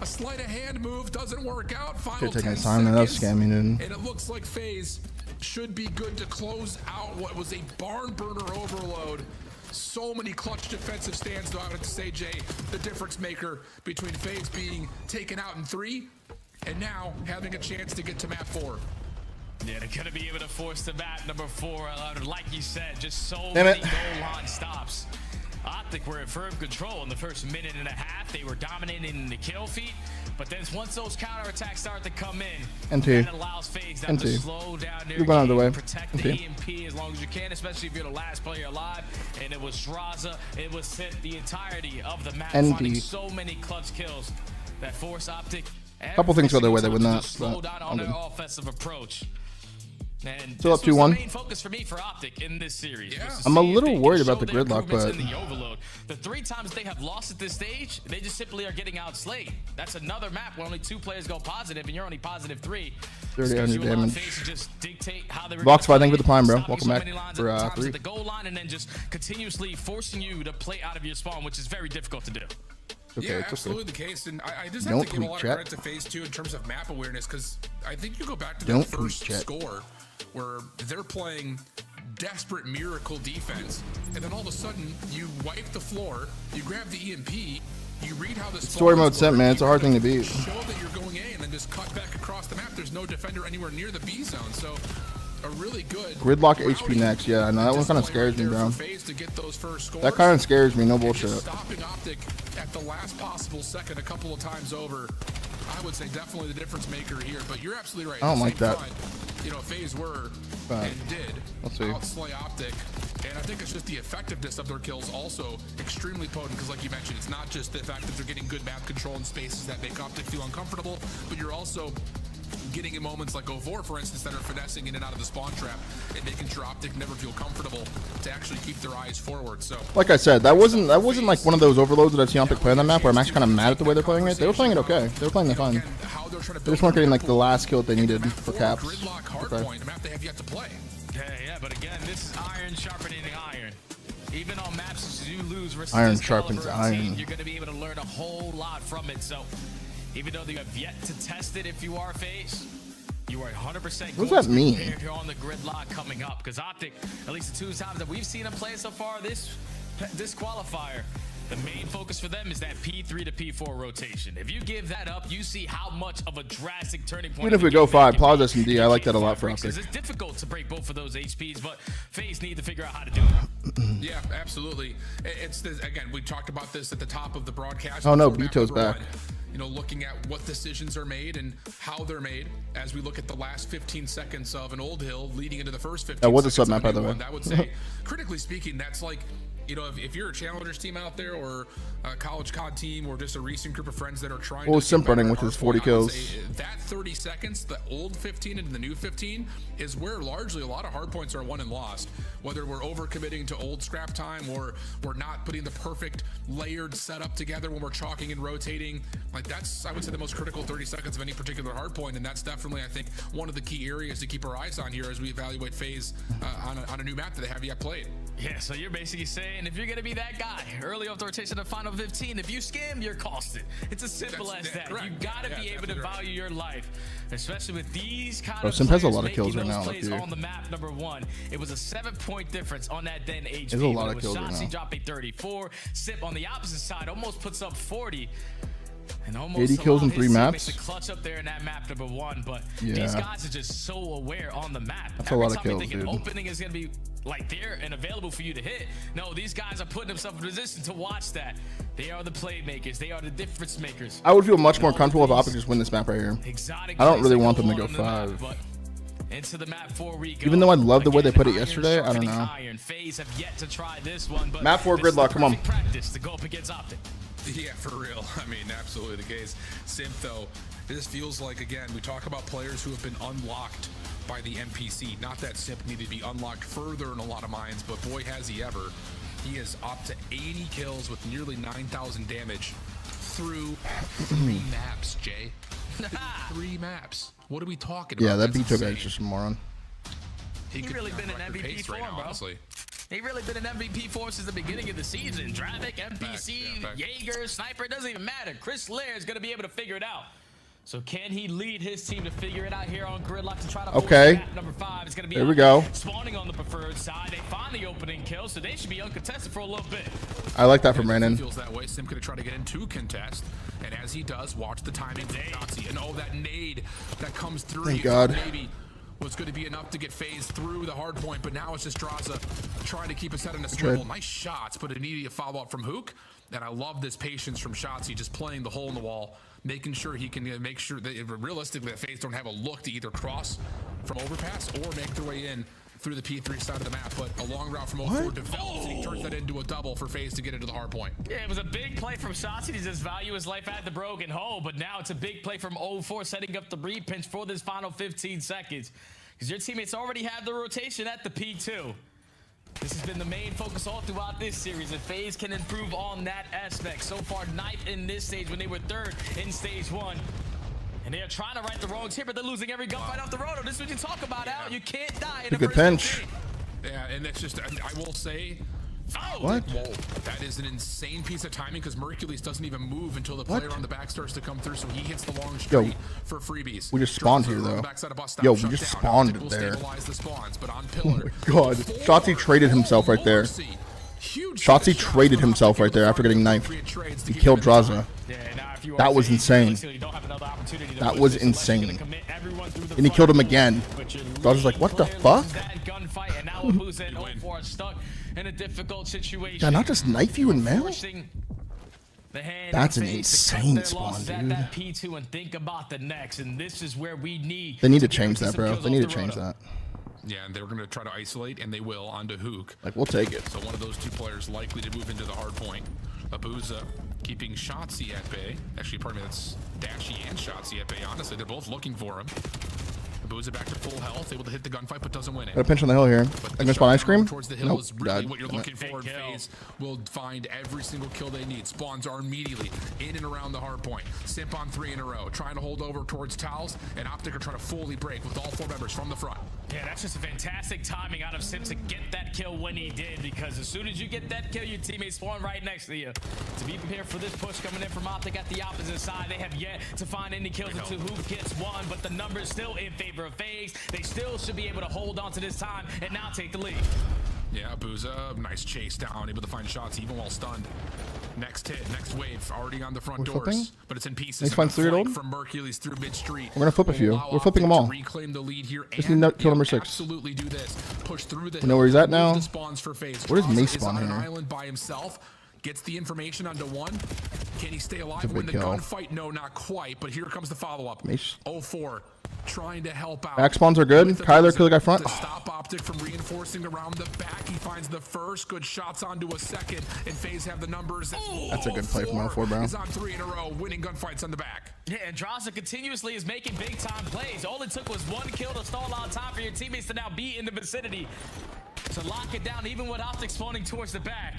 A sleight of hand move doesn't work out. Final 10 time seconds, that's scamming, and it looks like FaZe should be good to close out what was a barn burner overload. So many clutch defensive stands, though I would have to say, Jay, the difference maker between FaZe being taken out in 3 and now having a chance to get to map 4. Yeah, they're going to be able to force the map number 4. Like you said, just so many goal line stops. OpTic were in firm control in the first minute and a half. They were dominating the kill feed, but then once those counterattacks start to come in, that allows FaZe to slow down their game, protect the EMP as long as you can, especially if you're the last player alive. And it was Draza, it was Simp, the entirety of the map, finding so many clutch kills that force OpTic. Couple things go their way, they would not. Slow down on their offensive approach. And still up 2-1. The main focus for me for OpTic in this series. I'm a little worried about the gridlock, but the 3 times they have lost at this stage, they just simply are getting outslayed. That's another map where only 2 players go positive, and you're only positive 3. 30 damage. Just dictate how they were Vox fighting with the Prime, bro. Welcome back for 3. At the goal line, and then just continuously forcing you to play out of your spawn, which is very difficult to do. Okay, yeah, absolutely the case, and I just have to give a lot of credit to FaZe 2 in terms of map awareness, because I think you go back to the first score where they're playing desperate miracle defense, and then all of a sudden you wipe the floor, you grab the EMP, you read how the story mode sent, man. It's a hard thing to beat. Show that you're going A, and then just cut back across the map. There's no defender anywhere near the B zone, so a really good gridlock HP next. Yeah, no, that one kind of scares me, bro. That kind of scares me. No bullshit. Stopping OpTic at the last possible second a couple of times over, I would say definitely the difference maker here. But you're absolutely right. I don't like that. You know, FaZe were and did outslay OpTic, and I think it's just the effectiveness of their kills also extremely potent, because like you mentioned, it's not just the fact that they're getting good map control in spaces that make OpTic feel uncomfortable, but you're also getting in moments like 04, for instance, that are finessing in and out of the spawn trap and making sure OpTic never feel comfortable to actually keep their eyes forward. So, like I said, that wasn't like one of those overloads that I've seen OpTic play on that map where I'm actually kind of mad at the way they're playing it. They were playing it okay. They were playing it fine. They just weren't getting like the last kill that they needed for caps. Hardpoint, a map they have yet to play. Yeah, but again, this is iron sharpening iron. Even on maps as you lose versus iron sharpens iron. You're going to be able to learn a whole lot from it. So, even though you have yet to test it if you are FaZe, you are 100% what does that mean? Here on the gridlock coming up, because OpTic, at least the 2 times that we've seen them play so far this qualifier, the main focus for them is that P3 to P4 rotation. If you give that up, you see how much of a drastic turning point. Even if we go 5, pause SMD, I like that a lot for OpTic. It's difficult to break both of those HPs, but FaZe need to figure out how to do it. Yeah, absolutely. It's this, again, we talked about this at the top of the broadcast. Oh no, Bito's back. You know, looking at what decisions are made and how they're made as we look at the last 15 seconds of an Old Hill leading into the first 15 that was a seconds sub map, by the way. I would say, critically speaking, that's like, you know, if you're a challengers team out there or a college COD team or just a recent group of friends that are trying to Simp running with his 40 kills. That 30 seconds, the old 15 and the new 15 is where largely a lot of hard points are won and lost. Whether we're overcommitting to old scrap time or we're not putting the perfect layered setup together when we're chalking and rotating. Like that's, I would say, the most critical 30 seconds of any particular hard point. And that's definitely, I think, one of the key areas to keep our eyes on here as we evaluate FaZe on a new map that they have yet played. Yeah, so you're basically saying if you're going to be that guy early off the rotation of final 15, if you scam, you're costed. It's as simple as that. Correct. You got to be able to value your life, especially with these kind of Simp has a lot of kills right now. On the map, number 1, it was a 7-point difference on that then HP. There's a lot of kills right now. Dropping 34. Simp on the opposite side almost puts up 40. And almost 80 kills in 3 maps. Makes a clutch up there in that map number 1, but these guys are just so aware on the map. That's a lot of kills, dude. Opening is going to be like there and available for you to hit. No, these guys are putting themselves in position to watch that. They are the playmakers. They are the difference makers. I would feel much more comfortable if OpTic just win this map right here. Exotic I don't really plays want that them to on go the map, 5. but into the map 4 we go. Even though I love the way they put it Again, yesterday, I don't know. Iron. FaZe have yet to try this one, but Map 4 this is the gridlock, come on. perfect practice to go up against OpTic. Yeah, for real. I mean, absolutely the case. Simp, though, this feels like, again, we talk about players who have been unlocked by the NPC. Not that Simp needed to be unlocked further in a lot of minds, but boy, has he ever. He is up to 80 kills with nearly 9,000 damage through 3 maps, Jay. 3 maps. What are we talking about? Yeah, that That's B2 insane. guy's just a moron. He really been an MVP for him, bro. Honestly. He really been an MVP for since the beginning of the season. Dravik, NPC, Jaeger, Sniper, it doesn't even matter. Chris Lair is going to be able to figure it out. So can he lead his team to figure it out here on Gridlock to try to Okay. map number 5? It's going to be There we go. spawning on the preferred side. They find the opening kill, so they should be uncontested for a little bit. I like that from Brandon. Feels that way. Sim gonna try to get into contest, and as he does, watch the timing from Nazi. And oh, that nade that comes through. Thank you thought God. maybe was going to be enough to get FaZe through the hard point, but now it's just Draza trying to keep his head on a swivel. Nice shots, but immediate follow up from Hook. And I love this patience from Shotzi, just playing the hole in the wall, making sure he can make sure that realistically that FaZe don't have a look to either cross from overpass or make their way in through the P3 side of the map. But a long route from 04 develops, and he turns that into a double for FaZe to get into the hard point. Yeah, it was a big play from Shotzi to just value his life at the broken hole, but now it's a big play from 04 setting up the repinch for this final 15 seconds. Because your teammates already have the rotation at the P2. This has been the main focus all throughout this series, and FaZe can improve on that aspect. So far, ninth in this stage when they were 3rd in stage 1. And they are trying to right the wrongs here, but they're losing every gunfight off the road. This is what you talk about, Al. You can't die in A good pinch. Yeah, and that's just, I will say, What? Whoa, that is an insane piece of timing because Mercules doesn't even move until the player on the back starts to come through, so he hits the long straight for freebies. We just spawned here, though. Yo, we just spawned there. Oh my God. Shotzi traded himself right there. Shotzi traded himself right there after getting knifed. He killed Draza. That was insane. That was insane. And he killed him again. Draza's like, what the fuck? In a difficult situation. Yeah, not just knife you in mail? That's an insane spawn, dude. That P2 and think about the next, and this is where we need. They need to change that, bro. They need to change that. Yeah, and they're going to try to isolate, and they will, onto Hook. Like, we'll take it. So one of those two players likely to move into the hard point. Abuza keeping Shotzi at bay. Actually, pardon me, that's Dashy and Shotzi at bay. Honestly, they're both looking for him. Abuza back to full health, able to hit the gunfight, but doesn't win it. Got a pinch on the hill here. I'm gonna spawn ice cream. Towards the hill Nope, is really died. what you're looking for. And FaZe will find every single kill they need. Spawns are immediately in and around the hard point. Simp on 3 in a row, trying to hold over towards Towels, and OpTic are trying to fully break with all 4 members from the front. Yeah, that's just a fantastic timing out of Simp to get that kill when he did, because as soon as you get that kill, your teammates spawn right next to you. To be prepared for this push coming in from OpTic at the opposite side, they have yet to find any kills until Hoop gets one, but the numbers still in favor of FaZe. They still should be able to hold on to this time and now take the lead. Yeah, Abuza, nice chase down, able to find shots even while stunned. Next hit, next wave, already on the front doors, but it's in pieces. Next finds 3-year-old. From Mercules through mid street. We're gonna flip a few. We're flipping them all. Reclaim the lead here. Just need kill number 6. Absolutely do this. Push through the. We know where he's at now. The spawns for FaZe. Where does Mace Is spawn on an here? island by himself. Gets the information onto 1. Can he stay alive? It's a Win big the kill. gunfight? No, not quite. But here comes the follow-up. Mace. 04 trying to help out. Back spawns are good. Kyler, kill the guy front. To stop OpTic from reinforcing around the back. He finds the first. Good shots onto a second. And FaZe have the numbers. That's a good play from 04, bro. He's on 3 in a row, winning gunfights on the back. Yeah, and Draza continuously is making big time plays. All it took was 1 kill to stall out time for your teammates to now be in the vicinity to lock it down, even with OpTic spawning towards the back.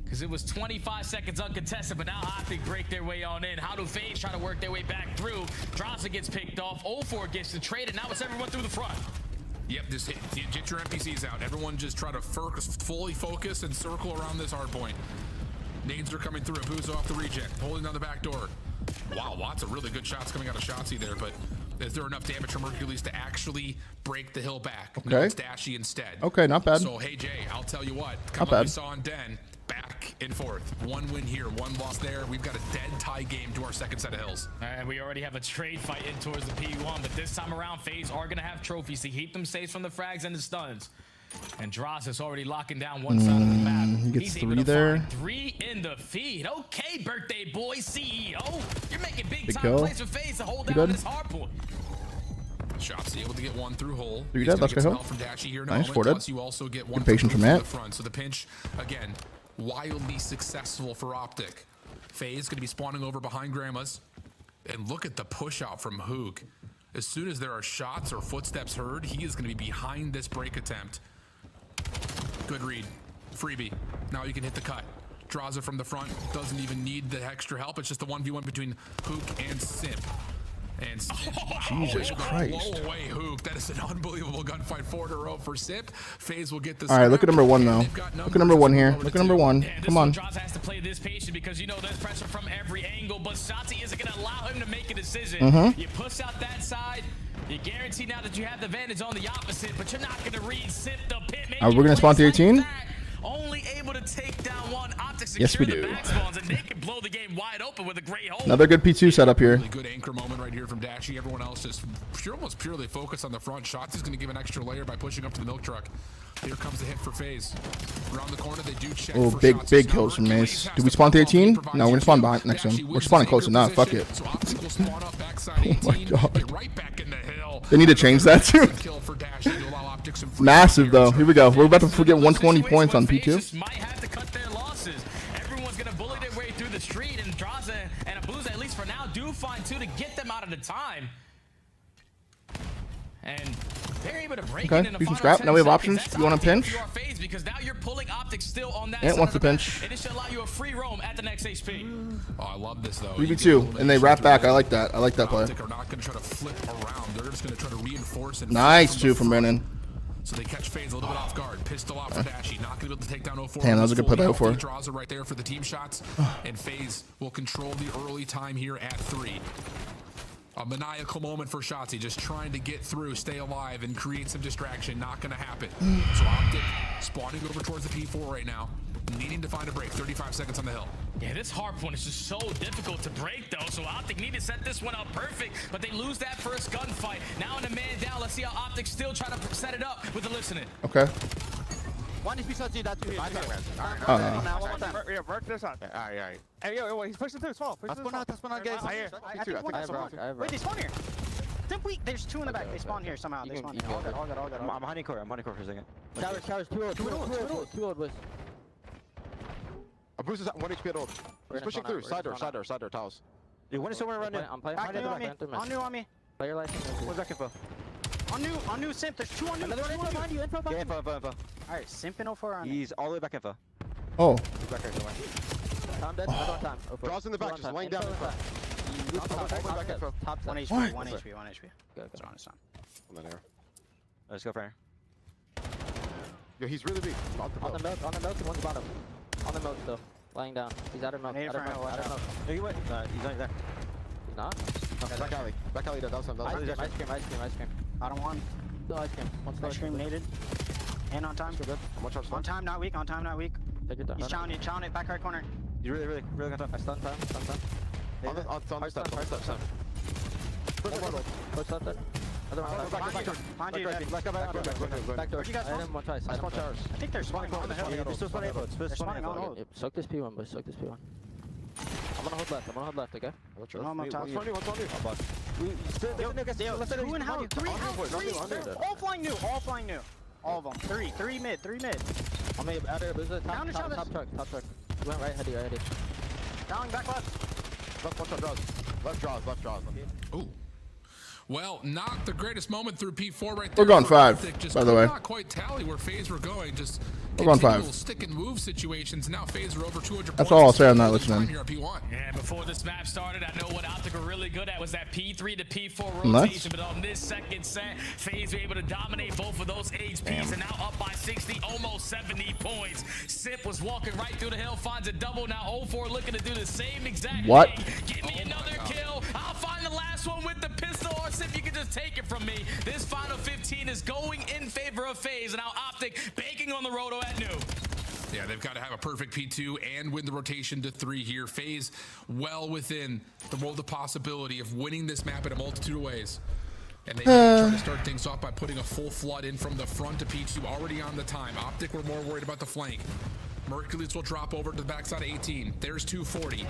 Because it was 25 seconds uncontested, but now OpTic break their way on in. How do FaZe try to work their way back through? Draza gets picked off. 04 gets the trade, and now it's everyone through the front. Yep, just get your NPCs out. Everyone just try to fully focus and circle around this hard point. Nades are coming through. Abuza off the reject, holding down the back door. Wow, lots of really good shots coming out of Shotzi there, but is there enough damage from Hercules to actually break the hill back? Okay. No, it's Dashy instead. Okay, not bad. So, hey, Jay, I'll tell you what. Not Come bad. we saw in Den, back and forth. 1 win here, 1 loss there. We've got a dead tie game to our second set of hills. And we already have a trade fight in towards the P1, but this time around, FaZe are going to have trophies to keep them safe from the frags and the stuns. And Dross is already locking down one side of the map. He gets He's 3 able to there. find 3 in the feed. Okay, birthday boy, CEO. You're making big Big time kill. plays for FaZe to hold You down good? this hard point. Shots able to get one through hole. 3 He's dead, gonna let's get some go. help from Dashy here in a Nice, moment. 4 dead. Plus you also get one Good patience from the Matt. front. So the pinch, again, wildly successful for OpTic. FaZe going to be spawning over behind Grandma's. And look at the push out from Hook. As soon as there are shots or footsteps heard, he is going to be behind this break attempt. Good read. Freebie. Now you can hit the cut. Draws it from the front. Doesn't even need the extra help. It's just a 1v1 between Hook and Simp. And Jesus Christ. blow away Hook. That is an unbelievable gunfight 4 in a row for Simp. FaZe will get this. All right, look at number 1 though. Look at number 1 here. Look at number 1. Come on. Dross has to play this patient because you know there's pressure from every angle, but Shotzi isn't going to allow him to make a decision. You push out that side. You guarantee now that you have the advantage on the opposite, but you're not going to read Simp the pit. We're going to spawn to 18? Only able to take down one. OpTic Yes, we secure do. the back spawns, and they can blow the game wide open with a great hole. Another good P2 setup here. Really good anchor moment right here from Dashy. Everyone else just almost purely focused on the front. Shots is going to give an extra layer by pushing up to the milk truck. Here comes the hit for FaZe. Around the corner, they do check. Oh, for big Shots. kills from Mace. Do we spawn to 18? No, we're gonna spawn behind next to him. We're spawning close enough. Fuck it. So OpTic will spawn up backside 18. Oh my God. Get right back in the hill. They need to change that too. Kill for Dashy to allow OpTic some free Massive though. players. Here we go. We're about to get 120 points on FaZe P2. just might have to cut their losses. Everyone's going to bully their way through the street, and Draza and Abuza, at least for now, do find 2 to get them out of the time. And they're able to break Okay, it in the use some final scrap. 10 Now we have seconds. options. That's You want a ideal pinch? for your FaZe because now you're pulling OpTic still on that Ant side wants of the the map, pinch. and it should allow you a free roam at the next HP. Oh, I love this though. 3v2, and they wrap back. I like that. I like that play. OpTic are not going to try to flip around. They're just going to try to reinforce and Nice flip 2 the from front. Brennan. So they catch FaZe a little bit off guard. Pistol out for Dashy. Not going to be able to take down 04. Damn, that was a good play by 04. Draws it right there for the team shots. And FaZe will control the early time here at 3. A maniacal moment for Shotzi, just trying to get through, stay alive, and create some distraction. Not going to happen. So OpTic spawning over towards the P4 right now, needing to find a break. 35 seconds on the hill. Yeah, this hard point is just so difficult to break, though. So OpTic need to set this one up perfect, but they lose that first gunfight. Now in a man down, let's see how OpTic still try to set it up with the listening. Okay. One is beside you, that's 2 here. Now, one more time. Yeah, work this out. Alright. Hey, yo, he's pushing through, small. Push through, small. guys. I hear. I think one is wait, they spawn here. There's 2 in the back. They spawn here somehow. They spawn here. All good. I'm hunting core for a second. Towers, 2 old, boys. Bruce is 1 HP at old. He's pushing through. Side door, towels. You want to somewhere around there? I'm playing. Back On new on me. Player license. What's that info? On new Simp. There's 2 on new. Another one behind you. Info behind you. Info. Alright, Simp and 04 on me. He's all the way back info. Oh. He's back here somewhere. Time dead. Another one time. Draws in the back, just laying down in front. Top 1 HP, 1 HP. Good. It's on, it's on. On that arrow. Let's go for her. Yo, he's really big. On the milk, and one's bottom. On the milk still. Lying down. He's out of milk. Native front, watch out. No, you went. He's not there. He's not? Yeah, back alley. Back alley, that was him. Ice cream. Bottom 1. Still ice cream. Ice cream naded. And on time. Good. On time, not weak. Take your time. He's chowing it. Back right corner. He's really good time. I stun time. On the step. Push left there. Other one. Behind you. Back door. You guys I hit him one twice. I spawned towers. I think they're spawning on the hill. They're still spawning boats. They're spawning on Yep, soak this P1, boys. Soak this P1. I'm gonna hold left, okay? No, I'm on top. What's on you? Yo, 2 and how? 3 out. All flying new. All of them. 3 mid. I'm gonna out here, Boozer. Down the shot. Top truck. You went right, heady. Down, back left. Left draws. Ooh. Well, not the greatest moment through P4 right there. We're going for 5, OpTic. Just by the way. not quite tally where FaZe were going. Just We're going 5. continual stick and move situations. Now FaZe are over 200 That's points. all I'll say on that listening. Here at P1. Yeah, before this map started, I know what OpTic were really good at was that P3 to P4 Nice. rotation. But on this second set, FaZe were able to dominate both of those HPs and now up by 60, almost 70 points. Sip was walking right through the hill, finds a double. Now 04 looking to do the same exact What? thing. Give me another kill. I'll find the last one with the pistol, or Sip, you can just take it from me. This final 15 is going in favor of FaZe, and now OpTic banking on the roto at new. Yeah, they've got to have a perfect P2 and win the rotation to 3 here. FaZe well within the world of possibility of winning this map in a multitude of ways. And they try to start things off by putting a full flood in from the front to P2 already on the time. OpTic were more worried about the flank. Mercules will drop over to the backside of 18. There's 240.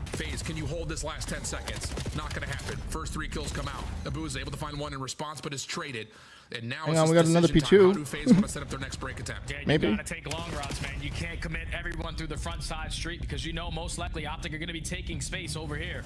FaZe, can you hold this last 10 seconds? Not gonna happen. First 3 kills come out. Abu is able to find one in response, but is traded. And now Hang on, we got another P2. How do FaZe want to set up their next break attempt? Yeah, you Maybe. gotta take long routes, man. You can't commit everyone through the front side street because you know most likely OpTic are gonna be taking space over here.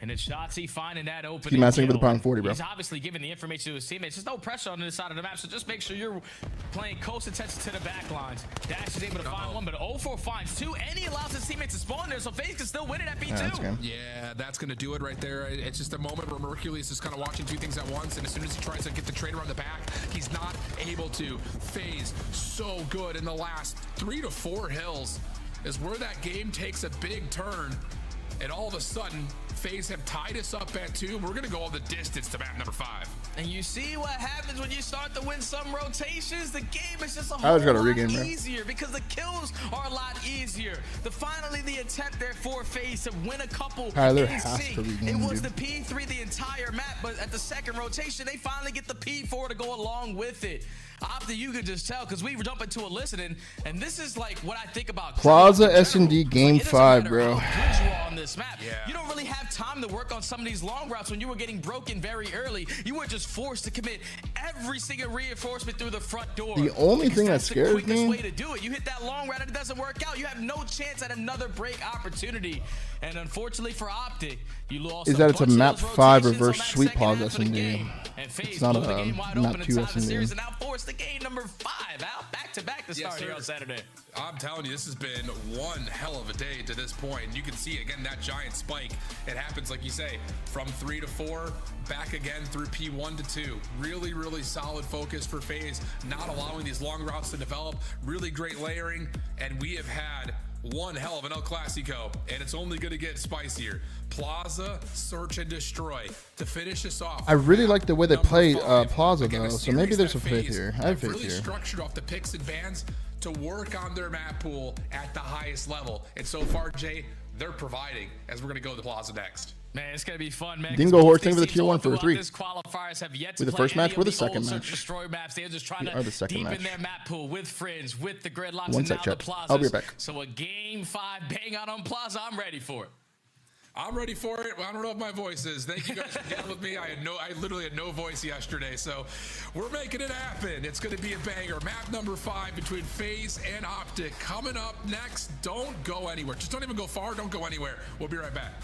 And it's Shotzi finding that opening. Keep messing with the prong 40, bro. He's obviously giving the information to his teammates. There's no pressure on this side of the map, so just make sure you're playing close attention to the back lines. Dash is able to find one, but 0-4 finds 2, and he allows his teammates to spawn there, so FaZe can still win it at B2. Yeah, that's going to do it right there. It's just a moment where Mercules is just kind of watching 2 things at once, and as soon as he tries to get the trade around the back, he's not able to. FaZe, so good in the last 3 to 4 hills is where that game takes a big turn, and all of a sudden, FaZe have tied us up at 2. We're gonna go all the distance to map number 5. And you see what happens when you start to win some rotations. The game is just a I whole just gotta lot regame, bro. easier because the kills are a lot easier. Finally the attempt there for FaZe to win a couple Tyler in has sync. to regame, It was dude. the P3 the entire map, but at the second rotation, they finally get the P4 to go along with it. OpTic, you can just tell because we jump into a listening, and this is like what I think about Plaza S&D game 5, bro. on this map. You don't really have time to work on some of these long routes when you were getting broken very early. You were just forced to commit every single reinforcement through the front door. The only thing that That's the scares quickest me way to do it. You hit that long route and it doesn't work out. You have no chance at another break opportunity. And unfortunately for OpTic, you lost Is that it's a bunch of map those 5 rotations reverse on that sweep second pause half of the S&D. game. And FaZe It's not blew a the game wide map open 2 inside the S&D. series and now forced the game number 5 out back to start here on Saturday. I'm telling you, this has been one hell of a day to this point. And you can see, again, that giant spike. It happens, like you say, from 3 to 4, back again through P1 to 2. Really, really solid focus for FaZe, not allowing these long routes to develop. Really great layering, and we have had one hell of an El Clasico, and it's only going to get spicier. Plaza, search, and destroy to finish this off. I really like the way they play Plaza, though, so maybe there's some faith here. I have faith really here. Structured off the picks and bans to work on their map pool at the highest level. And so far, Jay, they're providing as we're going to go to the Plaza next. Man, it's gonna be fun, man. Dingo Horse, thank you for the tier 1 for throughout 3. This qualifiers have yet to We're the play first match, any we're of the the second old search match. destroy maps. They're just trying We are the to second deepen match. their map pool with Fringe, with the gridlocks, One and sec, now the chat. Plazas. I'll be back. So a game 5 bang out on Plaza. I'm ready for it. I'm ready for it. I don't know if my voice is. Thank you guys for dealing with me. I literally had no voice yesterday, so we're making it happen. It's going to be a banger. Map number 5 between FaZe and OpTic coming up next. Don't go anywhere. Just don't even go far. Don't go anywhere. We'll be right back.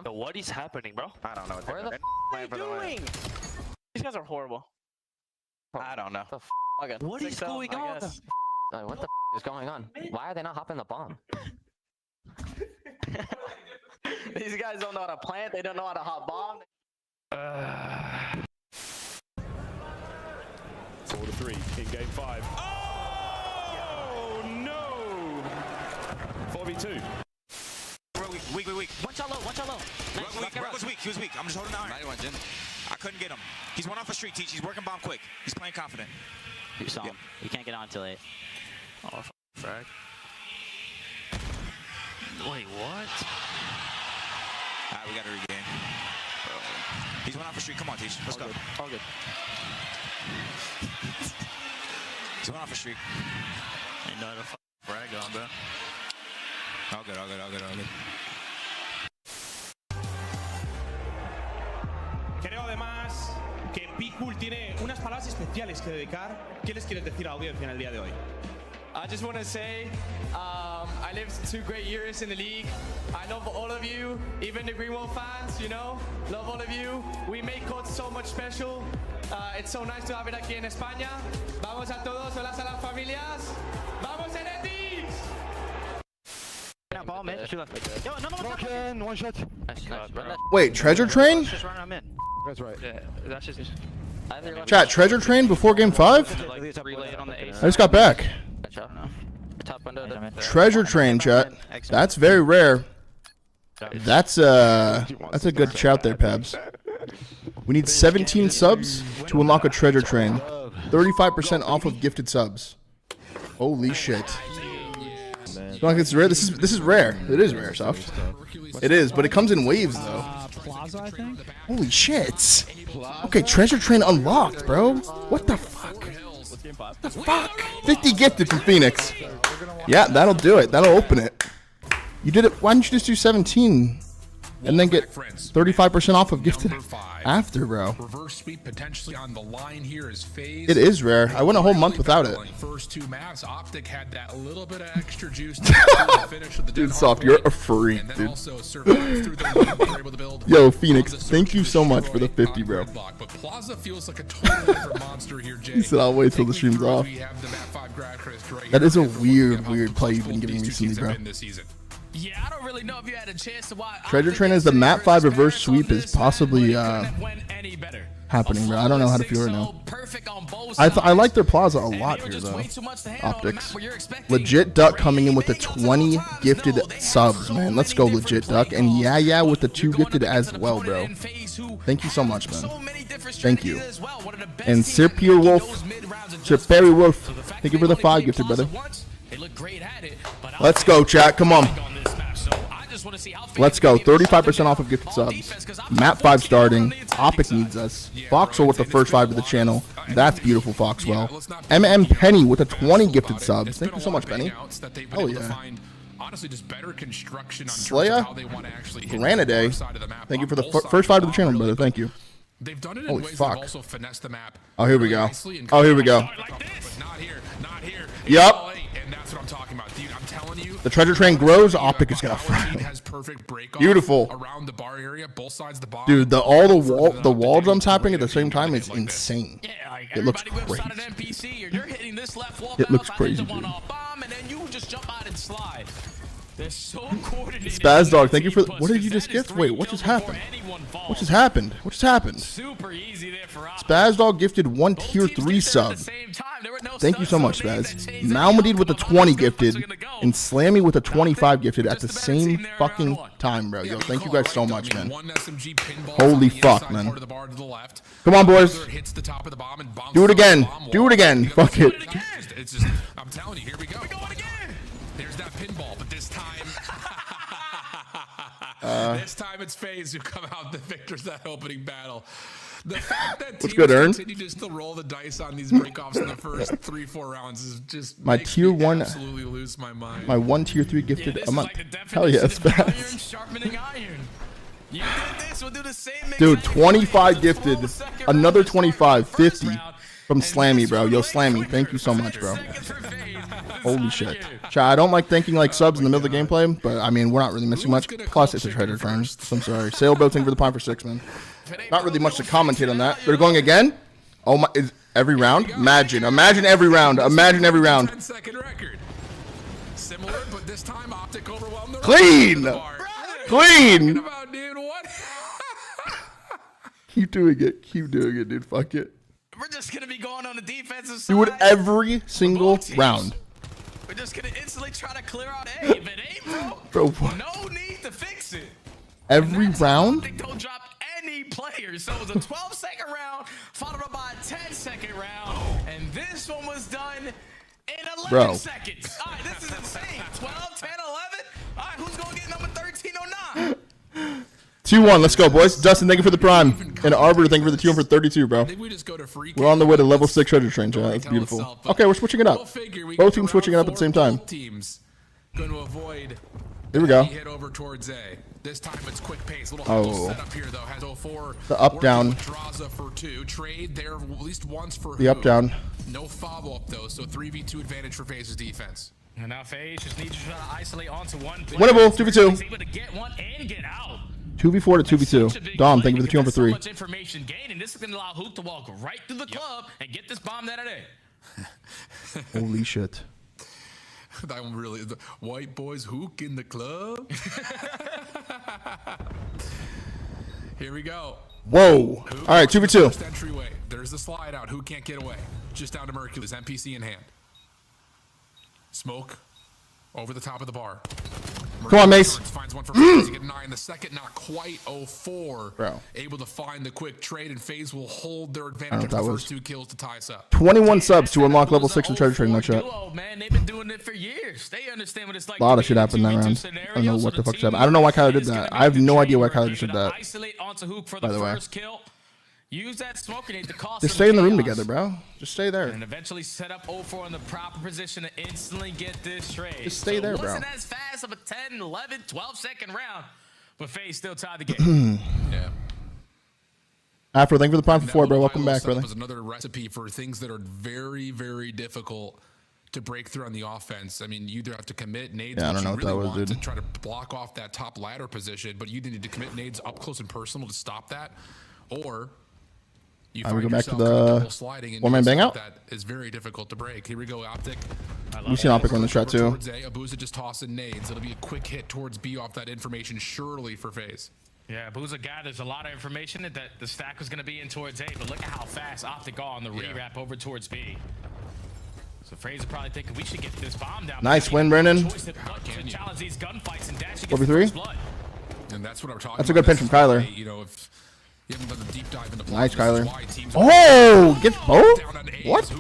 So what is happening, bro? I don't know. Where the are you doing? These guys are horrible. I don't know. What is going on? What the is going on? Why are they not hopping the bomb? These guys don't know how to plant. They don't know how to hot bomb. 4-3 in game 5. Oh no! 4v2. Weak. One shot low. Rug was weak. He was weak. I'm just holding iron. I couldn't get him. He's one off a street teach. He's working bomb quick. He's playing confident. You saw him. You can't get on till 8. Oh, frag. Wait, what? Alright, we gotta regain. He's one off a streak. Come on, Teach. Let's go. All good. He's one off a streak. Ain't no other frag on, bro. All good, all good, all good, all good. Creo además que P-Cool tiene unas palabras especiales que dedicar. ¿Qué les quieres decir a la audiencia en el día de hoy? I just want to say, I lived 2 great years in the league. I love all of you, even the Greenwall fans, you know, love all of you. We make COD so much special. It's so nice to have it aquí en España. Vamos a todos, hola a las familias. Vamos Enetis! Now, ball mid. Yo, no, one shot. Wait, Treasure Train? Just run him in. That's right. Yeah, that's just. Chat, Treasure Train before game 5? I just got back. Treasure Train, chat. That's very rare. That's a good shout there, Pabs. We need 17 subs to unlock a Treasure Train. 35% off of gifted subs. Holy shit. Like it's rare. This is rare. It is rare, Soft. It is, but it comes in waves though. Plaza, I think. Holy shit. Okay, Treasure Train unlocked, bro. What the fuck? What the fuck? 50 gifted from Phoenix. Yeah, that'll do it. That'll open it. You did it. Why didn't you just do 17 and then get 35% off of gifted after, bro? Reverse sweep potentially on the line here is FaZe. It is rare. I went a whole month without it. First 2 maps, OpTic had that little bit of extra juice to finish with the dude, Soft, you're a freak, dude. Also survived through the they were able to build. Yo, Phoenix, thank you so much for the 50, bro. But Plaza feels like a totally different monster here, Jay. He said I'll wait till the stream's off. That is a weird play you've been giving recently, bro. Yeah, I don't really know if you had a chance to watch. Treasure Train as the map 5 reverse sweep is possibly happening, bro. I don't know how to feel right now. I like their Plaza a lot here, though. Optics. Legit Duck coming in with the 20 gifted subs, man. Let's go, Legit Duck. And yeah, with the 2 gifted as well, bro. Thank you so much, man. Thank you. And Sir Perry Wolf, thank you for the 5 gifted, brother. Let's go, chat. Come on. Let's go. 35% off of gifted subs. Map 5 starting. OpTic needs us. Foxwell with the first 5 to the channel. That's beautiful, Foxwell. MM Penny with the 20 gifted subs. Thank you so much, Penny. Oh, yeah. Slaya Granaday. Thank you for the first 5 to the channel, brother. Thank you. They've done it in Holy ways fuck. that also finesse the map. Oh, here we go. Oh, here we go. Not here. Yup. And that's what I'm talking about, dude. I'm telling you. The Treasure Train grows. OpTic is gonna fry. Beautiful. Around the bar area, both sides of the bomb. Dude, all the wall jumps happening at the same time is insane. It looks crazy. It looks crazy. They're so coordinated. Spaz Dog, thank you for. What did you just gift? Wait, what just happened? What just happened? What just happened? Super easy there for Spaz Dog gifted 1 tier 3 sub. Thank you so much, Spaz. Malmedid with the 20 gifted and Slammy with the 25 gifted at the same fucking time, bro. Yo, thank you guys so much, man. Holy fuck, man. Come on, boys. Do it again. Do it again. Fuck it. It's just, I'm telling you, here we go. There's that pinball, but this time, this time it's FaZe who come out the victors that opening battle. The fact that teams continue to still roll the dice on these breakoffs in the first 3-4 rounds is just my tier 1. Absolutely lose my mind. My 1 tier 3 gifted a month. Hell yeah, Spaz. Dude, 25 gifted. Another 25, 50 from Slammy, bro. Yo, Slammy, thank you so much, bro. Holy shit. Chat, I don't like thanking like subs in the middle of the gameplay, but I mean, we're not really missing much. Plus, it's a Treasure Train. So I'm sorry. Sailboat, thank you for the pine for 6, man. Not really much to commentate on that. They're going again? Oh my, is every round? Imagine every round. Imagine every round. 10-second record. Similar, but this time OpTic overwhelmed the Clean! Clean! About, dude, what? Keep doing it. Keep doing it, dude. Fuck it. We're just going to be going on the defensive side. Do it every single round. We're just going to instantly try to clear out A. If it ain't, bro, no need to fix it. Every round? Don't drop any players. So it was a 12-second round, followed up by a 10-second round. And this one was done in 11 seconds. All right, this is insane. 12, 10, 11. All right, who's going to get number 1309? 2-1. Let's go, boys. Dustin, thank you for the prime. And Arbor, thank you for the 2 for 32, bro. I think we just go to free. We're on the way to level 6 treasure train, chat. That's beautiful. Okay, we're switching it up. Both teams switching it up at the same time. Teams going to avoid. Here we go. Hit over towards A. This time it's quick pace. Little setup here though. Has 04. The up down. Draza for 2. Trade there at least once for the up down. No follow up though. So 3v2 advantage for FaZe's defense. And now FaZe just needs to isolate onto one. Winnable. 2v2. He's able to get one and get out. 2v4 to 2v2. Dom, thank you for the 2 for 3. So much information gained, and this is going to allow Hook to walk right through the club and get this bomb that day. Holy shit. That one really, the white boys Hook in the club. Here we go. Whoa. Hook, all right, 2v2. First entryway. There's the slide out. Who can't get away? Just down to Mercury's MPC in hand. Smoke over the top of the bar. Come on, Mace. Finds one for FaZe to get 9. The second, not quite. 04. Bro. Able to find the quick trade, and FaZe will hold their advantage of the first 2 kills to tie us up. 21 subs to unlock level 6 in treasure train. That chat. Man, they've been doing it for years. They understand what it's like. A lot of shit happened that round. I don't know what the fuck happened. I don't know why Kyler did that. I have no idea why Kyler just did that. Isolate onto Hook for the By the way. first kill. Use that smoke grenade to cost. Just stay in the room together, bro. Just stay there. And eventually set up 04 in the proper position to instantly get this trade. Just stay there, bro. It wasn't as fast of a 10, 11, 12-second round, but FaZe still tied the game. Yeah. Afro, thank you for the prime for 4, bro. Welcome back, brother. Was another recipe for things that are very, very difficult to break through on the offense. I mean, you either have to commit nades, yeah, I don't know what that was, dude. to try to block off that top ladder position, but you need to commit nades up close and personal to stop that, or you we go back to the the one-man bang out. That is very difficult to break. Here we go, OpTic. We see OpTic on the shot too. Abuza just tossing nades. It'll be a quick hit towards B off that information, surely for FaZe. Yeah, Abuza gathers a lot of information that the stack was going to be in towards A, but look at how fast OpTic got on the rewrap over towards B. So FaZe are probably thinking we should get this bomb down. Nice win, Brennan. 4v3. And that's what I'm talking about. That's a good pinch from Kyler. You know, if you haven't done a deep dive into nice, Kyler. Oh, gets both? What?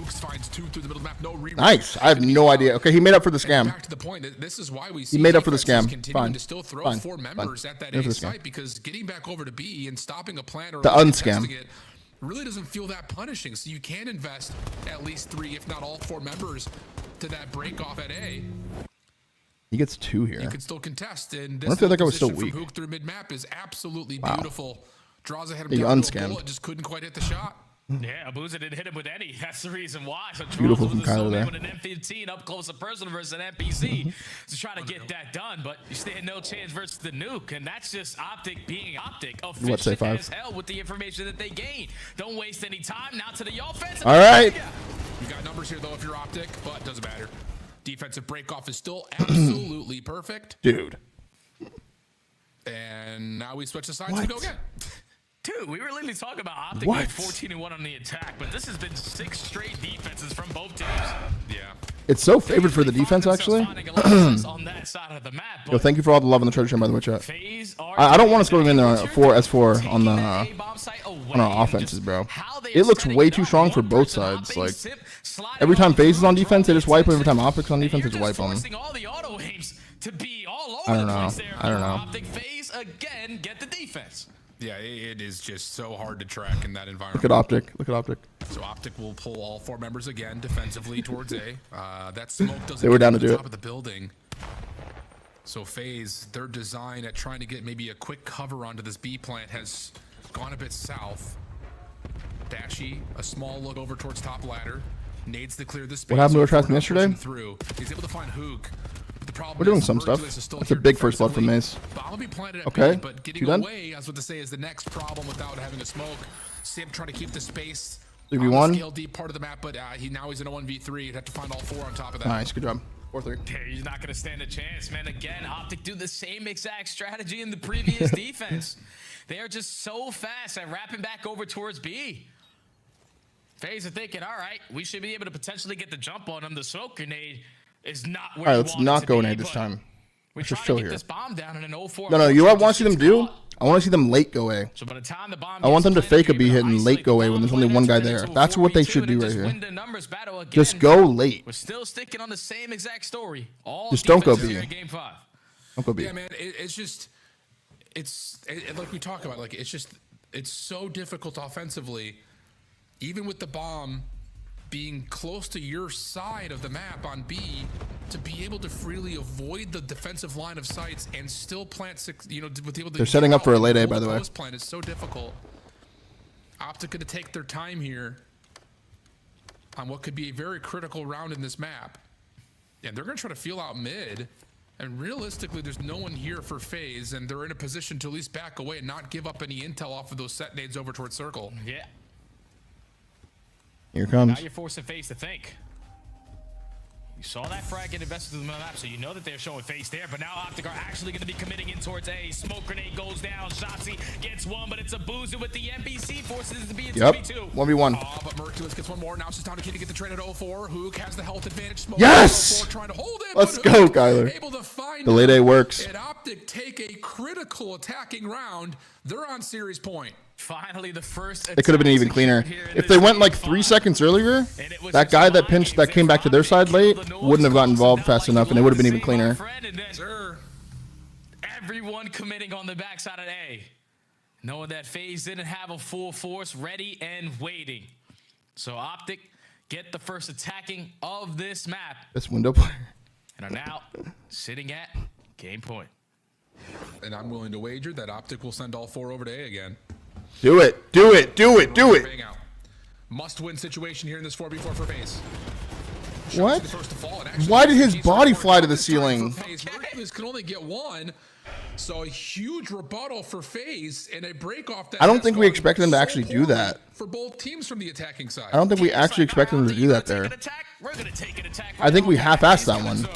Nice. I have no idea. Okay, he made up for the scam. Back to the point, this is why we see he made up for the scam. Continuing to still throw 4 members at that A site, because getting back over to B and stopping a plan or the unscam really doesn't feel that punishing. So you can invest at least 3, if not all 4 members to that break off at A. He gets 2 here. You can still contest, and this I think I was still weak. Hook through mid map is absolutely beautiful. Draws ahead of him. Unscammed. Just couldn't quite hit the shot. Yeah, Abuza didn't hit him with any. That's the reason why. So beautiful from Kyler there. With an M15 up close and personal versus an NPC to try to get that done, but you stand no chance versus the nuke, and that's just OpTic being OpTic. Efficient as hell with the information that they gain. Don't waste any time. Now to the offense. All right. You got numbers here though if you're OpTic, but it doesn't matter. Defensive break-off is still absolutely perfect. Dude. And now we switch the sides and go again. Dude, we were literally talking about OpTic being 14-1 on the attack, but this has been 6 straight defenses from both teams. Yeah. It's so favored for the defense, actually. On that side of the map, yo, thank you for all the love on the treasure chain, by the way, chat. I don't want us going in there on 4 S4 on our offenses, bro. It looks way too strong for both sides. Like, every time FaZe is on defense, they just wipe them. Every time OpTic's on defense, they just wipe them. I don't know. I don't know. OpTic FaZe again get the defense. Yeah, it is just so hard to track in that environment. Look at OpTic. Look at OpTic. So OpTic will pull all 4 members again defensively towards A. That smoke doesn't they were down to get do the top it. of the building. So FaZe, their design at trying to get maybe a quick cover onto this B plant has gone a bit south. Dashy, a small look over towards top ladder. Nades to clear the space. What happened to our tracking yesterday? Through. He's able to find Hook. We're doing some stuff. That's a big first blood from Mace. Okay, but getting you done? away, I was about to say, is the next problem without having a smoke. Sim trying to keep the space. 3v1. Scale deep part of the map, but now he's in a 1v3. You'd have to find all 4 on top of that. Nice, good job. 4-3. He's not going to stand a chance, man. Again, OpTic do the same exact strategy in the previous defense. They are just so fast at wrapping back over towards B. FaZe are thinking, all right, we should be able to potentially get the jump on them. The smoke grenade is not where all right, let's not go nade this time. Let's just chill here. This bomb down in an 04 no, you know what I want to see them do? I want to see them late go A. So by the time the bomb I want them to fake a B hit and late go A when there's only one guy there. That's what they should do right here. Just go late. We're still sticking on the same exact story. Just don't go B. Game 5. Don't go B. Yeah, man, it's just, like we talk about, like, it's just It's so difficult offensively, even with the bomb being close to your side of the map on B, to be able to freely avoid the defensive line of sights and still plant six, you know, with able to. They're setting up for a late A, by the way. Plant is so difficult. OpTic going to take their time here on what could be a very critical round in this map. And they're going to try to feel out mid. And realistically, there's no one here for FaZe, and they're in a position to at least back away and not give up any intel off of those set nades over towards circle. Yeah. Here it comes. Now you're forcing FaZe to think. You saw that frag get invested in the map, so you know that they're showing FaZe there, but now OpTic are actually going to be committing in towards A. Smoke grenade goes down. Shotzzy gets one, but it's a boozer with the NPC, forces it to be a 2v2. 1v1. Oh, but Merculus gets one more. Now it's just down to Kid to get the trade at 04. Hook has the health advantage. Smoke Yes! trying to hold it, Let's go, Kyler. Able to find the late A works. And OpTic take a critical attacking round. They're on series point. Finally, the first. It could have been even cleaner. If they went like 3 seconds earlier, that guy that pinched that came back to their side late wouldn't have gotten involved fast enough, and it would have been even cleaner. Everyone committing on the backside of A, knowing that FaZe didn't have a full force ready and waiting. So OpTic get the first attacking of this map. This window player. And are now sitting at game point. And I'm willing to wager that OpTic will send all 4 over to A again. Do it. Do it. Do it. Do it. Must-win situation here in this 4v4 for FaZe. What? Why did his body fly to the ceiling? Merculus can only get one, so a huge rebuttal for FaZe and a break off that. I don't think we expected him to actually do that. For both teams from the attacking side. I don't think we actually expected him to do that there. I think we half-assed that one.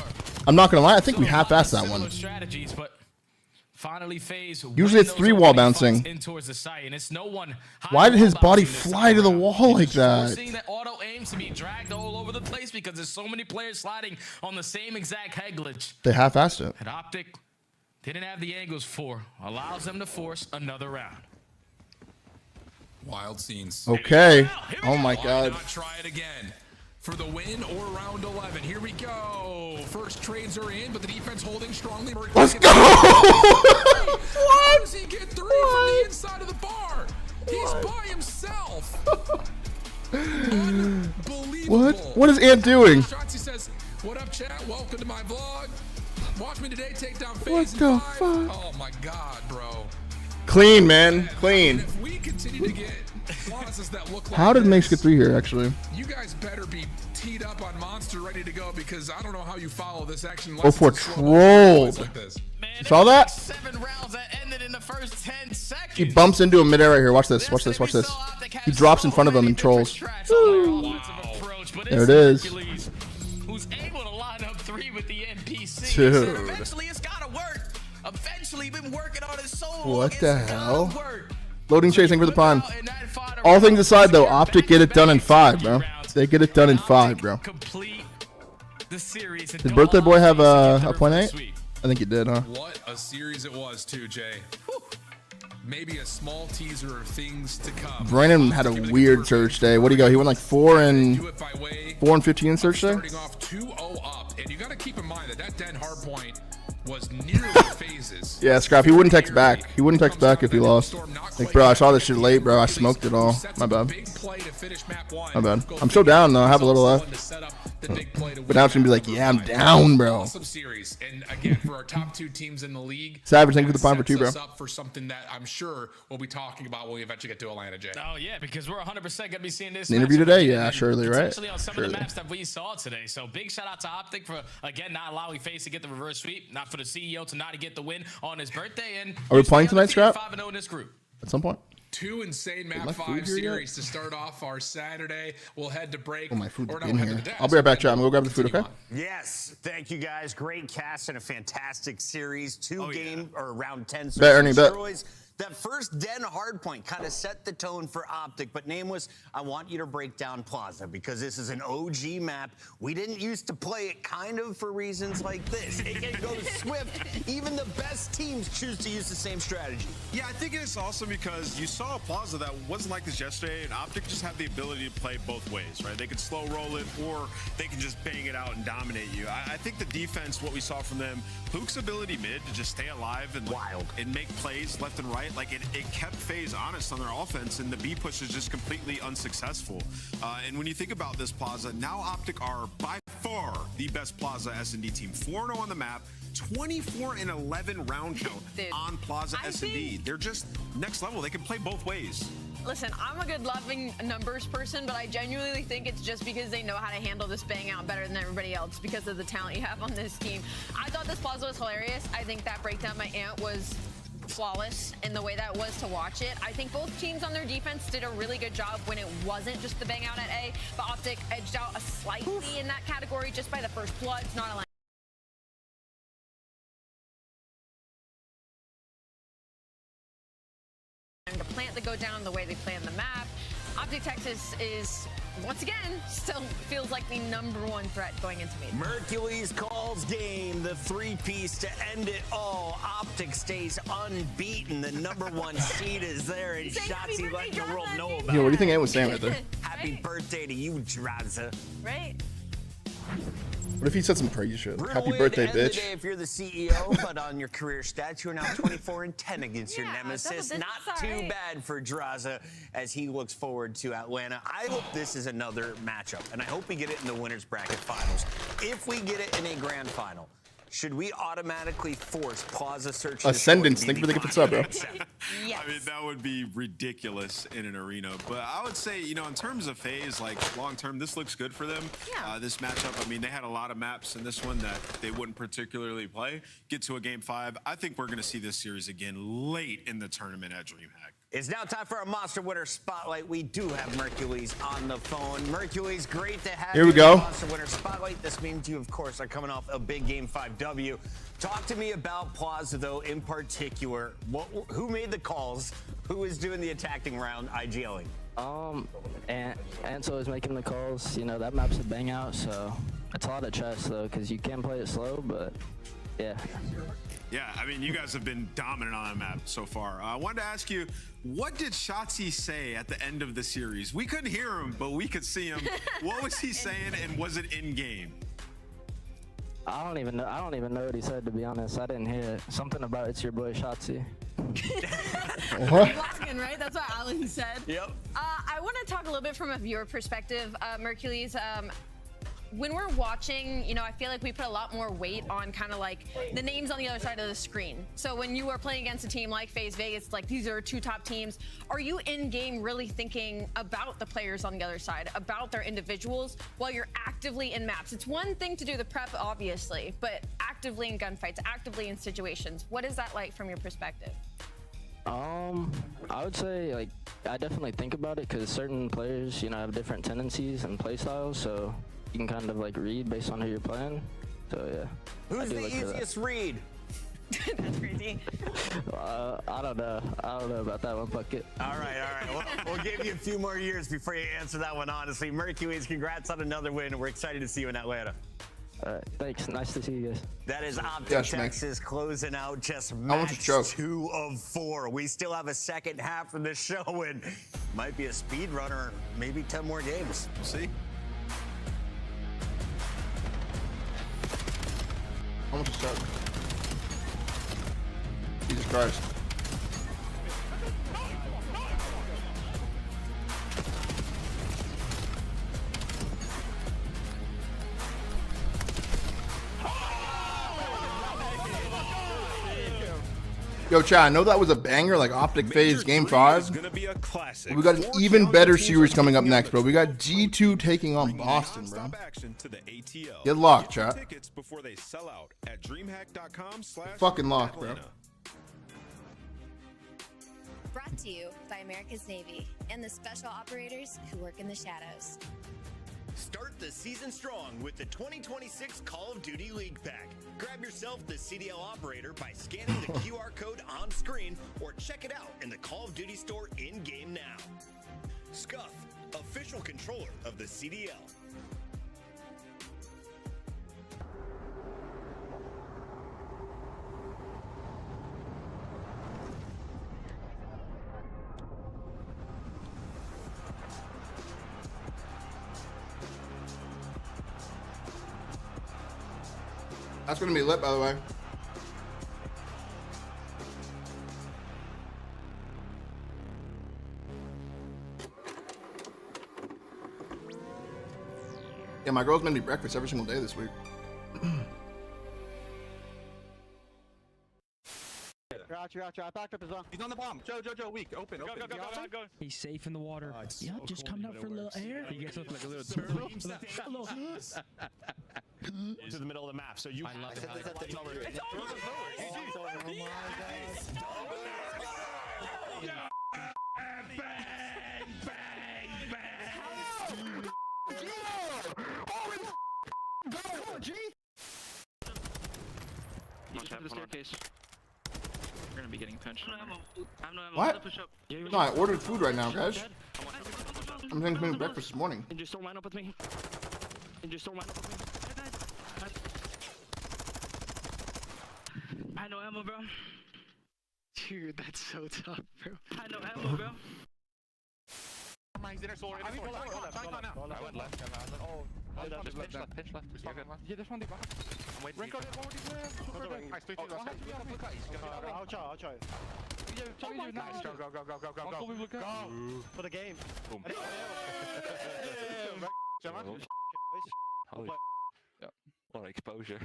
I'm not going to lie. I think we half-assed that one. Finally, FaZe. Usually it's 3 wall bouncing. In towards the site, and it's no one. Why did his body fly to the wall like that? We're seeing that auto aim to be dragged all over the place because there's so many players sliding on the same exact head glitch. They half-assed it. And OpTic didn't have the angles for, allows them to force another round. Wild scenes. Okay. Oh my God. Why not try it again? For the win or round 11. Here we go. First trades are in, but the defense holding strongly. Let's go! How does he get 3 from the inside of the bar? He's by himself. Unbelievable. What is Ant doing? Shotzzy says, "What up, chat? Welcome to my vlog. Watch me today take down FaZe." What the fuck? Oh my God, bro. Clean, man. Clean. If we continue to get clauses that look like How did this, Mace get 3 here, actually? you guys better be teed up on Monster ready to go, because I don't know how you follow this action. Oh, for trolled. Like this. You saw that? 7 rounds that ended in the first 10 seconds. He bumps into him midair right here. Watch this. Watch this. Watch this. He drops in front of him and trolls. There it is. Who's able to line up 3 with the NPC. Dude. Eventually, it's gotta work. Eventually, been working on his soul. What the hell? Loading chasing for the prime. All things aside, though, OpTic get it done in 5, bro. They get it done in 5, bro. Did Birthday Boy have a .8? I think he did, huh? What a series it was, too, Jay. Maybe a small teaser of things to come. Brandon had a weird search day. What do you go? He went like 4 and 15 in search day. Starting off 2-0 up, and you got to keep in mind that Den hardpoint was nearly FaZe's. Yeah, Scrap. He wouldn't text back. He wouldn't text back if he lost. Like, bro, I saw this shit late, bro. I smoked it all. My bad. My bad. I'm so down though. I have a little left. But now it's gonna be like, yeah, I'm down, bro. Awesome series, and again, for our top 2 teams in the league, Savage, thank you for the prime for 2, bro. Up for something that I'm sure we'll be talking about when we eventually get to Atlanta, Jay. Oh yeah, because we're 100% gonna be seeing this interview today. Yeah, surely, right? Especially on some of the maps that we saw today. So big shout out to OpTic for again not allowing FaZe to get the reverse sweep, not for the CEO to not get the win on his birthday. And are we playing tonight, Scrap? 5-0 in this group. At some point. 2 insane map 5 series to start off our Saturday. We'll head to break. Oh, my food's in here. I'll be right back, chat. I'm gonna go grab the food, okay? Yes, thank you guys. Great cast and a fantastic series. 2 game or round 10. Bet, Ernie, bet. That first Den hardpoint kind of set the tone for OpTic, but Nameless, I want you to break down Plaza because this is an OG map. We didn't used to play it kind of for reasons like this. It goes swift. Even the best teams choose to use the same strategy. Yeah, I think it's awesome because you saw a Plaza that wasn't like this yesterday, and OpTic just have the ability to play both ways, right? They can slow roll it, or they can just bang it out and dominate you. I think the defense, what we saw from them, Pook's ability mid to just stay alive and, and make plays left and right, right? Like it kept FaZe honest on their offense, and the B push is just completely unsuccessful. And when you think about this Plaza, now OpTic are by far the best Plaza S&D team. 4-0 on the map, 24-11 round count on Plaza S&D. They're just next level. They can play both ways. Listen, I'm a good loving numbers person, but I genuinely think it's just because they know how to handle this bang out better than everybody else because of the talent you have on this team. I thought this Plaza was hilarious. I think that breakdown by Ant was flawless in the way that was to watch it. I think both teams on their defense did a really good job when it wasn't just the bang out at A, but OpTic edged out slightly in that category just by the first blood. It's not allowed to plant to go down the way they play on the map. OpTic Texas is, once again, still feels like the #1 threat going into me. Mercules calls game, the three-piece to end it all. OpTic stays unbeaten. The #1 seed is there, and Shotzi letting the world know about it. Yo, what do you think Ant was saying right there? Happy birthday to you, Draza. Right? What if he said some crazy shit? Like, happy Brutal birthday, way to end bitch. the day if you're the CEO, but on your career stats, you're now 24-10 against your nemesis. Not too bad for Draza as he looks forward to Atlanta. I hope this is another matchup, and I hope we get it in the winners bracket finals. If we get it in a grand final, should we automatically force Plaza searches? Ascendance. Thank you for the gift sub, bro. Yes. I mean, that would be ridiculous in an arena. But I would say, you know, in terms of FaZe, like long term, this looks good for them. Yeah. This matchup, I mean, they had a lot of maps in this one that they wouldn't particularly play. Get to a game 5. I think we're going to see this series again late in the tournament at DreamHack. It's now time for our Monster Winner Spotlight. We do have Mercules on the phone. Mercules, great to have you. Here we go. Monster Winner Spotlight. This means you, of course, are coming off a big Game 5 W. Talk to me about Plaza, though, in particular. Who made the calls? Who is doing the attacking round, IGLing? Ansel is making the calls. You know, that map's a bang out, so it's a lot of chess, though, because you can play it slow, but yeah. Yeah, I mean, you guys have been dominant on that map so far. I wanted to ask you, what did Shotzi say at the end of the series? We couldn't hear him, but we could see him. What was he saying, and was it in game? I don't even know what he said, to be honest. I didn't hear it. Something about it's your boy Shotzi. What? Blocking, right? That's what Alan said. Yep. I want to talk a little bit from a viewer perspective, Mercules. When we're watching, you know, I feel like we put a lot more weight on kind of like the names on the other side of the screen. So when you are playing against a team like FaZe Vegas, like these are 2 top teams, are you in game really thinking about the players on the other side, about their individuals while you're actively in maps? It's one thing to do the prep, obviously, but actively in gunfights, actively in situations. What is that like from your perspective? I would say, like, I definitely think about it because certain players, you know, have different tendencies and play styles, so you can kind of like read based on who you're playing. So yeah. Who's the easiest read? That's crazy. I don't know. I don't know about that one, Bucket. All right. We'll give you a few more years before you answer that one, honestly. Mercules, congrats on another win. We're excited to see you in Atlanta. All right, thanks. Nice to see you guys. That is OpTic Texas closing out just match 2 of 4. We still have a second half of the show, and might be a speed runner, maybe 10 more games. We'll see. How much is that? Jesus Christ. Yo, chat, I know that was a banger, like OpTic FaZe Game 5. We got an even better series coming up next, bro. We got G2 taking on Boston, bro. Get locked, chat. Fucking locked, bro. Brought to you by America's Navy and the special operators who work in the shadows. Start the season strong with the 2026 Call of Duty League Pack. Grab yourself the CDL operator by scanning the QR code on screen or check it out in the Call of Duty store in-game now. Scuff, official controller of the CDL. That's gonna be lit, by the way. Yeah, my girls made me breakfast every single day this week. Gotcha. I backed up his He's on the bomb. Joe, weak. Open. Go. He's safe in the water. Yep, just coming up for a little air. He gets up like a little turtle. To the middle of the map. So you. I love it. Watch out the staircase. We're gonna be getting pinched. What? No, I ordered food right now, guys. I'm going to make breakfast this morning. And just don't line up with me. I know ammo, bro. Dude, that's so tough, bro. I know ammo, bro. He's in our solar. I went left. Pinch left. Yeah, this one. I'm waiting. Renko, I'll try. Go. For the game. Boom. Holy. Yeah. What an exposure.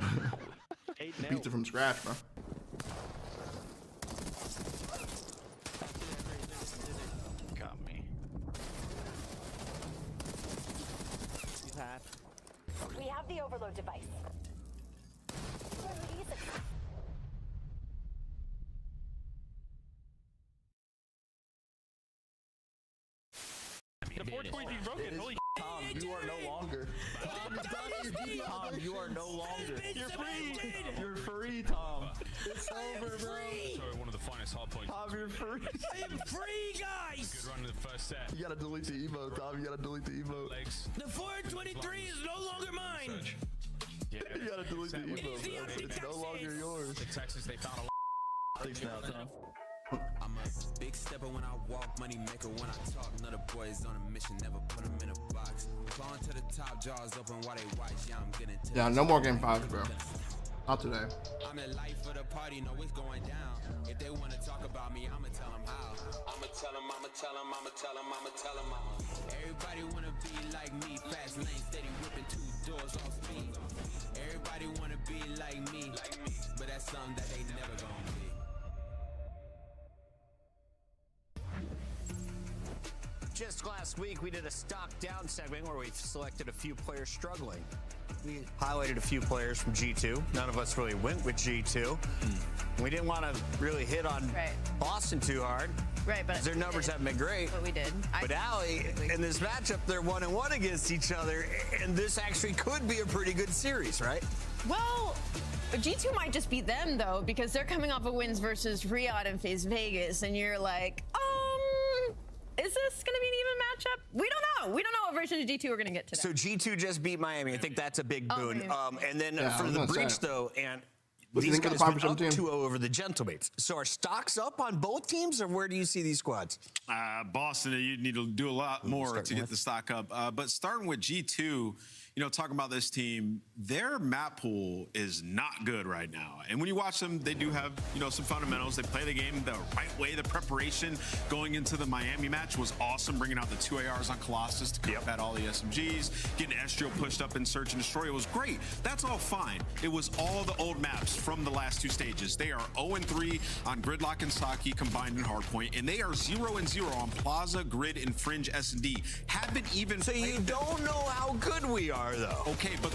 Pizza from scratch, bro. Got me. We have the overload device. The 420 is broken. Holy Tom, you are no longer. Tom, you are no longer. You're free. You're free, Tom. It's over, bro. Sorry, one of the finest hard points. Tom, you're free. I am free, guys. Good run in the first set. You gotta delete the emote, Tom. You gotta delete the emote. Legs. The 423 is no longer mine. Yeah. You gotta delete the emote, bro. It's no longer yours. In Texas, they found a lot. Thanks now, Tom. I'm a big stepper when I walk, money maker when I talk. Another boys on a mission, never put them in a box. Falling to the top, jaws open while they watch. Yeah, I'm getting to Yeah, no more game 5, bro. Not today. I'm the life of the party, know it's going down. If they want to talk about me, I'ma tell them how. I'ma tell them. Everybody want to be like me, fast lane, steady whipping 2 doors off speed. Everybody want to be like me, but that's something that they never gonna be. Just last week, we did a stock down segment where we selected a few players struggling. We highlighted a few players from G2. None of us really went with G2. We didn't want to really hit on Boston too hard. Right, but their numbers haven't been great. But we did. But Allie, in this matchup, they're 1-1 against each other, and this actually could be a pretty good series, right? Well, G2 might just beat them though, because they're coming off of wins versus Riyadh and FaZe Vegas, and you're like, is this going to be an even matchup? We don't know. We don't know what version of G2 we're going to get today. So G2 just beat Miami. I think that's a big boon. And then Yeah, for the breach, though, and these guys went up 2-0 over the Gentlemates. So are stocks up on both teams, or where do you see these squads? Boston, you need to do a lot more to get the stock up. But starting with G2, you know, talking about this team, their map pool is not good right now. And when you watch them, they do have, you know, some fundamentals. They play the game the right way. The preparation going into the Miami match was awesome, bringing out the 2 ARs on Colossus to combat all the SMGs, getting Estrio pushed up in Search and Destroy. It was great. That's all fine. It was all the old maps from the last 2 stages. They are 0-3 on Gridlock and Saki combined in Hardpoint, and they are 0-0 on Plaza, Grid, and Fringe S&D. Haven't even So you don't know how good we are, though. Okay, but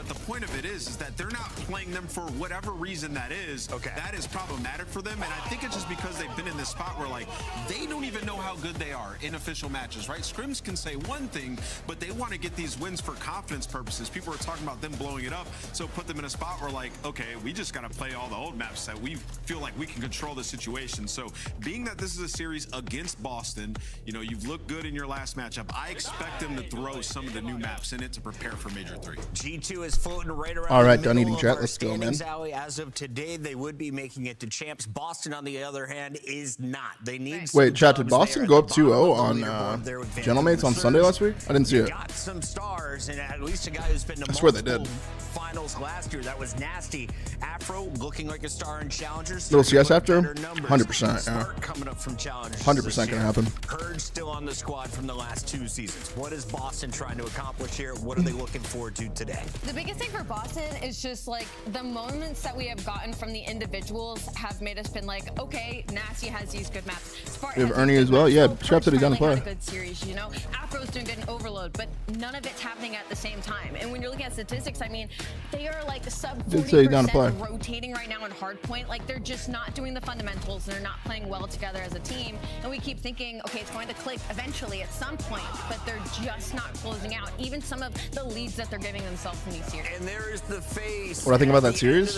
the point of it is that they're not playing them for whatever reason that is. Okay. That is problematic for them, and I think it's just because they've been in this spot where, like, they don't even know how good they are in official matches, right? Scrims can say one thing, but they want to get these wins for confidence purposes. People are talking about them blowing it up, so put them in a spot where, like, okay, we just got to play all the old maps that we feel like we can control the situation. So being that this is a series against Boston, you know, you've looked good in your last matchup. I expect them to throw some of the new maps in it to prepare for Major 3. G2 is floating right around. All right, the done middle eating of chat. our Let's go, man. standings, Allie. As of today, they would be making it to champs. Boston, on the other hand, is not. They need. Wait, chat, did Boston go up 2-0 on Gentlemates on Sunday last week? I didn't see it. Got some stars, and at least a guy who's been to I swear they did. finals last year. That was nasty. Afro looking like a star in Challengers. Little CS after? Better numbers. 100%. Spark coming up from Challengers. 100% gonna happen. Purge still on the squad from the last 2 seasons. What is Boston trying to accomplish here? What are they looking looking forward to today? The biggest thing for Boston is just like the moments that we have gotten from the individuals have made us been like, okay, Nasty has these good maps. We have Ernie as well. Yeah, Strap said he's down to play. Had a good series, you know. Afro's doing good in Overload, but none of it's happening at the same time. And when you're looking at statistics, I mean, they are like sub 40% rotating right now in hardpoint. Like they're just not doing the fundamentals. They're not playing well together as a team. And we keep thinking, okay, it's going to click eventually at some point, but they're just not closing out. Even some of the leads that they're giving themselves in these series. And there is the FaZe. What I think about that series,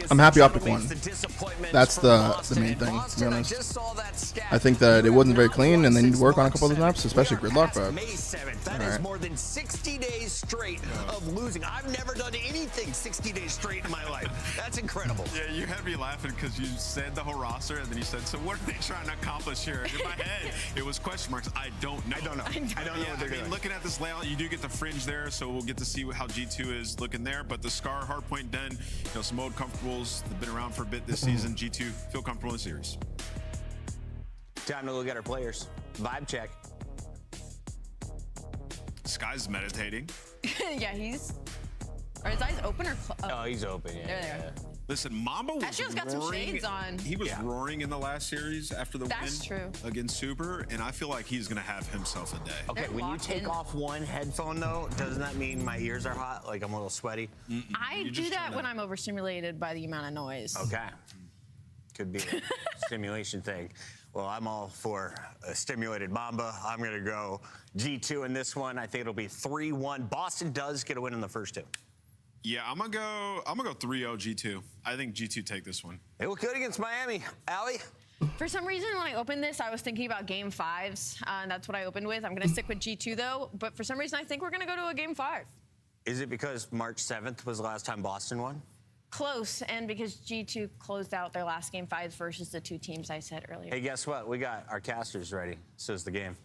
I'm happy OpTic won. That's the main thing, to be honest. I think that it wasn't very clean, and they need to work on a couple of the maps, especially Gridlock. But May 7th. That is more than 60 days straight of losing. I've never done anything 60 days straight in my life. That's incredible. Yeah, you had me laughing because you said the whole roster, and then you said, so what are they trying to accomplish here? In my head, it was question marks. I don't know. I don't know what they're doing. Looking at this layout, you do get the fringe there, so we'll get to see how G2 is looking there. But the Scar, Hardpoint, Den, you know, some old comfortables that have been around for a bit this season. G2 feel comfortable in the series. Time to look at our players. Vibe check. Sky's meditating. Yeah, are his eyes open or closed? Oh, he's open. Yeah. There they are. Listen, Mamba was Astro's got some shades on. He was roaring in the last series after the That's true. against Super, and I feel like he's going to have himself a day. Okay, when you take off one headphone, though, doesn't that mean my ears are hot? Like I'm a little sweaty? I do that when I'm overstimulated by the amount of noise. Okay. Could be a stimulation thing. Well, I'm all for a stimulated Mamba. I'm going to go G2 in this one. I think it'll be 3-1. Boston does get a win in the first two. Yeah, I'm gonna go 3-0 G2. I think G2 take this one. They look good against Miami. Allie? For some reason, when I opened this, I was thinking about Game 5s, and that's what I opened with. I'm going to stick with G2, though, but for some reason, I think we're going to go to a Game 5. Is it because March 7th was the last time Boston won? Close, and because G2 closed out their last Game 5s versus the two teams I said earlier. Hey, guess what? We got our casters ready. So is the game.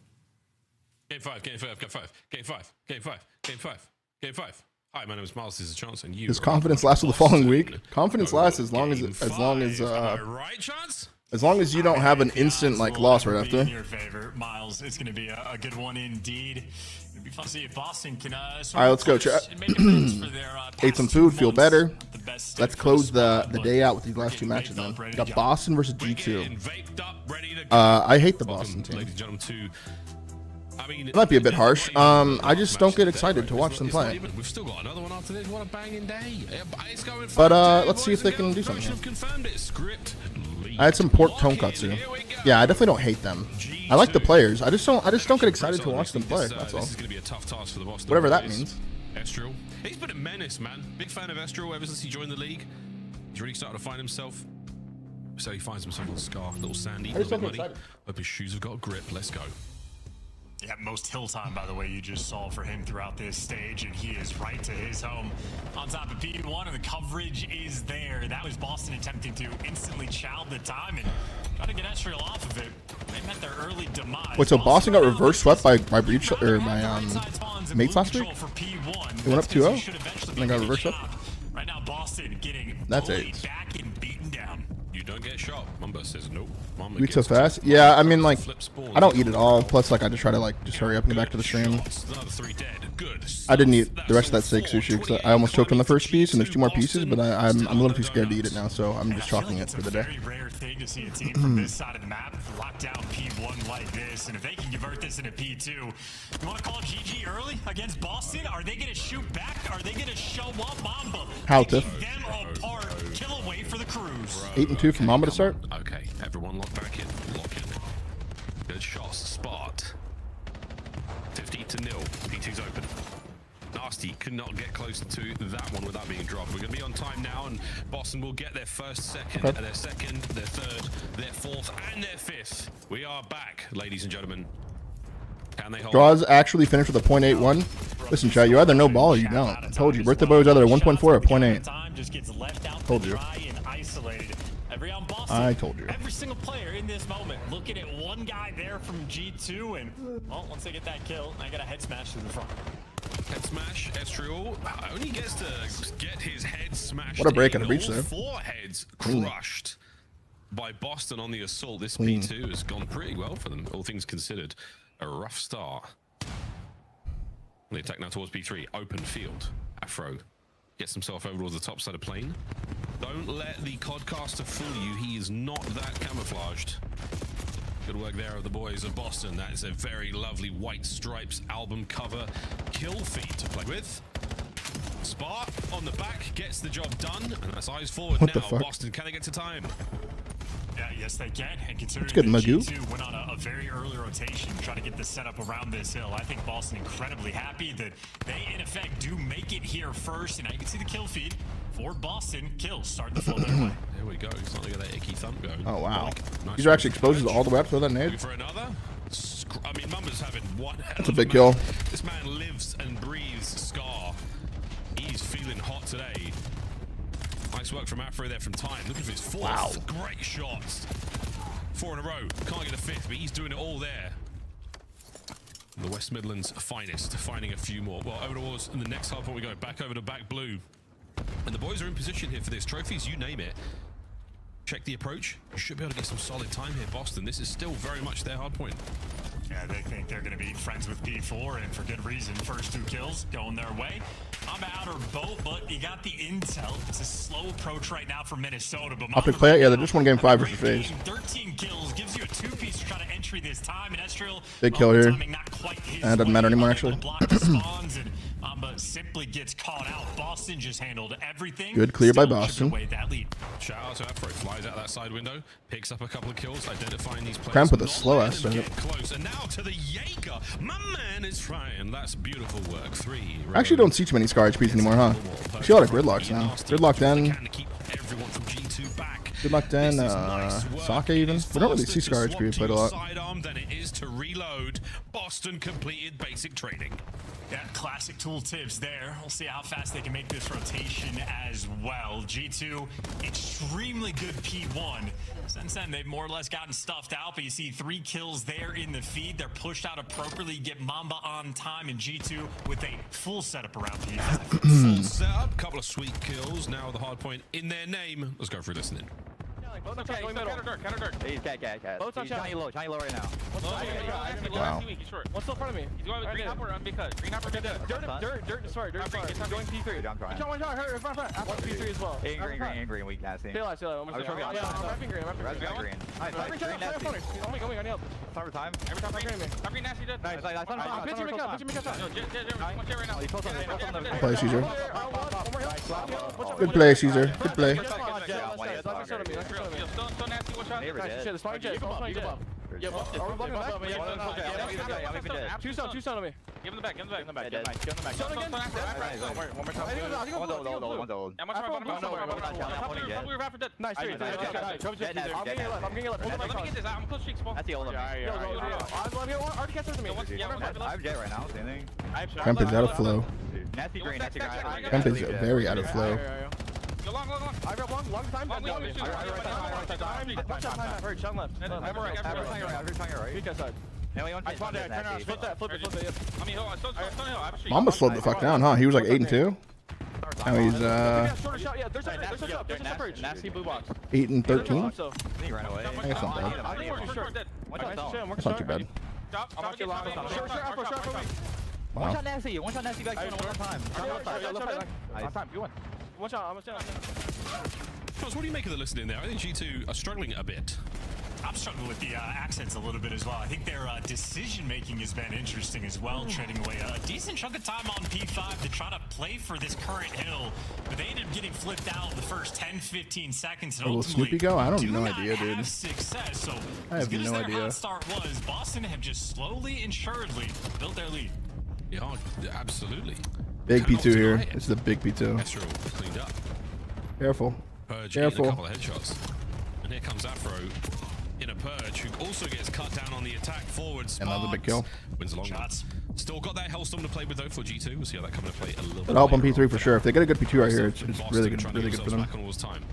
Game 5, Game 5, Game 5, Game 5, Game 5, Game 5, Game 5. Hi, my name is Miles. This is a chance, and you. His confidence lasts for the following week. Confidence lasts as long as right, Chance? as long as you don't have an instant like loss right after. In your favor, Miles. It's going to be a good one indeed. It'd be fun to see if Boston can. All right, let's go, chat. Ate some food, feel better. Let's close the day out with these last two matches, man. We got Boston versus G2. I hate the Boston team. Ladies and gentlemen, I mean, it might be a bit harsh. I just don't get excited to watch them play. We've still got another one after this. What a banging day. It's going but let's see if they can do something. I had some pork tonkatsu. Yeah, I definitely don't hate them. I like the players. I just don't get excited to watch them play. That's all. This is going to be a tough task for the Boston. Whatever that means. Estrel. He's been a menace, man. Big fan of Estrel ever since he joined the league. He's really started to find himself. So he finds himself on Scar. A little sandy, a little bit muddy. Hope his shoes have got grip. Let's go. Yeah, most hill time, by the way, you just saw for him throughout this stage, and he is right to his home on top of P1, and the coverage is there. That was Boston attempting to instantly chow the time and try to get Estrel off of it. They met their early demise. Wait, so Boston got reverse swept by breach or my mates last week? They went up 2-0 and then got reverse swept. Right now, Boston getting that's AIDS. Back and beaten down. You don't get shot. Mamba says nope. Mamba eat so fast. Yeah, I mean, like, I don't eat it all. Plus, like, I just try to like just hurry up and get back to the stream. I didn't eat the rest of that steak sushi because I almost choked on the first piece, and there's 2 more pieces. But I'm a little too scared to eat it now, so I'm just chalking it for the day. Very rare thing to see a team from this side of the map lock down P1 like this, and if they can convert this into P2, you want to call GG early against Boston? Are they going to shoot back? Are they going to show up? Mamba how to? Them apart. Kill away for the cruise. 8-2 from Mamba to start. Okay, everyone lock back in. Lock in. Good shots. Spot. 50-0. P2's open. Nasty could not get close to that one without being dropped. We're going to be on time now, and Boston will get their first, second, their second, their third, their fourth, and their fifth. We are back, ladies and gentlemen. Can they hold? Draws actually finished with a .81. Listen, chat, you either no ball or you don't. I told you. Birthday boy was either a 1.4 or 0.8. Told you. I told you. Every single player in this moment looking at one guy there from G2, and well, once they get that kill, I got a head smash to the front. Head smash, Estrel only gets to get his head smashed. What a break and a breach there. 4 heads crushed by Boston on the assault. This P2 has gone pretty well for them, all things considered. A rough start. The attack now towards B3. Open field. Afro gets himself over towards the top side of plane. Don't let the Codcaster fool you. He is not that camouflaged. Good work there of the boys of Boston. That is a very lovely White Stripes album cover kill feed to play with. Spart on the back gets the job done, and that's eyes forward What the now. fuck? Boston, can they get to time? Yeah, yes, they can. And considering good, that Magoo. G2 went on a very early rotation, trying to get the setup around this hill, I think Boston incredibly happy that they, in effect, do make it here first. And now you can see the kill feed for Boston. Kills starting to flow their way. There we go. He's starting to get that icky thump going. Oh wow. Nice These are actually exposed all the way up to that nade. Looking for another. I mean, Mumba's having one hell That's a of big match. kill. This man lives and breathes Scar. He's feeling hot today. Nice work from Afro there from time. Looking for his fourth. Wow. Great shots. 4 in a row. Can't get a fifth, but he's doing it all there. The West Midlands finest, finding a few more. Well, over towards the next hard point we go. Back over to back blue. And the boys are in position here for this. Trophies, you name it. Check the approach. You should be able to get some solid time here, Boston. This is still very much their hard point. Yeah, they think they're going to be friends with P4, and for good reason. First 2 kills going their way. I'm outer boat, but you got the intel. It's a slow approach right now for Minnesota. But OpTic play it? Yeah, they're just 1 game 5 versus FaZe. 13 kills gives you a 2-piece to try to entry this time. And Estriel, Big kill here. not quite his And it doesn't matter anymore, actually. block the spawns, and Mamba simply gets caught out. Boston just handled everything. Good clear by Still chipped Boston. away that lead. Shout out to Afro. Flies out that side window, picks up a couple of kills, identifying these players. Cramp with a not slow letting ass them setup. get close. And now to the Jaeger. My man is frying. That's beautiful work. 3. I actually don't see too many Scar HPs anymore, huh? I see a lot of gridlocks now. Gridlocked in. Everyone from G2 back. Gridlocked in. Saka even. We don't really see Scar HP played a lot. Sidearm than it is to reload. Boston completed basic training. Yeah, classic tool tips there. We'll see how fast they can make this rotation as well. G2, extremely good P1. Since then, they've more or less gotten stuffed out, but you see 3 kills there in the feed. They're pushed out appropriately, get Mamba on time, and G2 with a full setup around P5. Full setup, couple of sweet kills. Now the hard point in their name. Let's go through this then. Both on counter dirt. He's cat. Both on Tiny low right now. Wow. What's still in front of me? He's going with green hopper on big cut. Green hopper, dirt is far. Dirt is far. He's going P3. I'm trying. One shot, hurt, front. One P3 as well. Green, we can't see. Stay alive. I'm wrapping green. Green. Nice. Going, I need help. Time. Every time green me. Top green nasty dead. Nice. I'm pitching me cut. One jet right now. Good play, Caesar. One more Good play, Caesar. Good play. Still nasty, one shot. Shit, the spine jet. Yeah, are we blocking back? Two stone on me. Give him the back. Stone again? One more time. How much am I bottom? Nice. I'm getting left. Let me get this. I'm close streak spawn. That's the old one. Already catch up to me. I have jet right now, same thing. Cramp is out of flow. Nasty green. Cramp is very out of flow. Go long. I got long time. One shot time. Hurt, Sean left. I'm right. Weak side. I spawned there. Turn around. Flip it. I mean, stone hill. Mamba slowed the fuck down, huh? He was like 8 and 2. Now he's Shorter shot. Yeah, there's a nasty blue box. 8 and 13. He ran away. That's not bad. That's not too bad. One shot nasty back one time. One shot, almost down. Charles, what do you make of the listening there? I think G2 are struggling a bit. I'm struggling with the accents a little bit as well. I think their decision making has been interesting as well, trading away a decent chunk of time on P5 to try to play for this current hill, but they ended up getting flipped out in the first 10-15 seconds. And Where will Snoopy go? I don't know idea, dude. Success. So I have no idea. Hot start was, Boston have just slowly and surely built their lead. Yeah, absolutely. Big P2 here. This is a big P2. Estriel cleaned up. Careful. Purge in a couple of headshots. And here comes Afro in a Purge, who also gets cut down on the attack forward. Another big kill. Wins a long shots. Still got that Hellstorm to play with though for G2. We'll see how that comes to play a little bit. It'll help on P3 for sure. If they get a good P2 right here, it's really good for them. Back on Wall's time.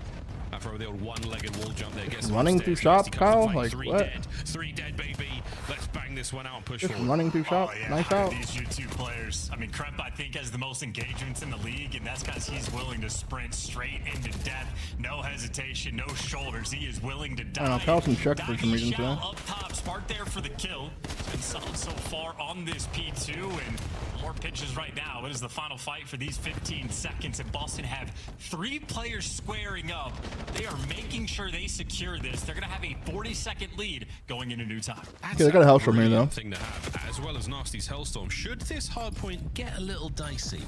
Afro, the old one-legged wall jump there. Gets running through shop, Kyle? Like, what? 3 dead, baby. Let's bang this one out and push Just forward. running through shop. Nice out. These G2 players. I mean, Kremp, I think, has the most engagements in the league, and that's because he's willing to sprint straight into death. No hesitation, no shoulders. He is willing to die. I don't know, Carlson checked for some reason today. Up top, Spark there for the kill. It's been solid so far on this P2, and More pitches right now. It is the final fight for these 15 seconds, and Boston have 3 players squaring up. They are making sure they secure this. They're going to have a 40-second lead going into new time. Okay, they got a Hellstorm here though. Thing to have, as well as Nasty's Hellstorm. Should this hard point get a little dicey?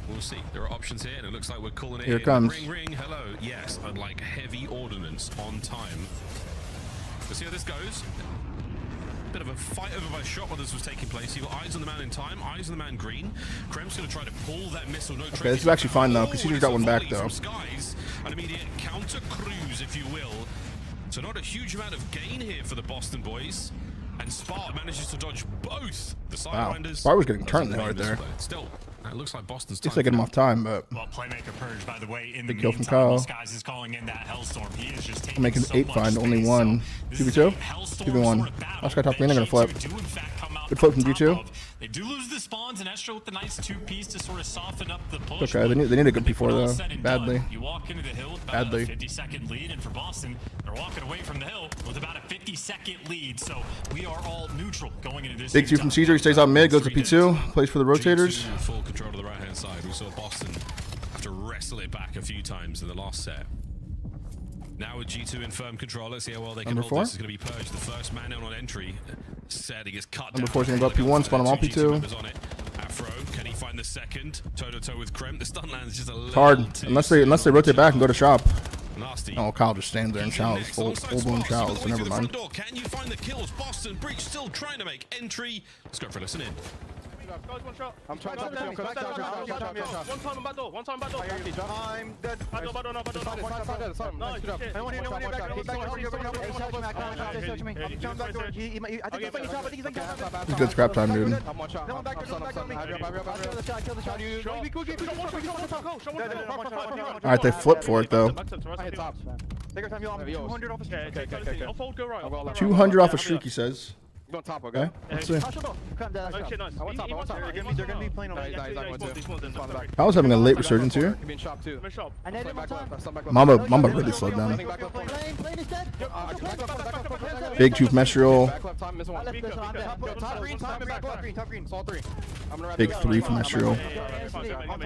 We'll see. There are options here, and it looks like we're calling it. Here it comes. Ring, ring, hello. Yes, unlike heavy ordnance on time. Let's see how this goes. Bit of a fight over by shot while this was taking place. You've got eyes on the man in time, eyes on the man green. Krem's going to try to pull that missile. No, okay, this is actually fine though, because Caesar's got one back though. Skies, an immediate counter cruise, if you will. So not a huge amount of gain here for the Boston boys. And Spark manages to dodge both the Sidewinders. Wow, Spark was getting turned right there. Still, it looks like Boston's Looks like getting him off time, but well, playmaker purge, by the way, in big the kill from meantime, Kyle. Skies is calling in that Hellstorm. He is just taking making so 8 much find, only space. 1. So 2v2? 2v1. Last guy top green, they're gonna flip. Good flip from G2. They do lose the spawns, and Estro with the nice 2-piece to sort of soften up the push. Okay, they need a good P4 though. Badly. You walk into the hill with about Badly. a 50-second lead, and for Boston, they're walking away from the hill with about a 50-second lead. So we are all neutral going into this. Big 2 from Caesar. He stays out mid, goes to P2, plays for the rotators. G2 full control of the right-hand side. We saw Boston have to wrestle it back a few times in the last set. Now with G2 in firm control, let's see how well they can hold this. Is going to be purged. The first man in on entry. Said he gets cut down. Number 4 is going to go up P1, spawn him on P2. On it. Afro, can he find the second? Toe-to-toe with Krem. The stun lands just a little. It's hard, unless they rotate back and go to shop. Nasty. Oh, Kyle just stands there and showers, full blown showers, so never mind. Can you find the kills? Boston Breach still trying to make entry. Let's go for a listen in. I'm trying to one time back door. I'm dead. It's good scrap time, dude. Alright, they flip for it though. 200 off a streak, he says. Go top, okay? Let's see. I was having a late resurgence here. Mamba really slowed down. Big 2 from Estriel. Big 3 from Estriel.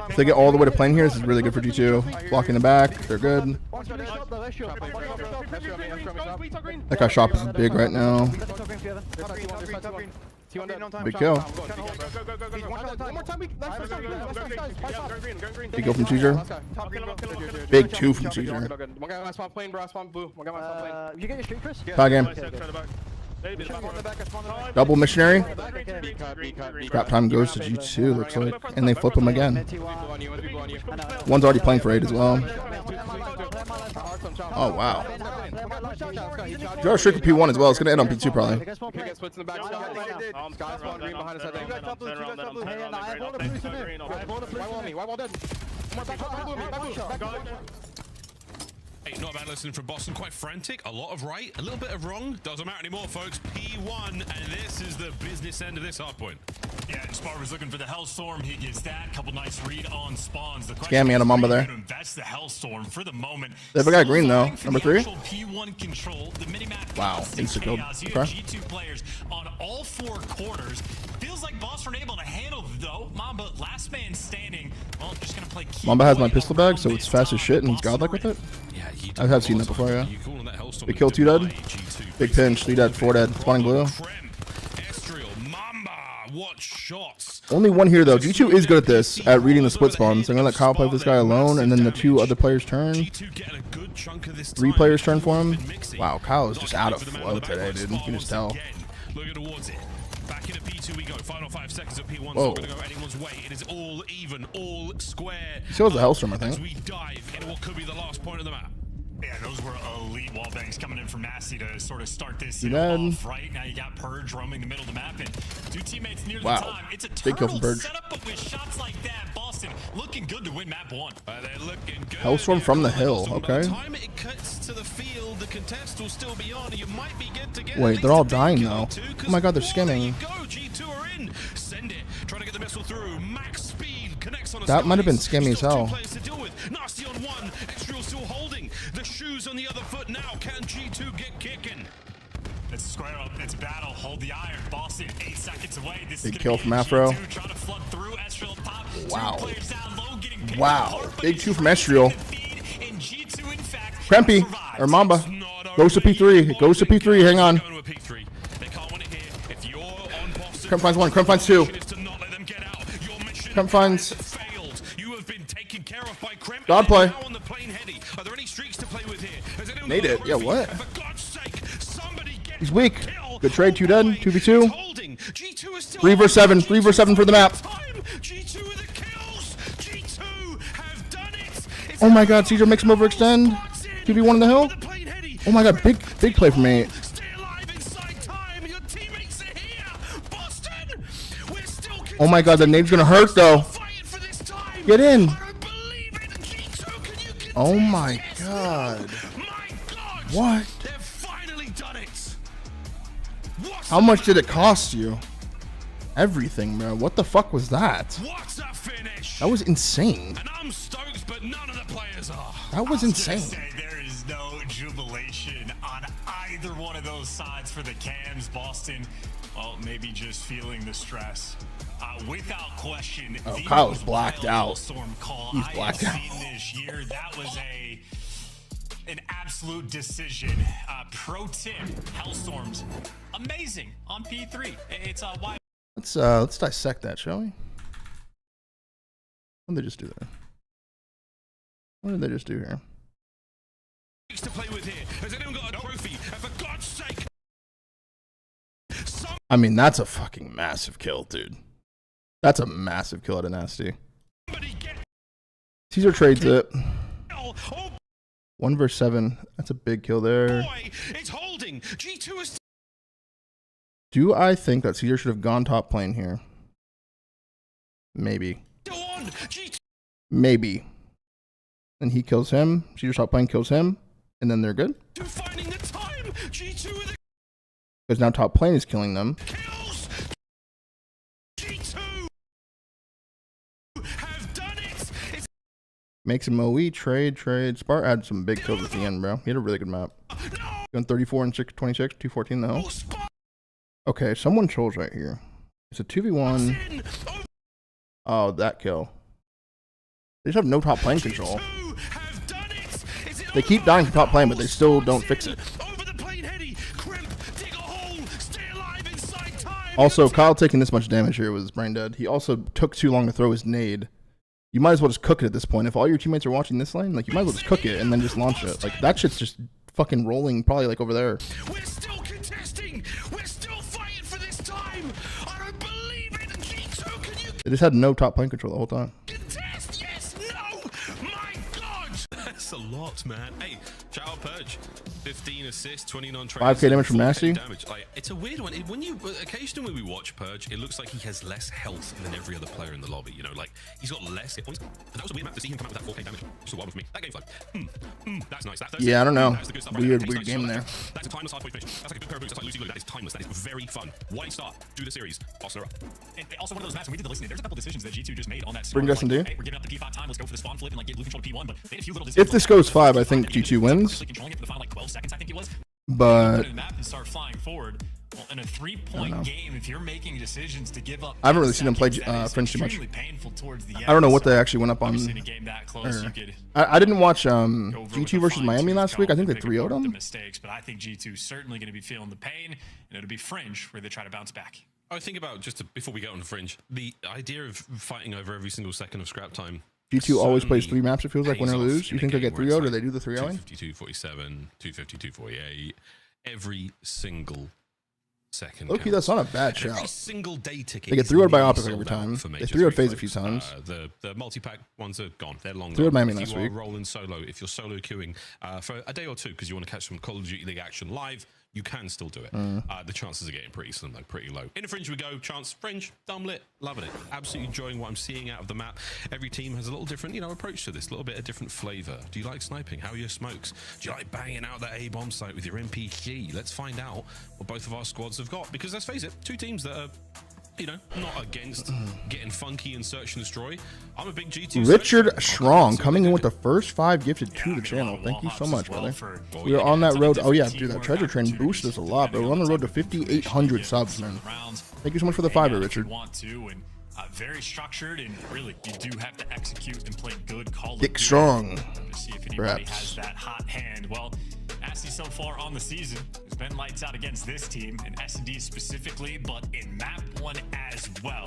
If they get all the way to plane here, this is really good for G2. Blocking the back, they're good. That guy's shop is big right now. Big kill. Big kill from Caesar. Big 2 from Caesar. Tie game. Double missionary. Scrap time goes to G2, looks like. And they flip him again. One's already playing for 8 as well. Oh, wow. You're a streak of P1 as well. It's going to end on P2 probably. Hey, not bad listening from Boston. Quite frantic. A lot of right, a little bit of wrong. Doesn't matter anymore, folks. P1, and this is the business end of this hard point. Yeah, Spar was looking for the Hellstorm. He gets that. Couple nice read on spawns. The Scam me on a Mamba there. That's the Hellstorm for the moment. They have a guy green though. Number 3. P1 control. The minimap. Wow, insta killed. You have G2 players on all 4 corners. Feels like Boston able to handle though. Mamba, last man standing. Well, just gonna play. Mamba has my pistol bag, so it's fast as shit, and he's godlike with it. I have seen that before, yeah. Big kill, 2 dead. Big pinch, 3 dead, 4 dead. Spawning blue. What shots? Only 1 here though. G2 is good at this, at reading the split spawns. So I'm gonna let Kyle play with this guy alone, and then the 2 other players turn. 3 players turn for him. Wow, Kyle is just out of flow today, dude. You can just tell. Looking towards it. Back into P2 we go. Final 5 seconds of P1. Whoa. Not going to go anyone's way. It is all even, all square. He still has the Hellstorm, I think. As we dive into what could be the last point of the map. Yeah, those were elite wall bangs coming in from Nasty to sort of start this off. Right now, you got Purge roaming the middle of the map, and 2 teammates near wow. the time. It's a big kill from turtle Purge. setup, but with shots like that, Boston looking good to win map 1. They're looking good. Hellstorm from the hill. Okay. By the time it cuts to the field, the contest will still be on. You might be good to get. Wait, they're all dying though. Oh my god, they're skimming. G2 are in. Send it. Trying to get the missile through. Max speed connects on a that might have been scammy as hell. Nasty on 1. Extra still holding. The shoes on the other foot now. Can G2 get kicking? Let's square up. It's battle. Hold the iron. Boston 8 seconds away. This Big is kill from Afro. Trying to flood through. Estriel top. Wow. 2 players down low, getting picked Wow. apart, but Big it's 2 from Estriel. in G2, in fact, Krempy or Mamba. Goes to P3. It goes to P3. Hang on. Kremp finds 1. Kremp finds 2. Kremp finds. God play. Made it. Yeah, what? He's weak. Good trade. 2 dead. 2v2. 3 versus 7. 3 versus 7 for the map. Oh my god, Caesar makes him overextend. 2v1 in the hill. Oh my god, big play for me. Oh my god, the nade's gonna hurt though. Get in. Oh my god. What? How much did it cost you? Everything, bro. What the fuck was that? That was insane. That was insane. There is no jubilation on either one of those sides for the Cams. Boston, well, maybe just feeling the stress. Without question, oh, Kyle's blacked out. He's blacked out. This year, that was an absolute decision. Pro tip: Hellstorms, amazing on P3. It's why. Let's dissect that, shall we? What did they just do there? What did they just do here? To play with here. Has anyone got a trophy? And for God's sake, I mean, that's a fucking massive kill, dude. That's a massive kill at a nasty. Caesar trades it. 1 versus 7. That's a big kill there. It's holding. G2 is. Do I think that Caesar should have gone top lane here? Maybe. Maybe. And he kills him. Caesar top lane kills him. And then they're good. Because now top lane is killing them. Makes him OE, trade. Spart had some big kills at the end, bro. He had a really good map. Going 34 and 26, 214 though. Okay, someone trolls right here. It's a 2v1. Oh, that kill. They just have no top lane control. They keep dying from top lane, but they still don't fix it. Also, Kyle taking this much damage here was brain dead. He also took too long to throw his nade. You might as well just cook it at this point. If all your teammates are watching this lane, like, you might as well just cook it and then just launch it. Like, that shit's just fucking rolling probably like over there. We're still contesting. We're still fighting for this time. I don't believe it. G2, can you They just had no top lane control the whole time. contest? Yes. No. My God. That's a lot, man. Hey, shout out Purge. 15 assists, 29 trades. 5k damage from Nasty. Like, it's a weird one. When you occasionally when we watch Purge, it looks like he has less health than every other player in the lobby. You know, like, he's got less hit points. And that was a weird map to see him come out with that 4k damage. Just a wild one for me. That game's like, that's nice. Yeah, I don't know. That's the good stuff right Weird there. game there. That's a timeless hardpoint finish. That's like a good pair of boots. That's like Lucy Lou. That is timeless. That is very fun. Why start? Do the series. Boston are up. And also one of those maps when we did the listening, there's a couple decisions that G2 just made on that. Bring like, S&D. hey, we're giving up the P5 time. Let's go for the spawn flip and like get blue control to P1. But they had a few little If this goes 5, I think G2 wins. controlling it for the final like 12 seconds, I think it was. But The map and start flying forward. Well, in a 3-point game, if you're making decisions to give up, I haven't really seen them play French too much. Painful towards the end. I don't know what they actually went up on. In a game that close, you could I didn't watch G2 versus Miami last week. I think they 3-0'd them. Mistakes, but I think G2 is certainly going to be feeling the pain, and it'll be Fringe where they try to bounce back. I think about before we get on Fringe, the idea of fighting over every single second of scrap time. G2 always plays 3 maps, it feels like, win or lose. You think they get 3-0'd or they do the 3-0'ing? 252, 47, 252, 48. Every single second. Low-key, that's not a bad shout. Every single day ticket. They get 3-0'd by OpTic every time. They 3-0'd FaZe a few times. The multi-pack ones are gone. They're long 3-0'd Miami If last you week. are rolling solo, if you're solo queuing for a day or two because you want to catch some Call of Duty League action live, you can still do it. The chances are getting pretty slim, though, pretty low. In Fringe we go. Chance, Fringe, dumblit, loving it. Absolutely enjoying what I'm seeing out of the map. Every team has a little different, approach to this, a little bit of different flavor. Do you like sniping? How are your smokes? Do you like banging out that A-bomb site with your MPG? Let's find out what both of our squads have got. Because let's face it, 2 teams that are you know, not against getting funky and search and destroy. I'm a big G2. Richard Strong coming in with the first 5 gifted to the channel. Thank you so much, brother. We are on that road. Oh yeah, dude, that treasure train boosted us a lot, but we're on the road to 5,800 subs, man. Thank you so much for the 5, Richard. Very structured, and really, you do have to execute and play good Call of Dick Duty Strong, to see if anybody has that hot hand. Well, Nasty so far on the season has been lights out against this team, and S&D specifically, but in map 1 as well.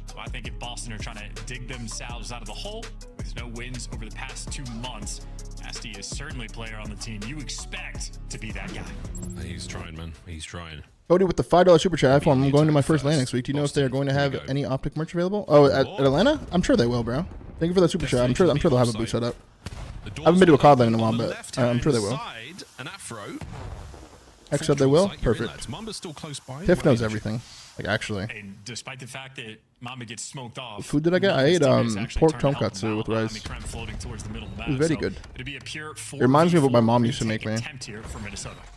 So I think if Boston are trying to dig themselves out of the hole with no wins over the past 2 months, Nasty is certainly a player on the team you expect to be that guy. He's trying, man. He's trying. Cody with the $5 super chat. I'm going to my first LAN next week. Do you know if they're going to have any OpTic merch available? Oh, at Atlanta? I'm sure they will, bro. Thank you for that super chat. I'm sure they'll have a booth set up. I haven't been to a COD LAN in a while, but I'm sure they will. X said they will. Perfect. Tiff knows everything. Like, actually. And despite the fact that Mamba gets smoked off, what food did I get? I ate pork tonkatsu with rice. It was very good. It reminds me of what my mom used to make me. I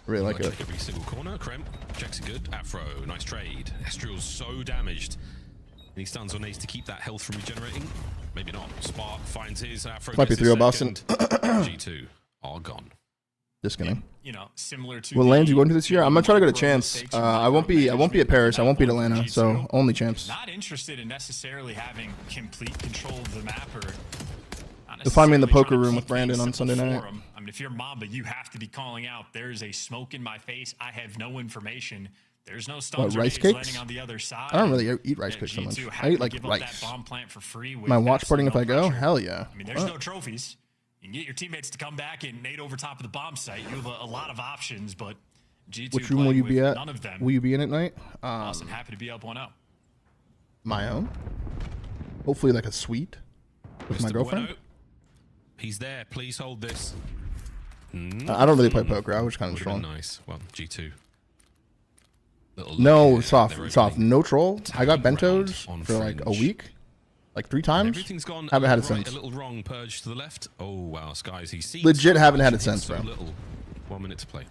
really like it. Every single corner. Kremp checks it good. Afro, nice trade. Estriel's so damaged. And he stands on Ace to keep that health from regenerating. Maybe not. Spark finds his. Afro might be 3-0 Boston. G2 are gone. Just kidding. You know, similar to what lanes you going to this year? I'm gonna try to go to Champs. I won't be at Paris. I won't be at Atlanta. So only Champs. Not interested in necessarily having complete control of the map, or you'll find me in the poker room with Brandon on Sunday night. I mean, if you're Mamba, you have to be calling out. There's a smoke in my face. I have no information. There's no stuns rice cakes? on the other side. I don't really eat rice cakes so much. I eat like rice. Am I watch partying if I go? Hell yeah. I mean, there's no trophies. You can get your teammates to come back and nade over top of the bomb site. You have a lot of options, but G2 which room will you be at? None of them. Will you be in at night? Awesome. Happy to be up 1-0. My own. Hopefully, like a suite with my girlfriend. Bueno. He's there. Please hold this. I don't really play poker. I was kind of strong. Nice. Well, G2. No, soft. No troll. I got bentos for like a week. Like 3 times. Everything's gone. Haven't had it since. A little wrong. Purge to the left. Oh wow, Skies. He sees. Legit haven't had it since, bro. 1 minute to play.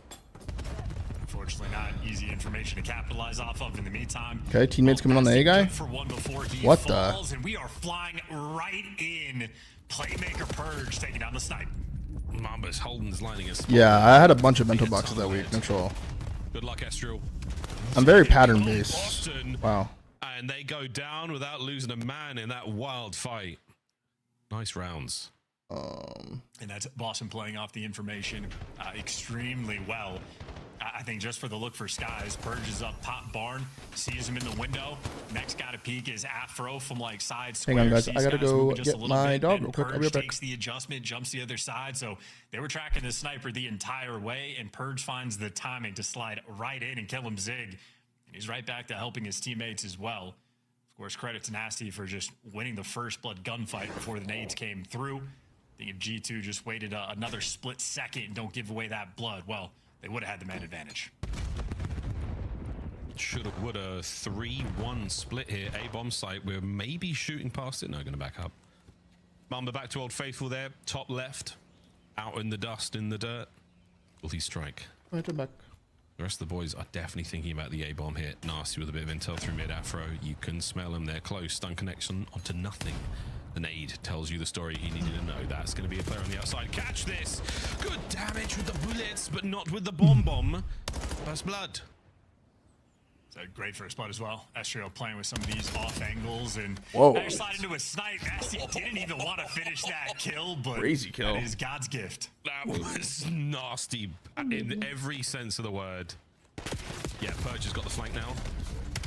Unfortunately, not easy information to capitalize off of in the meantime. Okay, teammates coming on the A guy. What the? And we are flying right in. Playmaker Purge taking down the snipe. Mamba's Holden's lining us. Yeah, I had a bunch of bento boxes that week. No troll. Good luck, Estriel. I'm very pattern based. Wow. And they go down without losing a man in that wild fight. Nice rounds. And that's Boston playing off the information extremely well. I think just for the look for Skies, Purge is up top barn, sees him in the window. Next guy to peek is Afro from like side square. Hang on, guys. I gotta go get my dog real quick. I'll be right back. Takes the adjustment, jumps the other side. So they were tracking the sniper the entire way, and Purge finds the timing to slide right in and kill him zig. And he's right back to helping his teammates as well. Of course, credit to Nasty for just winning the first blood gunfight before the nades came through. I think if G2 just waited another split second and don't give away that blood, well, they would have had the man advantage. Shoulda, woulda, 3-1 split here. A bomb site. We're maybe shooting past it. No, going to back up. Mamba back to Old Faithful there. Top left. Out in the dust, in the dirt. Will he strike? Right, I'm back. The rest of the boys are definitely thinking about the A-bomb here. Nasty with a bit of intel through mid-Afro. You can smell them. They're close. Stun connection onto nothing. The nade tells you the story you needed to know. That's going to be a player on the outside. Catch this! Good damage with the bullets, but not with the bomb. First blood. It's a great first blood as well. Estriel playing with some of these off angles, and whoa, slide into a snipe. Nasty didn't even want to finish that kill, but crazy kill. That is God's gift. That was nasty in every sense of the word. Yeah, Purge has got the flank now.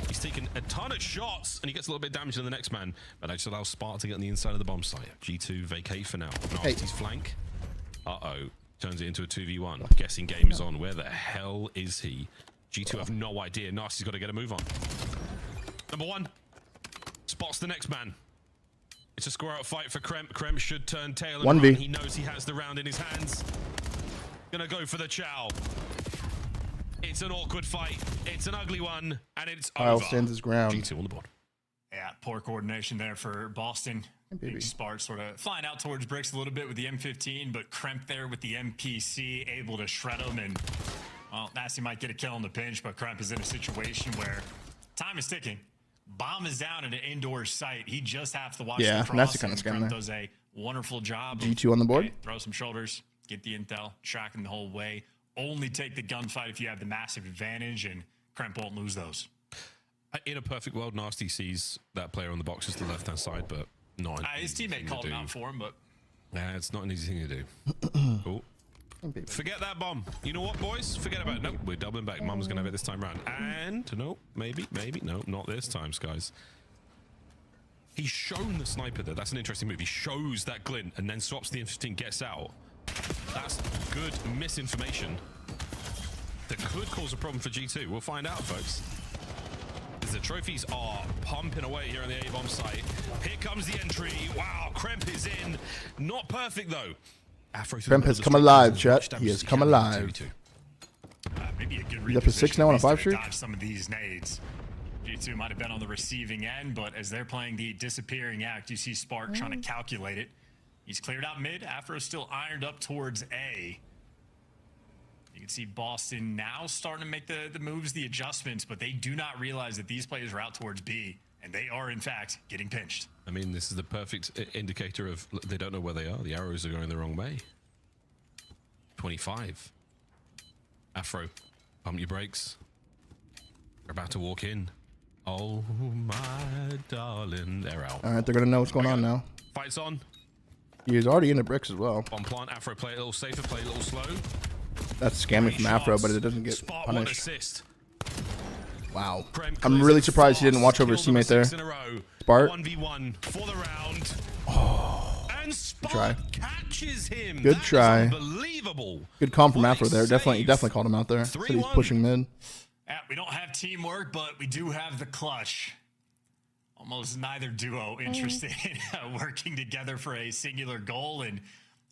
He's taken a ton of shots, and he gets a little bit damaged in the next man, but that just allows Spark to get on the inside of the bomb site. G2 vacate for now. Nasty's flank. Uh-oh. Turns it into a 2v1. Guessing game is on. Where the hell is he? G2 have no idea. Nasty's got to get a move on. Number 1. Spots the next man. It's a square-out fight for Kremp. Kremp should turn tail and 1v. run. He knows he has the round in his hands. Gonna go for the chow. It's an awkward fight. It's an ugly one, and it's Kyle over. stands his ground. G2 on the board. Yeah, poor coordination there for Boston. Big Spark sort of flying out towards bricks a little bit with the M15, but Kremp there with the MPC, able to shred him. And, well, Nasty might get a kill in the pinch, but Kremp is in a situation where time is ticking. Bomb is down in an indoor site. He just has to watch Yeah, the and that's cross, the kind of scam Kremp there. does a wonderful job. G2 on the board. Throw some shoulders, get the intel, track him the whole way. Only take the gunfight if you have the massive advantage, and Kremp won't lose those. In a perfect world, Nasty sees that player on the boxes to the left-hand side, but not an His easy teammate thing called to him do. out for him, but It's not an easy thing to do. Oh. Forget that bomb. You know what, boys? Forget about it. Nope, we're doubling back. Mum's going to have it this time round. And, no, maybe. No, not this time, guys. He's shown the sniper there. That's an interesting move. He shows that glint and then swaps the M15, gets out. That's good misinformation that could cause a problem for G2. We'll find out, folks. As the trophies are pumping away here on the A-bomb site. Here comes the entry. Wow, Kremp is in. Not perfect, though. Kremp has come alive, chat. He has come alive. maybe a good He's up to 6 now on a 5 streak. Dodge some of these nades. G2 might have been on the receiving end, but as they're playing the disappearing act, you see Spark trying to calculate it. He's cleared out mid. Afro is still ironed up towards A. You can see Boston now starting to make the moves, the adjustments, but they do not realize that these players are out towards B, and they are, in fact, getting pinched. I mean, this is the perfect indicator of they don't know where they are. The arrows are going the wrong way. 25. Afro, pump your brakes. They're about to walk in. Oh, my darling. They're out. All right, they're going to know what's going on now. Fight's on. He's already in the bricks as well. On plant, Afro play a little safer, play a little slow. That's scamming from Afro, but it doesn't get Spot punished. Assist. Wow. I'm really surprised he didn't watch over his teammate there. Bart. 1v1 for the round. And Spark try. catches him. Good That is try. unbelievable. Good calm from Afro there. He definitely called him out there. Said he's pushing mid. Yeah, we don't have teamwork, but we do have the clutch. Almost neither duo interested in working together for a singular goal. And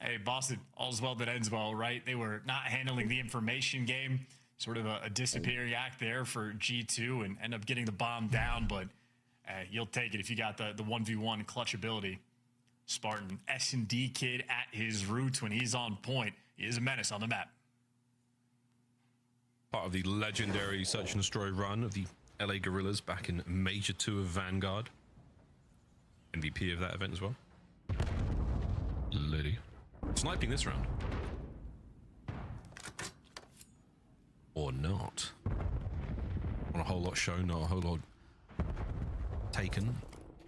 hey, Boston, all's well that ends well, right? They were not handling the information game. Sort of a disappearing act there for G2 and end up getting the bomb down. But you'll take it if you got the 1v1 clutch ability. Spartan, S&D kid at his roots when he's on point. He is a menace on the map. Part of the legendary Search and Destroy run of the LA Guerrillas back in Major 2 of Vanguard. MVP of that event as well. Liddy. Sniping this round. Or not. Not a whole lot shown, not a whole lot taken.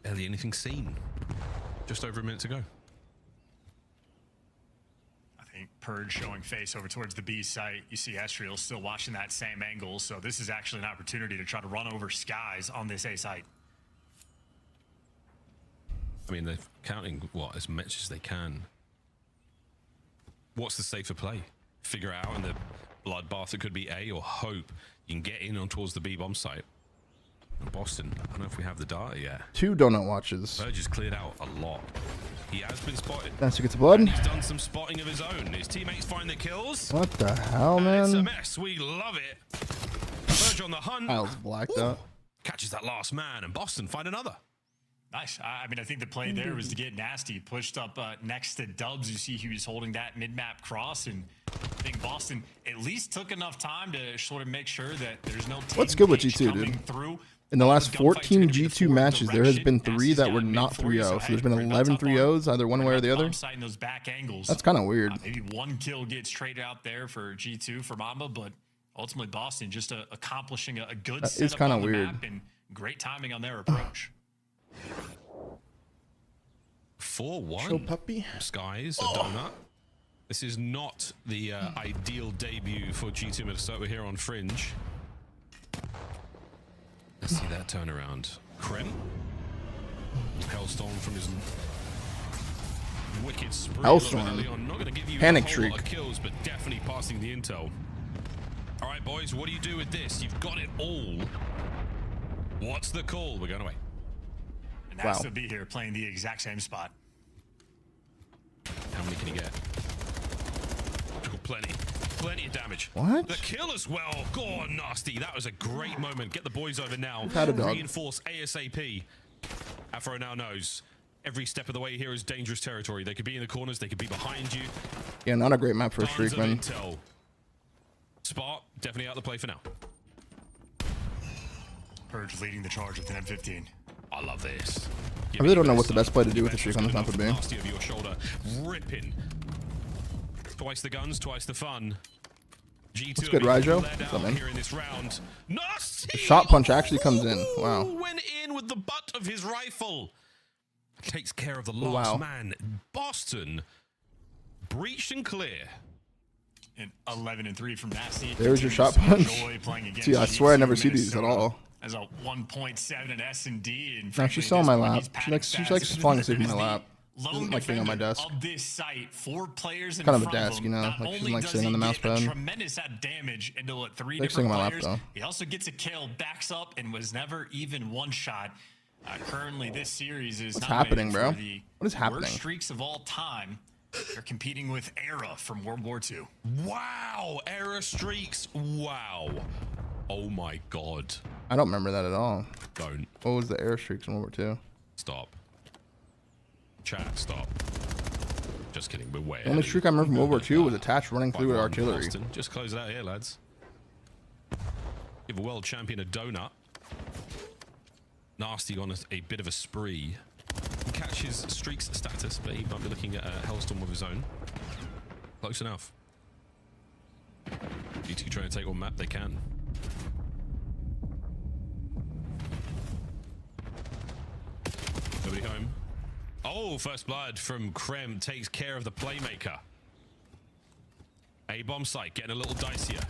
Barely anything seen. Just over a minute to go. I think Purge showing face over towards the B site. You see Estriel still watching that same angle, so this is actually an opportunity to try to run over Skies on this A site. I mean, they're counting, what, as much as they can. What's the safer play? Figure out in the bloodbath it could be A, or hope you can get in on towards the B bomb site. Boston, I don't know if we have the data yet. 2 donut watches. Purge has cleared out a lot. He has been spotted. That's to get the blood. And he's done some spotting of his own. His teammates find the kills. What the hell, It's a man? mess. We love it. Purge on the hunt. Kyle's blacked out. Catches that last man, and Boston find another. Nice. I mean, I think the play there was to get nasty. Pushed up next to Dubs. You see he was holding that mid-map cross, and I think Boston at least took enough time to sort of make sure that there's no team What's good with cage G2, coming dude? through. In the last 14 G2 matches, there has been 3 that were not 3-0. So there's been 11 3-0s, either one way or the other. Sighting those back angles. That's kind of weird. Maybe one kill gets traded out there for G2 for Mamba, but ultimately Boston just accomplishing a good That is setup kinda on the weird. map and great timing on their approach. 4-1. Chill puppy. Skies, a donut. This is not the ideal debut for G2 Minnesota here on Fringe. Let's see that turnaround. Krem. Hellstorm from his wicked spree. Hellstorm. early on. Not going to give you Panic a whole streak. lot of kills, but definitely passing the intel. All right, boys, what do you do with this? You've got it all. What's the call? We're going away. And that's to be here playing the exact same spot. How many can he get? Oh, plenty of damage. What? The kill as well. Go on, Nasty. That was a great moment. Get the boys over now. Had a dog. Reinforce ASAP. Afro now knows every step of the way here is dangerous territory. They could be in the corners. They could be behind you. Yeah, not a great map for a streak, man. Intel. Spark definitely out of the play for now. Purge leading the charge with an M15. I love this. I really don't know what the best play to do with the streak on this map would be. Nasty over your shoulder, ripping. Twice the guns, twice the fun. G2 That's good, Rijo. What's up, man? here in this round. Nasty! The shot punch actually comes in. Wow. Went in with the butt of his rifle. Takes care of the last man. Boston breached and clear. And 11-3 from Nasty. There's your shot punch. See, I swear I never see these at all. As a 1.7 in S&D. No, she's still on my lap. She likes falling asleep in my lap. She doesn't like being on my desk. Of this site, 4 players in Kind of a front desk, him. you know, Not like she only doesn't like does sitting on the he mouse get a pad. tremendous amount of damage into 3 Like sitting different on my lap, players. though. He also gets a kill, backs up, and was never even one shot. Currently, this series is What's nominated happening, bro? for the What is happening? worst streaks of all time. They're competing with Era from World War II. Wow, Era streaks. Wow. Oh my god. I don't remember that at all. Don't. What was the air streaks in World War II? Stop. Chat, stop. Just kidding, but wait. The only streak I remember from World War II was attached running through with artillery. Boston. Just close it out here, lads. Give a world champion a donut. Nasty on a bit of a spree. He catches streaks status, but he might be looking at a Hellstorm of his own. Close enough. G2 trying to take on map, they can. Nobody home. Oh, first blood from Krem takes care of the playmaker. A bomb site getting a little dicier.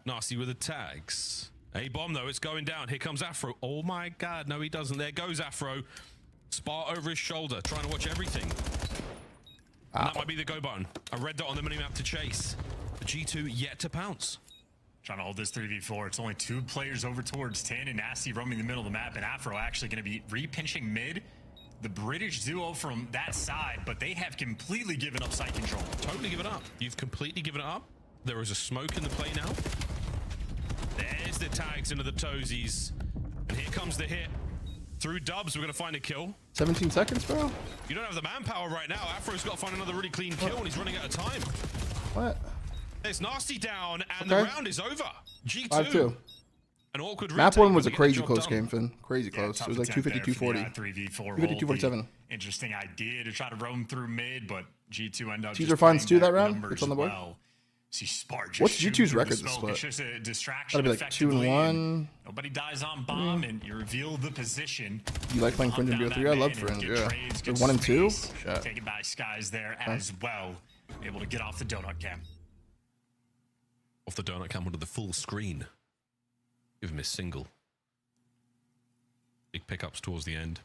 Nasty with the tags. A bomb though, it's going down. Here comes Afro. Oh my god, no he doesn't. There goes Afro. Spot over his shoulder, trying to watch everything. And that might be the go button. A red dot on the minimap to chase. The G2 yet to pounce. Trying to hold this 3v4. It's only 2 players over towards 10, and Nasty roaming the middle of the map, and Afro actually going to be re-pinching mid. The British duo from that side, but they have completely given up site control. Totally given up. You've completely given it up. There is a smoke in the play now. There's the tags into the toesies. And here comes the hit. Through dubs, we're going to find a kill. 17 seconds, bro? You don't have the manpower right now. Afro's got to find another really clean kill, and he's running out of time. What? There's Nasty down, and the round is over. G2. 5-2. An awkward Map retake, 1 was but a we get the crazy job close done. game, Finn. Crazy close. It was like 250, 240. 250, 247. Interesting idea to try to roam through mid, but G2 end up Teaser just finds playing 2 that back round. numbers It's on the board. well. See Spark just What's shooting G2's through the record this smoke. split? It's just a distraction. That'd be like 2-1. Nobody dies on bomb, and you reveal the position. You like playing Fringe and BO3? I love Fringe, yeah. They're 1 and 2? Shit. Taken by Skies there as well. Able to get off the donut cam. Off the donut cam onto the full screen. Give him his single. Big pickups towards the end.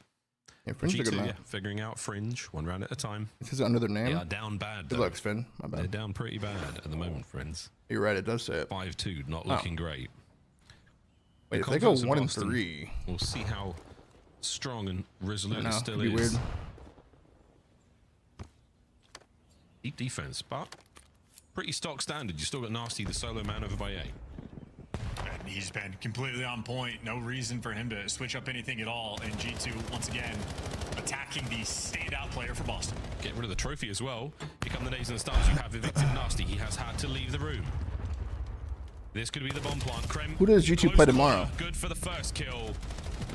Yeah, Fringe is a good G2, map. yeah, figuring out Fringe, 1 round at a time. It says it under their name. They are down bad. Good though. luck, Finn. My bad. They're down pretty bad at the moment, friends. You're right, it does say it. 5-2, not looking great. Wait, The if they go confidence of 1 and Boston, 3. We'll see how strong and resolute No, it still it'd be is. weird. Deep defense, but pretty stock standard. You still got Nasty, the solo man over by A. And he's been completely on point. No reason for him to switch up anything at all. And G2, once again, attacking the standout player for Boston. Get rid of the trophy as well. Here come the days and the stars. You have evicted Nasty. He has had to leave the room. This could be the bomb plant. Krem, Who does G2 close play tomorrow? corner. Good for the first kill.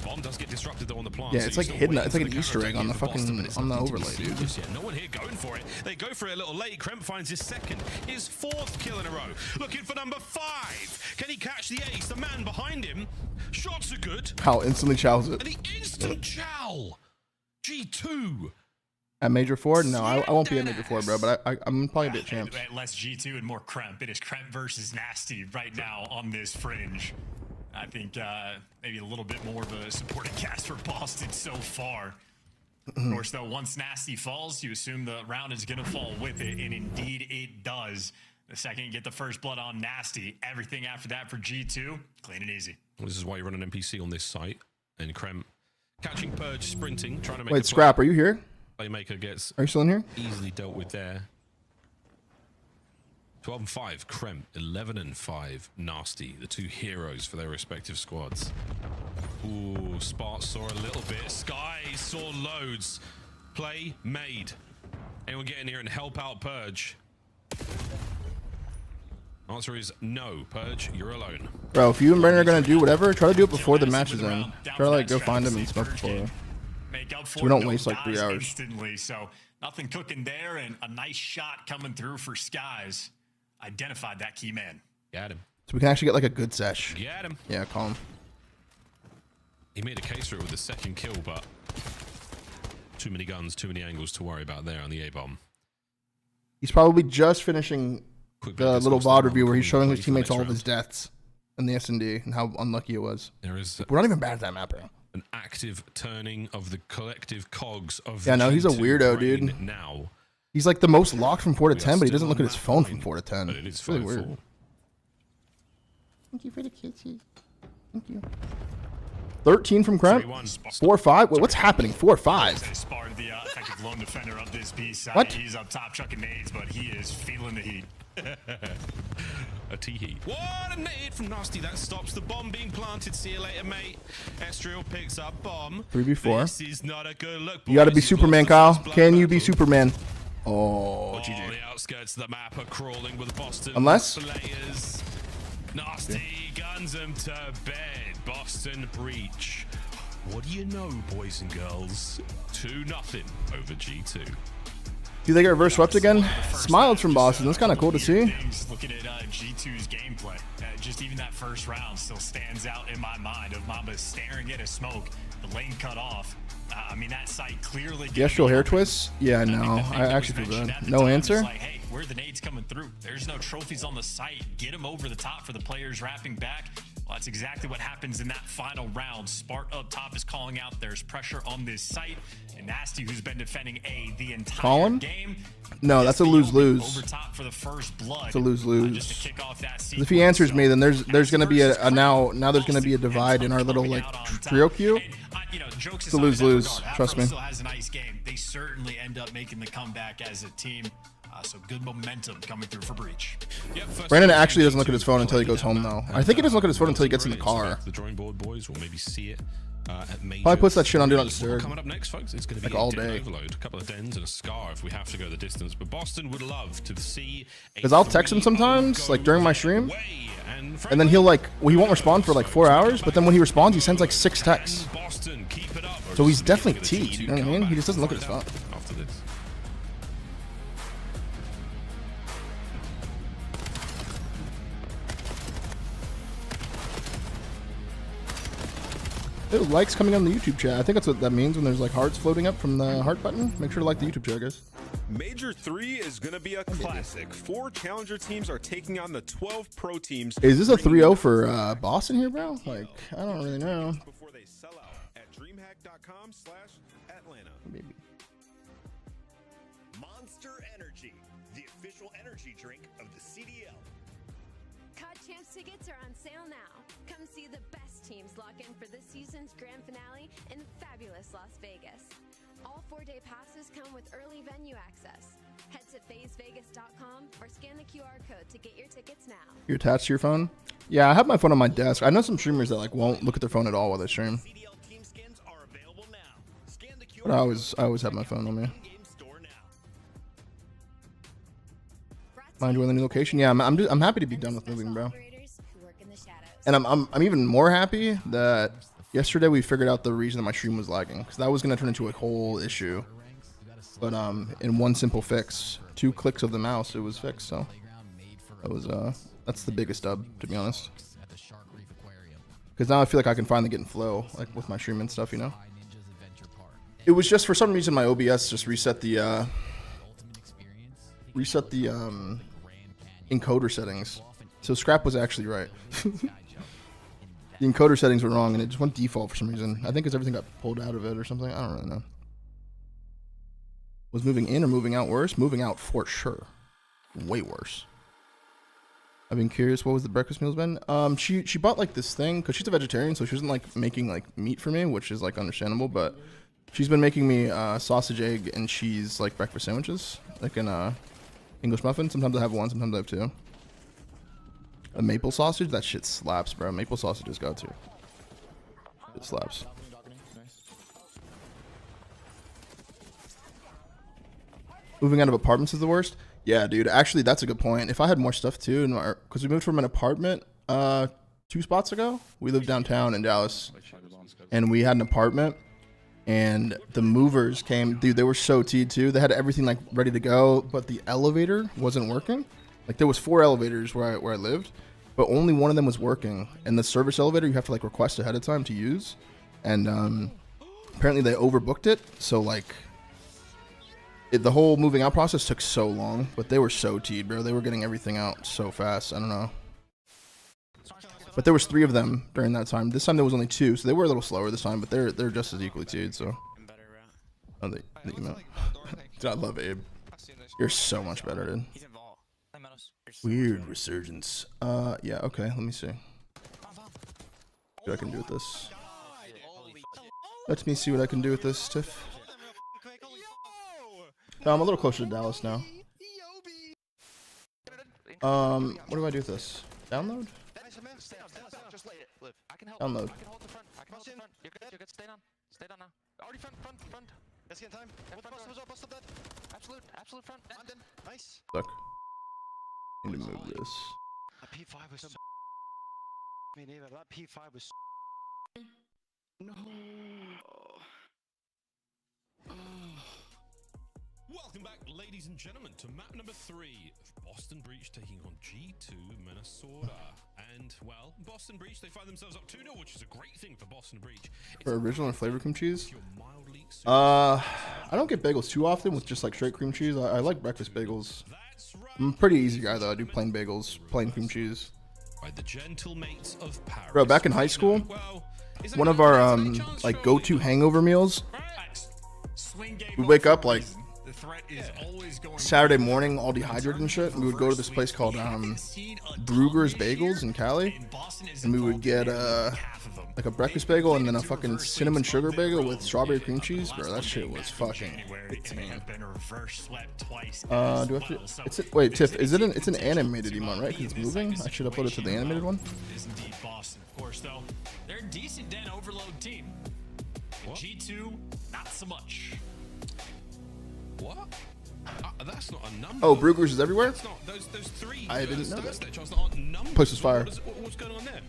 Bomb does get disrupted though on the plant. Yeah, so it's you're like still hidden. waiting It's like for an the Easter egg counter on the attack for Boston, fucking but it's on the nothing to be overlay, seen dude. just yet. No one here going for it. They go for it a little late. Krem finds his second, his 4th kill in a row. Looking for number 5. Can he catch the ace? The man behind him. Shots are good. How instantly chows it. And the instant chow. G2. At Major 4? No, I won't be at Major 4, bro, but I'm probably a bit champs. Less G2 and more Kremp. It is Kremp versus Nasty right now on this fringe. I think maybe a little bit more of a supporting cast for Boston so far. Of course, though, once Nasty falls, you assume the round is going to fall with it, and indeed it does. The second you get the first blood on Nasty, everything after that for G2, clean and easy. This is why you run an NPC on this site. And Krem catching Purge, sprinting, trying to make Wait, Scrap, are you here? Playmaker gets Are you still in here? easily dealt with there. 12 and 5, Krem. 11 and 5, Nasty. The 2 heroes for their respective squads. Ooh, Spart saw a little bit. Sky saw loads. Play made. Anyone get in here and help out Purge? Answer is no, Purge, you're alone. Bro, if you and Brennan are gonna do whatever, try to do it before the match is in. Try to like go find him and smoke before. So we don't waste like 3 hours. Instantly, so nothing cooking there, and a nice shot coming through for Skies. Identified that key man. Got him. So we can actually get like a good sesh. Got him. Yeah, call him. He made a case for it with the second kill, but too many guns, too many angles to worry about there on the A-bomb. He's probably just finishing the little VOD review where he's showing his teammates all of his deaths in the S&D and how unlucky it was. There is We're not even bad at that map, bro. An active turning of the collective cogs of Yeah, no, he's a G2 weirdo, brain dude. Now. He's like the most locked from 4 to 10, but he doesn't look at his phone from 4 to 10. But it is It's really 5-4. weird. Thank you for the kisses. Thank you. 13 from Kremp. 4-5. Wait, what's happening? 4-5. Sparred the effective lone defender of this piece. What? He's up top chucking nades, but he is feeling the heat. A T-heat. What a nade from Nasty. That stops the bomb being planted. See you later, mate. Estriel picks up bomb. 3v4. This is not a good look. You gotta be boys. Superman, Kyle. Can you be Superman? Oh, Oh, GG. the outskirts of the map are crawling with Boston. Unless- Players. Nasty guns them to bed. Boston breach. What do you know, boys and girls? 2-0 over G2. Do they get reverse swept again? Smiled from Boston. That's kind of cool to see. Looking at G2's gameplay, just even that first round still stands out in my mind of Mamba staring at a smoke, the lane cut off. I mean, that site clearly. The Estriel hair twist? Yeah, no. I actually feel bad. No answer? Like, hey, where are the nades coming through? There's no trophies on the site. Get them over the top for the players wrapping back. Well, that's exactly what happens in that final round. Spart up top is calling out there's pressure on this site. And Nasty, who's been defending A the entire game. No, that's a lose-lose. Over top for the first blood. It's a lose-lose. Just to kick off that If he answers me, then there's gonna be a now there's gonna be a divide in our little like trio queue. It's a lose-lose. Trust me. Still has a nice game. They certainly end up making the comeback as a team. So good momentum coming through for Breach. Brandon actually doesn't look at his phone until he goes home, though. I think he doesn't look at his phone until he gets in the car. The drawing board boys will maybe see it at major. Probably puts that shit on Do Not Disturb. Coming up next, folks, it's going to be like all a den day. overload, a couple of dens and a scar if we have to go the distance. But Boston would love to see. Because I'll text him sometimes, like during my stream, and then he'll like, well, he won't respond for like 4 hours, but then when he responds, he sends like 6 texts. So he's definitely T. You know what I mean? He just doesn't look at his phone. After this. Ew, likes coming on the YouTube chat. I think that's what that means when there's like hearts floating up from the heart button. Make sure to like the YouTube chat, guys. Major 3 is going to be a classic. 4 challenger teams are taking on the 12 pro teams. Is this a 3-0 for Boston here, bro? Like, I don't really know. Before they sell out at dreamhack.com/Atlanta. Maybe. Monster Energy, the official energy drink of the CDL. COD Champs tickets are on sale now. Come see the best teams lock in for this season's grand finale in fabulous Las Vegas. All 4-day passes come with early venue access. Head to FaZeVegas.com or scan the QR code to get your tickets now. You're attached to your phone? Yeah, I have my phone on my desk. I know some streamers that like won't look at their phone at all while they stream. But I always have my phone on me. Mind you, in the new location? Yeah, I'm happy to be done with moving, bro. And I'm even more happy that yesterday we figured out the reason that my stream was lagging, because that was gonna turn into a whole issue. But in one simple fix, 2 clicks of the mouse, it was fixed. So that was that's the biggest dub, to be honest. Because now I feel like I can finally get in flow, like with my stream and stuff, you know. It was just for some reason my OBS just reset the encoder settings. So Scrap was actually right. The encoder settings were wrong and it just went default for some reason. I think because everything got pulled out of it or something. I don't really know. Was moving in or moving out worse? Moving out for sure. Way worse. I've been curious, what was the breakfast meals been? She bought like this thing because she's a vegetarian, so she wasn't like making like meat for me, which is like understandable, but she's been making me sausage, egg, and cheese like breakfast sandwiches, like in English muffin. Sometimes I have 1, sometimes I have 2. A maple sausage? That shit slaps, bro. Maple sausages go to. It slaps. Moving out of apartments is the worst? Yeah, dude. Actually, that's a good point. If I had more stuff too, because we moved from an apartment 2 2 spots ago. We lived downtown in Dallas, and we had an apartment. And the movers came, dude. They were so T'd too. They had everything like ready to go, but the elevator wasn't working. Like there was 4 elevators where I lived, but only one of them was working. And the service elevator you have to like request ahead of time to use. And apparently they overbooked it, so like the whole moving out process took so long. But they were so T'd, bro. They were getting everything out so fast. I don't know. But there was 3 of them during that time. This time there was only 2, so they were a little slower this time. But they're just as equally T'd. So, oh, they email. Dude, I love Abe. You're so much better, dude. Weird resurgence. Yeah. Okay. Let me see. What I can do with this. Let me see what I can do with this, Tiff. No, I'm a little closer to Dallas now. What do I do with this? Download? Download. You're good. Stay down. Stay down now. Already front. Let's get time. Bust that. Absolute front. Nice. Look. I need to move this. That P5 was so. Me neither. That P5 was. No. Welcome back, ladies and gentlemen, to map number 3. Boston Breach taking on G2 Minnesota. And, well, Boston Breach, they find themselves up 2-0, which is a great thing for Boston Breach. For original and flavor cream cheese? I don't get bagels too often with just like straight cream cheese. I like breakfast bagels. I'm a pretty easy guy, though. I do plain bagels, plain cream cheese. By the gentle mates of Paris. Bro, back in high school, one of our like go-to hangover meals, we wake up like Saturday morning, all dehydrated and shit, and we would go to this place called Brugger's Bagels in Cali, and we would get like a breakfast bagel and then a fucking cinnamon sugar bagel with strawberry cream cheese. Bro, that shit was fucking insane. Do I have to? Wait, Tiff, is it it's an animated emote, right? Because it's moving. I should upload it to the animated one. Is indeed Boston, of course, though. They're a decent den overload team. G2, not so much. What? That's not a number. Oh, Brugger's is everywhere? That's not, those 3. I didn't know that. Aren't numbers. Place is fire. What's going on there?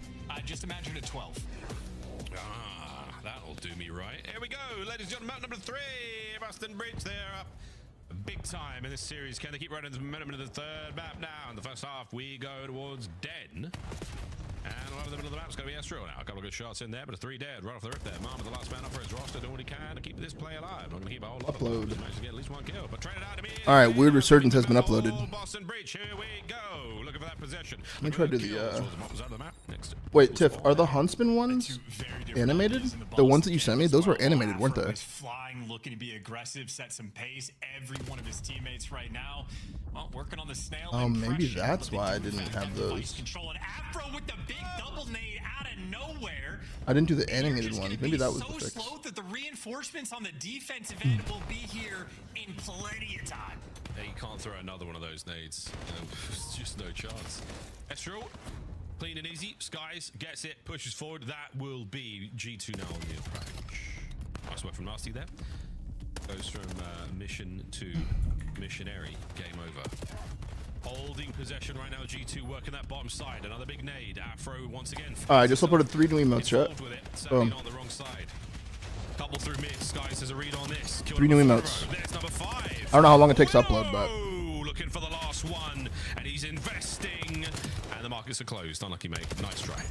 Just imagine a 12. That'll do me right. Here we go, ladies and gentlemen, map number 3. Boston Breach, they're up big time in this series. Can they keep running the momentum into the 3rd map now? In the first half, we go towards Den. And right in the middle of the map is going to be Astro now. A couple of good shots in there, but a 3 dead right off the rip there. Mom is the last man up for his roster, doing what he can to keep this play alive. Not going to keep a whole lot Upload. of them. Managed to get at least 1 kill, but trade it out to me. Alright, Weird Resurgence has been uploaded. Boston Breach, here we go. Looking for that possession. Let me try to do the Wait, Tiff, are the Huntsman ones animated? The ones that you sent me, those were animated, weren't they? Flying, looking to be aggressive, set some pace. Every one of his teammates right now, well, working on the snail. Oh, maybe that's why I didn't have those. Controlling Afro with the big double nade out of nowhere. I didn't do the animated one. Maybe that was the fix. Slow that the reinforcements on the defensive end will be here in plenty of time. Yeah, you can't throw another one of those nades. There's just no chance. Estro, clean and easy. Skies gets it, pushes forward. That will be G2 now on the approach. Nice work from Nasty there. Goes from mission to missionary. Game over. Holding possession right now. G2 working that bottom side. Another big nade. Afro once again. I just uploaded 3 new emotes, chat. Boom. On the wrong side. Couple through mid. Skies has a read on this. 3 new emotes. There's number 5. I don't know how long it takes to upload, but looking for the last one, and he's investing. And the markets are closed. Unlucky, mate. Nice try.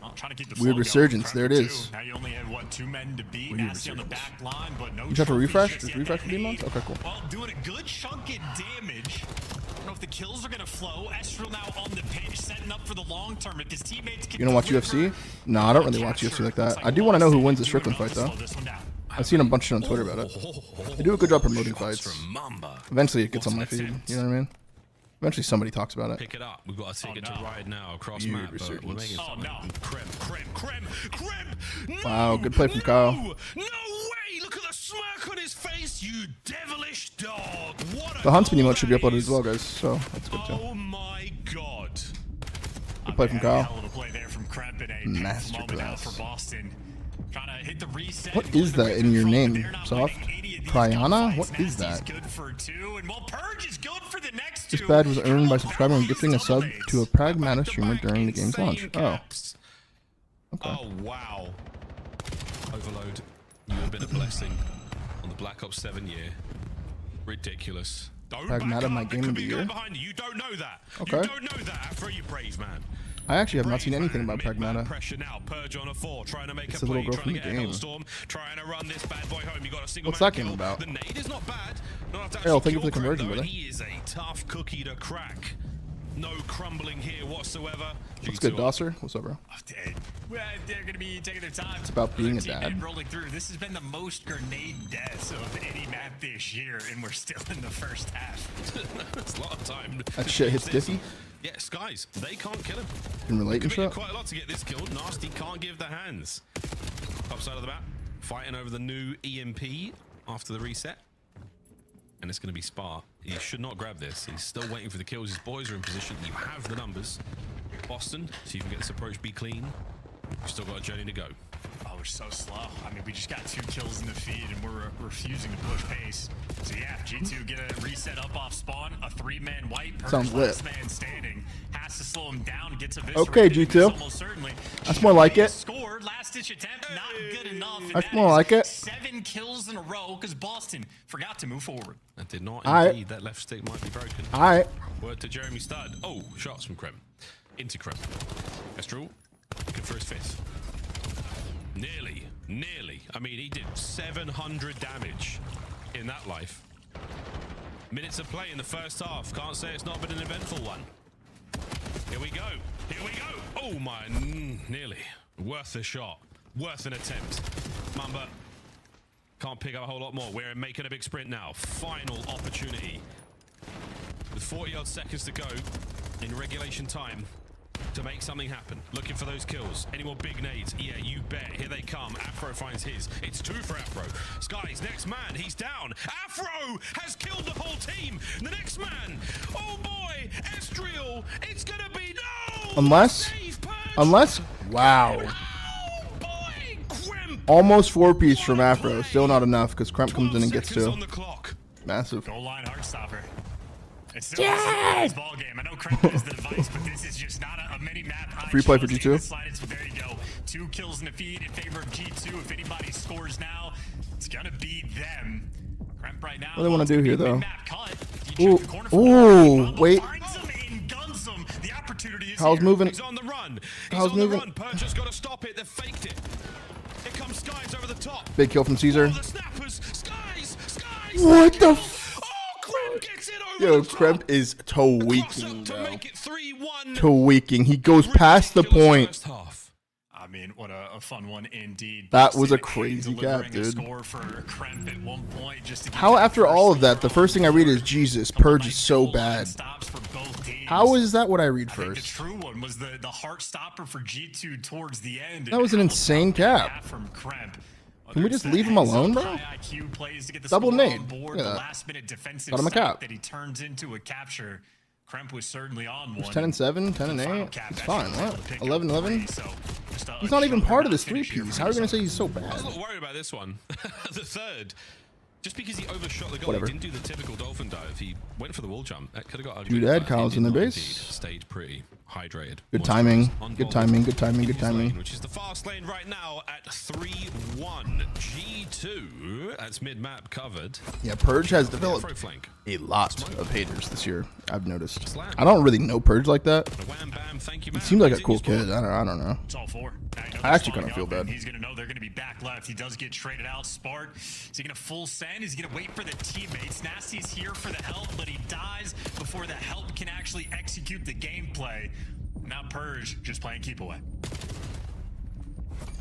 Well, trying to keep the Weird Resurgence. There it is. Now you only have what, 2 men to beat. Nasty on the back line, but no. You have to refresh? Just refresh for the emotes? Okay, cool. Well, doing a good chunk of damage. I don't know if the kills are gonna flow. Estral now on the pitch, setting up for the long term. If his teammates can. You don't watch UFC? No, I don't really watch UFC like that. I do want to know who wins the Strickland fight, though. I've seen a bunch of shit on Twitter about it. They do a good job promoting fights. Eventually, it gets on my feed. You know what I mean? Eventually, somebody talks about it. Pick it up. We've got a ticket to ride now across map. We're making Wow, good play from Kyle. No way! Look at the smirk on his face, you devilish dog. What The Huntsman emote should be uploaded as well, guys. So that's good too. Oh my god! Good play from Kyle. Masterclass for Boston. Trying to hit the reset. What is that in your name, Soft? Priyana? What is that? This badge was earned by subscribing and gifting a sub to a pragmatic streamer during the game's launch. Oh. Okay. Oh, wow. Overload. You have been a blessing on the Black Ops 7 year. Ridiculous. Don't Pragmata, back my up. game There of could the be a guy year. behind you. You don't know that. Okay. You don't know that. After you brave man. I actually have not seen anything about Mid-man Pragmata. pressure now. Purge on a 4, trying to make It's a a little play, girl from trying to the get a game. Hellstorm, trying to run this bad boy home. You got a single What's man that game kill. about? The nade is not bad. Not enough to Hey, well, actually thank you for the kill conversion, Crumb, though, brother. and he is a tough cookie to crack. No crumbling here whatsoever. What's good, Dosser? What's up, bro? Well, they're going to be taking their time. It's about being a Teammate dad. rolling through. This has been the most grenade deaths of any map this year, and we're still in the first half. That's a lot of time. That shit hits Diffy. Yeah, Skies, they can't kill him. Can relate and Committed shit. quite a lot to get this kill. Nasty can't give the hands. Top side of the map, fighting over the new EMP after the reset. And it's going to be Spar. He should not grab this. He's still waiting for the kills. His boys are in position. You have the numbers. Boston, so you can get this approach be clean. You've still got a journey to go. Oh, we're so slow. I mean, we just got 2 kills in the feed, and we're refusing to push pace. So yeah, G2 get a reset up off spawn, a 3-man white. Sounds lit. Last man standing has to slow him down. Gets a Okay, G2. almost certainly. That's more like it. Scored last ditch attempt, not good enough. and That's that more is like it. 7 kills in a row because Boston forgot to move forward. That did not All right. indeed. That left stick might be broken. All right. Word to Jeremy Stud. Oh, shots from Krem. Into Krem. Estral, looking for his 5th. Nearly. I mean, he did 700 damage in that life. Minutes of play in the first half. Can't say it's not been an eventful one. Here we go. Oh my, nearly. Worth the shot. Worth an attempt. Mamba can't pick up a whole lot more. We're making a big sprint now. Final opportunity. With 40 odd seconds to go in regulation time to make something happen. Looking for those kills. Any more big nades? Yeah, you bet. Here they come. Afro finds his. It's 2 for Afro. Sky's next man. He's down. Afro has killed the whole team. The next man. Oh boy. Estriel. It's going to be no. Unless. Wow. Almost 4-piece from Afro. Still not enough because Kremp comes in and gets 2. Massive. Goal line Heartstopper. It's still a ball game. I know Kremp is the device, but this is just not a mini map. Free play for G2. There you go. 2 kills in the feed in favor of G2. If anybody scores now, it's gonna be them. Kremp right now. What do they want to do here, though? Ooh, wait. The opportunity is How's moving? He's on the run. How's moving? Perch has got to stop it. They faked it. Here comes Skies over the top. Big kill from Caesar. The snappers. Skies. What the Yo, Kremp is tweaking, bro. Tweaking. He goes past the point. I mean, what a fun one indeed. That was a crazy cap, dude. Score for Kremp at one point just to How after all of that, the first thing I read is Jesus, Purge is so bad. How is that what I read The first? true one was the heart stopper for G2 towards the end. That was an insane cap. From Kremp. Can we just leave him alone, bro? Double nade. Look at that. Got him a cap. That he turns into a capture. Kremp was certainly on He's one. 10-7, 10-8. It's fine. What? 11-11. He's not even part of this 3-piece. How are you gonna say he's so I was bad? a little worried about this one. The third. Just because he overshot the goal, Whatever. he didn't do the typical dolphin dive. He went for the wall jump. That could have got ugly. Dude, but Ed it Kyle's did in their not base. indeed. Stayed pretty hydrated. Good Moisturized, timing. on Good ball. timing. Good timing. Good His lane, timing. which is the fast lane right now at 3-1. G2. That's mid-map covered. Yeah, Purge has Afro developed flank. a lot of haters this year. I've noticed. I don't really know Purge like that. He seems like a cool kid. I don't know. It's all 4. I actually kind of feel bad. He's gonna know they're gonna be back left. He does get traded out. Spart. Is he gonna full send? Is he gonna wait for the teammates? Nasty's here for the help, but he dies before the help can actually execute the gameplay. Now Purge just playing keep away.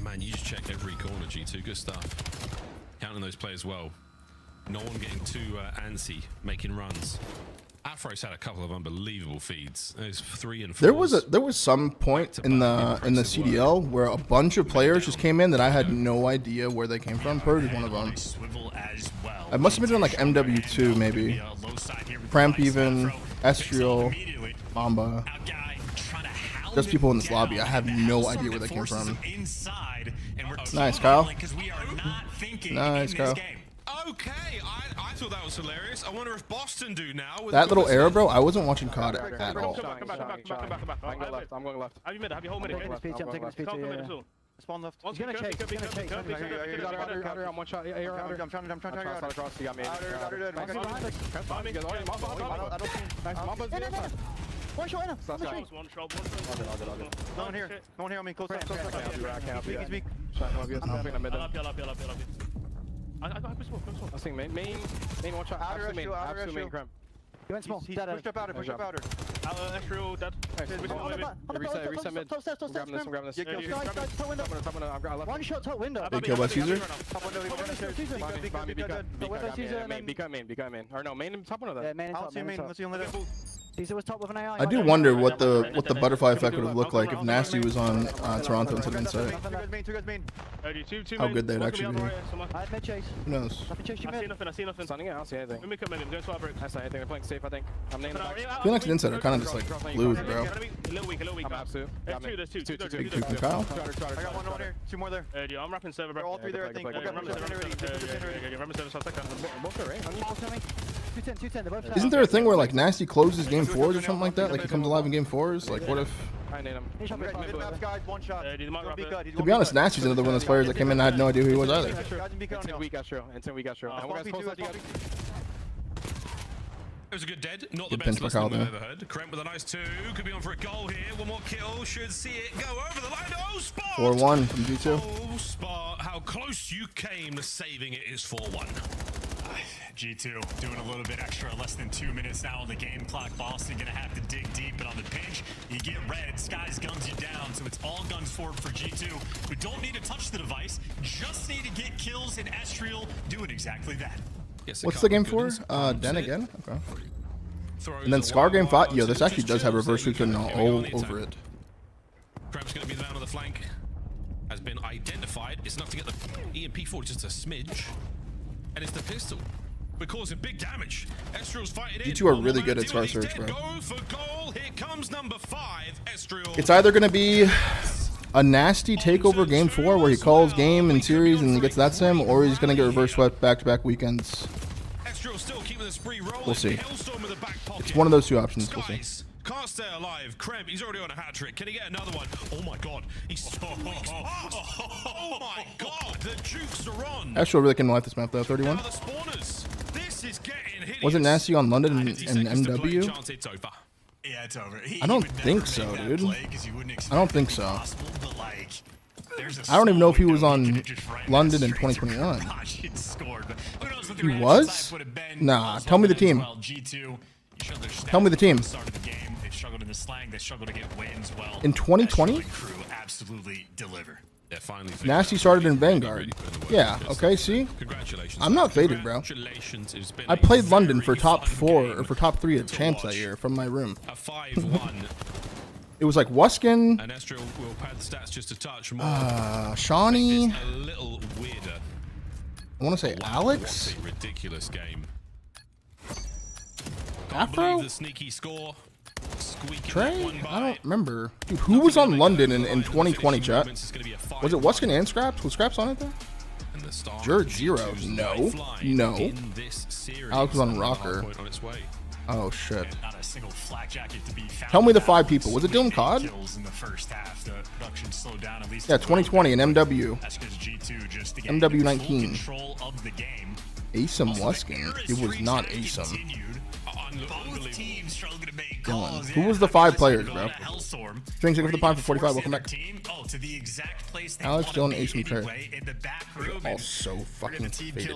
Man, you just check every corner, G2. Good stuff. Counting those players well. No one getting too antsy, making runs. Afro's had a couple of unbelievable feeds. There's 3 and 4. There was some point in the CDL where a bunch of players just came in that I had no idea where they came from. Purge is one of them. I must have been on like MW2 maybe. Cramp even, Estriel, Mamba. There's people in this lobby. I have no idea where they came from. Nice, Kyle. Nice, Kyle. Okay, I thought that was hilarious. I wonder if Boston do now. That little arrow, bro, I wasn't watching COD at all. Come back. I'm going left. Have you mid? Have you whole mid? I'm taking this pizza, Come yeah. soon. Spawn left. He's gonna chase. He's gonna chase. Outer, I'm one shot. I'm trying to get across. He got me. Outer. I don't see. Mamba's there. One shot in him. One shot. No one here. No one here on me. Close up. I can't do that. He's weak. I'm picking a mid. I think main one shot. Absolute main cramp. He went small. Push up outer. Astro dead. Reset mid. I'm grabbing this. One shot top window. Big kill by Caesar. Top window. Main. Or no, main top window. Yeah, main and top. Let's see on the Caesar was top with an AI. I do wonder what the butterfly effect would have looked like if Nasty was on Toronto instead of Inside. How good they'd actually be. Who knows? I see nothing. Stunning it. I don't see anything. I'm going to I see anything. They're playing safe, I think. I'm naming I feel like an Inside are kind of just like blues, bro. A little weak. I'm absolute. There's two. Big two from Kyle. I got one here. Two more there. I'm wrapping server, bro. All three there, I think. Isn't there a thing where like Nasty closes game 4s or something like that? Like he comes alive in game 4s? Like what if... I need him. To be honest, Nasty's another one of those players that came in and I had no idea who he was either. Weak Astro. It was a good dead, not the best listening we've ever heard. Kremp with a nice 2, could be on for a goal here. One more kill, should see it go over the line. Oh, Spot! 4-1 from G2. Oh, Spot, how close you came to saving it is 4-1. G2 doing a little bit extra, less than 2 minutes now on the game clock. Boston gonna have to dig deep, but on the pinch, you get red. Skies guns you down, so it's all guns forward for G2, who don't need to touch the device, just need to get kills, and Estriel doing exactly that. Yes, what's the game for? Den again? Okay. And then Scar game 5. Yo, this actually does have reverse sweep written all over it. Kremp's going to be the man on the flank. Has been identified. It's enough to get the EMP forward, just a smidge. And it's the pistol. We're causing big damage. Estriel's fighting in. G2 are really good at Scar Search, bro. Go for goal. Here comes number 5, Estriel. It's either going to be a Nasty takeover game 4 where he calls game and series and gets that sim, or he's going to get reverse swept back-to-back weekends. We'll see. It's one of those two options. We'll see. Can't stay alive. Kremp, he's already on a hat trick. Can he get another one? Oh my god. He's so oh my god. The jukes are on. Astro really can light this map though. 31. This is getting hideous. Wasn't Nasty on London and MW? Yeah, it's over. I don't think so, dude. I don't think so. I don't even know if he was on London in 2021. He was? Nah, tell me the team. Tell me the team. In 2020? Absolutely deliver. Nasty started in Vanguard. Yeah, okay, see? I'm not faded, bro. I played London for top 4 or for top 3 at Champs that year from my room. It was like Wuskin. And Estriel will pad the stats just a touch more. Shawnee. A little weirder. I want to say Alex. What a ridiculous game. Afro? The sneaky score. Trey? I don't remember. Dude, who was on London in 2020, chat? Was it Wuskin and Scraps? Was Scraps on it there? Jerd 0. No. No. Alex was on Rocker. Oh, shit. Tell me the 5 people. Was it Dylan Codd? Yeah, 2020 and MW. MW 19. Asim Wuskin. It was not Asim. Dylan. Who was the 5 players, bro? Strings in for the pine for 45. Welcome back. Alex, Dylan, Asim, Trey. All so fucking faded.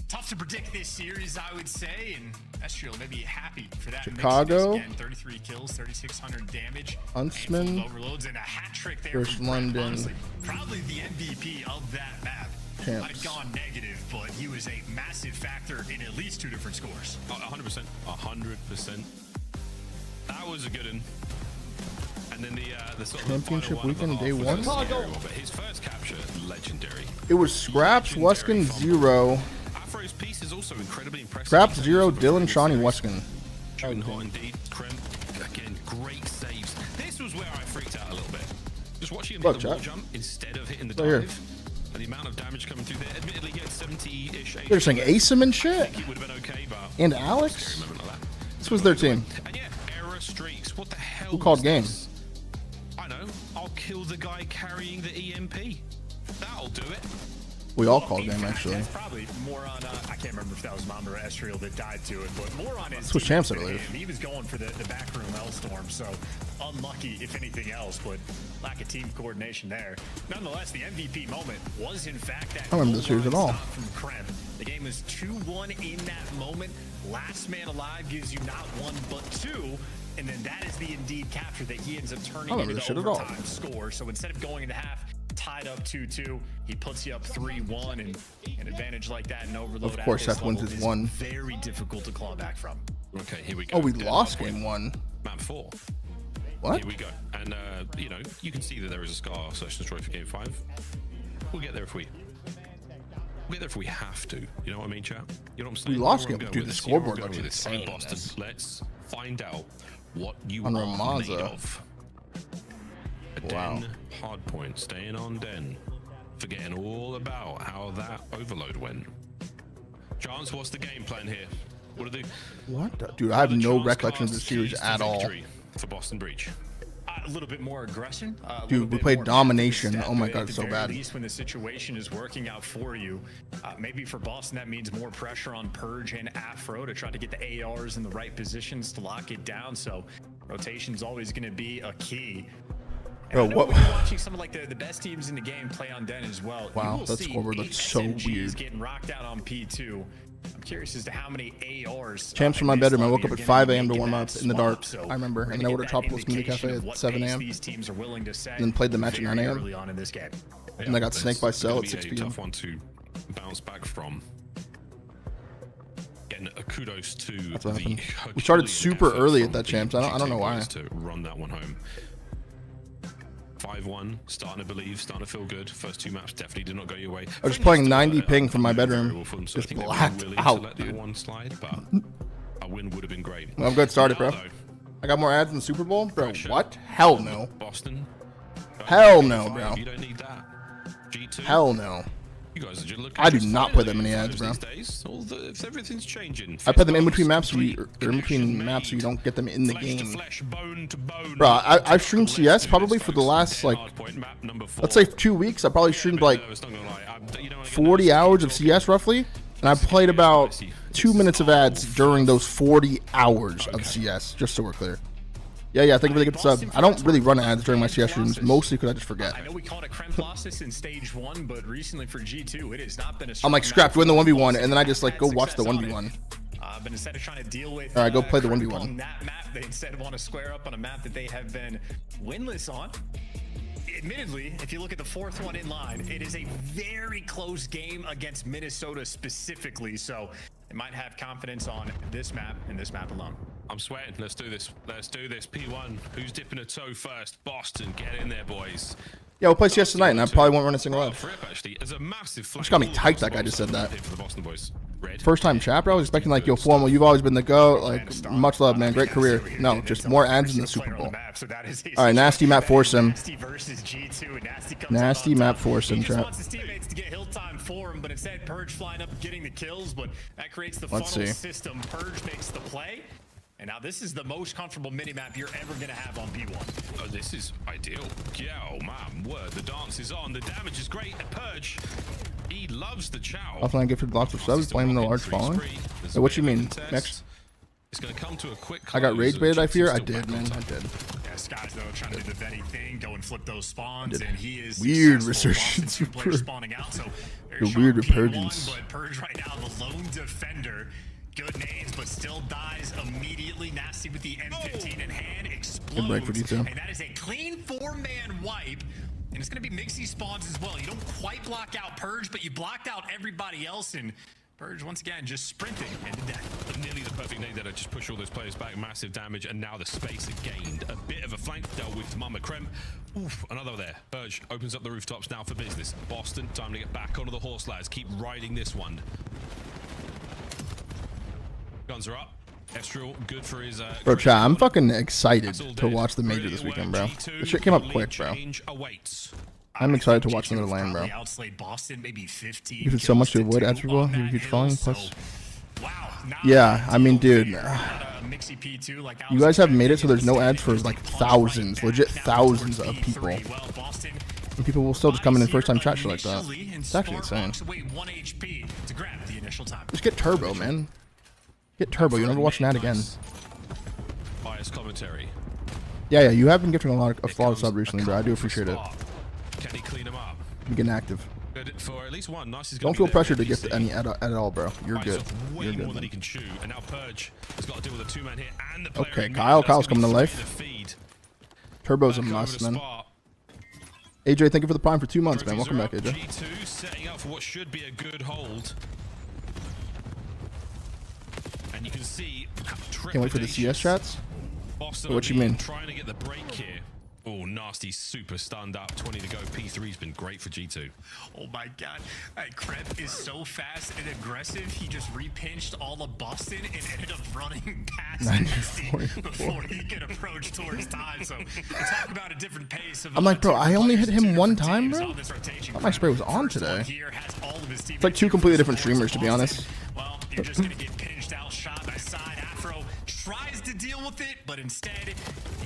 Tough to predict this series, I would say, and Estriel may be happy for that. Chicago. Again, 33 kills, 3,600 damage. Huntsman. Overloads and a hat trick there. Versus London. Honestly, probably the MVP of that map. Champs. I'd gone negative, but he was a massive factor in at least 2 different scores. 100%. 100%. That was a good one. And then the sort of championship weekend day 1. But his first capture, legendary. It was Scraps, Wuskin 0. Afro's piece is also incredibly impressive. Scraps 0, Dylan, Shawnee, Wuskin. Shooting hot indeed. Kremp, again, great saves. This was where I freaked out a little bit. Just watching him hit the wall jump instead of hitting the dive. And the amount of damage coming through there. Admittedly, he had 70-ish. They're saying Asim and shit. I think it would have been okay, but and Alex? This was their team. And yeah, error streaks. What the hell? Who called game? I know. I'll kill kill the guy carrying the EMP. That'll do it. We all called game actually. That's probably more on, I can't remember if that was Mamba or Estriel that died to it, but more on his Switch champs, I than believe. him. He was going for the back room L-Storm, so unlucky if anything else, but lack of team coordination there. Nonetheless, the MVP moment was in fact that I don't remember this series at all. stop from Kremp. The game was 2-1 in that moment. Last man alive gives you not one but two. And then that is the indeed capture that he ends up turning into the overtime score. So instead of going into half tied up 2-2, he puts you up 3-1, and an advantage like that in overload. Of course, that wins his one. Very difficult to claw back from. Okay, here we go. Oh, we lost game 1. Map 4. What? Here we go. And, you know, you can see that there is a Scar Search and Destroy for game 5. We'll get there if we... We'll get there if we have to. You know what I mean, chat? You know what I'm saying? We lost Where I'm game. going Dude, with the this. You know where scoreboard I'm going looks with this. insane. Boston, let's find out what you On are Ramaza. made of. A Wow. Den hard point, staying on Den, forgetting all about how that overload went. Chance, what's the game plan here? What are the Dude, I have no recollection of this series at all. For Boston Breach? A little bit more aggression. Dude, we played domination. Oh my god, it's so bad. At least when the situation is working out for you, maybe for Boston that means more pressure on Purge and Afro to try to get the ARs in the right positions to lock it down. So rotation's always going to be a key. Bro, what? When you're watching some of like the best teams in the game play on Den as well. Wow, that scoreboard looks so weird. Getting rocked out on P2. I'm curious as to how many ARs. Champs from my bedroom. I woke up at 5 a.m. to warm up in the dark. I remember. And then I ordered Tropicals Community Cafe at 7 a.m. And then played the match at 9 a.m. And I got snaked by Cell at 6 p.m. Tough one to bounce back from. Again, kudos to That's what happened. the We started super early at that Champs. I don't know why. To run that one home. 5-1, starting to believe, starting to feel good. First 2 maps definitely did not go your way. I was playing 90 ping from my bedroom. Just blacked out, dude. One slide, but a win would have been great. Well, I'm good started, bro. I got more ads in the Super Bowl? Bro, what? Hell no. Boston. Hell no, bro. You don't need that. G2. Hell no. You guys are just looking. I do not play that many ads, bro. If everything's changing. I play them in between maps, so you don't get them in the game. Bro, I've streamed CS probably for the last, like, let's say 2 weeks. I probably streamed like 40 hours of CS roughly, and I played about 2 minutes of ads during those 40 hours of CS, just so we're clear. Yeah, thank you for the good sub. I don't really run ads during my CS streams, mostly because I just forget. I know we called it Kremp losses in stage 1, but recently for G2, it has not been a I'm like, scrap, win the 1v1, and then I just like go watch the 1v1. But instead of trying to deal with all right, go play the 1v1. that map, they instead want to square up on a map that they have been winless on. Admittedly, if you look at the 4th one in line, it is a very close game against Minnesota specifically, so they might have confidence on this map and this map alone. I'm sweating. Let's do this. Let's do this. P1. Who's dipping a toe first? Boston, get in there, boys. Yeah, we'll play CS tonight, and I probably won't run a single ad. Actually, as a massive Which got me tight that guy just said that. for the Boston boys. Red. First time chat, bro. I was expecting like, yo, Formal, you've always been the GOAT. Like, much love, man. Great career. No, just more ads in the Super Bowl. All right, nasty map force him. Nasty map force him, chat. To get hill time for him, but instead Purge flying up getting the kills, but that creates the Let's funnel see. system. Purge makes the play. And now this is the most comfortable minimap you're ever going to have on P1. Oh, this is ideal. Yeah, oh man, word. The dance is on. The damage is great. And Purge, he loves the chow. Offline gifted lots of subs, blaming the large following. Hey, what you mean, Next? It's going to come to a quick close. I got rage baited, I fear? I did, man. I did. Yeah, Sky's though trying to do the Betty thing, go and flip those spawns, and he is weird successful. resurgence. Boston, 2 players spawning out, so The weird resurgence. but Purge right now, the lone defender. Good nades, but still dies immediately. Nasty with the M15 in hand, explodes. break for D2. And that is a clean 4-man wipe. And it's going to be Mixie spawns as well. You don't quite block out Purge, but you blocked out everybody else. And Purge, once again, just sprinting and to death. Nearly the perfect nade there to just push all those players back. Massive damage, and now the space gained. A bit of a flank dealt with Mama Kremp. Oof, another there. Purge opens up the rooftops now for business. Boston, time to get back onto the horse, lads. Keep riding this one. Guns are up. Estriel, good for his... Bro, chat, I'm fucking excited to watch the major this weekend, bro. This shit came up quick, bro. I'm excited to watch another LAN, bro. Outplayed Boston, maybe 15. You did so much to avoid ads people. You have a huge following, plus Yeah, I mean, dude, you guys have made it so there's no ads for like thousands, legit thousands of people. And people will still just come in and first-time chat shit like that. It's actually insane. Just get turbo, man. Get turbo. You'll never watch an ad again. Biased commentary. Yeah, you have been gifting a lot of sub recently, bro. I do appreciate it. Can he clean him up? You're getting active. Good for at least one. Nice. Don't feel pressured to gift any at all, bro. You're good. You're good. More than he can chew. And now Purge has got to deal with a two-man hit and the player. Okay, Kyle's coming to life. Turbo's a must, man. AJ, thank you for the prime for 2 months, man. Welcome back, AJ. G2 setting up for what should be a good hold. And you can see Can't wait for the CS chats. Boston, What you mean? Trying to get the break here. Oh, nasty, super stunned up. 20 to go. P3's been great for G2. Oh my god. Krep is so fast and aggressive. He just repinched all of Boston and ended up running past him before he could approach towards time. So talk about a different pace of I'm like, bro, I only hit him one time, bro. I thought my spray was on today. It's like 2 completely different streamers, to be honest. Well, you're just going to get pinched out, shot by side. Afro tries to deal with it, but instead...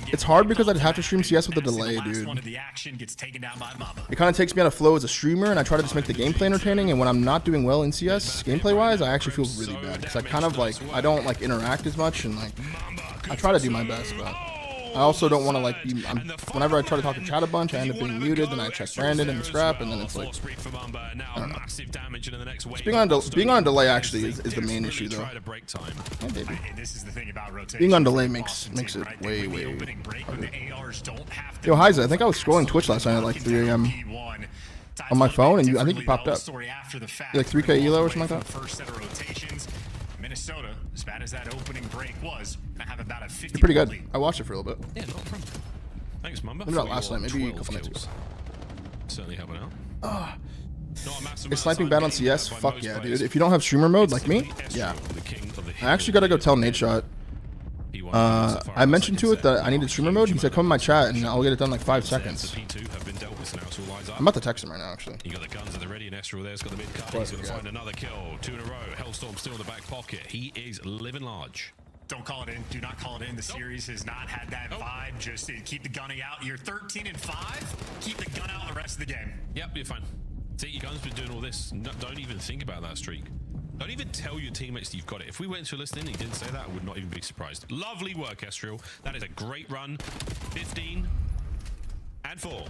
It's hard because I'd have to stream CS with a delay, dude. It kind of takes me out of flow as a streamer, and I try to just make the gameplay entertaining, and when I'm not doing well in CS, gameplay-wise, I actually feel really bad. Because I kind of, like, I don't, like, interact as much, and, like, I try to do my best, but... I also don't want to, like, be... whenever I try to talk to chat a bunch, I end up being muted, then I check Brandon and the scrap, and then it's like... I don't know. Being on a delay actually is the main issue, though. Yeah, baby. Being on delay makes it way harder. Yo, Heiza, I think I was scrolling Twitch last night at like 3 a.m. on my phone, and I think you popped up. You're like 3K elo or something like that. Minnesota, as bad as that opening break was, I have about a 50. You're pretty good. I watched it for a little bit. Yeah, no problem. Thanks, Mamba. Maybe not last night, maybe a couple nights ago. Certainly helping out. Is sniping bad on CS? Fuck yeah, dude. If you don't have streamer mode like me, yeah. I actually gotta go tell Nadeshot. I mentioned to it that I needed streamer mode. He said, come in my chat and I'll get it done in like 5 seconds. I'm about to text him right now, actually. You got the guns at the ready, and Estral there's got the mid cut. He's going to find another kill. 2 in a row. Hellstorm still in the back pocket. He is living large. Don't call it in. Do not call it in. The series has not had that vibe. Just keep the gunning out. You're 13 and 5. Keep the gun out the rest of the game. Yep, you're fine. Take your guns, been doing all this. No, don't even think about that streak. Don't even tell your teammates that you've got it. If we went to a listening and he didn't say that, I would not even be surprised. Lovely work, Estriel. That is a great run. 15 and 4.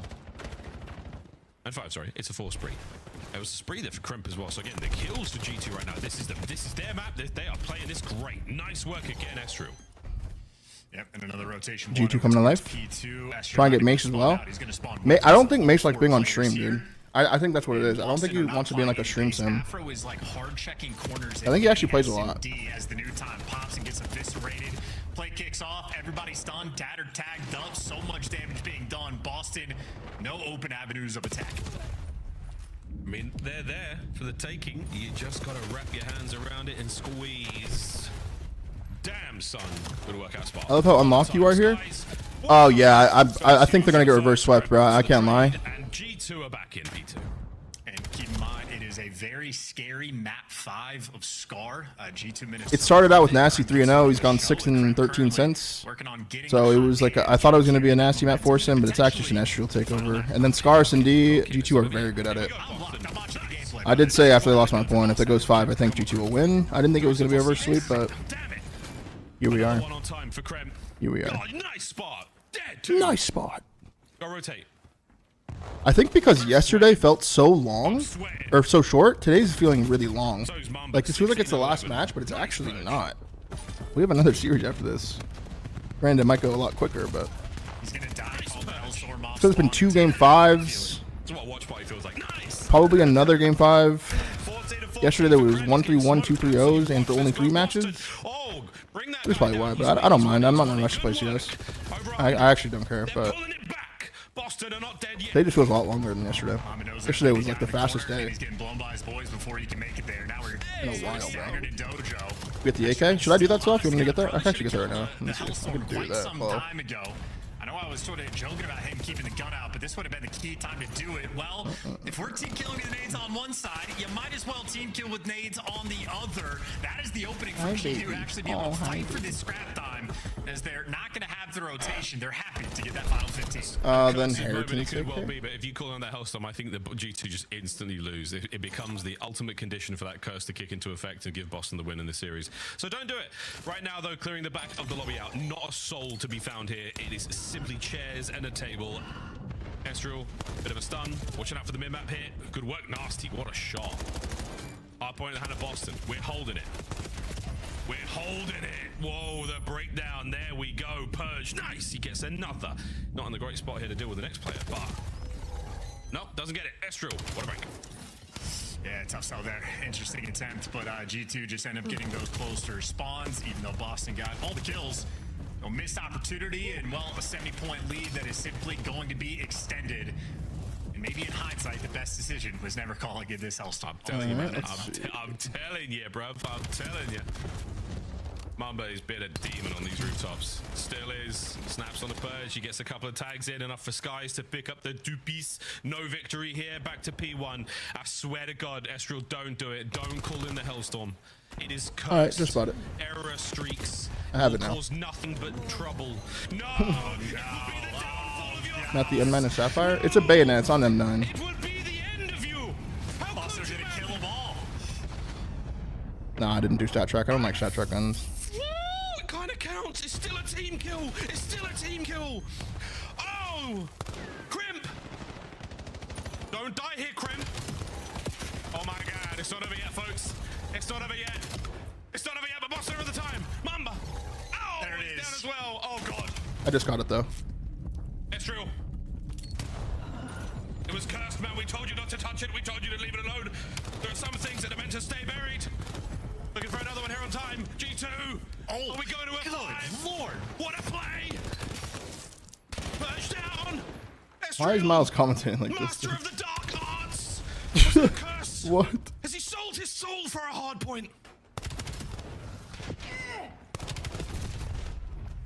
And 5, sorry. It's a 4 spree. There was a spree there for Kremp as well. So again, the kills for G2 right now. This is their map. They are playing this great. Nice work again, Estriel. Yep, and another rotation. G2 coming to life. Try and get Mace as well. I don't think Mace like being on stream, dude. I think that's what it is. I don't think he wants to be in like a stream sim. I think he actually plays a lot. As the new time pops and gets eviscerated. Play kicks off, everybody stunned, tattered, tagged up, so much damage being done. Boston, no open avenues of attack. I mean, they're there for the taking. You just gotta wrap your hands around it and squeeze. Damn, son. Good work out, Spot. I love how unlocked you are here. Oh yeah, I think they're gonna get reverse swept, bro. I can't lie. And G2 are back in P2. And keep in mind, it is a very scary map 5 of Scar. G2 Minnesota. It started out with Nasty 3-0. He's gone 6 and 13 since. So it was like I thought it was gonna be a Nasty map for him, but it's actually just an Estriel takeover. And then Scar and D, G2 are very good at it. I did say after they lost my point, if it goes 5, I think G2 will win. I didn't think it was gonna be a reverse sweep, but here we are. Here we are. Nice spot. Nice spot. Go rotate. I think because yesterday felt so long, or so short, today's feeling really long. Like, this feels like it's the last match, but it's actually not. We have another series after this. Brandon might go a lot quicker, but... So there's been 2 game 5s. Probably another game 5. Yesterday there was 1-3-1, 2-3-0s, and for only 3 matches. That's probably why, but I don't mind. I'm not in a rush to play CS. I actually don't care, but... Today just feels a lot longer than yesterday. Yesterday was like the fastest day. In a while, bro. Get the AK? Should I do that stuff? You want me to get there? I can actually get there right now. Let me see. I'm gonna do that. Hello. I know I was sort of joking about him keeping the gun out, but this would have been the key time to do it. Well, if we're team killing with nades on one side, you might as well team kill with nades on the other. That is the opening for G2 to actually be able to fight for this scrap time, as they're not going to have the rotation. They're happy to get that final 15. Then Inheritance. It could well be, but if you call on that Hellstorm, I think the G2 just instantly lose. It becomes the ultimate condition for that curse to kick into effect and give Boston the win in the series. So don't do it. Right now, though, clearing the back of the lobby out. Not a soul to be found here. It is simply chairs and a table. Estriel, bit of a stun. Watching out for the mid-map here. Good work, Nasty. What a shot. Hard point in the hand of Boston. We're holding it. We're holding it. Whoa, the breakdown. There we go. Purge. Nice. He gets another. Not in the great spot here to deal with the next player, but... Nope, doesn't get it. Estriel, what a break. Yeah, tough sell there. Interesting attempt, but G2 just end up getting those closer spawns, even though Boston got all the kills. A missed opportunity and, well, a 70-point lead that is simply going to be extended. And maybe in hindsight, the best decision was never calling it this Hellstorm. I'm telling you, man. I'm telling you, bro. I'm telling you. Mamba has been a demon on these rooftops. Still is. Snaps on the purge. He gets a couple of tags in, enough for Skies to pick up the dupies. No victory here. Back to P1. I swear to God, Estriel, don't do it. Don't call in the Hellstorm. It is cursed. All right, just spot it. Error streaks. I have it now. Cause nothing but trouble. No. Not the N9 Sapphire. It's a bayonet. It's on M9. It would be the end of you. Boston's gonna kill them all. Nah, I didn't do stat track. I don't like stat track guns. It kind of counts. It's still a team kill. It's still a team kill. Oh, Crimp. Don't die here, Crimp. Oh my God, it's not over yet, folks. It's not over yet. It's not over yet, but Boston at the time. Mamba. Oh, there it is. Down as well. Oh God. I just got it though. Estriel. It was cursed, man. We told you not to touch it. We told you to leave it alone. There are some things that are meant to stay buried. Looking for another one here on time. G2. Oh, are we going to F5? Lord. What a play. Push down. Why is Miles commentating like Master this? of the dark arts. Was that a curse? What? Has he sold his soul for a hard point?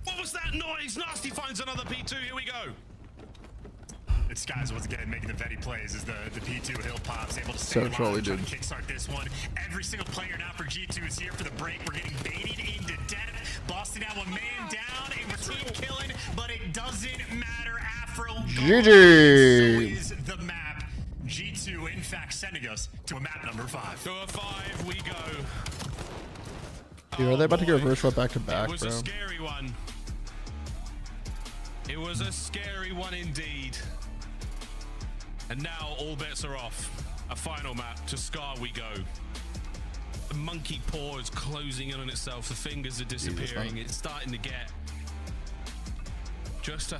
What was that noise? Nasty finds another P2. Here we go. It's Skies once again making the vetty plays as the P2 hill pops, able to So stay trolly, alive, trying dude. to kickstart this one. Every single player now for G2 is here for the break. We're getting baited into death. Boston now a man down, and we're team killing, but it doesn't matter. Afro GG. so is the map. G2, in fact, sending us to a map number 5. To a 5 we go. Dude, are they about to get reverse swept back to back, It was bro? a scary one. It was a scary one indeed. And now all bets are off. A final map. To Scar we go. The monkey paw is closing in on itself. The fingers are disappearing. It's starting to get... Just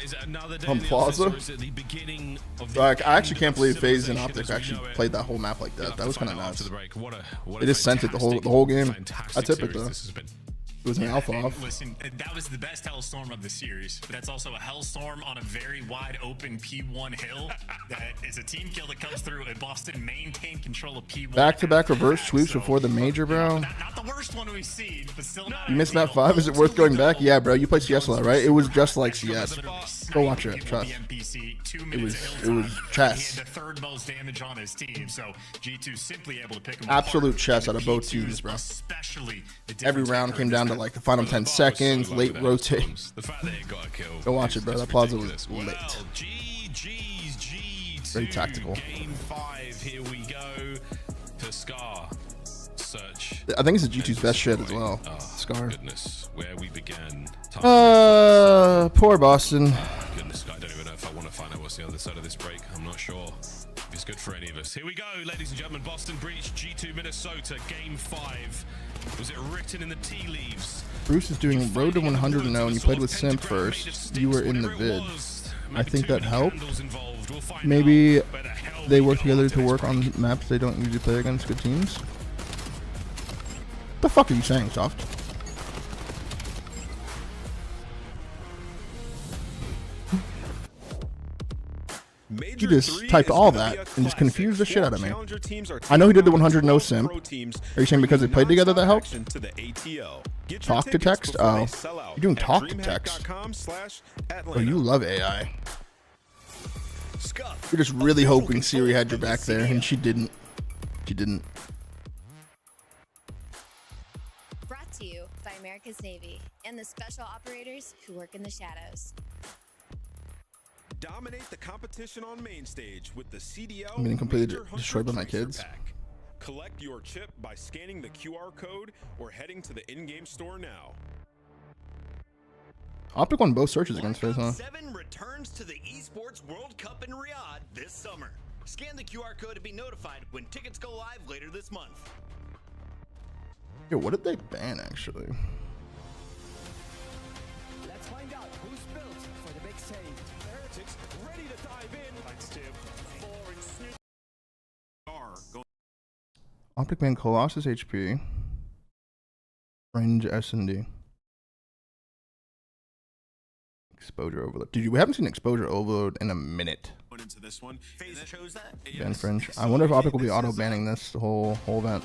is it another day On in the office, Plaza? or is it the beginning of the Like, I actually end can't of believe FaZe and civilization OpTic as we actually know it? played that whole map like We'll that. have That to was kind find of out after nuts. the break. What a They just sent it the whole game. I tip it though. This has been. It was an alpha And off. listen, that was the best Hellstorm of the series, but that's also a Hellstorm on a very wide open P1 hill that is a team kill that comes through, and Boston maintained control of P1. Back-to-back reverse sweeps before the major, bro. Not the worst one we've seen, but still not You missed map 5? Is it worth going back? Yeah, bro. You played CS a lot, right? It was just like CS. Go watch it. Trust. It was chess. He had the third most damage on his team, so G2 simply able to pick him Absolute apart. chess And out of the both P2s teams, bro. especially the Every difference round maker came in this down to map. like the final 10 seconds, late rotate. The fact that it got a kill. Go watch it, bro. That plaza was Well, lit. GG's G2. Very tactical. Game 5. Here we go. To Scar. Search. I think it's the G2's best shit as well. Oh, Scar. Goodness. Where we began. Poor Boston. Goodness, I don't even know if I want to find out what's the other side of this break. I'm not sure if it's good for any of us. Here we go, ladies and gentlemen. Boston breach, G2 Minnesota, game 5. Was it written in the tea leaves? Bruce is doing Road to 100 and 0, and you played with Simp first. You were in the vid. I think that helped. Maybe they work together to work on maps they don't usually play against good teams. What the fuck are you saying, Soft? He just typed all that and just confused the shit out of me. I know he did the 100 no simp. Are you saying because they played together that helped? Talk to text? Oh, you're doing talk to text. Oh, you love AI. You're just really hoping Siri had your back there, and she didn't. She didn't. Brought to you by America's Navy and the special operators who work in the shadows. Dominate the competition on main stage with the CDL. I'm getting completely destroyed by my kids. Collect your chip by scanning the QR code or heading to the in-game store now. OpTic won both searches against FaZe, huh? 7 returns to the Esports World Cup in Riyadh this summer. Scan the QR code to be notified when tickets go live later this month. Yo, what did they ban actually? Let's find out who's built for the big stage. Heretics ready to dive in. Thanks, Tim. OpTic ban Colossus HP. Fringe S&D. Exposure overload. Dude, we haven't seen exposure overload in a minute. Into this one. FaZe chose that. Ban Fringe. I wonder if OpTic will be auto banning this whole event.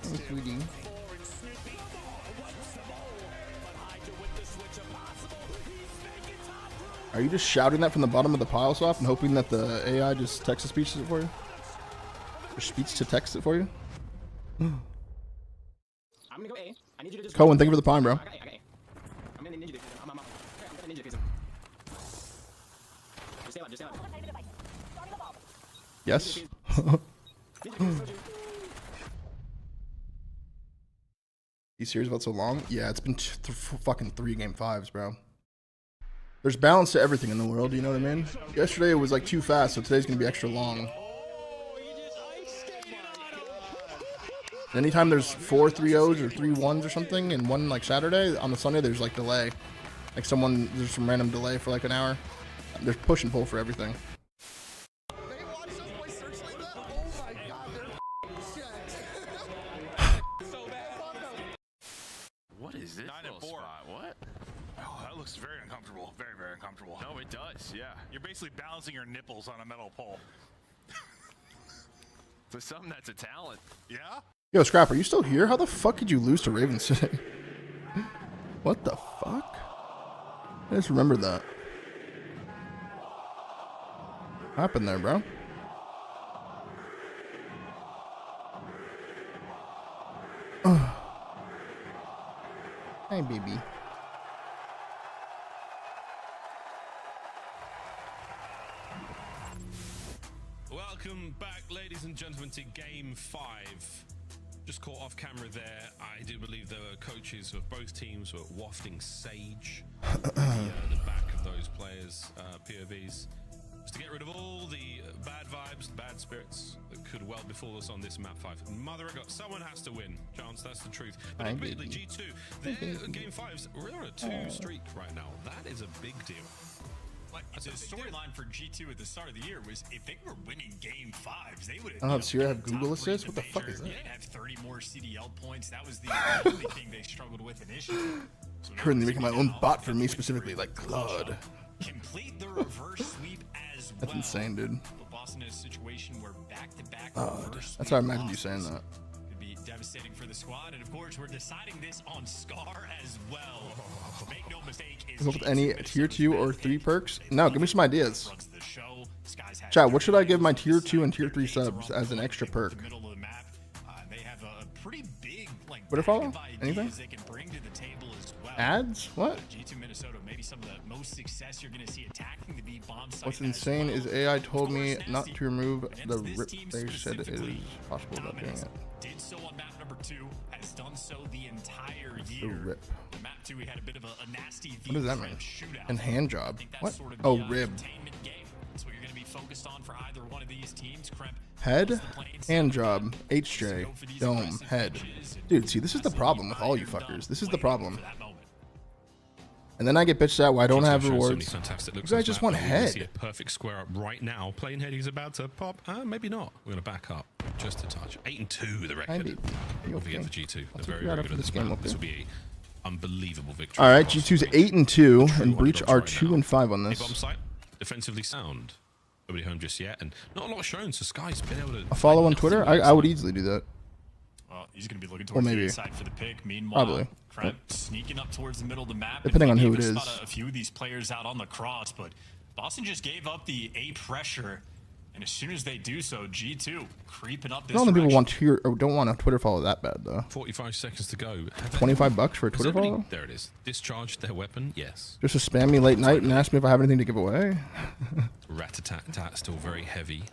Sweetie. Are you just shouting that from the bottom of the pile soft and hoping that the AI just text to speech it for you? Or speech to text it for you? I'm gonna go A. I need you to just Cohen, thank you for the pine, bro. Okay. I'm gonna need you to I'm gonna need you to just stay alive, just stay alive. Yes. You serious about so long? Yeah, it's been fucking 3 game 5s, bro. There's balance to everything in the world, you know what I mean? Yesterday it was like too fast, so today's gonna be extra long. Anytime there's 4 3-0s or 3 1s or something, and one like Saturday, on the Sunday there's like delay. Like there's some random delay for like an hour. There's push and pull for everything. What is this? 9 and 4. Spot? What? Oh, that looks very uncomfortable. Very, very uncomfortable. No, it does. Yeah. You're basically balancing your nipples on a metal pole. For some, that's a talent. Yeah? Yo, Scrap, are you still here? How the fuck did you lose to Ravens today? What the fuck? I just remembered that. What happened there, bro? Hey, baby. Welcome back, ladies and gentlemen, to Game 5. Just caught off camera there. I do believe the coaches of both teams were wafting sage the back of those players' POVs. Just to get rid of all the bad vibes, bad spirits that could well befall us on this map 5. Mother of God, someone has to win. Chance, that's the truth. But admittedly, G2, their Game 5s, we're on a 2 streak right now. That is a big deal. Like, the storyline for G2 at the start of the year was if they were winning Game 5s, they would have. Oh, so you have Google Assist? What the fuck is that? Yeah, have 30 more CDL points. That was the only thing they struggled with initially. So Currently making my own bot for me specifically, like Claude. Complete the reverse sweep as That's insane, dude. But Boston in a situation where back-to-back That's how I imagined you saying that. Could be devastating for the squad, and of course we're deciding this on Scar as well. Make no mistake. With any tier 2 or 3 perks? No, give me some ideas. Chat, what should I give my tier 2 and tier 3 subs as an extra perk? They have a pretty big Twitter follow? Anything? they can bring to the table as well. Ads? What? G2 Minnesota, maybe some of the most success you're going to see attacking the B bomb site. What's insane is AI told me not to remove the rip. They said it is possible about doing it. Did so on map number 2, has done so the entire The year. rip. Map 2, we had a bit of a nasty What does that mean? shootout. And hand job. What? Sort of Oh, the, rib. containment game. That's what you're going to be focused on for either one of these teams. Kremp, Head, hand job, HJ, dome, head. Dude, see, this is the problem with all you fuckers. This is the problem. And then I get bitched at why I don't have rewards. Fantastic looks. Because I just want head. See a perfect square up right now. Playing head, he's about to pop. Maybe not. We're going to back up just a touch. 8-2 the record. Maybe. Don't forget for G2. They're very, very very good at this game. This will be Unbelievable victory. All right, G2's 8-2, and Breach are 2-5 on A this. bomb site, defensively sound. Nobody home just yet, and not a lot shown. So Sky's been able to. A follow on Twitter? I would easily do that. Well, he's going to be looking towards maybe. the inside for the pick. Meanwhile, Probably. Kremp sneaking up towards the middle of the map. Depending on who it is. is. A few of these players out on the cross, but Boston just gave up the A pressure. And as soon as they do so, G2 creeping up this Not many people want to or don't want a Twitter follow that bad though. 45 seconds to go. $25 for a Twitter follow? There it is. Discharged their weapon. Yes. Just to spam me late night and ask me if I have anything to give away. Rat-a-tat-tat, still very heavy.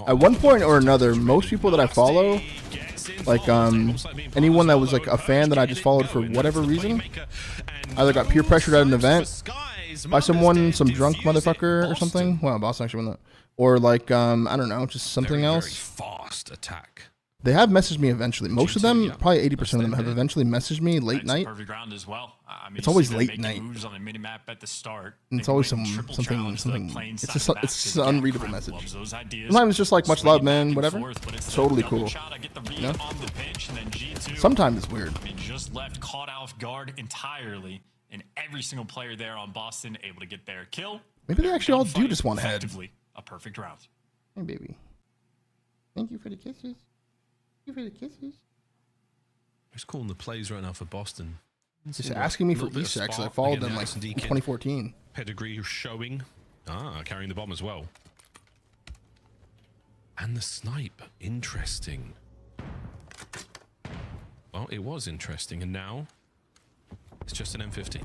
At one point or another, most people that I follow, like anyone that was like a fan that I just followed for whatever reason, either got peer pressured at an event by someone, some drunk motherfucker or something. Wow, Boston actually won that. Or like I don't know, just something else. Fast attack. They have messaged me eventually. Most of them, probably 80% of them, have eventually messaged me late night. Perfect round as well. I mean, It's always late night. moves on the minimap at the start. And it's always something. It's just an unreadable message. Sometimes it's just like much love, man. Whatever. Totally cool. You know? Sometimes it's weird. I mean, just left caught off guard entirely, and every single player there on Boston able to get their kill. Maybe they actually all do just want head. A perfect round. Hey, baby. Thank you for the kisses. Thank you for the kisses. Who's calling the plays right now for Boston? Just asking me for E-Sex. I followed them like in 2014. Pedigree showing. Carrying the bomb as well. And the snipe. Interesting. Well, it was interesting, and now it's just an M50.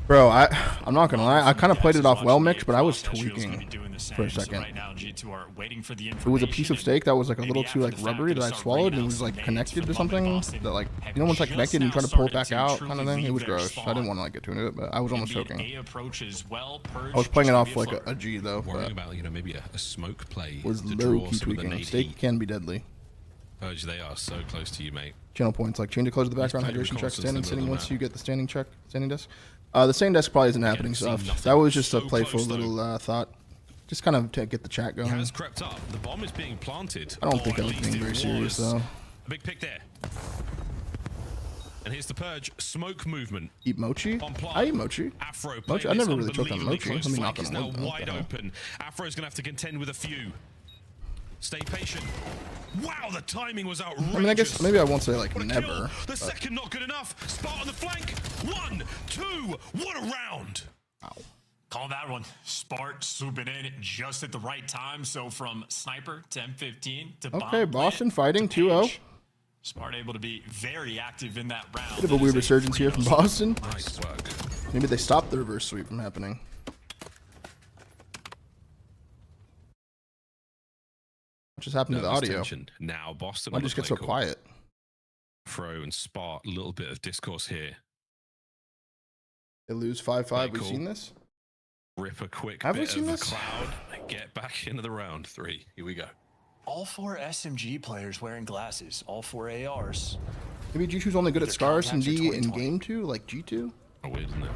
Bro, I'm not gonna lie. I kind of played it off well mixed, but I was tweaking for a second. It was a piece of steak that was like a little too like rubbery that I swallowed, and it was like connected to something that like, you know, when it's like connected and you try to pull it back out kind of thing. It was gross. I didn't want to like get into it, but I was almost choking. I was playing it off like a G though. Worrying about, you know, maybe a smoke play. Was low key tweaking. Steak can be deadly. Purge, they are so close to you, mate. Channel points like change to close to the background, hydration check, standing, sitting once you get the standing check, standing desk. The standing desk probably isn't happening stuff. That was just a playful little thought. Just kind of to get the chat going. Has crept up. The bomb is being planted. I don't think I was being very serious though. A big pick there. And here's the purge. Smoke movement. Eat mochi? I eat mochi. Afro mochi? I never really choked on mochi. Let me knock on now wood. Wide open. Afro's gonna have to contend with a few. Stay patient. Wow, the timing was outrageous. I mean, I guess maybe I won't say like never. The second not good enough. Spot on the flank. 1, 2. What a round. Ow. Call that one. Spart swooping in just at the right time. So from sniper to M15 to bomb. Okay, Boston fighting 2-0. Spart able to be very active in that round. Bit of a weird resurgence here from Boston. Nice work. Maybe they stopped the reverse sweep from happening. What just happened to the audio? Tension. Now Boston. Why just get so quiet? Fro and Spart, a little bit of discourse here. They lose 5-5. We've seen this. Rip a quick Have we bit seen of this? the cloud and get back into the round 3. Here we go. All 4 SMG players wearing glasses. All 4 ARs. Maybe G2's only good at Scars and D in game 2, like G2. Oh, weird, isn't it?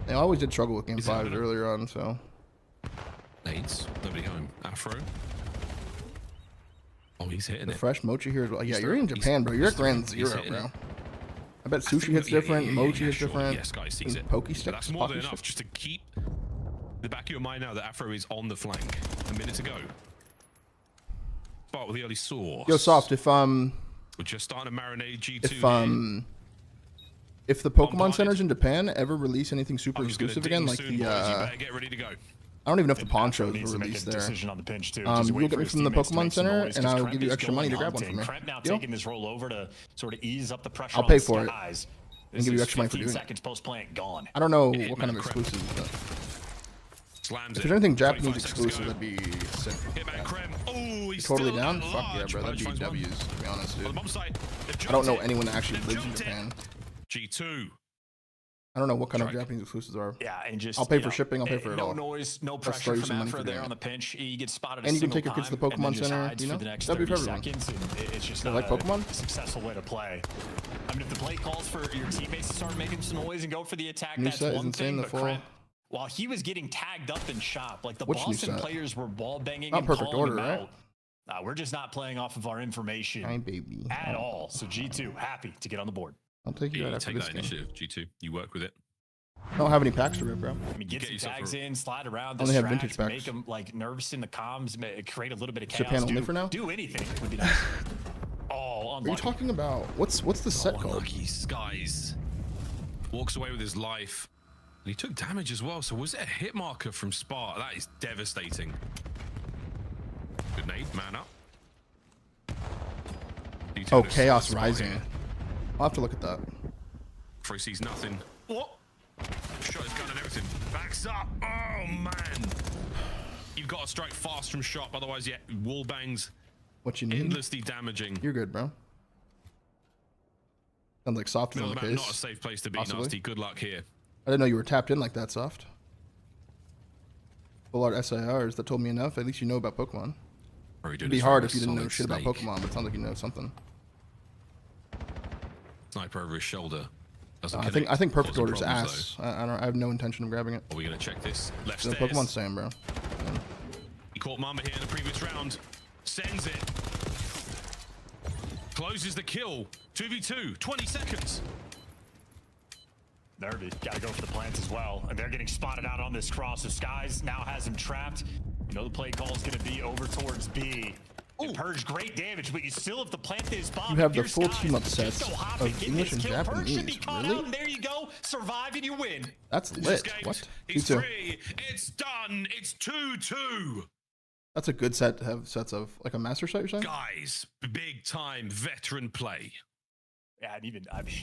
They always did struggle with game 5 earlier on, so. Nades, nobody home. Afro. Oh, he's hitting it. Fresh mochi here as well. Yeah, you're in Japan, bro. You're at Grand Zero, bro. I bet sushi hits different, mochi hits different. Yes, guy sees it. Pokey sticks. But that's more than enough just to keep the back of your mind now that Afro is on the flank. A minute to go. Start with the early sauce. Yo, Soft, if we're just starting to marinate G2. If the Pokemon centers in Japan ever release anything super exclusive again, like the get ready to go. I don't even know if the pawn shows were released there. You'll get me from the Pokemon Center, and I'll give you extra money to grab one from me. Now taking this role over to sort of ease up the pressure. I'll pay for it and give you extra money for doing seconds post plant gone. I don't know what kind of exclusive, but if there's anything Japanese exclusive, that'd be sick. Totally down? Fuck yeah, bro. That'd be W's, to be honest, dude. I don't know anyone that actually lives in Japan. G2. I don't know what kind of Japanese exclusives are. Yeah, and just I'll pay for shipping. I'll pay for it all. No noise, no pressure from Afro there on the pinch. He gets spotted. And you can take your kids to the Pokemon Center. You know, that'd be for everyone. It's just like Pokemon. A successful way to play. I mean, if the play calls for your teammates to start making some noise and go for the attack, that's one thing. But Kremp, while he was getting tagged up in shop, like the Boston players were ball banging and calling him out. We're just not playing off of our information at all. So G2 happy to get on the board. I'll take you Yeah, right you after take this that game. initiative, G2. You work with it. I don't have any packs to rip, bro. I mean, get some yourself tags in, slide around, Only have distract, vintage packs. make them like nervous in the comms, create a little bit of chaos. Japan only for now? Do anything would be nice. Oh, What are you talking about? What's the set called? Unlucky Skies walks away with his life. And he took damage as well. So was it a hit marker from Spark? That is devastating. Good nade, man up. Oh, Chaos Rising. I'll have to look at that. Before he sees nothing. What? Shot his gun and everything. Backs up. Oh, man. You've got to strike fast from shot. Otherwise, yeah, wall bangs. What you need? Endlessly damaging. You're good, bro. Sounds like soft is on the case. Not a safe place to be, Possibly. Nasty. Good luck here. I didn't know you were tapped in like that, soft. Full art SIRs, that told me enough. At least you know about Pokemon. It'd be hard if you didn't know shit about Pokemon, but it sounds like you know something. Sniper over his shoulder. I think Perfect Order's ass. I have no intention of grabbing it. Are we gonna check this? Left So stairs. Pokemon Sam, bro. Yeah. He caught Mama here in the previous round. Sends it. Closes the kill. 2v2. 20 seconds. Nervy, gotta go for the plants as well. And they're getting spotted out on this cross. So Skies now has him trapped. You know the play call is gonna be over towards B. And Purge, great damage, but you still have to plant this bomb. You have the Here's full Skies. team up sets So hot, of get English this and kill. Purge should be Japanese. caught Really? out, and there you go. Survive and you win. That's He's lit. escaped. What? He's 2-2. free. It's done. It's 2-2. That's a good set to have sets of. Like a master set, you're saying? Guys, big time veteran play. Yeah, and even, I mean,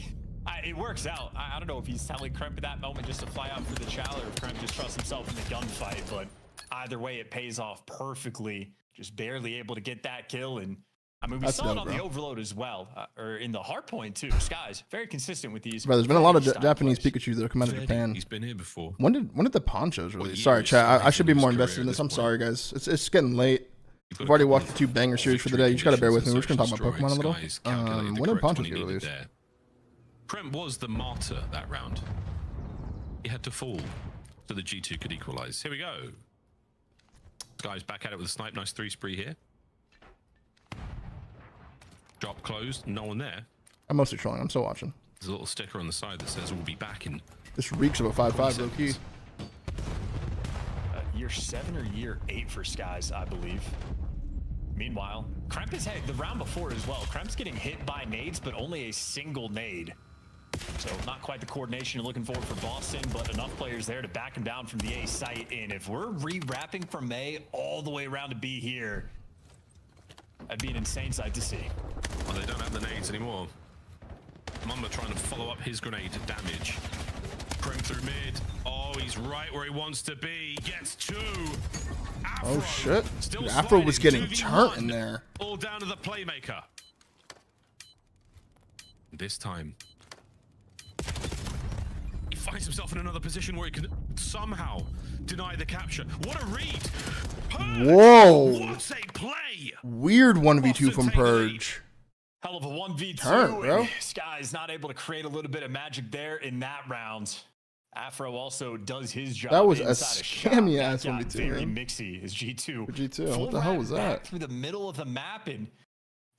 it works out. I don't know if he's telling Kremp at that moment just to fly out for the chow, or if Kremp just trusts himself in the gunfight, but either way, it pays off perfectly. Just barely able to get that kill, and I mean, we That's saw it dope, on the bro. Overload as well, or in the hard point too. Skies, very consistent with these. Bro, there's been a lot of style Japanese plays. Pikachu that have come out of Japan. He's been here before. When did the ponchos release? year Sorry, is chat. I should be his more career invested in at this. this I'm point? sorry, guys. It's getting late. You've We've got a already couple watched the of 2 banger series for the victory day. You just gotta bear with me. We're just gonna talk about conditions Pokemon a and little. Skies calculated the When did correct ponchos when he get needed released? there. Kremp was the martyr that round. He had to fall so the G2 could equalize. Here we go. Skies back at it with a snipe. Nice 3 spree here. Drop closed. No one there. I'm mostly trolling. I'm still watching. There's a little sticker on the side that says we'll be back in. This reeks of a 5-5 low key. Year 7 or year 8 for Skies, I believe. Meanwhile, Kremp is heading the round before as well. Kremp's getting hit by nades, but only a single nade. So not quite the coordination you're looking for Boston, but enough players there to back him down from the A site. And if we're re-wrapping from A all the way around to B here, that'd be an insane sight to see. Well, they don't have the nades anymore. Mamba trying to follow up his grenade damage. Kremp through mid. Oh, he's right where he wants to be. Gets 2. Afro, Oh shit. still Dude, Afro was sliding, getting 2v1. turned in there. All down to the playmaker. This time, he finds himself in another position where he can somehow deny the capture. What a read! Purge! Whoa. What a play! Weird 1v2 from Purge. Hell of a 1v2. Turn, bro. And Sky's not able to create a little bit of magic there in that round. Afro also does his job. That was a inside shop. scammy That ass got 1v2, Very man. mixy is G2. For G2, Full what the hell rat was back that? Through the middle of the map and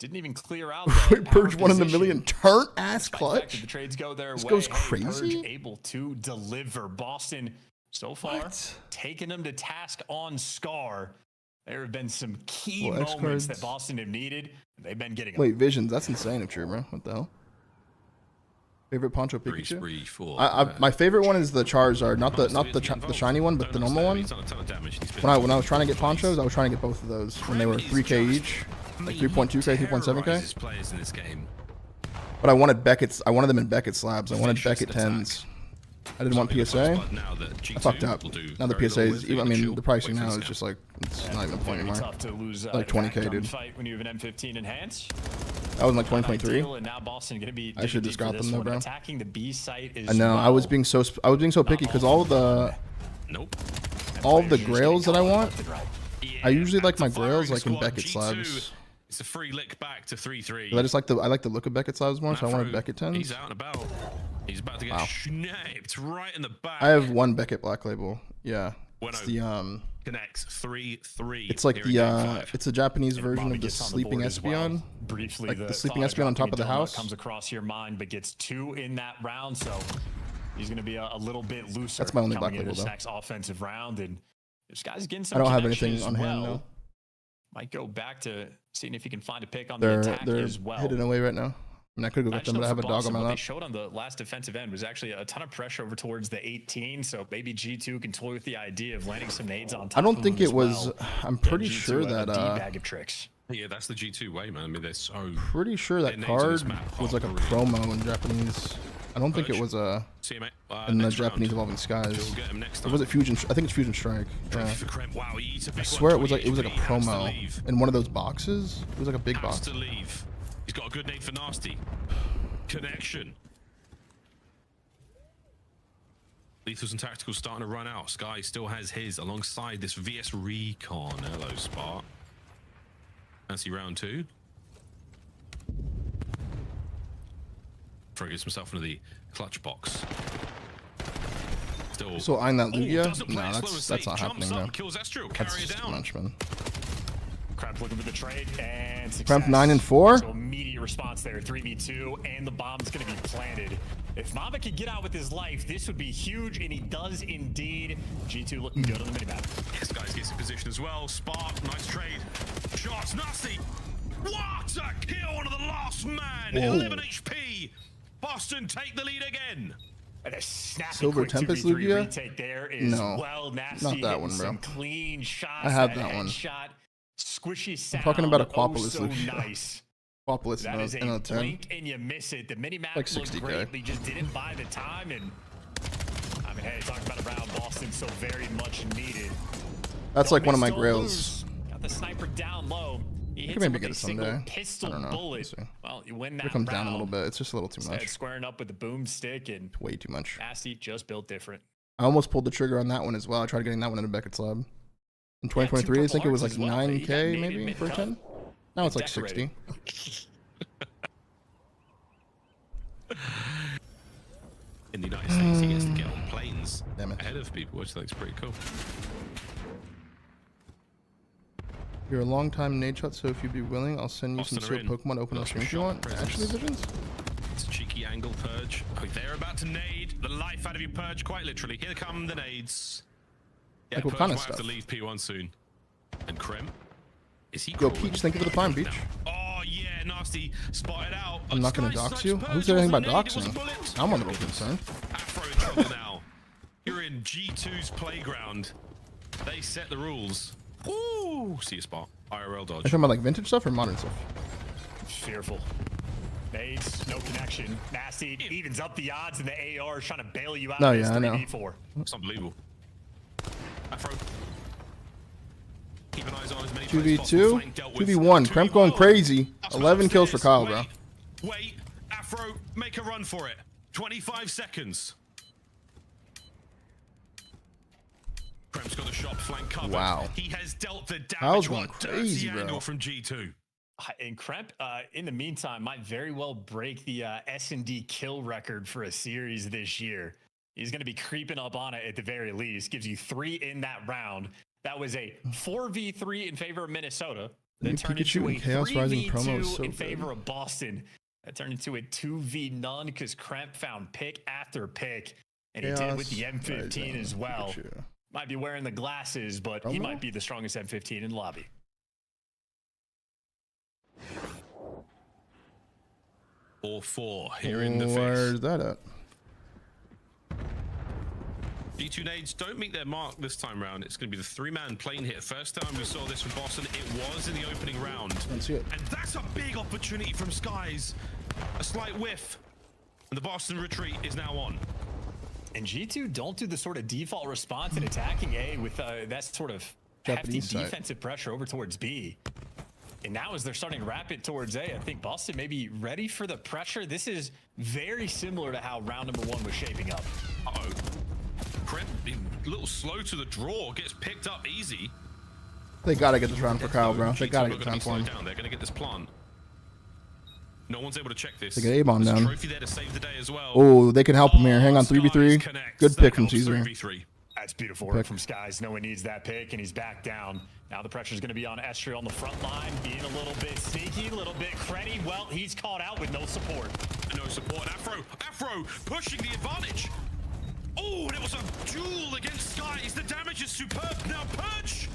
didn't even clear out. Wait, Purge 1 in a million. Turn ass Despite the fact that clutch. The trades go their This way. goes Hey, crazy? Purge able to deliver. Boston so far What? taking them to task on Scar. There have been some key Well, X moments cards. that Boston have needed. And they've been getting them. Wait, Visions. That's insane if true, bro. What the hell? Favorite Poncho 3 Pikachu? spree, 4. My favorite one is the Charizard, not the shiny one, but the normal one. He's done a ton of damage. He's been When I was trying to get ponchos, I was trying to get both of those when they were 3k each, like 3.2k, 3.7k. terrorizes players in this game. But I wanted Beckett's. I wanted them in Beckett slabs. I wanted Beckett 10s. I didn't want PSA. I fucked up. Now the PSA is even. I mean, the pricing now is just like it's not even a point anymore. Tough to lose Like 20k, dude. fight when you have an M15 in hands. That was in like 2023. And now Boston gonna be I should digging just deep for got this them though, one. bro. Attacking the B site is I know. I was being so picky because all of the grails that I want, I usually like my grails like in Beckett slabs. It's a free lick back to 3-3. 'Cause I like the look of Beckett slabs more, so I wanted Beckett 10s. He's out and about. He's about to get sniped right in the back. I have one Beckett Black Label. Yeah. It's the connects 3-3. It's like the it's a Japanese version of the sleeping Espeon. Briefly, like the sleeping Espeon on top of the house. Comes across your mind, but gets 2 in that round, so he's going to be a little bit looser. That's my only black coming label, into this though. next offensive round, and this guy's getting some. I don't have connection anything as on hand well. now. Might go back to seeing if he can find a pick on the They're attack as well. hidden away right now. I mean, I could go get them, but I have a dog on my What they lap. showed on the last defensive end was actually a ton of pressure over towards the 18. So maybe G2 can toy with the idea of landing some nades on top. I don't think of him it as was. well. I'm pretty G2 sure have a that. D-bag of tricks. Yeah, that's the G2 way, man. I mean, they're so. Pretty sure that their names on this card map was are like a brilliant. promo in Japanese. I don't think it was See you, mate. in the Next Japanese round. Evolving Skies. We'll get him next Or was it Fusion? I think it's Fusion Strike. Yeah. For Kremp. Wow, he eats a big I swear it was like 28 a HP. Has to promo leave. in one of those boxes. It was like a big Has box. to leave. He's got a good nade for Nasty. Connection. Lethals and Tacticals starting to run out. Sky still has his alongside this VS Recon. Hello, Spark. Fancy round 2. Fro gets himself into the clutch box. Still. So eyeing that Lugia? No, that's not happening though. Kills Estro, That's carry it just too down. much, man. Kremp looking for the trade and success. Kremp 9 and 4. So immediate response there, 3v2, and the bomb's going to be planted. If Mamba could get out with his life, this would be huge, and he does indeed. G2 looking good on the minimap. This guy's gets in position as well. Spark, nice trade. Shots, Nasty. What a kill on the last man. Whoa. 11 HP. Boston take the lead again. And a snappy Silver quick Tempest 2v3 Lugia? retake there is No, well Nasty. not that hitting one, bro. Some clean shots. I had that one. Headshot, squishy sound. I'm talking about a oh, Quapolis so Lugia. nice. Quapolis That is in a a 10. blink and you miss it. The mini-map Like looked 60K. great. He just didn't buy the time. And I mean, hey, talking about a round Boston so very much needed. That's Don't like one of miss, my don't grails. lose. Got the sniper down low. He I hits could him maybe with get a it single someday. pistol I don't know. bullet. We'll see. Well, you win that It comes round. down a little bit. It's just a little too Instead, much. squaring up with the boomstick and Way too much. Nasty just built different. I almost pulled the trigger on that one as well. I tried getting that one in a Beckett's lab. In 2023, I think it was like 9K maybe for a 10. Now it's like 60. In the United States, he gets to get on planes Damn it. ahead of people, which I think is pretty cool. You're a long time nade shot, so if you'd be willing, I'll send you some Austin are sealed in. Pokemon to open a Got some stream if you shot want. presence. Actually, Visions? It's a cheeky angle purge. Oh, they're about to nade the life out of you, purge, quite literally. Here come the nades. Yeah, Like what Purge kind of might have to stuff? leave P1 soon. And Krem? Is he Yo, crawling? Peach, thank you for the Prime, Peach. Oh, yeah, Nasty. Spotted out. I'm not gonna dox you. Who said anything about doxing? I'm a little concerned. Afro in trouble now. You're in G2's playground. They set the rules. Ooh, see a spot. IRL Are you dodge. talking about like vintage stuff or modern stuff? Fearful. Nades, no connection. Nasty evens up the odds, and the AR is trying to bail you out. No, of this yeah, I know. 3v4. It's unbelievable. Afro. Keep an eye on as many players as possible. 2v2? Flank dealt with. 2v1. Kremp going crazy. That's 11 kills for upstairs. Kyle, bro. Wait, Afro, make a run for it. 25 seconds. Kremp's got the shot flank covered. Wow. He has dealt the damage. Kyle's going What a crazy, dirty bro. angle from G2. And Kremp, in the meantime, might very well break the S&D kill record for a series this year. He's going to be creeping up on it at the very least. Gives you 3 in that round. That was a 4v3 in favor of Minnesota. That New turned Pikachu into a and Chaos Rising promo 3v2 is so in good. favor of Boston. That turned into a 2v none because Kremp found pick after pick. And he did with the Chaos M15 Rising as well. Pikachu. Might be wearing the glasses, but he Promo? might be the strongest M15 in the lobby. Or 4 here in the Where's face. that at? G2 nades don't meet their mark this time round. It's going to be the 3-man plane hit. First time we saw this from Boston, it was in the opening round. Don't see it. And that's a big opportunity from Skies. A slight whiff. And the Boston retreat is now on. And G2 don't do the sort of default response in attacking A with that sort of Japanese hefty side. defensive pressure over towards B. And now as they're starting to wrap it towards A, I think Boston may be ready for the pressure. This is very similar to how round number 1 was shaping up. Uh-oh. Kremp, a little slow to the draw, gets picked up easy. They gotta get this round for Kyle, bro. They G2 gotta are get this gonna be round for him. slowed down. They're going to get this plant. No one's able to check this. They get A-bomb There's a down. trophy there to save the day as well. Oh, they can help him here. Hang on, Skies 3v3. connects. Good That pick from helps Caesar. 3v3. That's beautiful work from Skies. No one needs that pick, and he's back down. Now the pressure's going to be on Estriel on the front line, being a little bit sneaky, a little bit cruddy. Well, he's caught out with no support. No support. Afro pushing the advantage. Oh, and it was a duel against Skies. The damage is superb. Now Purge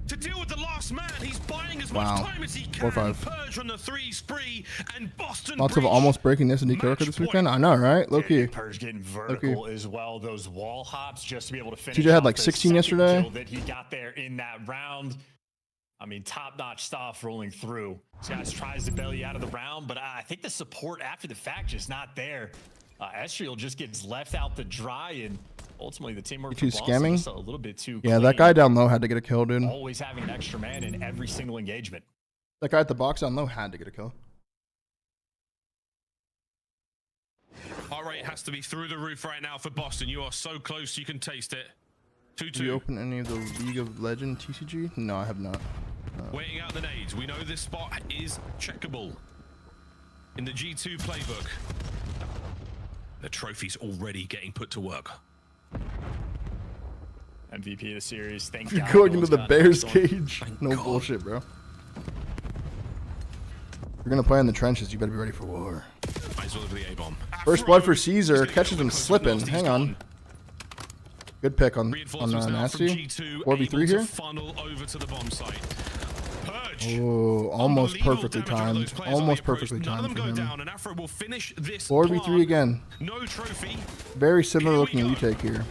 to deal with the last man. He's buying as much time as he can. 4-5. Purge on the 3 spree, and Boston. Lots of almost breaking this in DK record this weekend. I know, right? Low key. Purge getting vertical as well. Those wall hops just to be able to finish. TJ had like off the 16 second yesterday. kill that he got there in that round. I mean, top-notch stuff rolling through. Skies tries to belly out of the round, but I think the support after the fact just not there. Estriel just gets left out to dry, and ultimately the teamwork too from Boston scamming. just a little bit too Yeah, clean. that guy down low had to get a kill, dude. Always having an extra man in every single engagement. That guy at the box down low had to get a kill. Heart rate has to be through the roof right now for Boston. You are so close, you can taste it. 2-2. Have you opened any of the League of Legends TCG? No, I have not. Waiting out the nades. We know this spot is checkable in the G2 playbook. The trophy's already getting put to work. MVP of the series. Thank You're God. going into the Bears cage. No bullshit, bro. If you're gonna play in the trenches, you better be ready for war. Might as well have the A-bomb. First blood for Caesar. Catches him slipping. Hang on. Good pick on Nasty. 4v3 here. Funnel over to the bomb site. Oh, almost perfectly timed. Almost perfectly timed for him. 4v3 again. No trophy. Very similar looking retake here.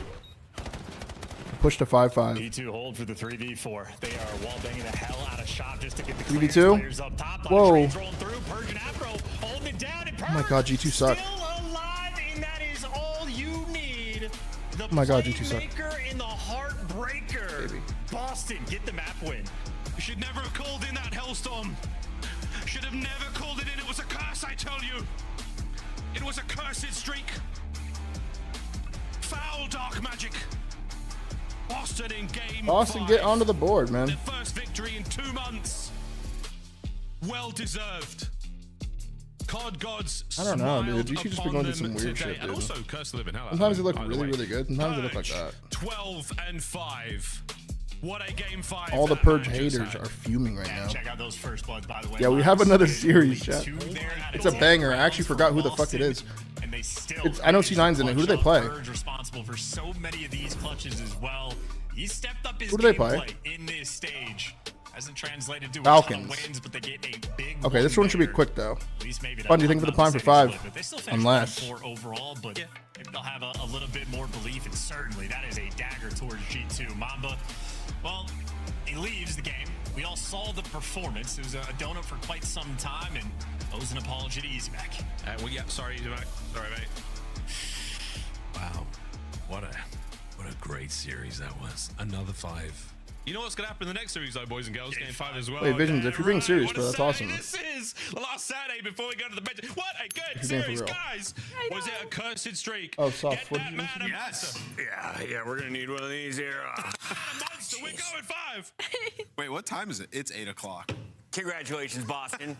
Push to 5-5. D2 hold for the 3v4. They are wall banging the hell out of shop just to get the 3v2. players up top. Whoa. Through. Purge and Afro holding it down, and Oh my god, G2 suck. still alive, and that is all you need. The Oh my god, G2 suck. playmaker and the heartbreaker. Baby. Boston get the map win. You should never have called in that hellstorm. Should have never called it in. It was a curse, I tell you. It was a cursed streak. Foul dark magic. Boston in game Boston, 5. get onto the board, man. Their first victory in 2 months. Well deserved. COD gods. I don't know, dude. GT just been going through some weird shit, And dude. also curse living hell. Sometimes they look really, really good. Sometimes they look like that. 12-5. What a game 5. All the that Purge man just haters had. are fuming right now. Check out those first bloods, by the way. Yeah, we have another series, chat. Two there out of It's a 10 banger. I rounds actually for forgot who the fuck Boston, it is. And they still I know C9's in it. Who do they play? Purge responsible for so many of these clutches as well. He stepped up his Who do they play? gameplay in this stage. Hasn't translated to a Falcons. ton of wins, but they get a big Okay, this one should be quick though. At least maybe Fun, do you think for the prime for 5? They still finished Unless. 4 overall, but maybe they'll have a little bit more belief, and certainly that is a dagger towards G2. Mamba, well, he leaves the game. We all saw the performance. It was a donut for quite some time, and owes an apology to Easyback. Sorry, Easyback. Sorry, mate. Wow, what a great series that was. Another 5. You know what's gonna happen in the next series, though, boys and girls? Game 5 as well. Wait, Visions, if you're being serious, What bro, a that's Saturday awesome. This is the last Saturday before we go to the bench. What a good If you're being series, for real. guys! Was it a cursed streak? Oh, soft. What That did you man a monster. Yeah, we're gonna need one of these here. A monster. We're going 5. Wait, what time is it? It's 8 o'clock. Congratulations, Boston.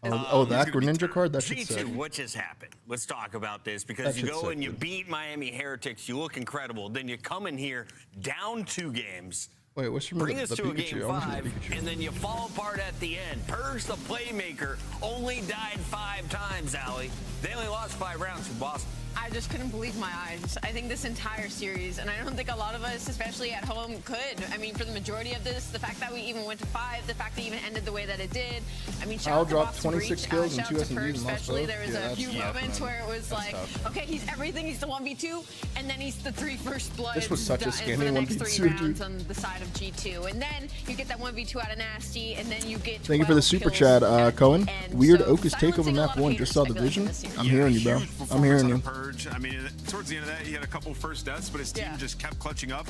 Oh, that Greninja card? That shit's sick. G2, what just happened? Let's talk about this, because That you shit's go sick, and you dude. beat Miami Heretics, you look incredible. Then you come in here down 2 games. Wait, what's your Bring us the to a Pikachu? game I want to 5, see the Pikachu. and then you fall apart at the end. Purge, the playmaker, only died 5 times, Allie. They only lost 5 rounds from Boston. I just couldn't believe my eyes. I think this entire series, and I don't think a lot of us, especially at home, could. I mean, for the majority of this, the fact that we even went to 5, the fact that it even ended the way that it did. I mean, shout I'll out to drop Boston 26 Breach, kills and shout 2 out to SMGs Purge, and lost especially. both. There was Yeah, a that's few tough, moments man. where it was That's like, tough. okay, he's everything. He's the 1v2, and then he's the 3 first blood. This was such a for skinny the next 1v2, 3 rounds dude. on the side of G2, and then you get that 1v2 out of Nasty, and then you get. Thank you for the 12 super kills chat, at Cohen. the end. Weird So Oak is takeover silencing a map lot of 1. haters, Just saw I the feel like, in vision. this series. I'm hearing you, bro. Huge I'm performance hearing out you. of Purge. I mean, towards the end of that, he had a couple first deaths, but his team just kept clutching up.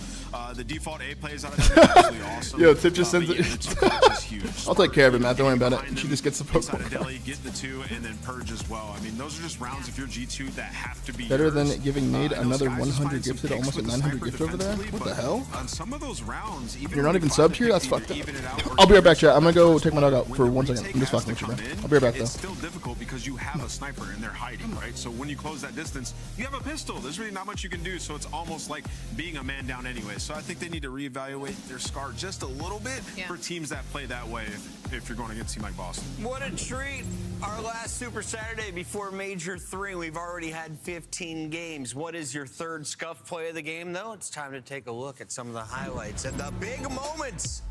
The default A plays out of that is absolutely awesome. Yo, Tip just sends but it. yeah, the 2 clutch is huge. I'll take care of it, man. Don't worry about it. Behind She them, just gets the inside Pokemon of Delhi, get the 2, and then Purge as well. I mean, those are just rounds if you're G2 that have to be Better than yours. giving Nate I know another Skies is 100 finding some gifted, picks almost a with the 900 sniper gift over there. defensively, What the but hell? On some of those rounds, even You're not when even you find subbed the here? That's pick, fucked up. even it out, or I'll be right back, even chat. I'm gonna go it's take my dog out when for the 1 second. retake I'm just has fucking to with you, bro. come in, I'll be right back, It's though. still difficult because you have a sniper and they're hiding, right? So when you close that distance, defense, you have a pistol. There's really not much you can do, so it's almost like being a man down anyway. So I think they need to reevaluate their SCAR just a little bit for teams that play that way if you're going against a team like Boston. What a treat. Our last Super Saturday before Major 3. We've already had 15 games. What is your third scuff play of the game, though? It's time to take a look at some of the highlights and the big moments.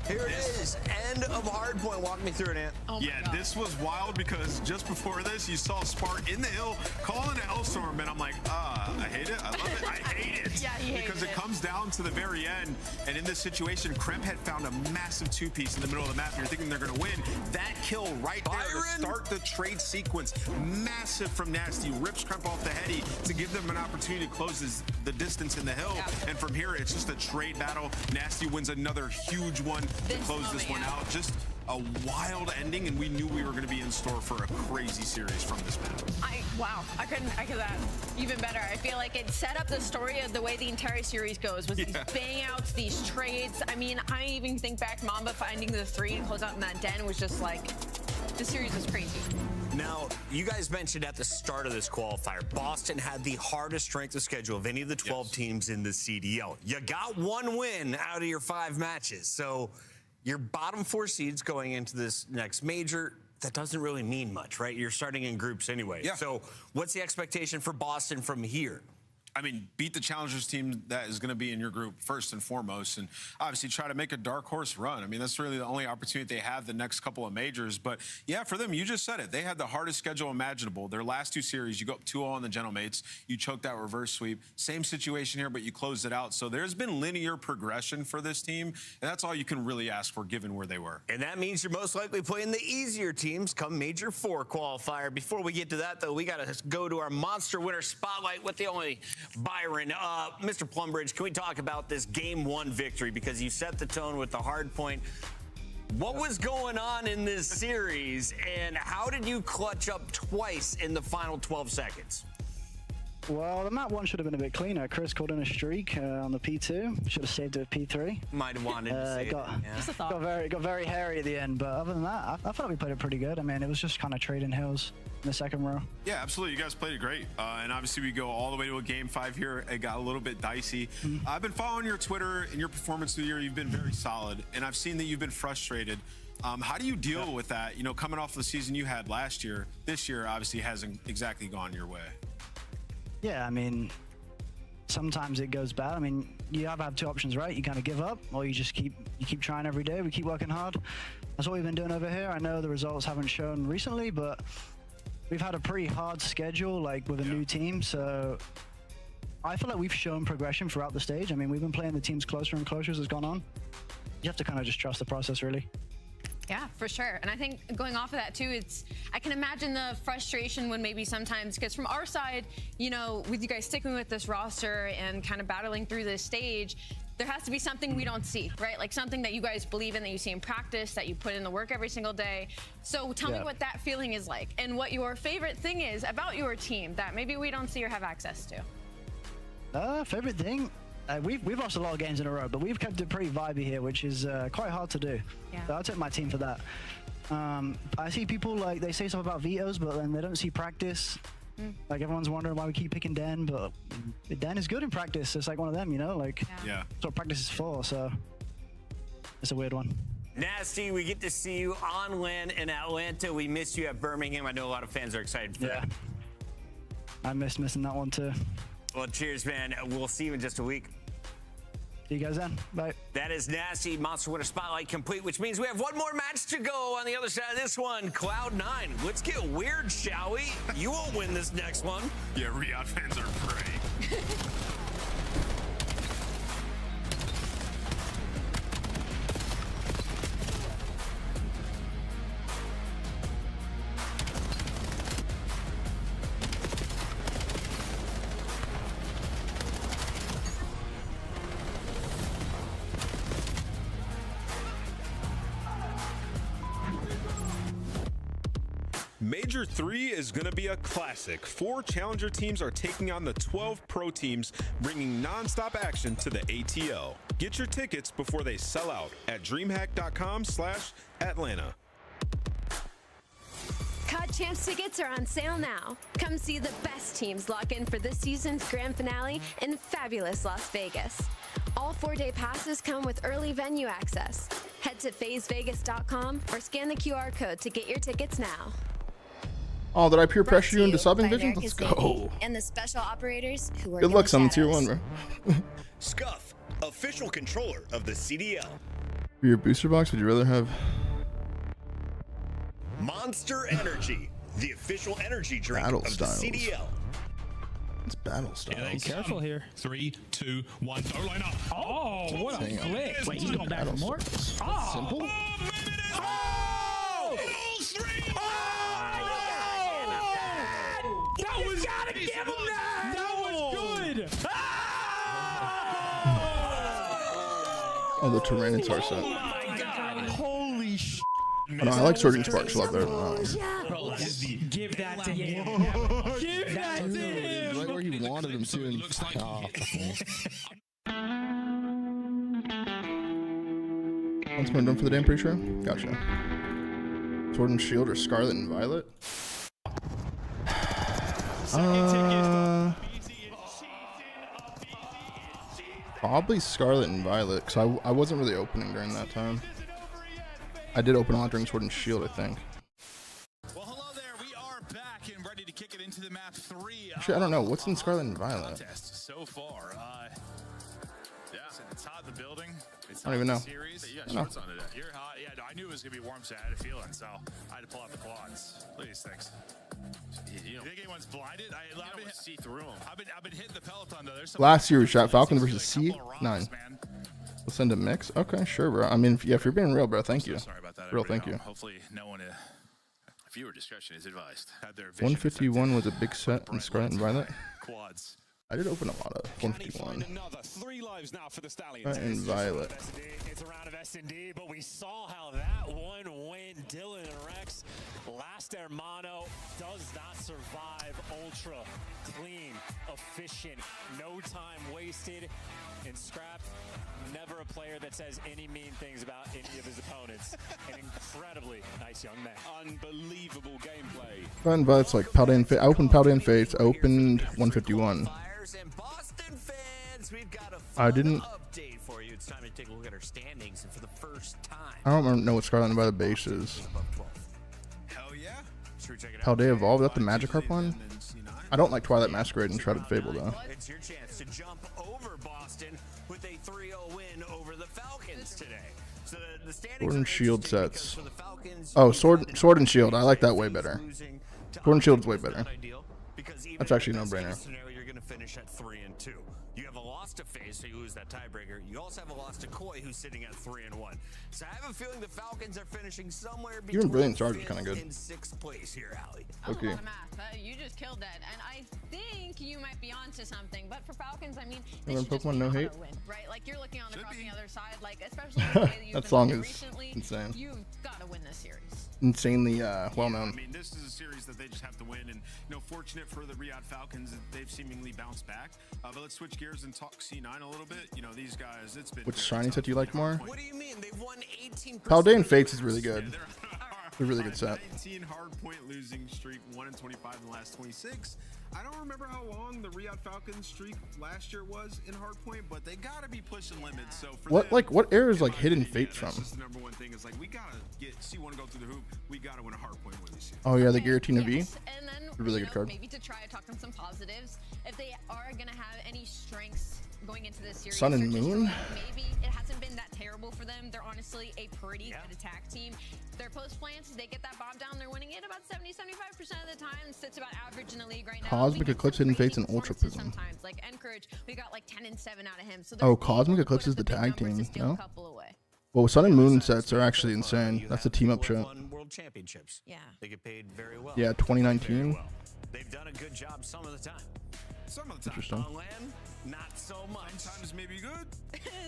Here it is, end of Hardpoint. Walk me through it, Ant. This was wild because just before this, you saw Spark in the hill calling an L-Storm, and I'm like, I hate it. I love it. I hate it. Because it comes down to the very end, and in this situation, Kremp had found a massive two-piece in the middle of the map, and you're thinking they're going to win. That kill right there to start the trade sequence, massive from Nasty, rips Kremp off the heady to give them an opportunity to close the distance in the hill, and from here, it's just a trade battle. Nasty wins another huge one to close this one out. Just a wild ending, and we knew we were going to be in store for a crazy series from this map. Wow, I couldn't that even better. I feel like it set up the story of the way the entire series goes, with these bang outs, these trades. I mean, I even think back Mamba finding the 3 and close out in that den was just like, the series was crazy. Now, you guys mentioned at the start of this qualifier, Boston had the hardest strength of schedule of any of the 12 teams in the CDL. You got 1 win out of your 5 matches. So your bottom 4 seeds going into this next major, that doesn't really mean much, right? You're starting in groups anyway. So what's the expectation for Boston from here? I mean, beat the challengers team that is going to be in your group first and foremost, and obviously try to make a dark horse run. I mean, that's really the only opportunity they have the next couple of majors. But yeah, for them, you just said it. They had the hardest schedule imaginable. Their last 2 series, you go up 2-0 on the Gentlemates. You choked that reverse sweep. Same situation here, but you closed it out. So there's been linear progression for this team, and that's all you can really ask for given where they were. And that means you're most likely playing the easier teams come Major 4 qualifier. Before we get to that, though, we got to go to our Monster Winner Spotlight with the only Byron. Mr. Plumbridge, can we talk about this Game 1 victory? Because you set the tone with the hard point. What was going on in this series, and how did you clutch up twice in the final 12 seconds? Well, the map 1 should have been a bit cleaner. Chris called in a streak on the P2. Should have saved it with P3. Might have wanted to save it. Got very hairy at the end, but other than that, I thought we played it pretty good. I mean, it was just kind of trading hills in the second row. Yeah, absolutely. You guys played it great. And obviously, we go all the way to a Game 5 here. It got a little bit dicey. I've been following your Twitter and your performance through the year. You've been very solid, and I've seen that you've been frustrated. How do you deal with that? You know, coming off the season you had last year, this year obviously hasn't exactly gone your way. Yeah, I mean, sometimes it goes bad. I mean, you have 2 options, right? You kind of give up, or you just keep trying every day. We keep working hard. That's what we've been doing over here. I know the results haven't shown recently, but we've had a pretty hard schedule, like with a new team. So I feel like we've shown progression throughout the stage. I mean, we've been playing the teams closer and closer as it's gone on. You have to kind of just trust the process, really. Yeah, for sure. And I think going off of that too, I can imagine the frustration when maybe sometimes, because from our side, you know, with you guys sticking with this roster and kind of battling through this stage, there has to be something we don't see, right? Like something that you guys believe in, that you see in practice, that you put in the work every single day. So tell me what that feeling is like, and what your favorite thing is about your team that maybe we don't see or have access to. Favorite thing? We've lost a lot of games in a row, but we've kept it pretty vibey here, which is quite hard to do. So I'll take my team for that. I see people, like, they say stuff about vetoes, but then they don't see practice. Like, everyone's wondering why we keep picking Den, but Den is good in practice. It's like one of them, you know? Like, that's what practice is for, so it's a weird one. Nasty, we get to see you on land in Atlanta. We miss you at Birmingham. I know a lot of fans are excited for that. I missed missing that one, too. Well, cheers, man. We'll see you in just a week. See you guys then. Bye. That is Nasty. Monster Winner Spotlight complete, which means we have one more match to go on the other side of this one. Cloud9. Let's get weird, shall we? You won't win this next one. Yeah, Riyadh fans are praying. Major 3 is going to be a classic. 4 challenger teams are taking on the 12 pro teams, bringing non-stop action to the ATL. Get your tickets before they sell out at DreamHack.com/Atlanta. COD Champs tickets are on sale now. Come see the best teams lock in for this season's grand finale in fabulous Las Vegas. All 4-day passes come with early venue access. Head to FaZeVegas.com or scan the QR code to get your tickets now. Oh, did I peer pressure you into subbing by visions? Let's America's go. Navy and the special operators who work Good in luck the on the tier shadows. 1, bro. Scuff, official controller of the CDL. For your booster box, would you rather have Monster Energy, the official energy drink Battle of Styles? the CDL. It's battle style. Be careful here. 3, 2, 1. Don't line up. Oh, what a Damn. flick. Wait, he's going back for more? Oh. Simple? Oh! That was gotta give him that! That was good! Oh, the Tyranitar set. Oh my god! Holy sh! Oh, no, I like Sorting Sparks a lot better than that one. Bro, give that to him. Give that to him! Right where he wanted him to. And, Once more done for the day, I'm pretty sure. Gotcha. Sword and Shield or Scarlet and Violet? Probably Scarlet and Violet, because I wasn't really opening during that time. I did open a lot during Sword and Shield, I think. Well, hello there. We are back and ready to kick it into the map 3. Actually, I don't know. What's in Scarlet and Violet? So far, yeah, it's hot in the building. It's I don't even know. Series. You got I don't know. shorts on today. You're hot. Yeah, no, I knew it was gonna be warm, so I had a feeling. So I had to pull out the quads. Look at these things. You think anyone's blinded? I've been see through them. I've been hitting the peloton though. There's some Last year we shot Falcon versus C9. man. We'll send a mix. Okay, sure, bro. I mean, yeah, if you're being real, bro, thank you. Sorry about that. Real, thank you. Hopefully, no one. Viewer discretion is advised. Had their vision 151 was a big set in Scarlet and Violet. quads. I did open a lot of 151. Another 3 lives now for the Scarlet and Violet. It's a round of S&D, but we saw how that one went. Dylan and Rex, last Hermano, does not survive. Ultra clean, efficient, no time wasted. And Scrap, never a player that says any mean things about any of his opponents. An incredibly nice young man. Unbelievable gameplay. Scarlet and Violet's like Paladin Fates. I opened Paladin Fates. I opened 151. I didn't. Update for you. It's time to take a look at our standings, and for the first time, I don't know what Scarlet and Violet base is. Hell yeah. How they evolved. Is that the Magic Harp one? I don't like Twilight Masquerade and Shrouded Fable though. it's your chance to jump over Boston with a 3-0 win over the Falcons today. So the standings Sword and are Shield interesting because sets. for the Falcons, Oh, Sword and Shield. I like that way better. Sword and Shield's way better. That's actually a no-brainer. Scenario, you're going to finish at 3-2. You have a loss to FaZe, so you lose that tiebreaker. You also have a loss to Koi, who's sitting at 3-1. So I have a feeling the Falcons are finishing somewhere between Even Brilliant Charge is kind of good. in 6th place here, Allie. Okay. You just killed that, and I think you might be onto something. But for Falcons, I mean, Remember Pokemon No Hate? win, right? Like you're looking on across the other side, like especially the way that you've That been song playing is recently, insane. You've got to win this series. Insanely well known. I mean, this is a series that they just have to win, and fortunate for the Riyadh Falcons that they've seemingly bounced back. But let's switch gears and talk C9 a little bit. These guys, it's been. Which shiny set do you like more? What do you mean? They've won 18%. Paladin Fates is really good. It's a really good set. 19 hard point losing streak, 1-25 in the last 26. I don't remember how long the Riyadh Falcons streak last year was in hard point, but they gotta be pushing limits. So for What era is like Hidden Fates from? that's the number one thing is we gotta get C1 go through the hoop. We gotta win a hard point win this year. Oh yeah, the Giratina V. And then A really good card. maybe to try to talk on some positives. If they are gonna have any strengths going into this series, Sun and or just Moon? maybe it hasn't been that terrible for them. They're honestly a pretty good attack team. Their post plants, they get that bomb down, they're winning it about 70-75% of the time. Sits about average in the league right now. Cosmic Eclipse, Hidden Fates, and Ultra Prism. Sometimes, like Encourage, we got like 10 and 7 out of him. So Oh, Cosmic Eclipse is the tag team. steal a No? couple away. Well, Sun and Moon sets are actually insane. That's a team up shit. World championships. Yeah. They get paid very well. Yeah, 2019. They've done a good job some of the time. Some of the time. Interesting. On land, not so much. Sometimes maybe good.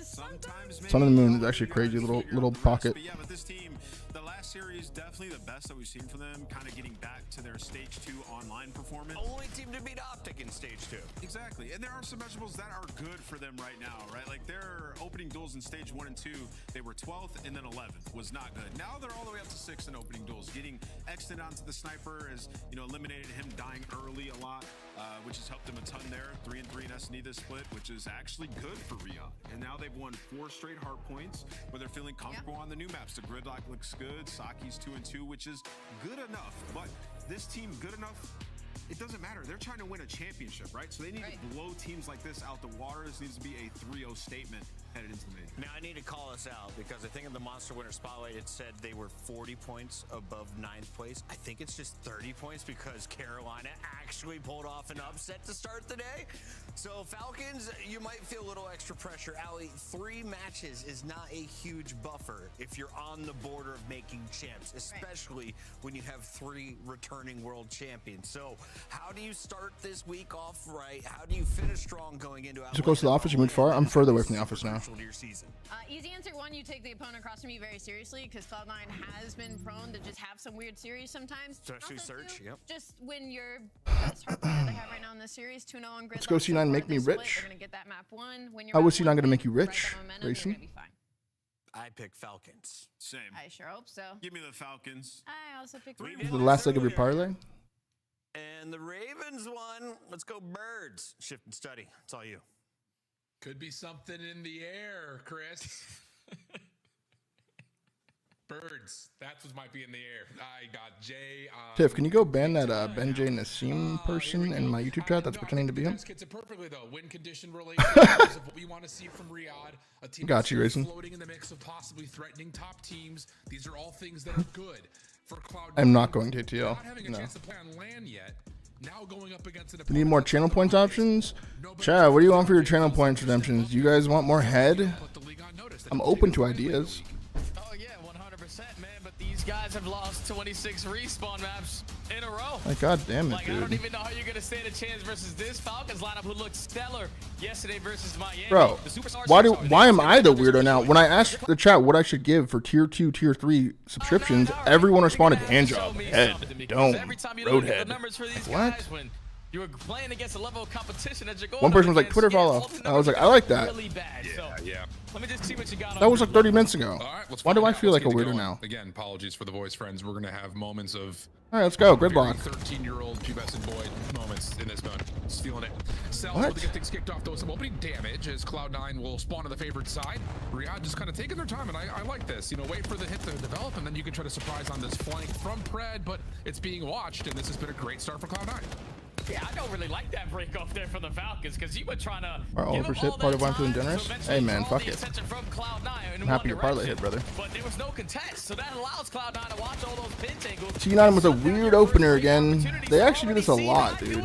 Sometimes maybe Sun and the Moon is actually a crazy little pocket. But yeah, but this team, the last series, definitely the best that we've seen from them, kind of getting back to their stage 2 online performance. Only team to beat OpTic in stage 2. Exactly, and there are some measurables that are good for them right now, right? Like their opening duels in stage 1 and 2, they were 12th and then 11th, was not good. Now they're all the way up to 6th in opening duels. Getting Exton onto the sniper has, eliminated him dying early a lot, which has helped them a ton there. 3-3 in S&E this split, which is actually good for Riyadh. And now they've won 4 straight hard points, where they're feeling comfortable on the new maps. The gridlock looks good. Saki's 2-2, which is good enough. But this team, good enough, it doesn't matter. They're trying to win a championship, right? So they need to blow teams like this out the water. This needs to be a 3-0 statement headed into the main. Now, I need to call us out because I think in the Monster Winner Spotlight, it said they were 40 points above 9th place. I think it's just 30 points because Carolina actually pulled off an upset to start the day. So Falcons, you might feel a little extra pressure. Ali, 3 matches is not a huge buffer if you're on the border of making champs, especially when you have 3 returning world champions. So how do you start this week off right? How do you finish strong going into So close to the office, you moved far? I'm further away from the office now. Easy answer 1, you take the opponent across from you very seriously because Cloud9 has been prone to just have some weird series sometimes. Especially Also, Search, too, yep. Just when you're best hard player they have right now in this series, 2-0 on grid. Let's go C9 make me rich. They're gonna get that map 1. When you're How was map C9 gonna 1 make you win, rich, ride that momentum, Grayson? you're gonna be fine. I pick Falcons. Same. I sure hope so. Give me the Falcons. I also pick The last leg of your parlay? And the Ravens won. Let's go Birds. Shift and study. It's all you. Could be something in the air, Chris. Birds. That's what might be in the air. I got Jay. Tiff, can you go ban that Ben J Nassim person in my YouTube chat that's pretending to be him? Gets it perfectly though. Win condition related of what we want to see from Riyadh. A team Got you, that's Grayson. floating in the mix of possibly threatening top teams. These are all things that are good for Cloud9. I'm not going to ATL. Not having a No. chance to play on LAN yet. Now going up against an We need more channel points options? Chad, what do you want for your channel points redemptions? Do you guys want more head? I'm open to ideas. Oh yeah, 100%, man. But these guys have lost 26 respawn maps in a row. Like, God damn it, Like, I don't dude. even know how you're gonna stand a chance versus this Falcons lineup who looked stellar yesterday versus Miami. Bro, The superstars why am I the weirdo now? When I asked the chat what I should give for tier 2, tier 3 subscriptions, everyone responded handjob, head, dome, roadhead. What? When you were playing against a level of competition that you're going One person up was like, against, Twitter follow. I was like, I like that. really bad. So Yeah. let me just see what you got. That was like 30 minutes ago. All right, let's Why do find I out. feel Let's like a get weirdo going. now? Again, apologies for the voice, friends. We're gonna have moments of All right, let's go. Gridlock. 13-year-old pubescent boy moments in this mode. Stealing it. Cells What? will get things kicked off though. Some opening damage as Cloud9 will spawn to the favored side. Riyadh just kind of taking their time, and I like this. Wait for the hit to develop, and then you can try to surprise on this flank from Pred, but it's being watched, and this has been a great start for Cloud9. Yeah, I don't really like that break off there for the Falcons because you were trying to. Are all for shit part of why I'm feeling generous? Hey man, fuck it. I'm happy your parlay hit, brother. But there was no contest, so that allows Cloud9 to watch all those pinch angles. T9 was a weird opener again. They actually do this a lot, dude.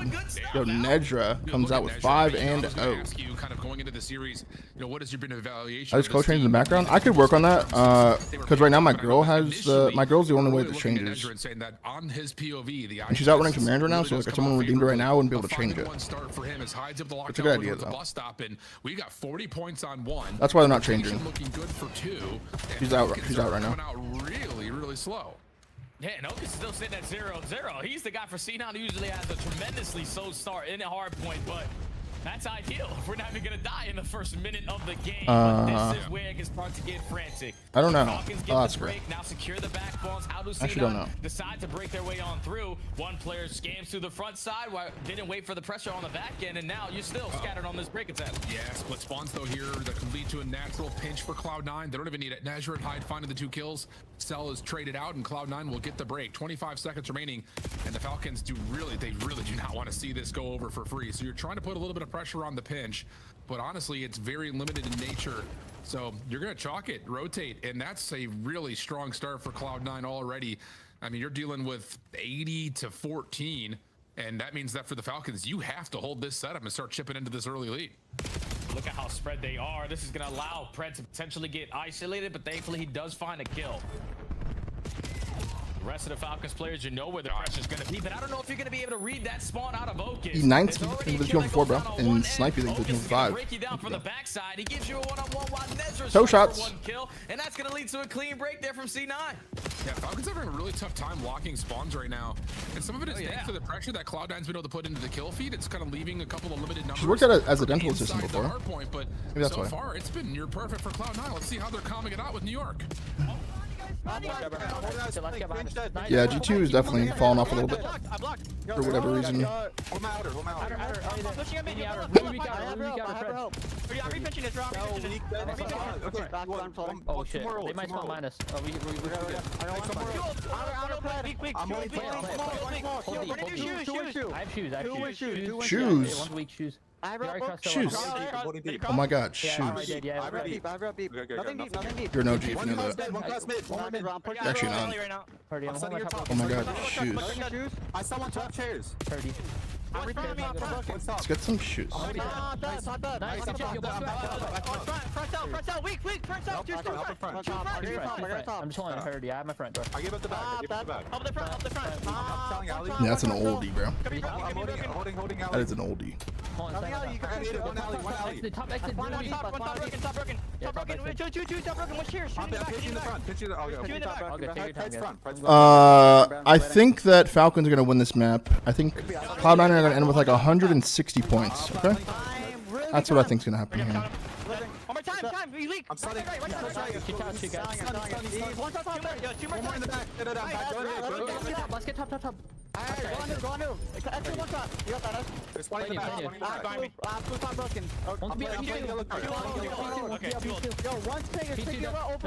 Yo, Nedra comes out with 5 and 0. Kind of going into the series, what has your been evaluation? I just code change in the background. I could work on that because right now my girl has my girl's the only way that changes. Saying that on his POV, And she's out running Command right now, so like if someone redeemed her right now, I wouldn't be able to change it. Start for him as hides up the It's a good idea the though. bus stop, and we got 40 points on 1. That's why they're not changing. Looking good for 2. She's out. She's out right now. Coming out really, really slow. Yeah, and Oak is still sitting at 0-0. He's the guy for C9 who usually has a tremendously slow start in a hard point, but that's ideal. We're not even gonna die in the first minute of the game. But this is where it can start to get frantic. I don't know. Falcons I'll get ask the her. break. Now secure the backbones. How do Actually, don't know. C9 decide to break their way on through? One player scams through the front side, while didn't wait for the pressure on the back end, and now you're still scattered on this break attempt. Yeah, split spawns though here that can lead to a natural pinch for Cloud9. They don't even need it. Nazir and Hyde finding the 2 kills. Cell is traded out, and Cloud9 will get the break. 25 seconds remaining, and the Falcons they really do not want to see this go over for free. So you're trying to put a little bit of pressure on the pinch, but honestly, it's very limited in nature. So you're going to chalk it, rotate, and that's a really strong start for Cloud9 already. I mean, you're dealing with 80 to 14, and that means that for the Falcons, you have to hold this setup and start chipping into this early lead. Look at how spread they are. This is going to allow Pred to potentially get isolated, but thankfully he does find a kill. rest of the Falcons players, you know where the pressure's going to be, but I don't know if you're going to be able to read that spawn out of Focus. E19, think of the 2 on 4, bro. And Snipe, you think of the 2 on 5. Break you down from the backside. He gives you a one-on-one while Nezra's Toe shots. for 1 kill, and that's going to lead to a clean break there from C9. Yeah, Falcons are having a really tough time locking spawns right now. And some of it is thanks to the pressure that Cloud9's been able to put into the kill feed. It's kind of leaving a couple of limited numbers. She's worked as a dental assistant before. Point, but maybe that's so why. far, it's been near perfect for Cloud9. Let's see how they're calming it out with New York. Yeah, G2 is definitely falling off a little bit for whatever reason. Oh shit, they might spawn minus. Oh, I have shoes. Shoes. One's weak shoes. Shoes. Oh my god, shoes. You're an OG if you know that. You're actually not. Oh my god, shoes. I saw one top chairs. Let's get some shoes. I'm just holding her. Yeah, I have my front door. I give up the back. Up the front. Yeah, that's an oldie, bro. Holding That is an oldie. One alley. Top exit. Top broken. I think that Falcons are gonna win this map. I think Cloud9 are gonna end with like 160 points. Okay, that's what I think is gonna happen here. One more time. We leak. I'm starting. One more in the back. Let's get top. Go on. Extra one top. You got that. There's one in the back. Blue top broken. Okay. Yo, one's ping is picking up.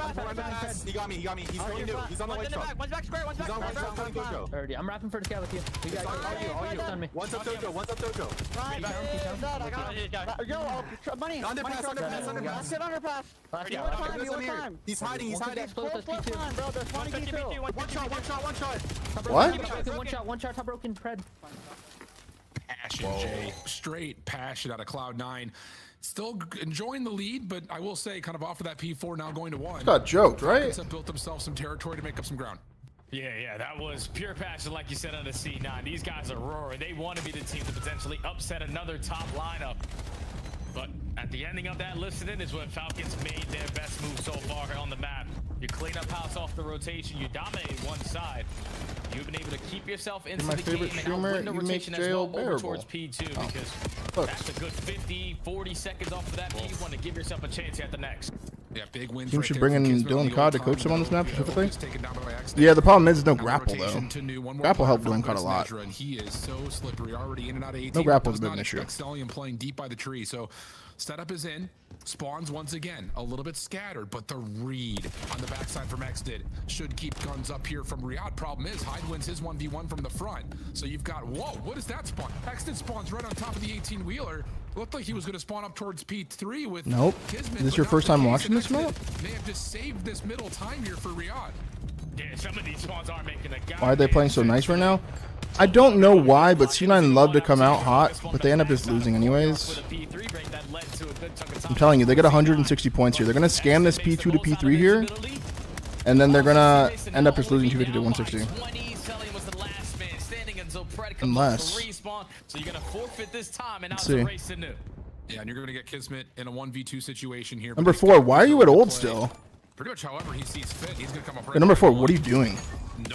Underpass. He got me. He's going new. He's on the white truck. One's back square. One's back square. I'm wrapping for the scout with you. All you. One's up Dojo. Yo, money. Underpass. Get underpass. One time. He's hiding. Bro, there's 20 P2. One shot. What? One shot, top broken, Pred. Passion, Jay. Straight passion out of Cloud9. Still enjoying the lead, but I will say, kind of off of that P4, now going to 1. Got joked, right? Falcons have built themselves some territory to make up some ground. Yeah, that was pure passion, like you said, on the C9. These guys are roaring. They want to be the team to potentially upset another top lineup. But at the ending of that listening is when Falcons made their best move so far on the map. You clean up house off the rotation, you dominate one side. You've been able to keep yourself into my the favorite game streamer, and outwin the you make rotation as jail well over bearable. towards P2 because that's a good 50-40 seconds off of that. You want to give yourself a chance at the next. Yeah, big wins. Team right should there bring from in Kismet Dylan the Codd to old coach them on this map time. specifically. Taken down by accident. Yeah, the problem is no Now grapple rotation though. to new. One more Grapple helped player Dylan Codd a from lot. Nezra, and he is so slippery, already in and out of 18. No grapple is Does a bit of not an issue. expect Stellium playing deep by the tree, so setup is in. Spawns once again, a little bit scattered, but the read on the backside from Xdid should keep guns up here from Riyadh. Problem is, Hyde wins his 1v1 from the front. So you've got, whoa, what is that spawn? Xdid spawns right on top of the 18-wheeler. Looked like he was going to spawn up towards P3 with Nope. Kismet, Is this but your not first the time case, watching and this map? Xdid may have just saved this middle time here for Riyadh. Yeah, some of these spawns are making a Why are they playing so nice right now? I don't know why, but C9 love to come out hot, but they end up just losing anyways. I'm telling you, they get 160 points here. They're going to scam this P2 to P3 here, and then they're going to end up just losing 250 to 160. Unless. So you're going to forfeit this time and now Let's it's a see. race to new. Yeah, and you're going to get Kismet in a 1v2 situation here. Number 4, why are you at old still? Pretty much however he sees fit, he's going to come up right. Hey, number 4, what are you doing?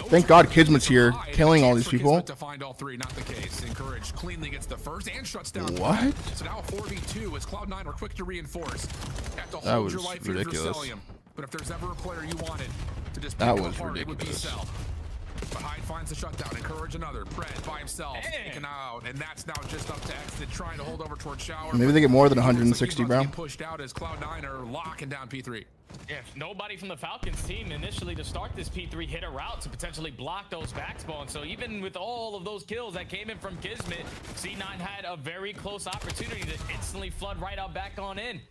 Thank God Kismet's here, killing all these people. To find all three, not the case. Encouraged cleanly gets the first and shuts down. What? So now 4v2 as Cloud9 are quick to reinforce. Have to That hold was your life ridiculous. Here for Cellium. But if there's ever a player you wanted to just That pick was apart, it would be ridiculous. Cell. But Hyde finds the shutdown. Encourage another. Pred by himself. Taken out. And that's now just up to Xdid trying to hold over towards Shower. Maybe they get more than It looks like 160, he's about to bro. get pushed out as Cloud9 are locking down P3. Yeah, nobody from the Falcons team initially to start this P3 hit a route to potentially block those back spawns. So even with all of those kills that came in from Kismet, C9 had a very close opportunity to instantly flood right out back on in.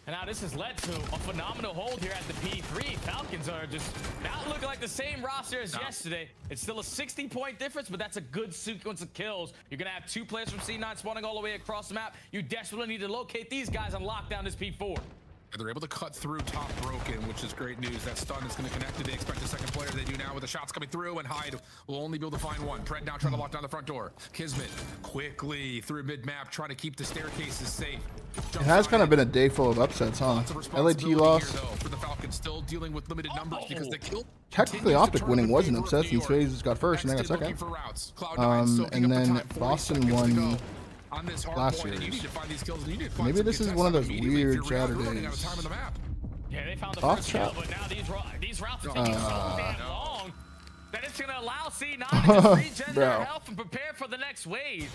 And now this has led to a phenomenal hold here at the P3. Falcons are just not looking like the same roster as yesterday. It's still a 60-point difference, but that's a good sequence of kills. You're going to have 2 players from C9 spawning all the way across the map. You desperately need to locate these guys and lock down this P4. They're able to cut through top broken, which is great news. That stun is going to connect. They expect a second player. They do now with the shots coming through, and Hyde will only be able to find one. Pred now trying to lock down the front door. Kismet quickly through mid-map, trying to keep the staircases safe. It has kind of been a day full of upsets, huh? LAT lost. For the Falcons, still dealing with limited numbers because the kill. Technically, OpTic winning was an upset since FaZe got first and they got second. And then Boston won last year. Maybe this is one of those weird Saturdays. Yeah, they found the first kill, but now these routes are taking so damn long that it's going to allow C9 to just regen their health and prepare for the next wave.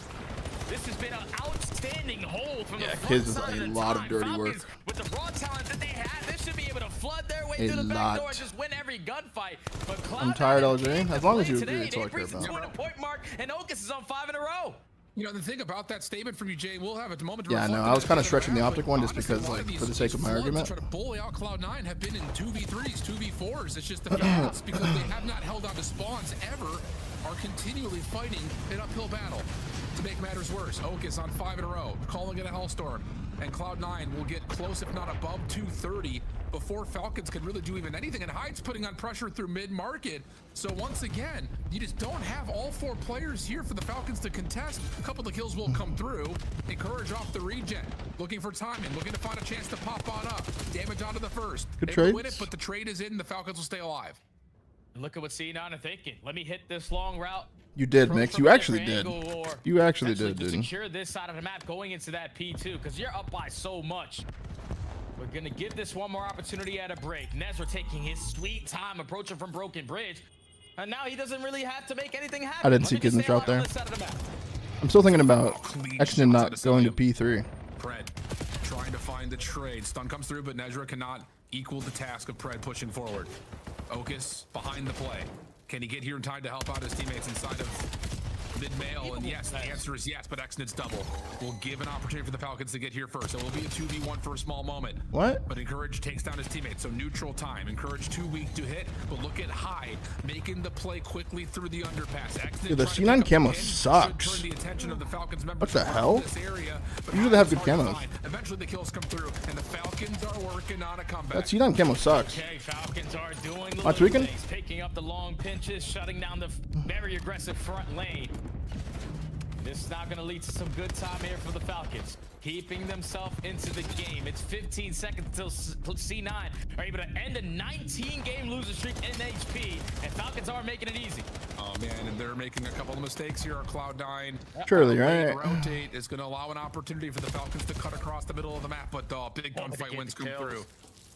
This has been an outstanding hold from the front his is side a of the lot time. of dirty Falcons, work. with the raw talent that they have, they should be able to flood their way through the back door and just win every gunfight. But I'm tired, LJ. As long as you agree, it's all I care about. 20-point mark, and Okus is on 5 in a row. You know, the thing about that statement from you, Jay, we'll have a moment. Yeah, no, I was kind of stretching the OpTic one just because, like, for the sake of my argument. Try to bully out Cloud9 have been in 2v3s, 2v4s. It's just the fact because they have not held on to spawns ever, are continually fighting an uphill battle. To make matters worse, Okus on 5 in a row, calling it a hellstorm, and Cloud9 will get close, if not above 230, before Falcons can really do even anything. And Hyde's putting on pressure through mid-market. So once again, you just don't have all 4 players here for the Falcons to contest. A couple of kills will come through. Encourage off the regen, looking for timing, looking to find a chance to pop on up. Damage onto the first. Good they trades. will win it, but the trade is in. The Falcons will stay alive. Look at what C9 are thinking. Let me hit this long route. You did, Mix. You actually did. You actually did, to dude. secure this side of the map going into that P2 because you're up by so much. We're gonna give this one more opportunity at a break. Nezra taking his sweet time approaching from Broken Bridge, and now he doesn't really have to make anything happen. I didn't see Kismet out there. I'm still thinking about Exton not going to P3. Pred trying to find the trade. Stun comes through, but Nezra cannot equal the task of Pred pushing forward. Okus behind the play. Can he get here in time to help out his teammates inside of mid-mail? And yes, the answer is yes, but Exnit's double will give an opportunity for the Falcons to get here first. It will be a 2v1 for a small moment. What? But Encourage takes down his teammates, so neutral time. Encourage too weak to hit, but look at Hyde making the play quickly through the underpass. Dude, the C9 camo sucks. What the hell? Usually they have good camos. Eventually the kills come through, and the Falcons are working on a comeback. That C9 camo sucks. Okay, Falcons are doing the Am I tweaking? things, picking up the long pinches, shutting down the very aggressive front lane. This is not going to lead to some good time here for the Falcons. Keeping themselves into the game. It's 15 seconds until C9 are able to end a 19-game losing streak in HP, and Falcons are making it easy. Oh man, and they're making a couple of mistakes here on Cloud9. Surely, right? Rotate is going to allow an opportunity for the Falcons to cut across the middle of the map, but big gunfight wins come through.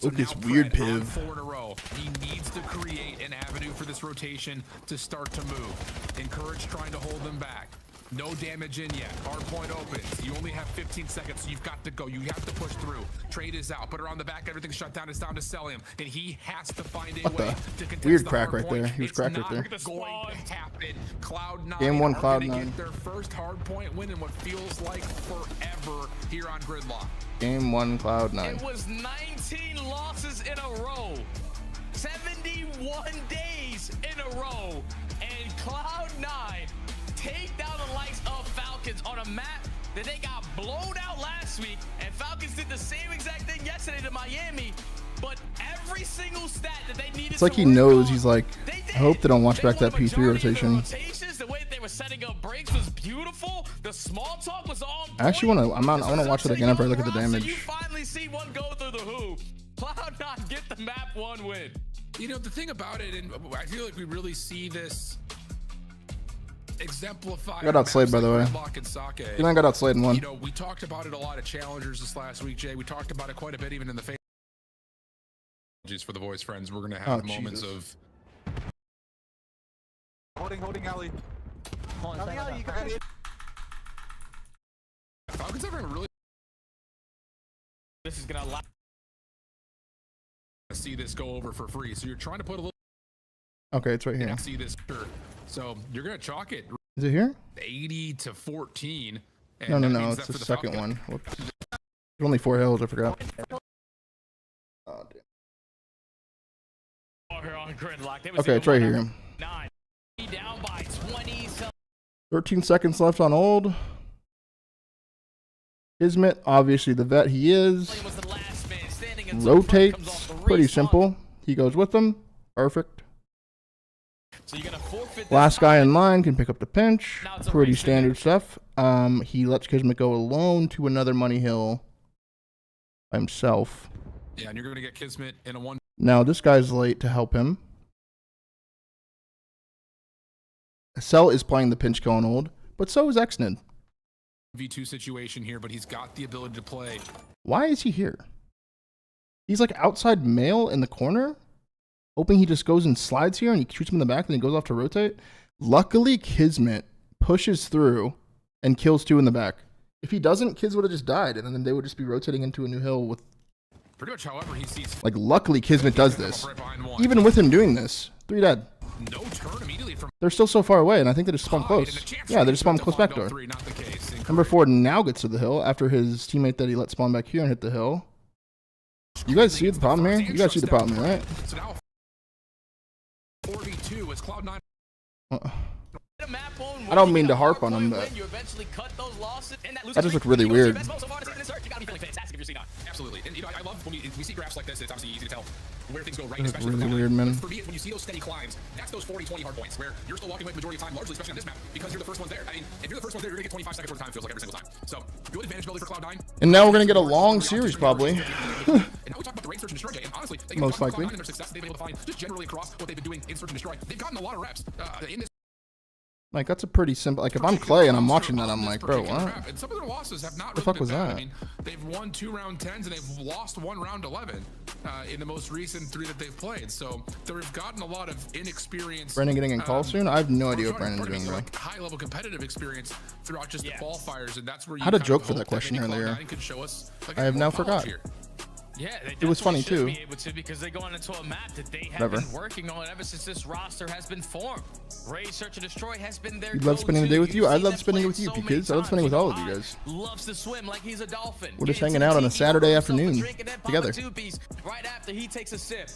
Look at this weird piv. 4 in a row. He needs to create an avenue for this rotation to start to move. Encourage trying to hold them back. No damage in yet. Hard point opens. You only have 15 seconds, so you've got to go. You have to push through. Trade is out. Put her on the back. Everything's shut down. It's down to sell him, and he has to find a way to contest weird the crack hard right there. point. He was It's cracked right not there. going to happen. Cloud9 Game 1, are gonna Cloud9. get their first hard point win in what feels like forever here on Gridlock. Game 1, Cloud9. It was 19 losses in a row. 71 days in a row. And Cloud9 take down the likes of Falcons on a map that they got blown out last week. And Falcons did the same exact thing yesterday to Miami. But every single stat that they needed, It's like he knows. He's like, I hope they don't watch back that P3 rotation. The way that they were setting up breaks was beautiful. The small talk was on. I actually want to. I want to watch it again after I look at the You damage. finally see one go through the hoop. Cloud9 get the map 1 win. You know, the thing about it, and I feel like we really see this exemplified. Got outslayed, by the way. And I got outslayed in 1. You know, we talked about it a lot at Challengers this last week, Jay. We talked about it quite a bit, even in the for the voice friends. We're gonna have moments of Holding alley. Alley, you got it. Falcons ever really. This is gonna allow. See this go over for free, so you're trying to put a little. Okay, it's right here. See this, so you're gonna chalk it. Is it here? 80 to 14. No, it's the second one. Whoops. There's only 4 hills. I forgot. Oh, damn. Okay, it's right here. 9 down by 20. 13 seconds left on old. Kismet, obviously the vet he is. Was the last man standing rotates. Pretty simple. He goes with them. Perfect. So you're gonna forfeit. Last guy in line can pick up the pinch. Pretty standard stuff. He lets Kismet go alone to another money hill by himself. Yeah, and you're gonna get Kismet in a one. Now this guy's late to help him. Cell is playing the pinch kill on old, but so is Xnid. V2 situation here, but he's got the ability to play. Why is he here? He's like outside male in the corner, hoping he just goes and slides here and he shoots him in the back and he goes off to rotate. Luckily, Kismet pushes through and kills 2 in the back. If he doesn't, Kids would have just died and then they would just be rotating into a new hill with... Pretty much however he sees... Like, luckily, Kismet does this. Even with him doing this, 3 dead. No turn immediately from... They're still so far away, and I think they just spawned close. Yeah, they just spawned close back door. Number 4 now gets to the hill after his teammate that he let spawn back here and hit the hill. You guys see the problem here? You guys see the problem here, right? So now 4v2 is Cloud9. I don't mean to harp on him, but that just looked really weird. Absolutely, and you know I love when we see graphs like this. It's obviously easy to tell where things go right, That's especially really weird, man. For me, it's when you see those steady climbs, that's those 40-20 hard points where you're still walking away the majority of time, largely especially on this map, because you're the first ones there. I mean, if you're the first ones there, you're gonna get 25 seconds worth of time. Feels like every single time. So good advantage builder for Cloud9. And now we're gonna get a long series, probably. And now we talk about the raid search and destroy, and honestly, Most likely. Cloud9 and their success they've been able to find just generally across what they've been doing in search and destroy. They've gotten a lot of reps in this. Like, that's a pretty simple... Like, if I'm Clay and I'm watching that, I'm like, bro, what? And some of their losses have not The really fuck been was bad. that? I mean, they've won 2 round 10s and they've lost 1 round 11 in the most recent 3 that they've played. So they've gotten a lot of inexperience. Brandon getting in call soon? I have no idea what Brandon's doing, bro. Like high-level competitive experience throughout just the qualifiers, and that's where you I had a kind joke of for hope that question maybe earlier. Cloud9 could show us, like, I have more now knowledge forgot. here. Yeah, It was funny definitely too. should be able to, because they're going into a map that they have Whatever. been working on ever since this roster has been formed. Raid, Search, and Destroy has been their You'd love spending the day with you. I love spending it with you, kids. I love spending it with all of you guys. Loves to swim like he's a dolphin. We're just hanging out on a Saturday afternoon together. Right after he takes a sip.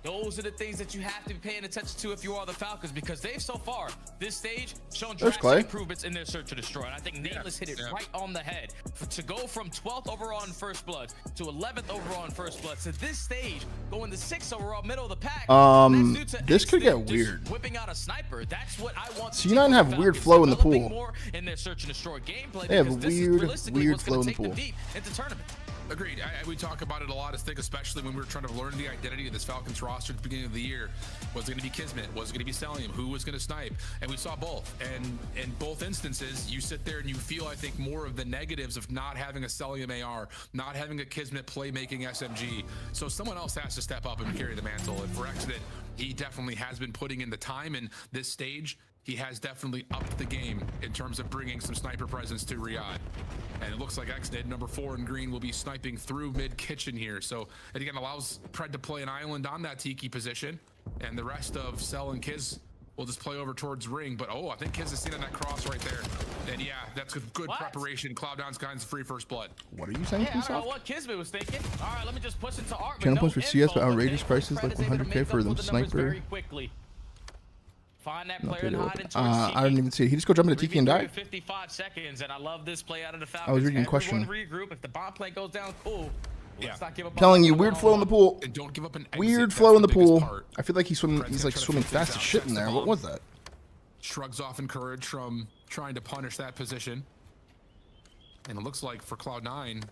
Those are the things that you have to be paying attention to if you are the Falcons, because they've so far this stage shown drastic improvements in their Search to Destroy. And I think Nameless hit it right on the head. To go from 12th overall in First Blood to 11th overall in First Blood to this stage going to 6th overall, middle of the pack. This could get weird. Whipping out a sniper. That's what I want. C9 have weird flow in the pool. More in their Search and Destroy gameplay. They have weird flow in the pool. Into tournament. Agreed. We talk about it a lot, I think, especially when we were trying to learn the identity of this Falcons roster at the beginning of the year. Was it going to be Kismet? Was it going to be Selim? Who was going to snipe? And we saw both. And in both instances, you sit there and you feel, I think, more of the negatives of not having a Selim AR, not having a Kismet playmaking SMG. So someone else has to step up and carry the mantle. And for Xnid, he definitely has been putting in the time in this stage. He has definitely upped the game in terms of bringing some sniper presence to Riyadh. And it looks like Xnid, number 4 in green, will be sniping through mid-kitchen here. So it again allows Pred to play an island on that Tiki position. And the rest of Cell and Kiz will just play over towards Ring. But I think Kiz is sitting on that cross right there. And yeah, that's a good preparation. Cloud9's kinds of free first blood. What are you saying, I don't know what Kismet was thinking. All right, let me just push into art. Channel points for CS, but outrageous prices like 100K for them sniper. Find that player and hide into I didn't even see it. He just go jump into Tiki and die? 55 seconds, and I love this play out of the Falcons. I was reading a question. Regroup. If the bomb play goes down, cool. Let's not give up. Telling you, weird flow in the pool. And don't give up an exit. Weird flow in the pool. I feel like he's like swimming fast as shit in there. What was that? Shrugs off in courage from trying to punish that position. And it looks like for Cloud9,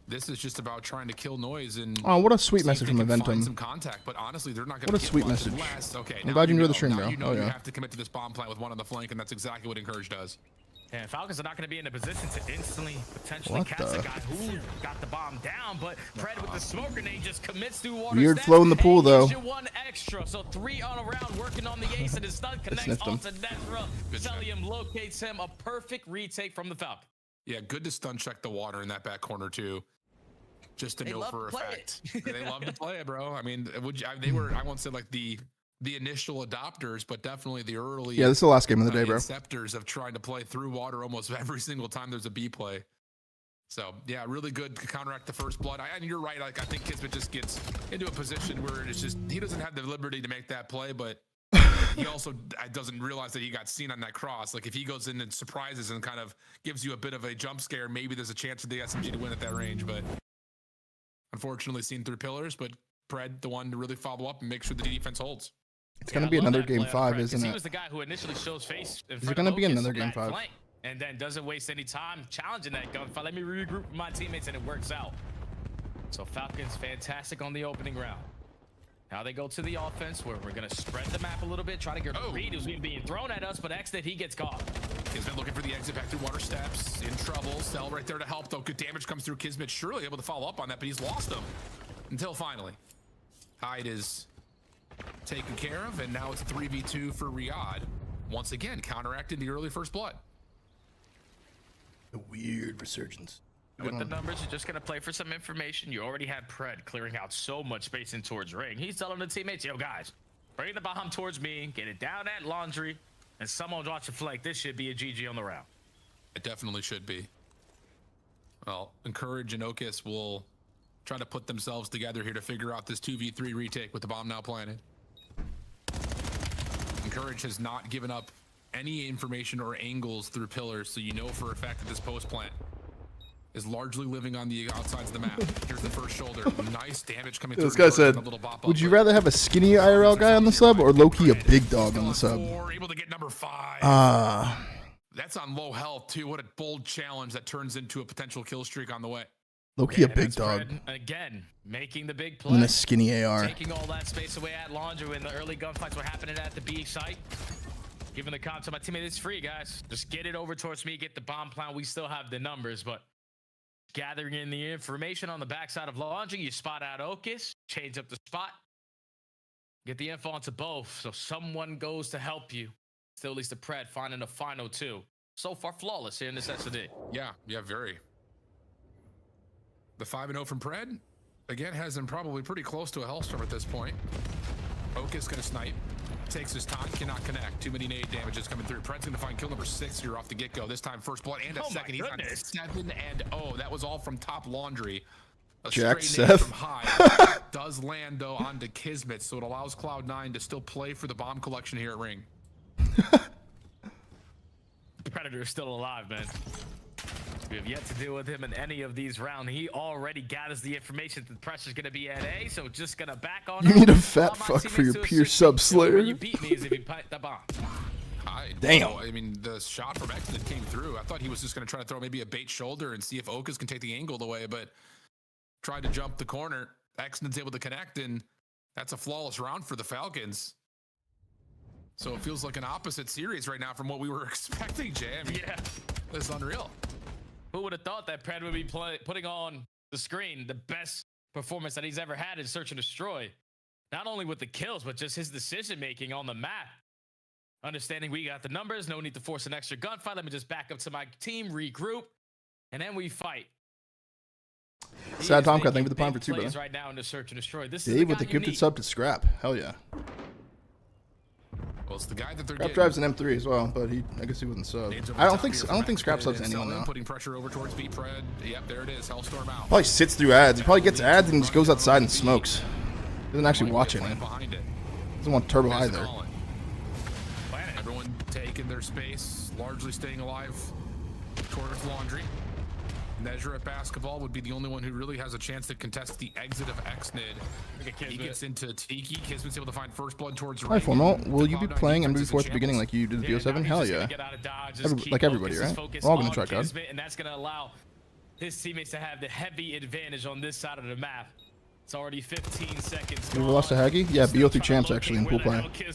this is just about trying to kill noise and what a sweet message from Eventum. Some contact, but honestly, they're not going to. What a sweet message. Okay, I'm glad you enjoyed the stream, now bro. You know you have to commit to this bomb plant with one on the flank, and that's exactly what Encourage does. And Falcons are not going to be in a position to instantly potentially catch a guy who got the bomb down, but Pred with the smoke grenade just commits through water. Weird flow in the pool, though. One extra, so 3 on a round working on the ace, and his stun connects onto Nezra. Celium locates him. A perfect retake from the Falcon. Yeah, good to stun check the water in that back corner too. Just to know for a fact. They love to play it, bro. I mean, they were, I won't say like the initial adopters, but definitely the early. Yeah, this is the last game of the day, bro. Inceptors of trying to play through water almost every single time there's a B play. So yeah, really good to counteract the first blood. And you're right. Like I think Kismet just gets into a position where it's just he doesn't have the liberty to make that play, but he also doesn't realize that he got seen on that cross. Like if he goes in and surprises and kind of gives you a bit of a jump scare, maybe there's a chance for the SMG to win at that range, but. unfortunately seen through pillars, but Pred, the one to really follow up and make sure the defense holds. It's going to be another game 5, isn't it? He was the guy who initially shows face in Is front it going to of be Ocus another on game that 5? flank, and then doesn't waste any time challenging that gunfight. Let me regroup with my teammates, and it works out. So Falcons fantastic on the opening round. Now they go to the offense where we're going to spread the map a little bit, try to get Reed, who's being thrown at us, but exit, he gets caught. Kismet looking for the exit back through water steps, in trouble. Cell right there to help, though. Good damage comes through. Kismet surely able to follow up on that, but he's lost him until finally. Hyde is taken care of, and now it's 3v2 for Riyadh. Once again, counteracting the early first blood. A weird resurgence. With the numbers, you're just going to play for some information. You already had Pred clearing out so much space in towards ring. He's telling the teammates, yo, guys, bring the bomb towards me, get it down at laundry, and someone watch a flank. This should be a GG on the round. It definitely should be. Well, Encourage and Ocus will try to put themselves together here to figure out this 2v3 retake with the bomb now planted. Encourage has not given up any information or angles through pillars, so you know for a fact that this post plant is largely living on the outsides of the map. Here's the first shoulder. Nice damage coming through. This guy said, would you rather have a skinny IRL guy on the sub or low-key a big dog on the sub? Able to get number 5. That's on low health, too. What a bold challenge that turns into a potential kill streak on the way. Low-key a big dog. Again, making the big play. And a skinny AR. Taking all that space away at laundry when the early gunfights were happening at the B site. Giving the comp to my teammate, it's free, guys. Just get it over towards me, get the bomb plan. We still have the numbers, but gathering in the information on the backside of laundry, you spot out Ocus, change up the spot, get the info onto both, so someone goes to help you. Still at least the Pred finding the final 2. So far flawless here in this SD. Yeah, very. The 5-0 from Pred, again, has them probably pretty close to a Hellstorm at this point. Ocus gonna snipe. Takes his time, cannot connect. Too many nade damages coming through. Pred's gonna find kill number 6 here off the get-go. This time first blood and a second. He's on 7-0. That was all from top laundry. A Jack straight nade Seth. from high. Does land though onto Kismet, so it allows Cloud9 to still play for the bomb collection here at Ring. The Predator is still alive, man. We have yet to deal with him in any of these rounds. He already gathers the information that the pressure's going to be at A, so just going to back on. You need a fat fuck for your pure sub slayer. You beat me is if you plant the bomb. Damn. I mean, the shot from X that came through, I thought he was just going to try to throw maybe a bait shoulder and see if Ocus can take the angle away, but tried to jump the corner. Xnan's able to connect, and that's a flawless round for the Falcons. So it feels like an opposite series right now from what we were expecting, Jay. I mean, yeah, it's unreal. Who would have thought that Pred would be putting on the screen the best performance that he's ever had in Search and Destroy? Not only with the kills, but just his decision-making on the map. Understanding we got the numbers, no need to force an extra gunfight. Let me just back up to my team, regroup, and then we fight. Sad Tomcat, thank you for the prime for 2, brother. Right now in the Search and Destroy. This Dave is with the gifted sub to Scrap. Hell yeah. Well, it's the guy that they're Scrap getting. drives an M3 as well, but I guess he wasn't sub. I don't think Scrap subs anyone now. Putting pressure over towards B Pred. Yep, there it is. Hellstorm out. Probably sits through ads. He probably gets ads and just goes outside and smokes. Doesn't actually watch it, man. Doesn't want turbo either. Everyone taking their space, largely staying alive towards laundry. Nezra at basketball would be the only one who really has a chance to contest the exit of Xnid. He gets into Tiki. Kismet's able to find first blood towards Hi, Formal. Will you be playing MW4 at the beginning like you did the BO7? Hell yeah. Like everybody, right? We're all going to try God. And that's going to allow his teammates to have the heavy advantage on this side of the map. It's already 15 seconds. You ever lost to Haggy? Yeah, BO3 champs actually in pool play. It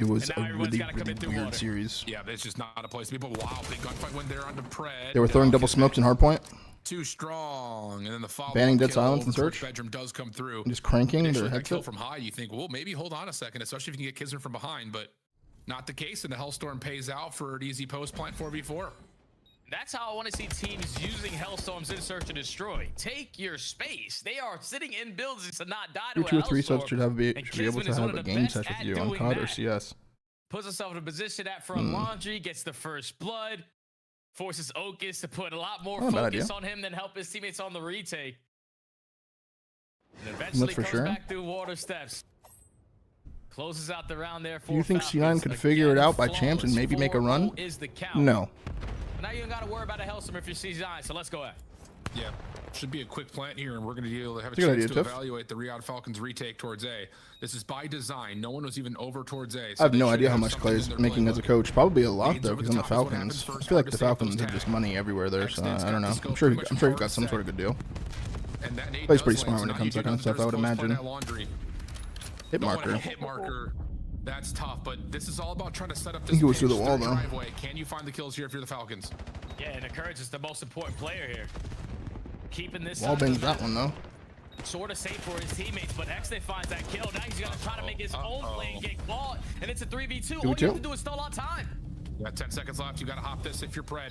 was a really weird series. Yeah, it's just not a place to be. But wow, big gunfight win there on the Pred. They were throwing double smokes in hardpoint. Too strong, and then the follow banning dead silence and search. Bedroom does come through. And just cranking their headset. Kill from high. You think, well, maybe hold on a second, especially if you can get Kisner from behind, but not the case. And the Hellstorm pays out for an easy post plant 4v4. That's how I want to see teams using Hellstorms in Search and Destroy. Take your space. They are sitting in buildings to not die to Your 2 or 3 subs should be able to have a game session with you on COD or CS. Puts himself in a position at front laundry, gets the first blood, forces Ocus to put a lot more focus on him than help his teammates on the retake. And eventually comes back through water steps. Closes out the round there for Do you think C9 could figure it out by champs and maybe make a run? No. Now you don't got to worry about a Hellstorm if you're C9, so let's go ahead. Yeah, should be a quick plant here, and we're going to be able to have a That's a good chance idea, to Tiff. evaluate the Riyadh Falcons retake towards A. This is by design. No one was even over towards A. I So have they no should idea how have much something Clay's in their making as a playbook. coach. Probably a lot Leads though, over because the on the top is what happens Falcons, I first. feel like Hard the to say if those Falcons are tag. just money everywhere there. So Xnit's I don't got know. the scope I'm sure pretty much he's hard got some set. sort of good deal. And that nade Plays does pretty land, smart so when it now comes to you that kind of get stuff, I would close by imagine. that laundry. Hit Don't want a marker. hit marker. That's tough, but this is all about trying to set up I this think he was through the pinch, wall, their though. driveway. Can you find the kills here if you're the Falcons? Yeah, and Courage is the most important player here. Keeping this Wall bangs that one though. sort of safe for his teammates, but Xnit finds that kill. Now he's gonna try to make his own play and get caught, and it's a 3v2. All you have to do is stall on time. You got 10 seconds left. You got to hop this if you're Pred.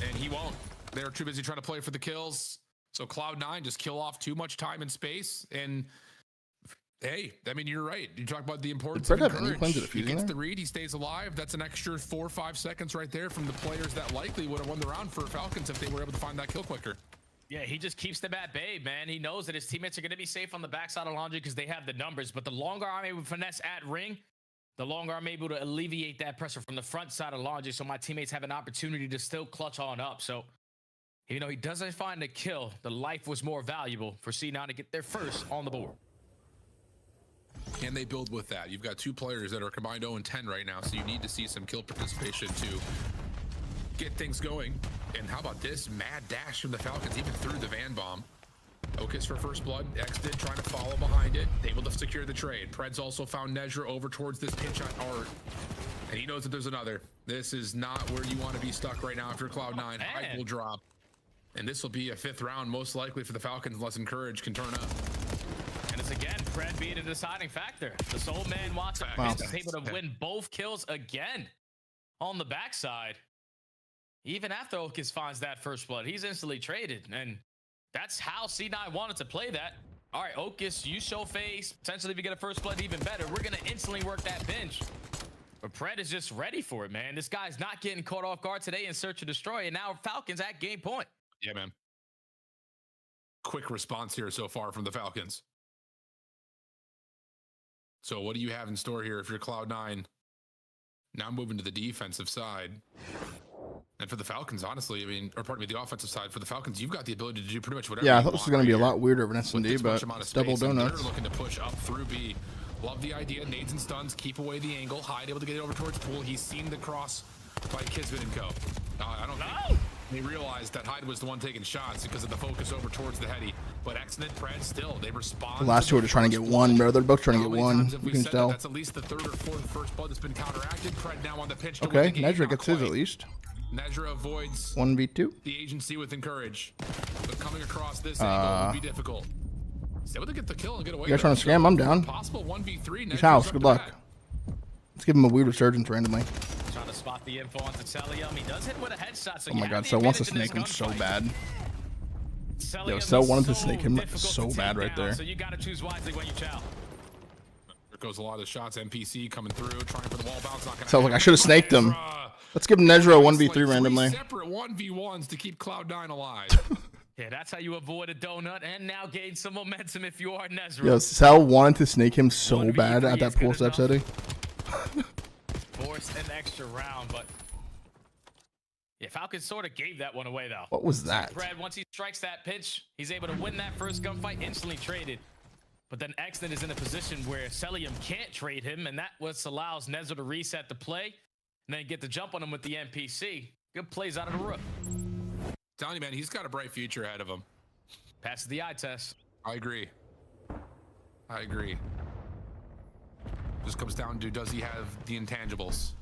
And he won't. They're too busy trying to play for the kills. So Cloud9 just kill off too much time and space. And hey, I mean, you're right. You talk about the importance of Pred have any encourage. plans of He defusing gets there? the read. He stays alive. That's an extra 4 or 5 seconds right there from the players that likely would have won the round for Falcons if they were able to find that kill quicker. Yeah, he just keeps them at bay, man. He knows that his teammates are going to be safe on the backside of Laundry because they have the numbers. But the longer I'm able to finesse at ring, the longer I'm able to alleviate that pressure from the front side of Laundry so my teammates have an opportunity to still clutch on up. So, you know, he doesn't find the kill. The life was more valuable for C9 to get their first on the board. Can they build with that? You've got 2 players that are combined 0 and 10 right now, so you need to see some kill participation to get things going. And how about this mad dash from the Falcons, even through the van bomb? Focus for first blood. Xnit trying to follow behind it, able to secure the trade. Pred's also found Nezra over towards this pinch on Art, and he knows that there's another. This is not where you want to be stuck right now if you're Cloud9. Hype will drop, and this will be a 5th round most likely for the Falcons unless Encourage can turn up. And it's again Pred being a deciding factor. The Soul Man wants a Wow. is able to win both kills again on the backside. Even after Okis finds that first blood, he's instantly traded, and that's how C9 wanted to play that. All right, Okis, you show face. Potentially, if you get a first blood, even better. We're gonna instantly work that bench. But Pred is just ready for it, man. This guy's not getting caught off guard today in search and destroy, and now Falcons at game point. Yeah, man. Quick response here so far from the Falcons. So what do you have in store here if you're Cloud9? Now moving to the defensive side. And for the Falcons, honestly, I mean, or pardon me, the offensive side, for the Falcons, you've got the ability to do pretty much whatever Yeah, I you thought this was want going to be right a lot weirder of an with S&D, this much but amount of it's double space, and donuts. they're looking to push up through B. Love the idea. Nades and stuns, keep away the angle. Hyde able to get it over towards Pool. He's seen the cross by Kismet and Co. I don't think they realized that Hyde was the one taking shots because of the focus over towards the heady. But Xnit, Pred, still, they respond. The last 2 are just trying to get one, bro. They're both trying to get one. You can tell. That's at least the 3rd or 4th first blood that's been counteracted. Pred now on the pitch to Okay, win the game. Nezra gets his at least. Nezra avoids 1v2. the agency with Encourage, but coming across this angle would be difficult. He's able to get the kill and get away. You guys trying to scam? I'm down. Possible 1v3. His house. Good luck. Let's give him a weird resurgence randomly. Trying to spot the info onto Celium. He does hit with a headshot. So Oh my god, Cell wants to snake him so bad. Yo, Celium Cell is wanted to so snake him difficult so to bad take right down, there. So you got to choose wisely when you chow. There goes a lot of shots. NPC coming through, trying for the wall bounce. Not gonna So like I should have snaked him. Let's give Nezra a 1v3 randomly. Separate 1v1s to keep Cloud9 alive. Yeah, that's how you avoid a donut and now gain some momentum if you are Nezra. Yo, Cell wanted to snake him so bad at that pool step setting. Forced an extra round, but yeah, Falcons sort of gave that one away though. What was that? Brad, once he strikes that pitch, he's able to win that first gunfight, instantly traded. But then Xnit is in a position where Celium can't trade him, and that what allows Nezra to reset the play and then get the jump on him with the NPC. Good plays out of the rook. Telling you, man, he's got a bright future ahead of him. Passes the eye test. I agree. I agree. Just comes down to, does he have the intangibles?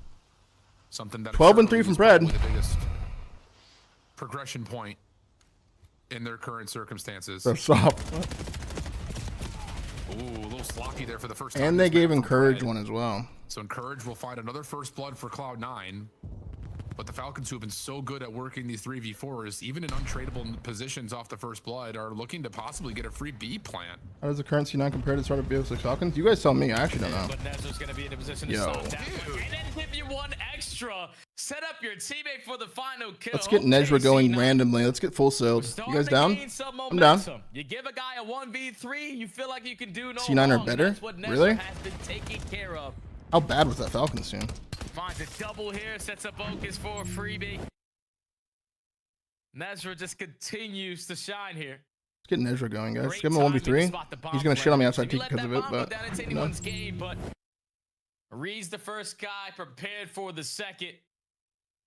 Something that 12 and 3 from Pred. The biggest progression point in their current circumstances. They're soft. Ooh, a little sloppy there for the first time. And they gave Encourage one as well. So Encourage will find another first blood for Cloud9. But the Falcons, who have been so good at working these 3v4s, even in untradeable positions off the first blood, are looking to possibly get a free B plant. How does the currency not compare to the start of BO6 Falcons? You guys tell me. I actually don't know. But Nezra's going to be in a position to stop that one. And then give you one extra. Set up your teammate for the final kill. Let's get Nezra going randomly. Let's get full sailed. You guys down? I'm down. You give a guy a 1v3, you feel like you can do no C9 are wrong. better? That's what Nezra Really? has been taken care of. How bad was that Falcons team? Finds a double here, sets up Okis for a freebie. Nezra just continues to shine here. Let's get Nezra going, guys. Great Give him a 1v3. timing to spot the bomb He's gonna shit on me plan. outside If you peak let because of that it, bomb go but down, it's no. anyone's game, but reads the first guy, prepared for the second.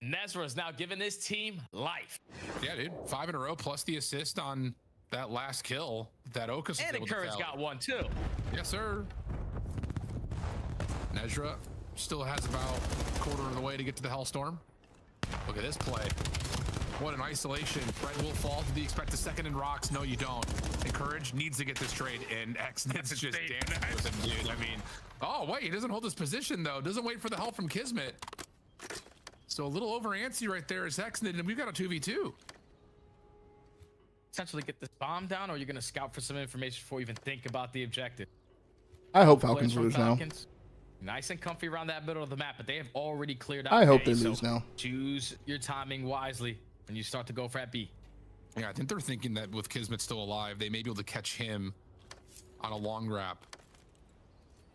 Nezra is now giving his team life. Yeah, dude. 5 in a row plus the assist on that last kill that Okus was And able to Encourage tell. got one too. Yes, sir. Nezra still has about a quarter of the way to get to the Hellstorm. Look at this play. What an isolation. Fred will fall. Do you expect a second in rocks? No, you don't. Encourage needs to get this trade, and X-Nit's just dancing with him, dude. I mean, oh, wait, he doesn't hold his position, though. Doesn't wait for the help from Kismet. So a little over antsy right there is X-Nit, and we've got a 2v2. Essentially get this bomb down, or you're going to scout for some information before you even think about the objective. I hope Players Falcons from lose Falcons, nice and comfy around that middle of the map, but they have already cleared out. I hope A, they so lose now. Choose your timing wisely when you start to go for that B. Yeah, I think they're thinking that with Kismet still alive, they may be able to catch him on a long wrap.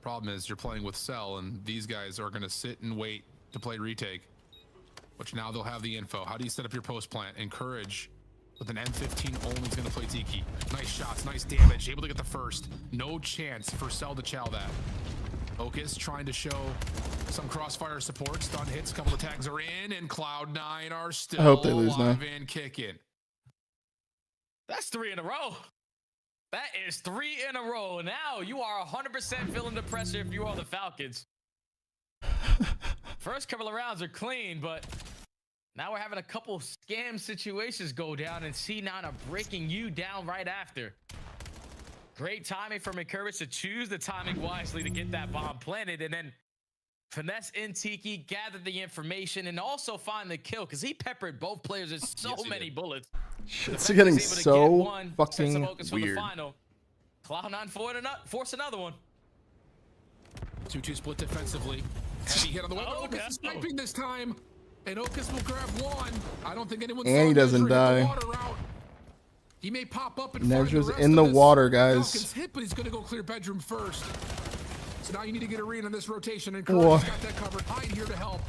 Problem is, you're playing with Cell, and these guys are going to sit and wait to play retake, which now they'll have the info. How do you set up your post plant? Encourage with an M15 only is going to play Tiki. Nice shots, nice damage, able to get the first. No chance for Cell to chow that. Okus trying to show some crossfire support. Stun hits, a couple of tags are in, and Cloud9 are still I hope they lose now. alive and kicking. That's 3 in a row. That is 3 in a row. Now you are 100% feeling the pressure if you are the Falcons. First couple of rounds are clean, but now we're having a couple scam situations go down, and C9 are breaking you down right after. Great timing from Encourage to choose the timing wisely to get that bomb planted, and then finesse in Tiki, gather the information, and also find the kill, because he peppered both players with so many bullets. It's getting so fucking weird. Cloud9 force another one. 2-2 split defensively. Heavy hit on the way. Oh, Okus is sniping this time, and Okus will grab one. I don't think anyone's And he doesn't die. He may pop up and Nezra's in the water, guys. Falcons hit, but he's going to go clear bedroom first. So now you need to get a read on this rotation, and Courage got that covered. Hyde here to help.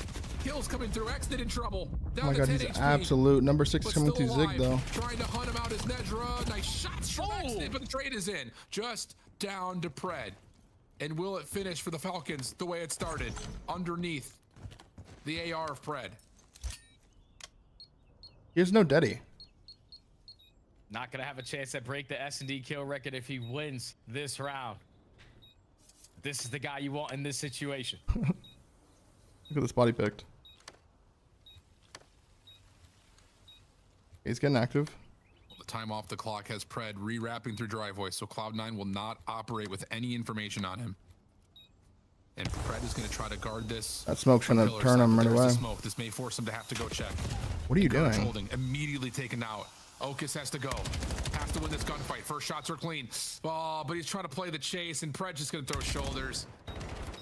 Kills coming through. X-Nit in trouble. Down Oh my to god, 10 he's HP, absolute. Number 6 is coming still through Zig, alive. though. Trying to hunt him out is Nezra. Nice shots from X-Nit, but the trade is in. Just down to Pred. And will it finish for the Falcons the way it started? Underneath the AR of Pred. He has no Deddy. Not going to have a chance to break the S&D kill record if he wins this round. This is the guy you want in this situation. Look at this body picked. He's getting active. The time off the clock has Pred re-wrapping through Driveway, so Cloud9 will not operate with any information on him. And Pred is going to try to guard this. That smoke's going to turn him right away. Smoke. This may force him to have to go check. What are you doing? Holding, immediately taken out. Okus has to go. Has to win this gunfight. First shots are clean. Oh, but he's trying to play the chase, and Pred's just going to throw shoulders.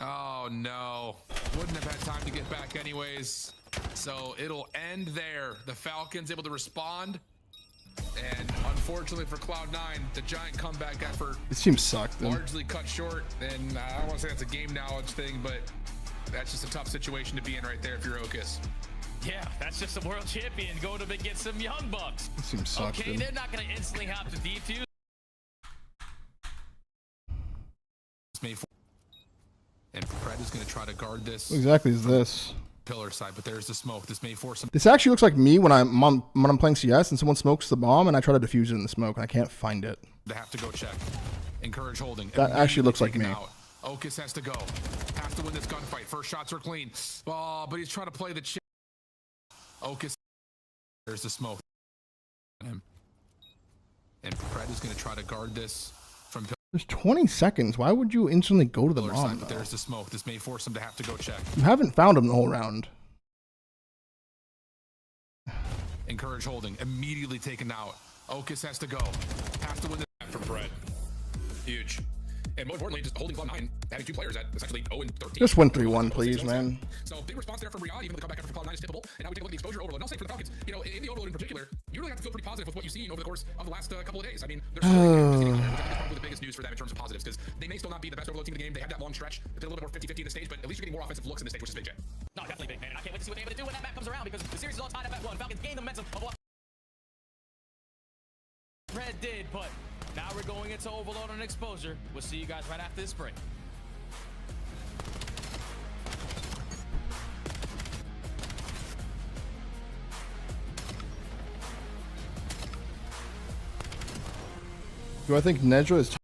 Oh, no. Wouldn't have had time to get back anyways. So it'll end there. The Falcons able to respond. And unfortunately for Cloud9, the giant comeback effort This team sucked. largely cut short. And I don't want to say that's a game knowledge thing, but that's just a tough situation to be in right there if you're Okus. Yeah, that's just a world champion going up against some young bucks. This team sucks, Okay, dude. they're not going to instantly have to defuse. And Pred is going to try to guard this. What exactly is this? Pillar side, but there's the smoke. This may force some. This actually looks like me when I'm playing CS and someone smokes the bomb and I try to defuse it in the smoke and I can't find it. They have to go check. Encourage holding. That actually looks like me. Out. Okus has to go. Has to win this gunfight. First shots are clean. Oh, but he's trying to play the chip. Okus. There's the smoke. And Pred is going to try to guard this from. There's 20 seconds. Why would you instantly go to the bomb? But there's the smoke. This may force him to have to go check. You haven't found him the whole round. Encourage holding. Immediately taken out. Okus has to go. Has to win this from Pred. Huge. And more importantly, just holding Cloud9, having 2 players at essentially 0-13. Just win 3-1, please, man. So big response there from Riyadh, even though the comeback after Cloud9 is tippable. And now we take a look at the exposure overload. And I'll say for the Falcons, you know, in the overload in particular, you really have to feel pretty positive with what you've seen over the course of the last couple of days. I mean, there's so many which I think is probably the biggest news for them in terms of positives, because they may still not be the best overload team in the game. They had that long stretch. It's a little bit more 50-50 in the stage, but at least you're getting more offensive looks in this stage, which is big, Jay. No, definitely big, man. I can't wait to see what they're able to do when that map comes around, because the series is all tied up at 1. Falcons gain the momentum of what Pred did, but now we're going into overload and exposure. We'll see you guys right after this break. Do I think Nedra is...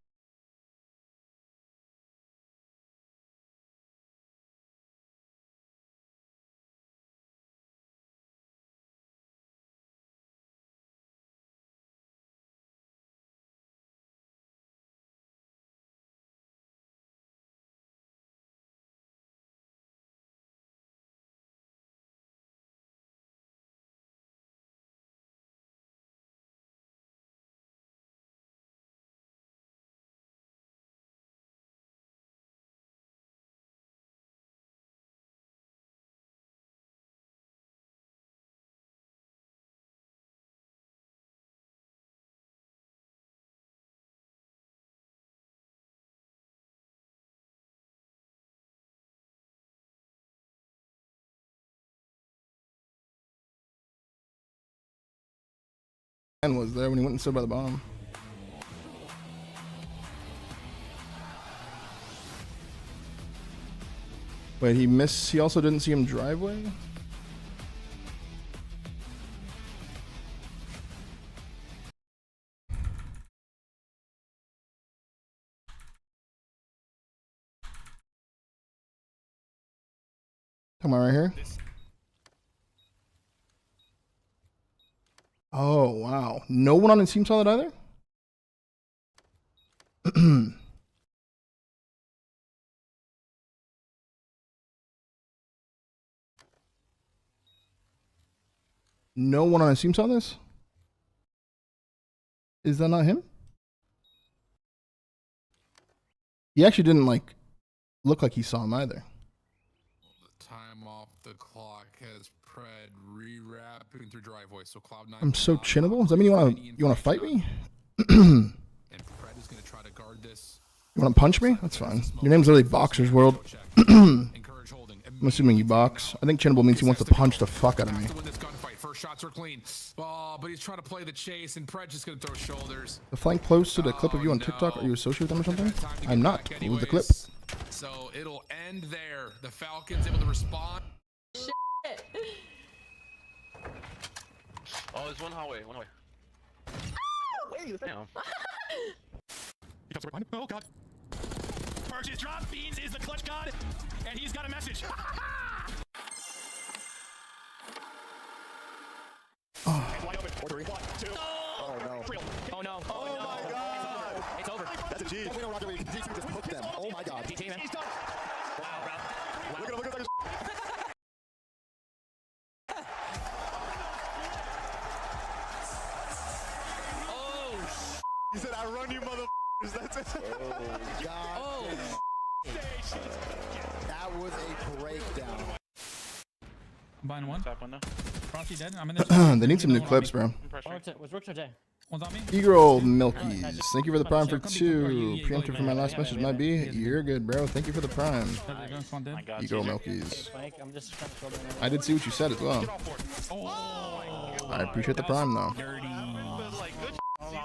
was there when he went and stood by the bomb. Wait, he missed. He also didn't see him driveway. Come on, right here. Oh, wow. No one on his team saw that either? No one on his team saw this? Is that not him? He actually didn't, like, look like he saw him either. The time off the clock has Pred re-wrapping through driveway, so Cloud9. I'm so chinnable? Does that mean you wanna fight me? And Pred is gonna try to guard this. You wanna punch me? That's fine. Your name's literally Boxer's World. I'm assuming you box. I think chinnable means he wants to punch the fuck out of me. First shots are clean. Oh, but he's trying to play the chase, and Pred's just gonna throw shoulders. The flank posted a clip of you on TikTok. Are you associated with them or something? I'm not. With the clip. So it'll end there. The Falcons able to respond. Shit. Oh, there's one hallway. Where are you? Damn. He comes right behind him. Oh god. Purchase drop. Beans is the clutch god, and he's got a message. Wide open. 4, 3, 1, 2. Oh no. Oh no. Oh my god. It's over. That's a G. We don't rock it. We can just hook them. Oh my god. GG, man. Wow. Look at him. Oh. He said, "I run you, motherfuckers." That's it. Oh god. Oh. That was a breakdown. Combine one. Top one now. Frosty dead. I'm in there. They need some new clips, bro. Was Rook J? One's on me. E-Girl Milkies. Thank you for the prime for 2. Preemptive for my last message might be. You're good, bro. Thank you for the prime. E-Girl Milkies. I did see what you said as well. I appreciate the prime, though.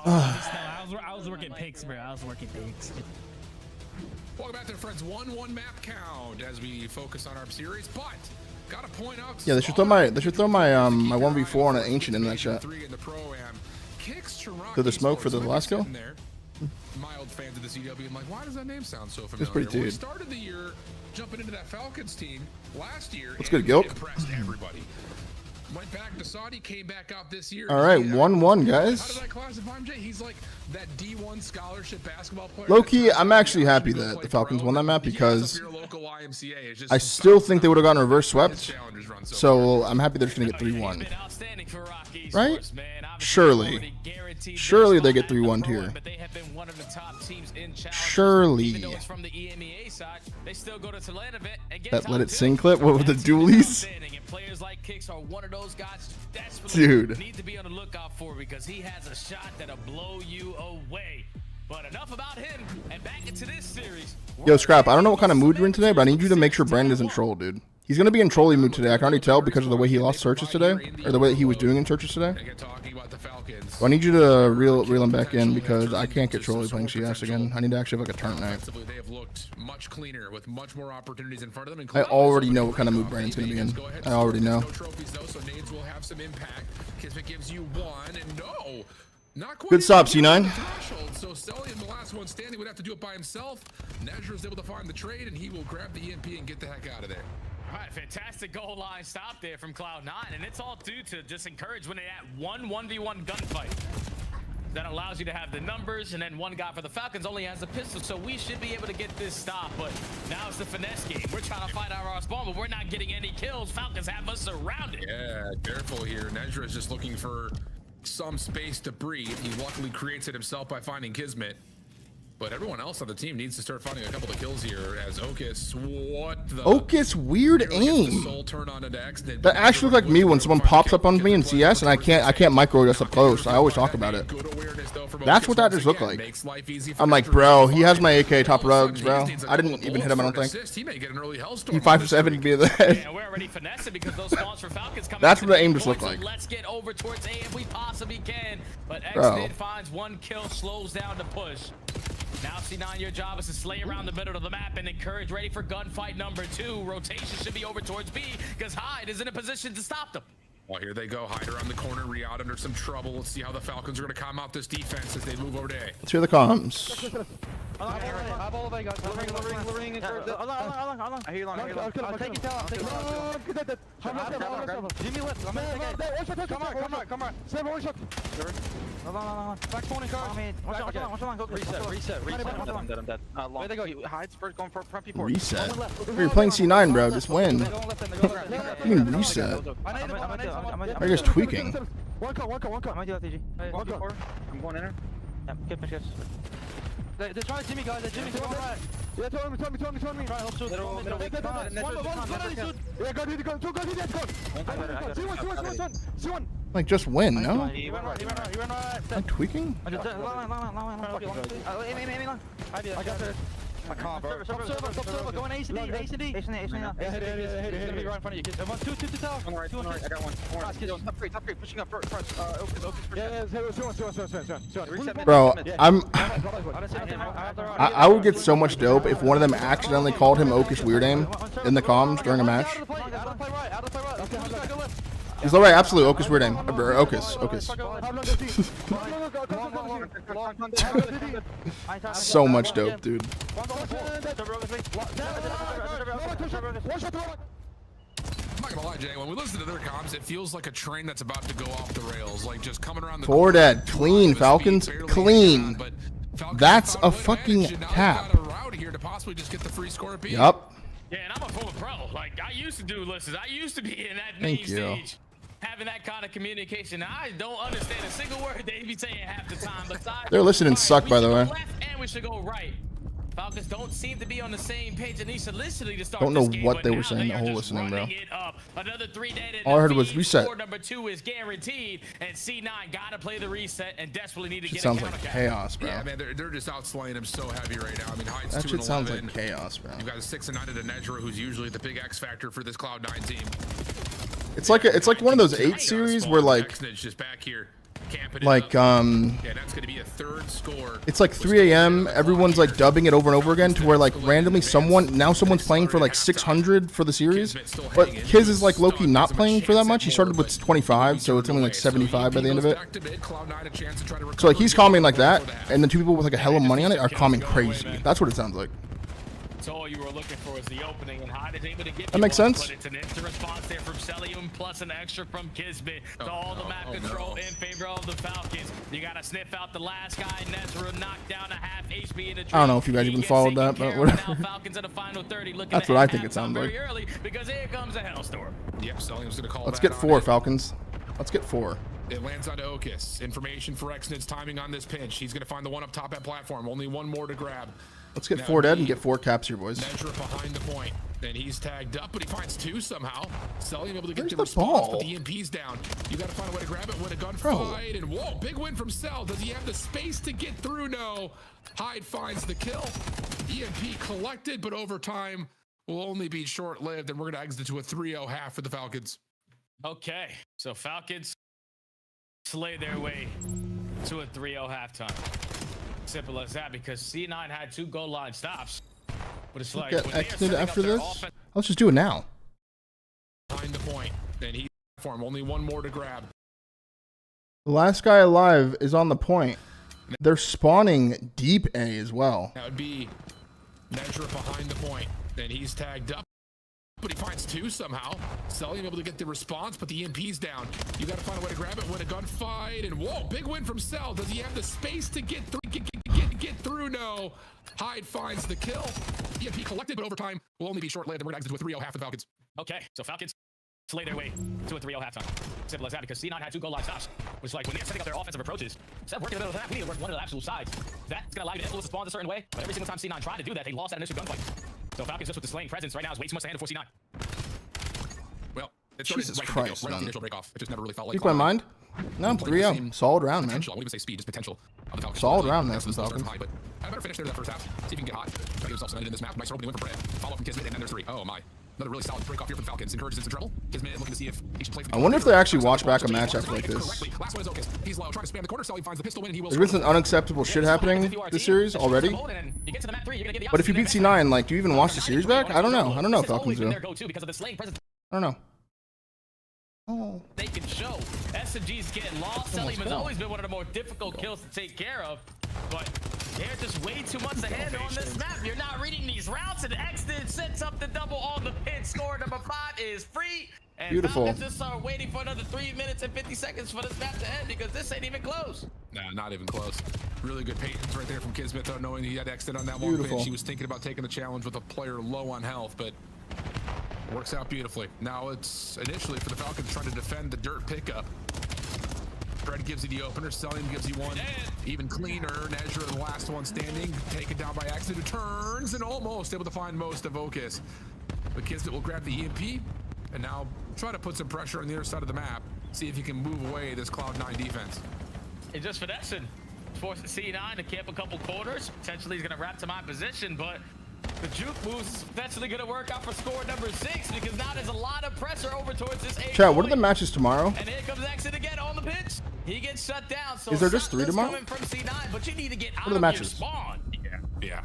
I was working pigs, bro. I was working pigs. Welcome back to the friends. 1-1 map count as we focus on our series, but gotta point out. Yeah, they should throw my my 1v4 on an ancient in that chat. To the smoke for the last kill. Mild fans of the CW. I'm like, why does that name sound so familiar? It's pretty dude. We started the year jumping into that Falcons team last year. What's good, Gilk? Impressed everybody. Went back to Saudi, came back out this year. All right, 1-1, guys. How did I classify him, Jay? He's like that D1 scholarship basketball player. Low-key, I'm actually happy that the Falcons won that map because I still think they would have gotten reverse swept. So I'm happy they're just going to get 3-1. Right? Surely. Surely they get 3-1 here. Surely. That Let It Sing clip? What with the dualies? Players like Kicks are one of those guys dude need to be on the lookout for because he has a shot that'll blow you away. But enough about him and back into this series. Yo, Scrap, I don't know what kind of mood you're in today, but I need you to make sure Brandon isn't troll, dude. He's going to be in trolley mood today. I can already tell because of the way he lost searches today, or the way that he was doing in searches today. So I need you to reel him back in because I can't get trolley playing CS again. I need to actually have like a tournament night. They have looked much cleaner with much more opportunities in front of them. I already know what kind of mood Brandon's going to be in. I already know. No trophies though, so nades will have some impact. Kismet gives you one, and no, not quite. Good stop, C9. So Sully, the last one standing, would have to do it by himself. Nezra is able to find the trade, and he will grab the EMP and get the heck out of there. All right, fantastic goal line stop there from Cloud9, and it's all due to just encouragement at 1v1 gunfight. That allows you to have the numbers, and then one guy for the Falcons only has a pistol, so we should be able to get this stop, but now it's the finesse game. We're trying to fight our spawn, but we're not getting any kills. Falcons have us surrounded. Yeah, careful here. Nezra is just looking for some space to breathe. He luckily creates it himself by finding Kismet. But everyone else on the team needs to start finding a couple of kills here as Okus, what the? Okus, weird aim. That actually looked like me when someone pops up on me in CS and I can't micro just up close. I always talk about it. That's what that just looked like. I'm like, bro, he has my AK top rugs, bro. I didn't even hit him, I don't think. He 5'7" me to the head. Yeah, we're already finessing because those spawns for Falcons come. That's what the aim just looked like. So let's get over towards A if we possibly can. But Xnid finds one kill, slows down the push. Now C9, your job is to slay around the middle of the map and encourage ready for gunfight number 2. Rotation should be over towards B because Hyde is in a position to stop them. Well, here they go. Hyde around the corner. Riyadh under some trouble. Let's see how the Falcons are going to come out this defense as they move over to A. Let's hear the comms. I hear you long. I'll take it down. Jimmy left. Come on. Back corner, car. Reset. I'm dead. Where they go? Hyde's first going for front people. Reset. You're playing C9, bro. Just win. What do you mean reset? Are you guys tweaking? One cut. I'm going in there. Yeah, good finish, guys. They're trying to Jimmy, guys. They're Jimmy. Right. Yeah, tell me. Right, I'll shoot. Middle. One. Like, just win, no? He ran right. Like, tweaking? I got this. I can't, bro. Stop, going Ace and D. Yeah, hit it. Gonna be right in front of you. Two tower. On the right, I got one. Top three, pushing up first. Bro, I would get so much dope if one of them accidentally called him Okus Weird Aim in the comms during a match. He's alright, absolute Okus Weird Aim. Okus. So much dope, dude. I'm not gonna lie, Jay. When we listen to their comms, it feels like a train that's about to go off the rails, like just coming around the corner. Dead, clean, Falcons, clean. That's a fucking cap. Here to possibly just get the free score at B. Yup. Yeah, and I'm a former pro. Like, I used to do listens. I used to be in that main stage. Having that kind of communication. I don't understand a single word they be saying half the time. Besides, their listening suck, by the way. Left and we should go right. Falcons don't seem to be on the same page, and initially to start. Don't know this game, what they were saying the whole listening, bro. Another 3 dead. All I heard was reset. Number 2 is guaranteed, and C9 got to play the reset and desperately need to get. Sounds like chaos, bro. Yeah, man, they're just outslaying him so heavy right now. I mean, Hyde's 2-11. That shit sounds like chaos, bro. You've got a 6-9 at a Nezra, who's usually the big X factor for this Cloud9 team. It's like one of those 8 series where like just back here. Yeah, that's gonna be a third score. It's like 3 a.m. Everyone's like dubbing it over and over again to where like randomly someone's playing for like 600 for the series, but Kiz is like low-key not playing for that much. He started with 25, so it's only like 75 by the end of it. So like he's calming like that, and the 2 people with like a hell of money on it are calming crazy. That's what it sounds like. So all you were looking for is the opening, and Hyde is able to get that makes sense. But it's an instant response there from Celium plus an extra from Kismet. So all the map control in favor of the Falcons. You got to sniff out the last guy. Nezra knocked down a half HP in the. I don't know if you guys even followed that, but whatever. Falcons in the final 30. That's what I think it sounds like. Early because here comes a hellstorm. Yep, Celium's gonna call. Let's get 4, Falcons. Let's get 4. It lands onto Okus. Information for Xnid's timing on this pinch. He's gonna find the one up top at platform. Only one more to grab. Let's get 4 dead and get 4 caps here, boys. Nezra behind the point, and he's tagged up, but he finds 2 somehow. Celium able to get Where's the the response, ball? but the EMP's down. You got to find a way to grab it, win a gunfight, and whoa, big win from Cell. Does he have the space to get through? No. Hyde finds the kill. EMP collected, but over time will only be short-lived, and we're going to exit to a 3-0 half for the Falcons. Okay, so Falcons slay their way to a 3-0 halftime. Simple as that, because C9 had 2 goal line stops. But it's like, Get when they are exited setting up after their this. offense- Let's just do it now. Behind the point, and he's for him. Only one more to grab. The last guy alive is on the point. They're spawning deep A as well. That would be Nedra behind the point, and he's tagged up. But he finds 2 somehow. Selling able to get the response, but the EMP's down. You got to find a way to grab it, win a gunfight, and whoa, big win from Cell. Does he have the space to get through? Get through? No. Hyde finds the kill. EMP collected, but overtime will only be short-lived, and we're going to exit to a 3-0 half for the Falcons. Okay, so Falcons slay their way to a 3-0 halftime. Simple as that, because C9 had 2 goal line stops, which, like, when they're setting up their offensive approaches, instead of working in the middle of that, we need to work one of the absolute sides. That's going to allow you to influence the spawns a certain way, but every single time C9 tried to do that, they lost that initial gunfight. So Falcons, just with the slaying presence right now, is way too much to handle for C9. Well, it started Jesus right Christ, off the man. initial break off. It just never really felt like Speak my mind. No, 3-0. Solid round, man. Potential. I won't even say speed, just potential of the Falcons. Solid round there That's from Falcons. high, but I better finish there that first half. See if he can get hot. Try to get himself cemented in this map. Nice opening win for Brad. Follow from Kismet, and then there's 3. Oh my. Another really solid break off here for the Falcons. Encourages into trouble. Kismet looking to see if he should play for the I wonder if they actually watch back a matchup like this. Last one is Otis. He's low, trying to spam the corner, so he finds the pistol win, and he will. There's been some unacceptable shit happening this series already. But if you beat C9, like, do you even watch the series back? I don't know. I don't know if Falcons do. I don't know. Oh. They can show. SMG's getting lost. Selim has always been one of the more difficult kills to take care of, but they're just way too much to handle on this map. You're not reading these routes, and Exton sets up the double on the pin. Score number 5 is free. And Beautiful. Falcons just are waiting for another 3 minutes and 50 seconds for this map to end, because this ain't even close. Nah, not even close. Really good patience right there from Kismet, though, knowing he had Exton on that one pitch. He was thinking about taking the challenge with a player low on health, but works out beautifully. Now it's initially for the Falcons trying to defend the dirt pickup. Fred gives you the opener, Selim gives you one even cleaner. Nezra, the last one standing, taken down by accident, turns and almost able to find most of Otis. But Kismet will grab the EMP and now try to put some pressure on the other side of the map. See if you can move away this Cloud9 defense. It's just finessing. Forcing C9 to camp a couple quarters. Potentially he's going to wrap to my position, but the juke moves is eventually going to work out for score number 6, because now there's a lot of pressure over towards this A. Chat, what are the matches tomorrow? And here comes Exit again on the pitch. He gets shut down. So is there just 3 tomorrow? Coming from C9, but you need to get out what are the of matches? your spawn. Yeah.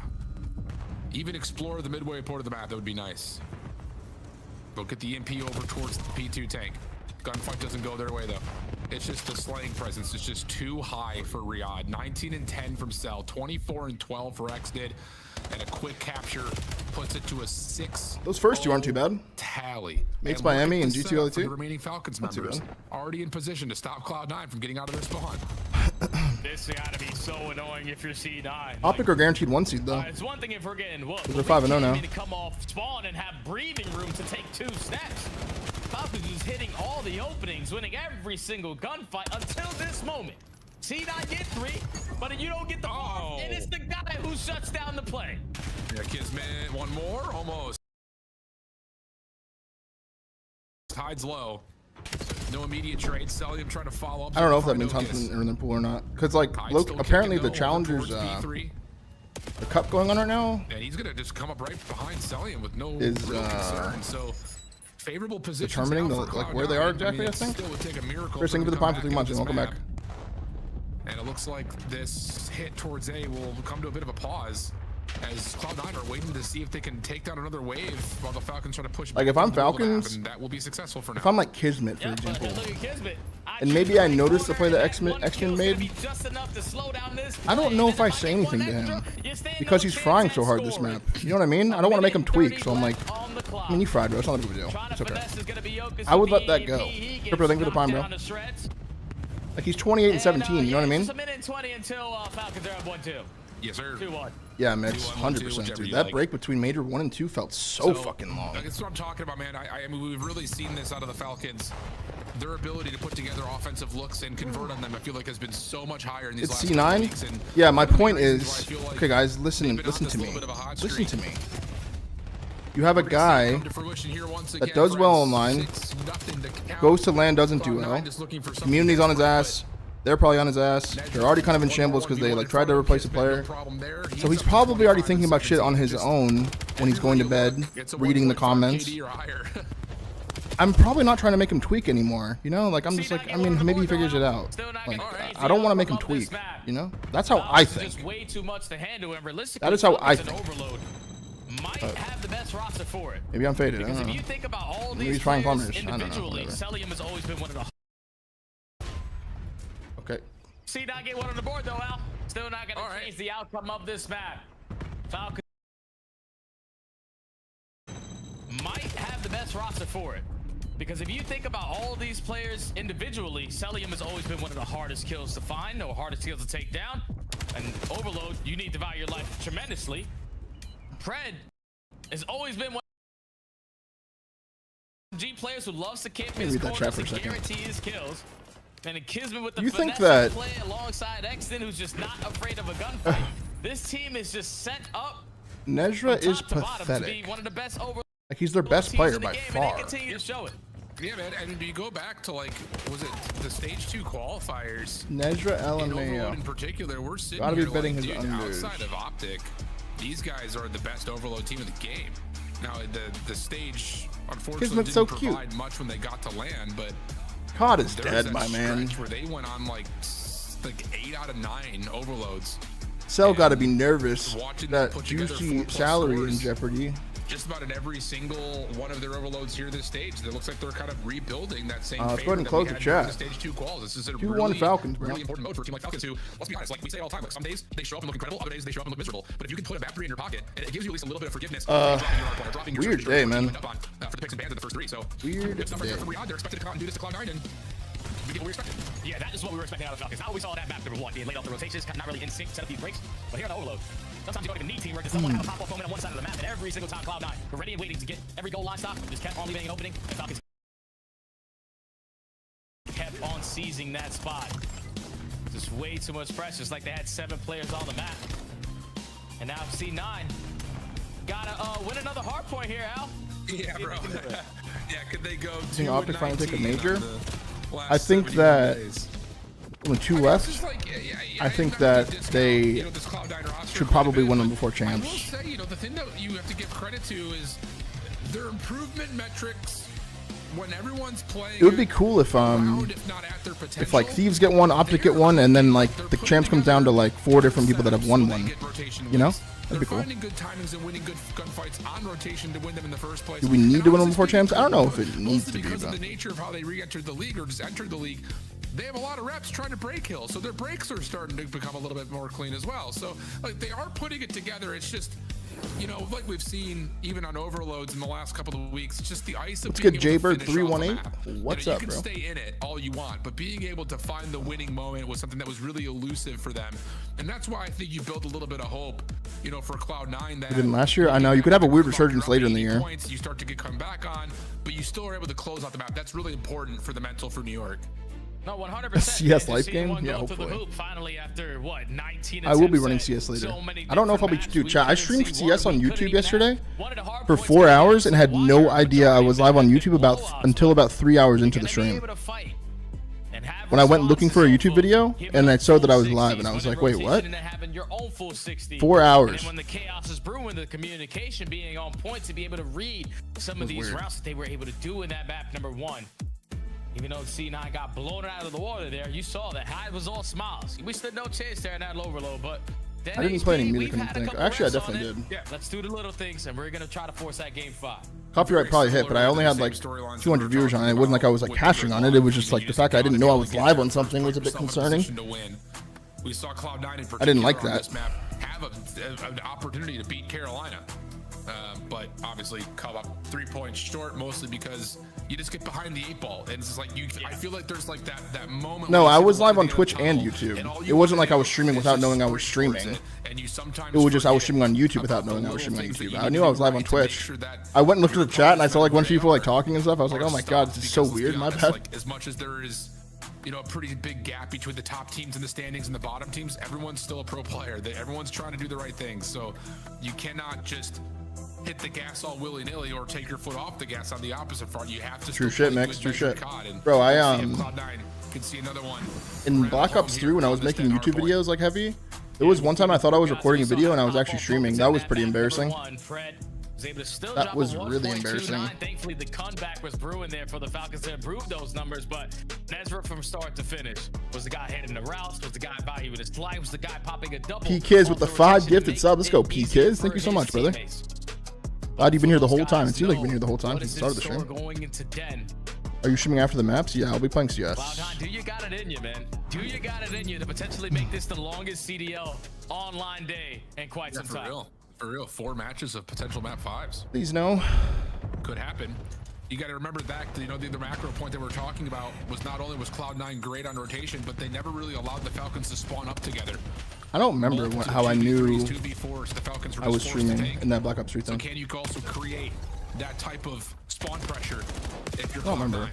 Even explore the midway part of the map. That would be nice. Look at the MP over towards the P2 tank. Gunfight doesn't go their way, though. It's just the slaying presence. It's just too high for Riyadh. 19 and 10 from Cell. 24 and 12 for Xdid. And a quick capture puts it to a 6. Those first 2 aren't too bad. Tally. Mates by Emmy and GTLT. The remaining Falcons members already in position to stop Cloud9 from getting out of their spawn. This gotta be so annoying if you're C9. OpTic are guaranteed 1 seed though. It's one thing if we're getting whooped. They're 5-0 now. To come off spawn and have breathing room to take 2 steps. Falcons is hitting all the openings, winning every single gunfight until this moment. C9 get 3, but you don't get the 4th, and it's the guy who shuts down the play. Yeah, Kismet, one more, almost. Hides low. No immediate trade. Selim trying to follow up. I don't know if that means Huntsman are in their pool or not. Because, like, apparently the Challengers, the cup going on right now. And he's going to just come up right behind Selim with no concern. So, favorable position. Determining like where they are exactly, I think. Still would take a miracle. First thing for the Pine for 3 months, and welcome back. And it looks like this hit towards A will come to a bit of a pause as Cloud9 are waiting to see if they can take down another wave while the Falcons try to push back. Like if I'm Falcons, that will be successful for now. If I'm like Kismet, for example, and maybe I noticed the play that X-Men made, I don't know if I say anything to him because he's frying so hard this map. You know what I mean? I don't want to make him tweak, so I'm like, I mean, you fried, bro. It's not a big deal. It's okay. I would let that go. Triple thing for the Pine, bro. Like he's 28 and 17, you know what I mean? Just a minute and 20 until Falcons are up 1-2. Yes, sir. 2-1. Yeah, Mix, 100%, dude. That break between Major 1 and 2 felt so fucking long. That's what I'm talking about, man. I mean, we've really seen this out of the Falcons. Their ability to put together offensive looks and convert on them, I feel like, has been so much higher in these last C9? weeks. And yeah, my point is, okay, guys, listen to me. Listen to me. You have a guy that does well online, goes to LAN, doesn't do well, community's on his ass, They're probably on his ass. They're already kind of in shambles because they like tried to replace a player. So he's probably already thinking about shit on his own when he's going to bed, reading the comments. I'm probably not trying to make him tweak anymore, you know? Like, I'm just like, I mean, maybe he figures it out. Like, I don't want to make him tweak, you know? That's how I think. That is how I think. Might have the best roster for it. Maybe I'm faded. I don't know. If you think about all Maybe these he's trying players plumbers. individually, Celium has always been one of the. Okay. See, not get one on the board though, Al. Still not going to change the outcome of this map. Falcon might have the best roster for it. Because if you think about all these players individually, Celium has always been one of the hardest kills to find, or hardest kills to take down. And Overload, you need to value your life tremendously. Pred has always been one of the G players who loves to camp his corners and guarantee his kills. And Kismet with the finesse play alongside Exton, who's just not afraid of a gunfight. This team is just set up. Nejra is pathetic. One of the best like, he's their best player by far. Yeah, man, and you go back to, like, was it the stage 2 qualifiers? Nejra LMAO. In particular, we're sitting Gotta be here betting like, his dude, unders. outside of OpTic, these guys are the best Overload team in the game. Now, the stage, unfortunately, didn't provide much when they got to land, but COD is dead, my man. Where they went on, like 8 out of 9 Overloads. Cell got to be nervous that juicy salary in jeopardy. Just about in every single one of their Overloads here this stage, it looks like they're kind of rebuilding that same. Let's go ahead and close the chat. Stage 2 quals. This is a 2-1 Falcons, really important mode for a team like Falcons who, let's be honest, like we say all the time, like some days they show up and look incredible, other days they show up and look miserable. But if you can put a map 3 in your pocket, it gives you at least a little bit of forgiveness. Weird day, man. For the picks and bans in the first 3. So weird if numbers from Riyadh, they're expected to come out and do this to Cloud9, and we get what we expected. Yeah, that is what we were expecting out of the Falcons. How we saw that map number 1 being laid off the rotations, not really in sync, set up these breaks. But here on the Overload, sometimes you don't even need teamwork. Just someone have a pop-off moment on one side of the map, and every single time Cloud9 were ready and waiting to get every goal line stop, just kept on leaving an opening, and Falcons kept on seizing that spot. Just way too much pressure. It's like they had 7 players on the map. And now C9 gotta win another hard point here, Al. Yeah, bro. Yeah, could they go I think OpTic finally take a major. I think that only 2 left. I think that they should probably win them before champs. I will say, you know, the thing that you have to give credit to is their improvement metrics when everyone's playing. It would be cool if like Thieves get 1, OpTic get 1, and then like the champs comes down to like 4 different people that have won 1. You know? That'd be cool. Finding good timings and winning good gunfights on rotation to win them in the first place. Do we need to win them before champs? I don't know if it needs to be. Because of the nature of how they re-entered the league or just entered the league, they have a lot of reps trying to break kills, so their breaks are starting to become a little bit more clean as well. So like they are putting it together. It's just, you know, like we've seen even on Overloads in the last couple of weeks, it's just the ice of Let's being get able to Jaybird finish off the 318. map. What's you know, up, you bro? can stay in it all you want, but being able to find the winning moment was something that was really elusive for them, and that's why I think you built a little bit of hope, you know, for Cloud9. That Even last year, I know you could have a weird resurgence later in the year. Points, you start to get come back on, but you still are able to close out the map. That's really important for the mental for New York. No, 100%. CS life game? Yeah, hopefully. Finally, after what, 19 I will be running CS later. I don't know if I'll be. Dude, chat. I streamed CS on YouTube yesterday for 4 hours and had no idea I was live on YouTube until about 3 hours into the stream. When I went looking for a YouTube video and I saw that I was live, and I was like, wait, what? 4 hours. And when the chaos is brewing, the communication being on point to be able to read some of these routes that they were able to do in that map number 1. Even though C9 got blown out of the water there, you saw that Hyde was all smiles. We stood no chance there in that Overload, but I didn't play any music, I think. Actually, I definitely did. Yeah, let's do the little things, and we're going to try to force that game 5. Copyright probably hit, but I only had like 200 viewers on it. It wasn't like I was like cashing on it. It was just like the fact that I didn't know I was live on something was a bit concerning. We saw Cloud9 in particular I didn't like that. on this map have an opportunity to beat Carolina. But obviously come up 3 points short, mostly because you just get behind the 8 ball, and it's just like I feel like there's like that moment. No, I was live on Twitch and YouTube. It wasn't like I was streaming without knowing I was streaming. It was just I was streaming on YouTube without knowing I was streaming on YouTube. I knew I was live on Twitch. I went and looked at the chat and I saw like a bunch of people like talking and stuff. I was like, oh my god, this is so weird. My bad. As much as there is, you know, a pretty big gap between the top teams in the standings and the bottom teams, everyone's still a pro player. Everyone's trying to do the right things. So you cannot just hit the gas all willy-nilly or take your foot off the gas on the opposite front. You have to true shit, Mix. True shit. Bro, I could see another one. In Black Ops 3, when I was making YouTube videos like heavy, there was one time I thought I was recording a video and I was actually streaming. That was pretty embarrassing. That was really embarrassing. Thankfully, the comeback was brewing there for the Falcons to improve those numbers, but Nezra from start to finish was the guy hitting the routes, was the guy valuing his life, was the guy popping a double. P-Kiz with the 5 gifted sub. Let's go, P-Kiz. Thank you so much, brother. Glad you've been here the whole time. It seems like you've been here the whole time since the start of the stream. Going into Den. Are you streaming after the maps? Yeah, I'll be playing CS. Cloud9, do you got it in you, man? Do you got it in you to potentially make this the longest CDL online day in quite some time? For real, 4 matches of potential map 5s. Please no. Could happen. You got to remember that, you know, the macro point that we're talking about was not only was Cloud9 great on rotation, but they never really allowed the Falcons to spawn up together. I don't remember how I knew 2v4s, the Falcons I was streaming in that Black Ops 3 thing. So can you also create that type of spawn pressure if you're I don't remember.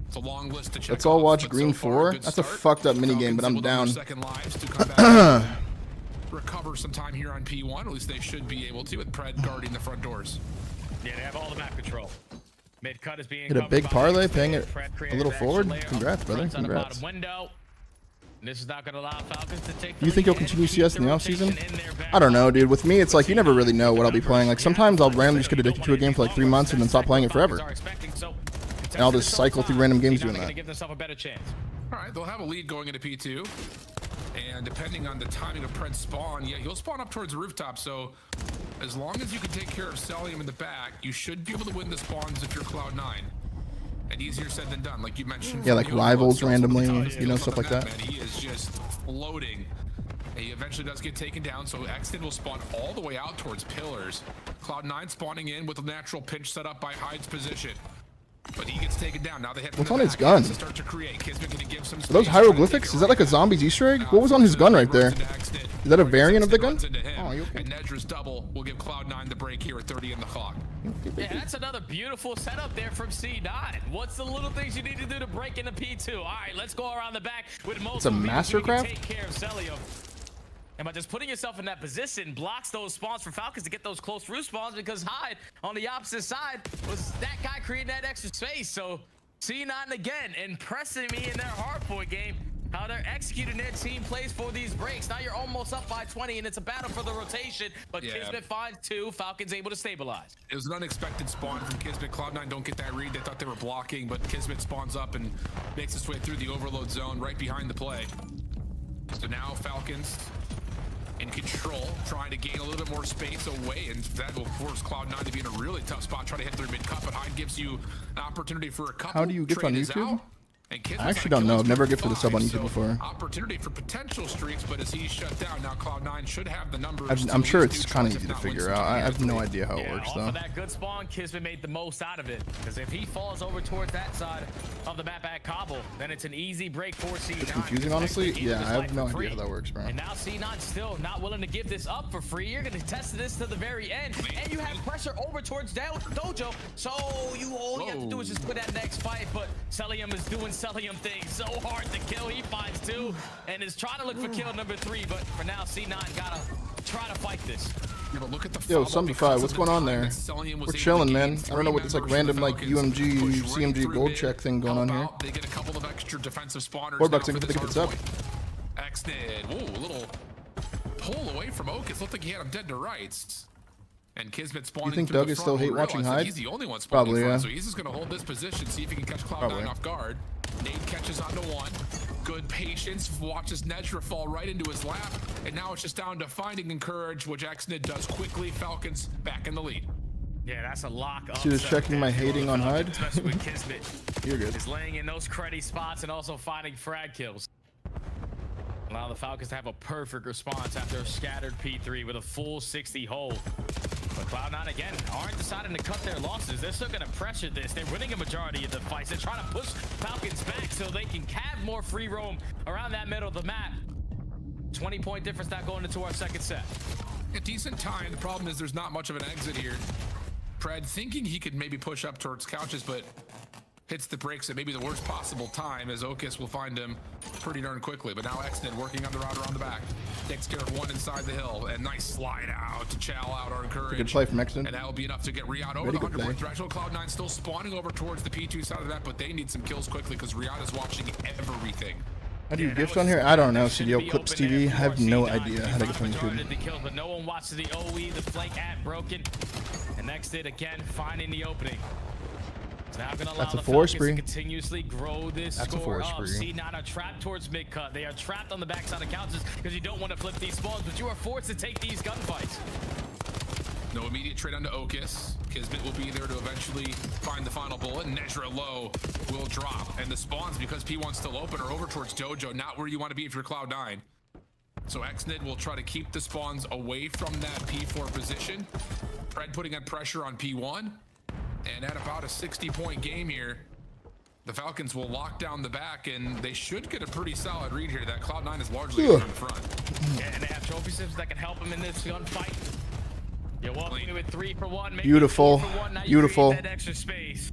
It's a long list to check. Let's all watch Green 4. That's a fucked up minigame, but I'm down. Second lives to come back recover some time here on P1. At least they should be able to, with Pred guarding the front doors. Yeah, they have all the map control. Mid cut is being hit a big parlay, paying it a little forward. Congrats, brother. Congrats. This is not going to allow Falcons to take. Do you think you'll continue CS in the offseason? I don't know, dude. With me, it's like you never really know what I'll be playing. Like sometimes I'll randomly just get addicted to a game for like 3 months and then stop playing it forever. And I'll just cycle through random games doing that. All right, they'll have a lead going into P2. And depending on the timing of Pred's spawn, yeah, he'll spawn up towards the rooftop. So as long as you can take care of Celium in the back, you should be able to win the spawns if you're Cloud9. And easier said than done, like you mentioned. Yeah, like rivals randomly, you know, stuff like that. Man, he is just floating. He eventually does get taken down, so Exton will spawn all the way out towards pillars. Cloud9 spawning in with a natural pinch set up by Hyde's position. But he gets taken down. Now they hit. What's on his gun? To start to create. Give some Are those hieroglyphics? Is that like a zombie's Easter egg? What was on his gun right there? Is that a variant of the gun? Oh, you okay? And Nezra's double will give Cloud9 the break here at 30 in the clock. Yeah, that's another beautiful setup there from C9. What's the little things you need to do to break into P2? All right, let's go around the back with most. It's a mastercraft. Take care of Celium. And by just putting yourself in that position, blocks those spawns for Falcons to get those close roof spawns, because Hyde on the opposite side was that guy creating that extra space. So C9 again impressing me in their hardpoint game, how they're executing their team plays for these breaks. Now you're almost up by 20 and it's a battle for the rotation, but yeah. Kismet finds 2, Falcons able to stabilize. It was an unexpected spawn from Kismet. Cloud9 don't get that read. They thought they were blocking, but Kismet spawns up and makes its way through the overload zone right behind the play. So now Falcons in control, trying to gain a little bit more space away, and that will force Cloud9 to be in a really tough spot, trying to hit their mid-cut, but Hyde gives you an opportunity for a couple. How do you gift on YouTube? I actually don't know. I've never gifted a sub on YouTube before. Opportunity for potential streaks, but as he's shut down, now Cloud9 should have the numbers. I'm sure it's kind of easy to figure out. I have no idea how it works, though. That good spawn, Kismet made the most out of it, because if he falls over towards that side of the map at Cobble, then it's an easy break for C9. It's confusing, honestly. Yeah, I have no idea how that works, bro. And now C9 still not willing to give this up for free. You're going to test this to the very end, and you have pressure over towards Dojo, so all you have to do is just put that next fight, but Celium is doing Celium things. So hard to kill. He finds 2 and is trying to look for kill number 3, but for now C9 gotta try to fight this. Yeah, but look at the yo, Sumify, what's going on there? We're chilling, man. I don't know what this like random like UMG CMG gold check thing going on here. They get a couple of extra defensive spawners. $4 for the gets up. Xnid, whoa, a little pull away from Oakes. Looked like he had him dead to rights. And Kismet spawning. You think Doug is still hate watching Hyde? He's the only one spawning. Probably, yeah. So he's just gonna hold this position, see if he can catch Cloud9 off guard. Nate catches onto 1. Good patience. Watches Nezra fall right into his lap. And now it's just down to finding Encourage, which Xnid does quickly. Falcons back in the lead. Yeah, that's a lock up. She was checking my hating on Hyde. Especially with Kismet. You're good. Is laying in those cruddy spots and also finding frag kills. Allow the Falcons to have a perfect response after a scattered P3 with a full 60 hold. But Cloud9 again aren't deciding to cut their losses. They're still going to pressure this. They're winning a majority of the fights. They're trying to push Falcons back so they can have more free roam around that middle of the map. 20-point difference now going into our second set. A decent time. The problem is there's not much of an exit here. Pred thinking he could maybe push up towards couches, but hits the brakes at maybe the worst possible time, as Oakes will find him pretty darn quickly. But now Xnid working on the route around the back. Takes care of one inside the hill. And nice slide out to chow out our Courage. Good play from Xnid. And that will be enough to get Riyadh over the 100-point threshold. Cloud9 still spawning over towards the P2 side of that, but they need some kills quickly because Riyadh is watching everything. How do you gift on here? I don't know. CDL Clips TV. I have no idea how to get from YouTube. But no one watches the OE, the flank at broken. And Xnid again finding the opening. It's now going to allow the Falcons to continuously grow this score up. C9 are trapped towards mid-cut. They are trapped on the backside of couches because you don't want to flip these spawns, but you are forced to take these gunfights. No immediate trade onto Okis. Kismet will be there to eventually find the final bullet. Nezra low will drop. And the spawns, because P1's still open, are over towards Dojo, not where you want to be if you're Cloud9. So Xnid will try to keep the spawns away from that P4 position. Pred putting that pressure on P1. And at about a 60-point game here, the Falcons will lock down the back, and they should get a pretty solid read here. That Cloud9 is largely in front. Yeah, and they have trophy sims that can help them in this gunfight. You're walking into it 3 for 1. Beautiful. Beautiful. That extra space.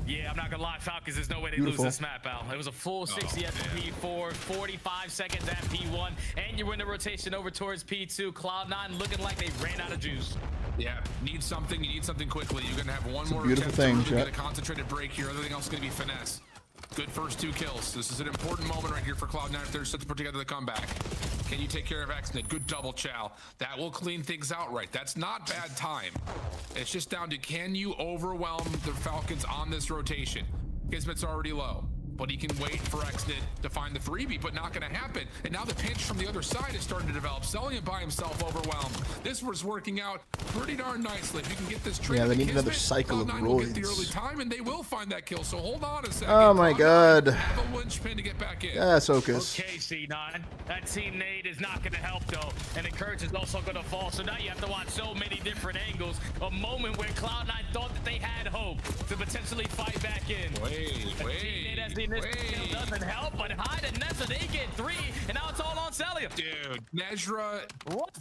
Yeah, I'm not gonna lie, Falcons, there's no way they lose this map, Al. It was a full 60 at P4, 45 seconds at P1, and you win the rotation over towards P2. Cloud9 looking like they ran out of juice. Yeah, need something. You need something quickly. You're gonna have one more beautiful attempt thing, to really get a concentrated break here. Everything else is gonna be finesse. Good first 2 kills. This is an important moment right here for Cloud9 if they're set to put together the comeback. Can you take care of Xnid? Good double chow. That will clean things out right. That's not bad time. It's just down to, can you overwhelm the Falcons on this rotation? Kismet's already low, but he can wait for Xnid to find the freebie, but not going to happen. And now the pinch from the other side is starting to develop. Selling it by himself overwhelmed. This was working out pretty darn nicely. If you can get this trade, yeah, they need another cycle of Cloud9 the early time, and they will find that kill. So hold on a second. Oh my God. Have a linchpin to get back in. Yes, Okis. Okay, C9. That team nade is not going to help though, and the Courage is also going to fall. So now you have to watch so many different angles. A moment where Cloud9 thought that they had hope to potentially fight back in. Wait. Doesn't help, but Hyde and Nezra, they get 3, and now it's all on Celia. Dude, Nezra,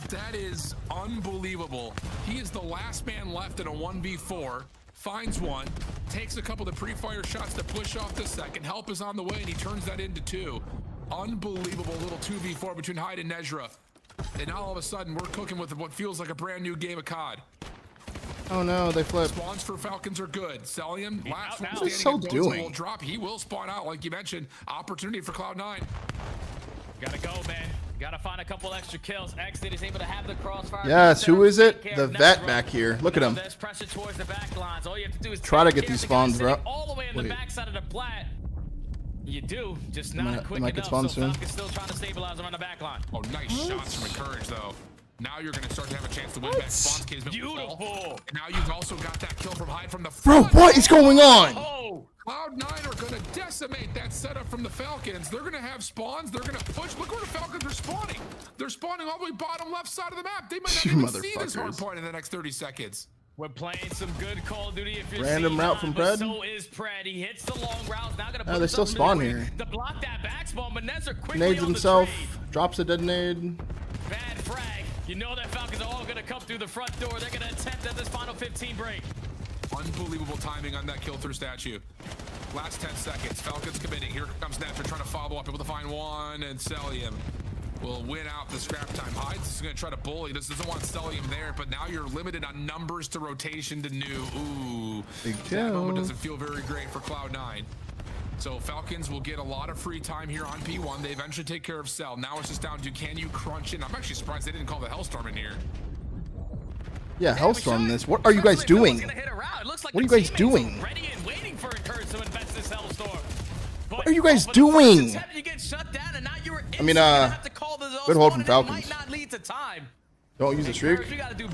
that is unbelievable. He is the last man left in a 1v4, finds one, takes a couple of pre-fire shots to push off the second. Help is on the way, and he turns that into 2. Unbelievable little 2v4 between Hyde and Nezra. And now all of a sudden, we're cooking with what feels like a brand new game of COD. Oh no, they flipped. Spawns for Falcons are good. Celium, last one standing at Dojo will drop. He will spawn out, like you mentioned. Opportunity for Cloud9. Gotta go, man. Gotta find a couple extra kills. Xnid is able to have the crossfire. Yes, who is it? The vet back here. Look at him. There's pressure towards the back lines. All you have to do is try to get these spawns, bro. All the way in the backside of the plat. You do, just not quick enough. So Falcon's still trying to stabilize around the back line. Oh, nice shots from Encourage, though. Now you're going to start to have a chance to win back spawns. Beautiful. And now you've also got that kill from Hyde from the front. Bro, what is going on? Oh, Cloud9 are going to decimate that setup from the Falcons. They're going to have spawns. They're going to push. Look where the Falcons are spawning. They're spawning all the way bottom left side of the map. They might not even see this hard point in the next 30 seconds. We're playing some good Call of Duty. If you're random route from Pred. So is Pred. He hits the long routes. Now gonna put they still spawn here. To block that back spawn, but Nezra quickly nades on himself, the trade. drops a detonade. Bad frag. You know that Falcons are all gonna come through the front door. They're gonna attempt at this final 15 break. Unbelievable timing on that kill through statue. Last 10 seconds. Falcons committing. Here comes Nezra trying to follow up, able to find one, and Celium will win out the scrap time. Hyde is going to try to bully. This doesn't want Celium there, but now you're limited on numbers to rotation to new. Ooh, that moment doesn't feel very great for Cloud9. So Falcons will get a lot of free time here on P1. They eventually take care of Cell. Now it's just down to, can you crunch in? I'm actually surprised they didn't call the Hellstorm in here. Yeah, Hellstorm this. What are you guys doing? What are you guys doing? Ready and waiting for Encourage to invest this Hellstorm. What are you guys doing? I mean, good hold from Falcons. Don't use the streak?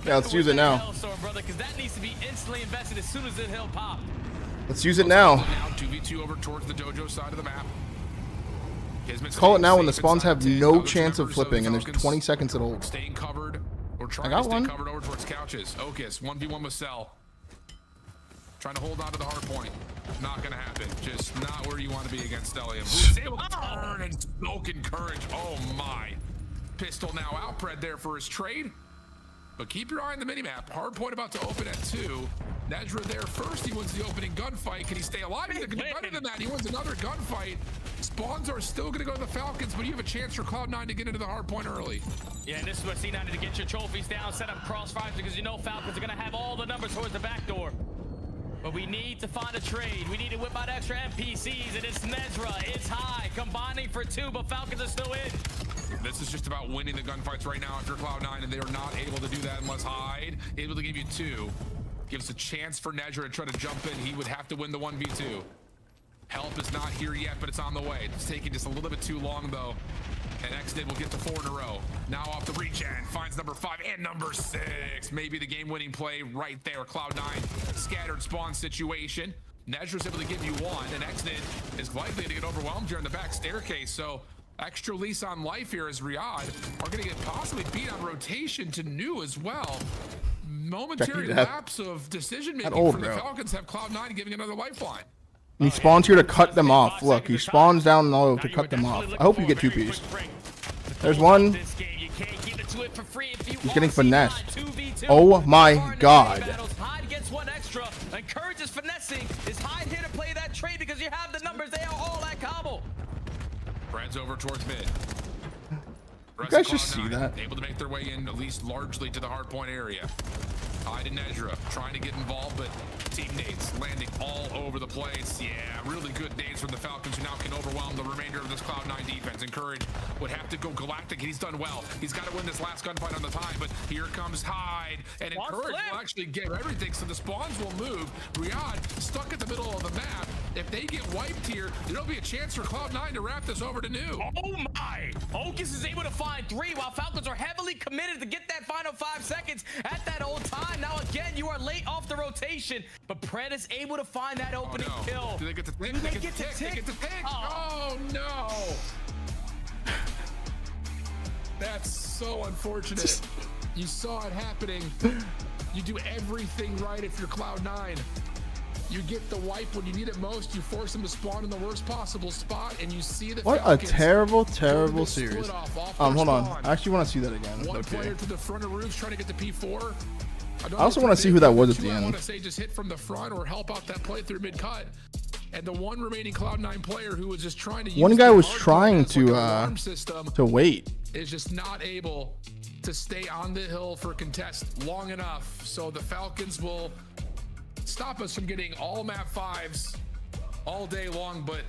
Yeah, let's use it now. Let's use it now. 2v2 over towards the Dojo side of the map. Call it now when the spawns have no chance of flipping and there's 20 seconds at hold. Staying covered or trying to stay covered over towards couches. Okis, 1v1 with Cell. Trying to hold on to the hard point. Not gonna happen. Just not where you want to be against Celium. Who's able to turn and smoke Encourage. Oh my. Pistol now out. Pred there for his trade. But keep your eye on the minimap. Hard point about to open at 2. Nezra there first. He wins the opening gunfight. Can he stay alive? He can do better than that. He wins another gunfight. Spawns are still going to go to the Falcons, but you have a chance for Cloud9 to get into the hard point early. Yeah, and this is where C9 to get your trophies down, set up crossfires, because you know Falcons are going to have all the numbers towards the back door. But we need to find a trade. We need to whip out extra NPCs, and it's Nezra. It's high, combining for 2, but Falcons are still in. This is just about winning the gunfights right now after Cloud9, and they are not able to do that unless Hyde able to give you 2. Gives a chance for Nezra to try to jump in. He would have to win the 1v2. Help is not here yet, but it's on the way. It's taking just a little bit too long, though. And XDid will get to 4 in a row. Now off the regen, finds number 5 and number 6. Maybe the game-winning play right there. Cloud9, scattered spawn situation. Nezra's able to give you 1, and XDid is likely to get overwhelmed here in the back staircase. So extra lease on life here as Riyadh are going to get possibly beat on rotation to New as well. Momentary lapse of decision-making for the Falcons have Cloud9 giving another lifeline. He spawns here to cut them off. Look, he spawns down low to cut them off. I hope you get 2 Ps. There's 1. He's getting finessed. Oh my god. Hyde gets 1 extra. Encourages finessing. Is Hyde here to play that trade because you have the numbers? They are all at Cobble. Brad's over towards mid. You guys just see that? Able to make their way in, at least largely, to the hardpoint area. Hyde and Nezra trying to get involved, but teammates landing all over the place. Yeah, really good days from the Falcons, who now can overwhelm the remainder of this Cloud9 defense. Encourage would have to go Galactic, and he's done well. He's got to win this last gunfight on the time, but here comes Hyde, and Encourage will actually get everything, so the spawns will move. Riyadh stuck at the middle of the map. If they get wiped here, there'll be a chance for Cloud9 to wrap this over to New. Oh my! Hocus is able to find 3, while Falcons are heavily committed to get that final 5 seconds at that old time. Now again, you are late off the rotation, but Pred is able to find that opening kill. Do they get to tick? They get to tick. They get to tick. Oh no! That's so unfortunate. You saw it happening. You do everything right if you're Cloud9. You get the wipe when you need it most. You force them to spawn in the worst possible spot, and you see the What Falcons a terrible series. Hold on. I actually want to see that again. One Okay. player to the front of roofs trying to get the P4. I also want to see who that was at the I want end. to say just hit from the front or help out that play through mid-cut. And the one remaining Cloud9 player who was just trying to use One guy the was hard trying as like an to alarm system wait. is just not able to stay on the hill for contest long enough. So the Falcons will stop us from getting all map 5s all day long, but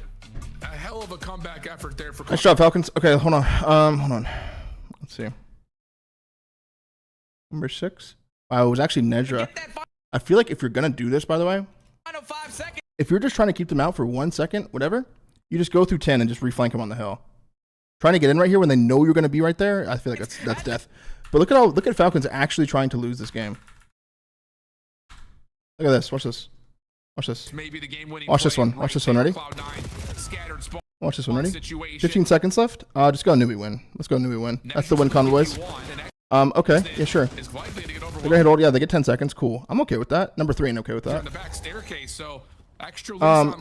a hell of a comeback effort there for Nice job, Falcons. Okay, hold on. Hold on. Let's see. Number 6. Wow, it was actually Nezra. I feel like if you're gonna do this, by the way, if you're just trying to keep them out for 1 second, whatever, you just go through 10 and just reflank them on the hill. Trying to get in right here when they know you're gonna be right there, I feel like that's death. But look at Falcons actually trying to lose this game. Look at this. Watch this. Watch this. Watch this one. Watch this one. Ready? Watch this one. Ready? 15 seconds left. Just go newbie win. Let's go newbie win. That's the win convoys. Okay. Yeah, sure. They're gonna hit old. Yeah, they get 10 seconds. Cool. I'm okay with that. Number 3 ain't okay with that.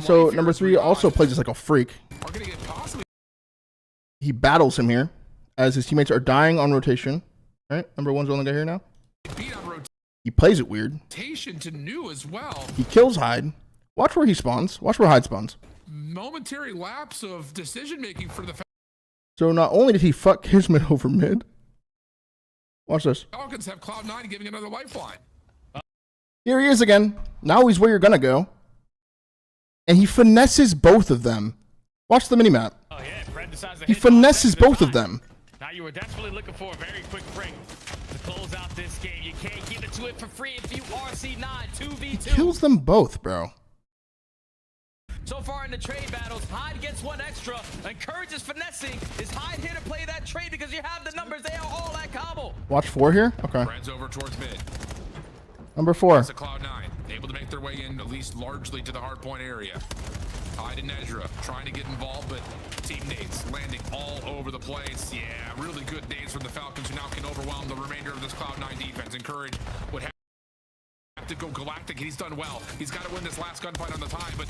So number 3 also plays just like a freak. He battles him here as his teammates are dying on rotation. All right. Number 1's the only guy here now. He plays it weird. To New as well. He kills Hyde. Watch where he spawns. Watch where Hyde spawns. Momentary lapse of decision making for the So not only did he fuck Kismet over mid. Watch this. Falcons have Cloud9 giving another lifeline. Here he is again. Now he's where you're gonna go. And he finesses both of them. Watch the minimap. Oh yeah, Fred decides to He hit finesses both of them. Now you were desperately looking for a very quick break to close out this game. You can't give it to it for free if you are C9 2v2. Kills them both, bro. So far in the trade battles, Hyde gets 1 extra. Encourages finessing. Is Hyde here to play that trade because you have the numbers? They are all at Cobble. Watch 4 here. Okay. Brad's over towards mid. Number 4. It's a Cloud9 able to make their way in, at least largely, to the hardpoint area. Hyde and Nezra trying to get involved, but teammates landing all over the place. Yeah, really good days from the Falcons, who now can overwhelm the remainder of this Cloud9 defense. Encourage would have to go Galactic, and he's done well. He's got to win this last gunfight on the time, but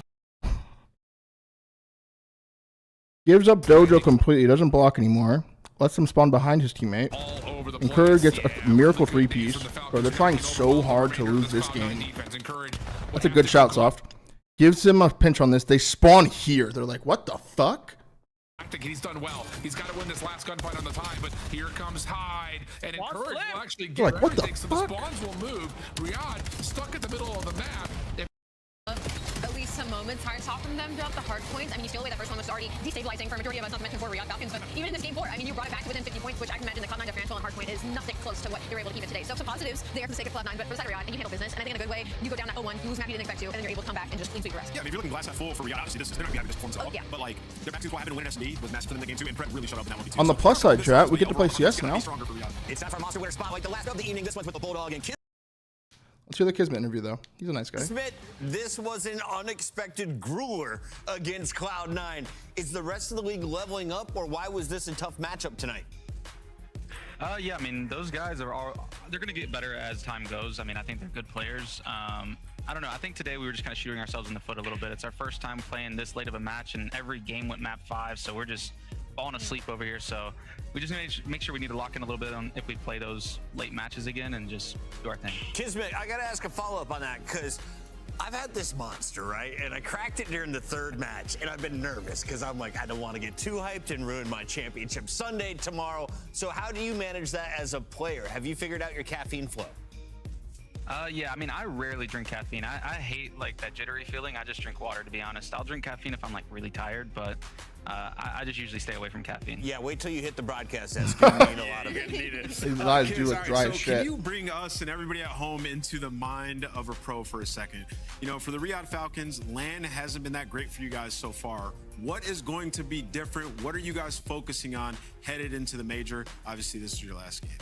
Gives up Dojo completely. Doesn't block anymore. lets him spawn behind his teammate. And Kerr gets a miracle 3-piece. Bro, they're trying so hard to lose this game. That's a good shout, Soft. Gives him a pinch on this. They spawn here. They're like, what the fuck? He's done well. He's got to win this last gunfight on the time, but here comes Hyde, and Encourage will actually get like, what the everything, so the spawns will move. Riyadh stuck at the middle of the map. At least some moments hard talk from them throughout the hard points. I mean, you feel away that first one was already destabilizing for a majority of us, not to mention for Riyadh Falcons, but even in this game 4, I mean, you brought it back to within 50 points, which I can imagine the Cloud9 differential and hard point is nothing close to what you're able to keep it today. So some positives there for the sake of Cloud9, but for the side of Riyadh, and you handle business, and I think in a good way, you go down at 0-1, you lose map you didn't expect to, and then you're able to come back and just clean sweep the rest. Yeah, I mean, if you're looking glass half full for Riyadh, obviously they're not going to be having this performance at all. But like, their back to what happened to win SD was massive for them in the game too, and Fred really showed up in that one. On the plus side, chat, we get to play CS now. It's time for a monster winner spotlight, the last of the evening. This one's with the Bulldog and Let's hear the Kismet interview, though. He's a nice guy. Smith, this was an unexpected grueler against Cloud9. Is the rest of the league leveling up, or why was this a tough matchup tonight? Yeah, I mean, those guys they're going to get better as time goes. I mean, I think they're good players. I don't know. I think today we were just kind of shooting ourselves in the foot a little bit. It's our first time playing this late of a match, and every game went map 5, so we're just falling asleep over here. So we just need to make sure we need to lock in a little bit on if we play those late matches again and just do our thing. Kismet, I got to ask a follow-up on that, because I've had this monster, right? And I cracked it during the 3rd match, and I've been nervous because I'm like, I don't want to get too hyped and ruin my championship Sunday tomorrow. So how do you manage that as a player? Have you figured out your caffeine flow? Yeah, I mean, I rarely drink caffeine. I hate like that jittery feeling. I just drink water, to be honest. I'll drink caffeine if I'm like really tired, but I just usually stay away from caffeine. Yeah, wait till you hit the broadcast desk. You need a lot of it. His eyes do look dry as shit. Can you bring us and everybody at home into the mind of a pro for a second? You know, for the Riyadh Falcons, LAN hasn't been that great for you guys so far. What is going to be different? What are you guys focusing on headed into the major? Obviously, this is your last game.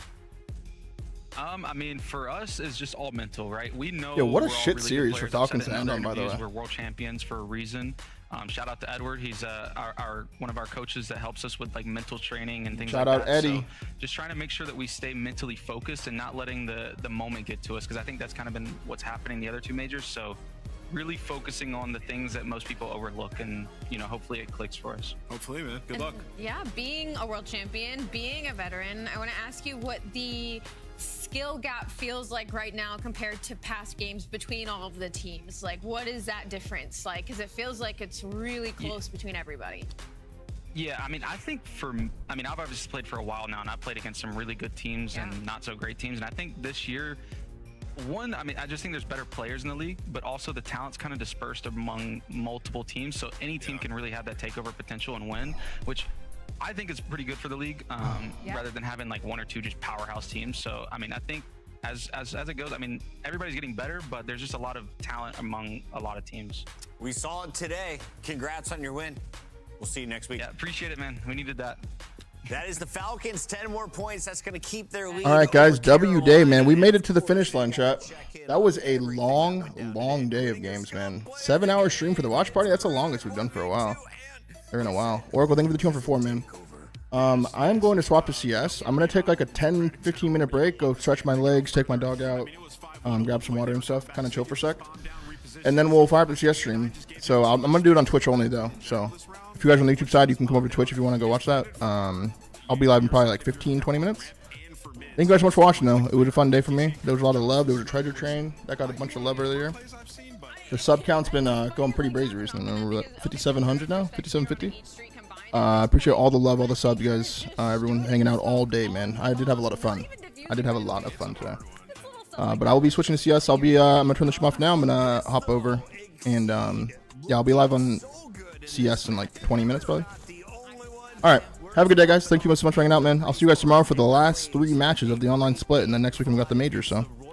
I mean, for us, it's just all mental, right? We know. Yeah, what a we're all shit really series good for players. Falcons to end on, by the way. We're world champions for a reason. Shout out to Edward. He's one of our coaches that helps us with like mental training and things like that. Shout out Eddie. So just trying to make sure that we stay mentally focused and not letting the moment get to us, because I think that's kind of been what's happening the other 2 majors. So really focusing on the things that most people overlook, and you know, hopefully it clicks for us. Hopefully, man. Good luck. Yeah, being a world champion, being a veteran, I want to ask you what the skill gap feels like right now compared to past games between all of the teams. Like, what is that difference like? Because it feels like it's really close between everybody. Yeah, I mean, I think I've obviously played for a while now, and I've played against some really good teams and not so great teams. And I think this year, I just think there's better players in the league, but also the talent's kind of dispersed among multiple teams. So any team can really have that takeover potential and win, which I think is pretty good for the league, rather than having like 1 or 2 just powerhouse teams. So, I mean, I think as it goes, I mean, everybody's getting better, but there's just a lot of talent among a lot of teams. We saw it today. Congrats on your win. We'll see you next week. Yeah, appreciate it, man. We needed that. That is the Falcons, 10 more points. That's going to keep their lead. All right, guys, W day, man. We made it to the finish line, chat. That was a long, long day of games, man. 7-hour stream for the watch party. That's the longest we've done for a while. Or in a while. Oracle, thank you for the 2 for 4, man. I am going to swap to CS. I'm going to take like a 10-15 minute break, go stretch my legs, take my dog out, grab some water and stuff, kind of chill for a sec. And then we'll fire up the CS stream. So I'm going to do it on Twitch only, though. So if you guys are on the YouTube side, you can come over to Twitch if you want to go watch that. I'll be live in probably like 15-20 minutes. Thank you guys so much for watching, though. It was a fun day for me. There was a lot of love. There was a treasure train. That got a bunch of love earlier. The sub count's been going pretty crazy recently. We're at 5,700 now, 5,750. Appreciate all the love, all the subs, guys. Everyone hanging out all day, man. I did have a lot of fun. I did have a lot of fun today. But I will be switching to CS. I'm gonna turn the stream off now. I'm gonna hop over, and yeah, I'll be live on CS in like 20 minutes probably. All right, have a good day, guys. Thank you so much for hanging out, man. I'll see you guys tomorrow for the last 3 matches of the online split, and then next week we got the major. So.